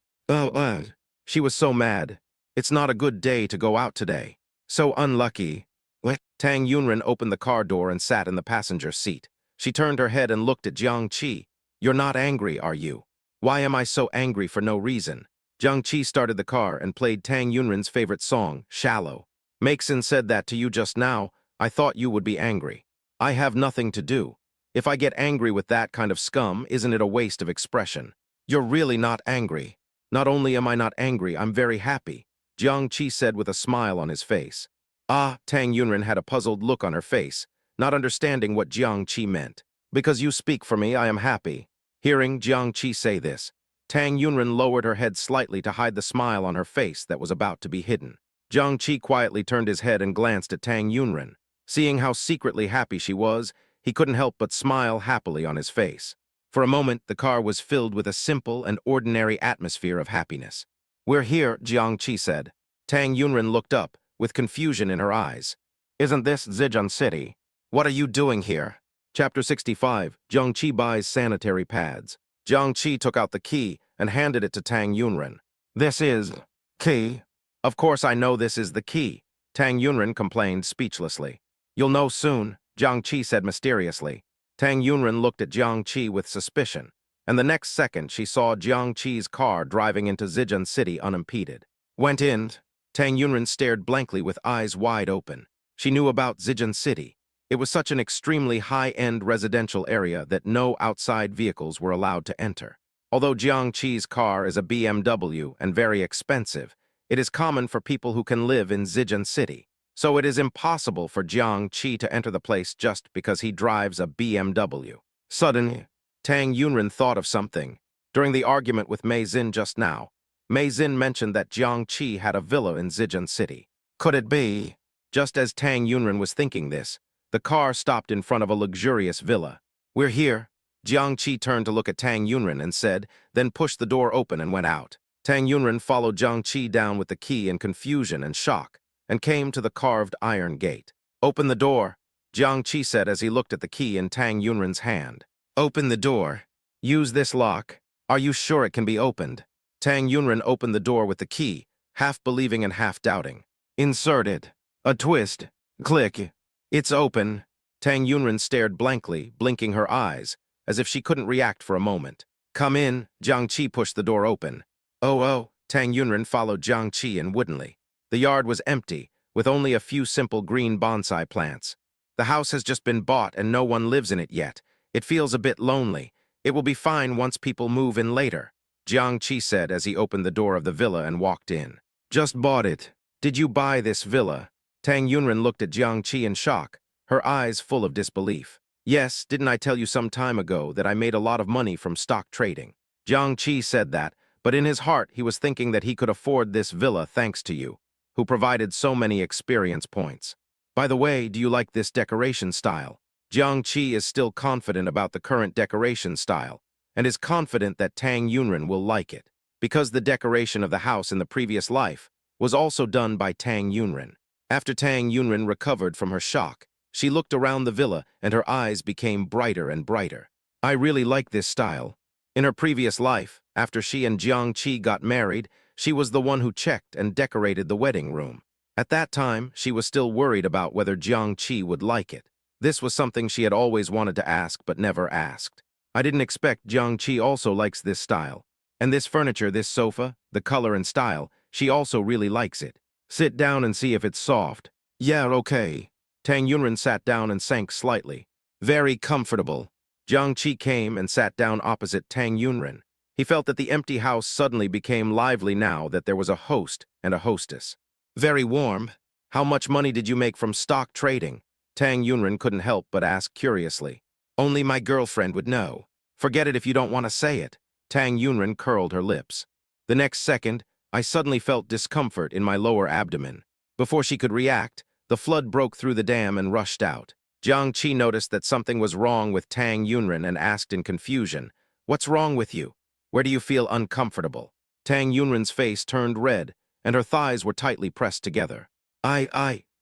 Speaker 1: She was so mad. It's not a good day to go out today. So unlucky. What? Tang Yunren opened the car door and sat in the passenger seat. She turned her head and looked at Jiang Qi. You're not angry, are you? Why am I so angry for no reason? Jiang Qi started the car and played Tang Yunren's favorite song, Shallow. Maxin said that to you just now. I thought you would be angry. I have nothing to do. If I get angry with that kind of scum, isn't it a waste of expression? You're really not angry. Not only am I not angry, I'm very happy, Jiang Qi said with a smile on his face. Ah, Tang Yunren had a puzzled look on her face, not understanding what Jiang Qi meant. Because you speak for me, I am happy. Hearing Jiang Qi say this, Tang Yunren lowered her head slightly to hide the smile on her face that was about to be hidden. Jiang Qi quietly turned his head and glanced at Tang Yunren. Seeing how secretly happy she was, he couldn't help but smile happily on his face. For a moment, the car was filled with a simple and ordinary atmosphere of happiness. "We're here," Jiang Qi said. Tang Yunren looked up, with confusion in her eyes. "Isn't this Zhejiang City? What are you doing here?" Chapter 65, Jiang Qi buys sanitary pads. Jiang Qi took out the key and handed it to Tang Yunren. "This is key?" "Of course I know this is the key," Tang Yunren complained speechlessly. "You'll know soon," Jiang Qi said mysteriously. Tang Yunren looked at Jiang Qi with suspicion, and the next second she saw Jiang Qi's car driving into Zhejiang City unimpeded. "Went in?" Tang Yunren stared blankly with eyes wide open. She knew about Zhejiang City. It was such an extremely high-end residential area that no outside vehicles were allowed to enter. Although Jiang Qi's car is a BMW and very expensive, it is common for people who can live in Zhejiang City. So it is impossible for Jiang Qi to enter the place just because he drives a BMW. Suddenly, Tang Yunren thought of something. During the argument with Mei Xin just now, Mei Xin mentioned that Jiang Qi had a villa in Zhejiang City. Could it be? Just as Tang Yunren was thinking this, the car stopped in front of a luxurious villa. "We're here." Jiang Qi turned to look at Tang Yunren and said, then pushed the door open and went out. Tang Yunren followed Jiang Qi down with the key in confusion and shock, and came to the carved iron gate. "Open the door," Jiang Qi said as he looked at the key in Tang Yunren's hand. "Open the door. Use this lock. Are you sure it can be opened?" Tang Yunren opened the door with the key, half believing and half doubting. "Insert it. A twist. Click. It's open." Tang Yunren stared blankly, blinking her eyes, as if she couldn't react for a moment. "Come in." Jiang Qi pushed the door open. Oh, Tang Yunren followed Jiang Qi in woodenly. The yard was empty, with only a few simple green bonsai plants. "The house has just been bought and no one lives in it yet. It feels a bit lonely. It will be fine once people move in later," Jiang Qi said as he opened the door of the villa and walked in. "Just bought it. Did you buy this villa?" Tang Yunren looked at Jiang Qi in shock, her eyes full of disbelief. "Yes, didn't I tell you some time ago that I made a lot of money from stock trading?" Jiang Qi said that, but in his heart he was thinking that he could afford this villa thanks to you, who provided so many experience points. "By the way, do you like this decoration style?" Jiang Qi is still confident about the current decoration style, and is confident that Tang Yunren will like it, because the decoration of the house in the previous life was also done by Tang Yunren. After Tang Yunren recovered from her shock, she looked around the villa and her eyes became brighter and brighter. "I really like this style. In her previous life, after she and Jiang Qi got married, she was the one who checked and decorated the wedding room. At that time, she was still worried about whether Jiang Qi would like it. This was something she had always wanted to ask but never asked. I didn't expect Jiang Qi also likes this style. And this furniture, this sofa, the color and style, she also really likes it. Sit down and see if it's soft." "Yeah, okay." Tang Yunren sat down and sank slightly. "Very comfortable." Jiang Qi came and sat down opposite Tang Yunren. He felt that the empty house suddenly became lively now that there was a host and a hostess. "Very warm. How much money did you make from stock trading?" Tang Yunren couldn't help but ask curiously. "Only my girlfriend would know." "Forget it if you don't want to say it." Tang Yunren curled her lips. The next second, I suddenly felt discomfort in my lower abdomen. Before she could react, the flood broke through the dam and rushed out. Jiang Qi noticed that something was wrong with Tang Yunren and asked in confusion, "What's wrong with you? Where do you feel uncomfortable?" Tang Yunren's face turned red, and her thighs were tightly pressed together.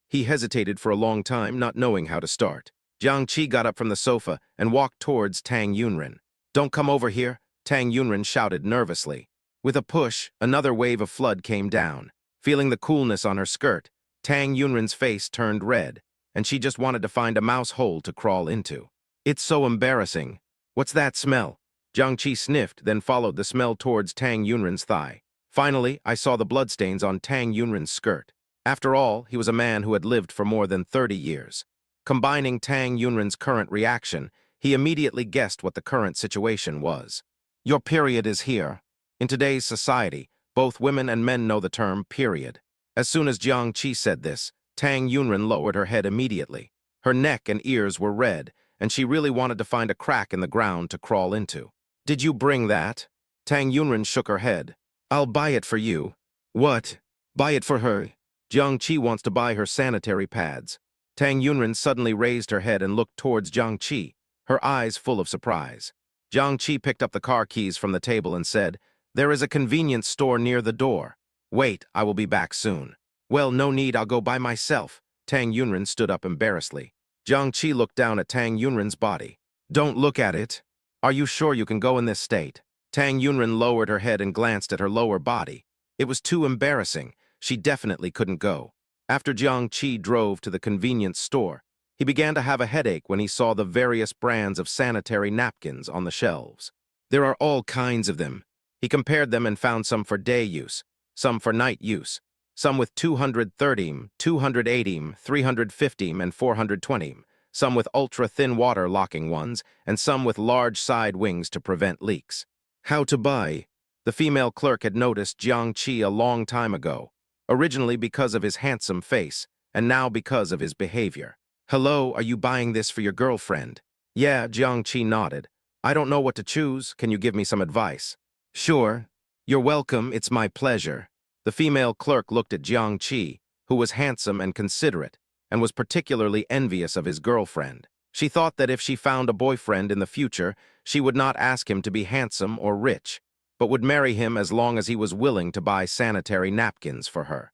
Speaker 1: He hesitated for a long time, not knowing how to start. Jiang Qi got up from the sofa and walked towards Tang Yunren. "Don't come over here," Tang Yunren shouted nervously. With a push, another wave of flood came down. Feeling the coolness on her skirt, Tang Yunren's face turned red, and she just wanted to find a mouse hole to crawl into. "It's so embarrassing." "What's that smell?" Jiang Qi sniffed, then followed the smell towards Tang Yunren's thigh. Finally, I saw the bloodstains on Tang Yunren's skirt. After all, he was a man who had lived for more than 30 years. Combining Tang Yunren's current reaction, he immediately guessed what the current situation was. "Your period is here." In today's society, both women and men know the term period. As soon as Jiang Qi said this, Tang Yunren lowered her head immediately. Her neck and ears were red, and she really wanted to find a crack in the ground to crawl into. "Did you bring that?" Tang Yunren shook her head. "I'll buy it for you." "What? Buy it for her?" Jiang Qi wants to buy her sanitary pads. Tang Yunren suddenly raised her head and looked towards Jiang Qi, her eyes full of surprise. Jiang Qi picked up the car keys from the table and said, "There is a convenience store near the door. Wait, I will be back soon." "Well, no need, I'll go by myself." Tang Yunren stood up embarrassedly. Jiang Qi looked down at Tang Yunren's body. "Don't look at it. Are you sure you can go in this state?" Tang Yunren lowered her head and glanced at her lower body. It was too embarrassing. She definitely couldn't go. After Jiang Qi drove to the convenience store, he began to have a headache when he saw the various brands of sanitary napkins on the shelves. There are all kinds of them. He compared them and found some for day use, some for night use, some with 230, 280, 350, and 420, some with ultra-thin water locking ones, and some with large side wings to prevent leaks. How to buy? The female clerk had noticed Jiang Qi a long time ago, originally because of his handsome face, and now because of his behavior. "Hello, are you buying this for your girlfriend?" "Yeah," Jiang Qi nodded. "I don't know what to choose. Can you give me some advice?" "Sure. You're welcome, it's my pleasure." The female clerk looked at Jiang Qi, who was handsome and considerate, and was particularly envious of his girlfriend. She thought that if she found a boyfriend in the future, she would not ask him to be handsome or rich, but would marry him as long as he was willing to buy sanitary napkins for her.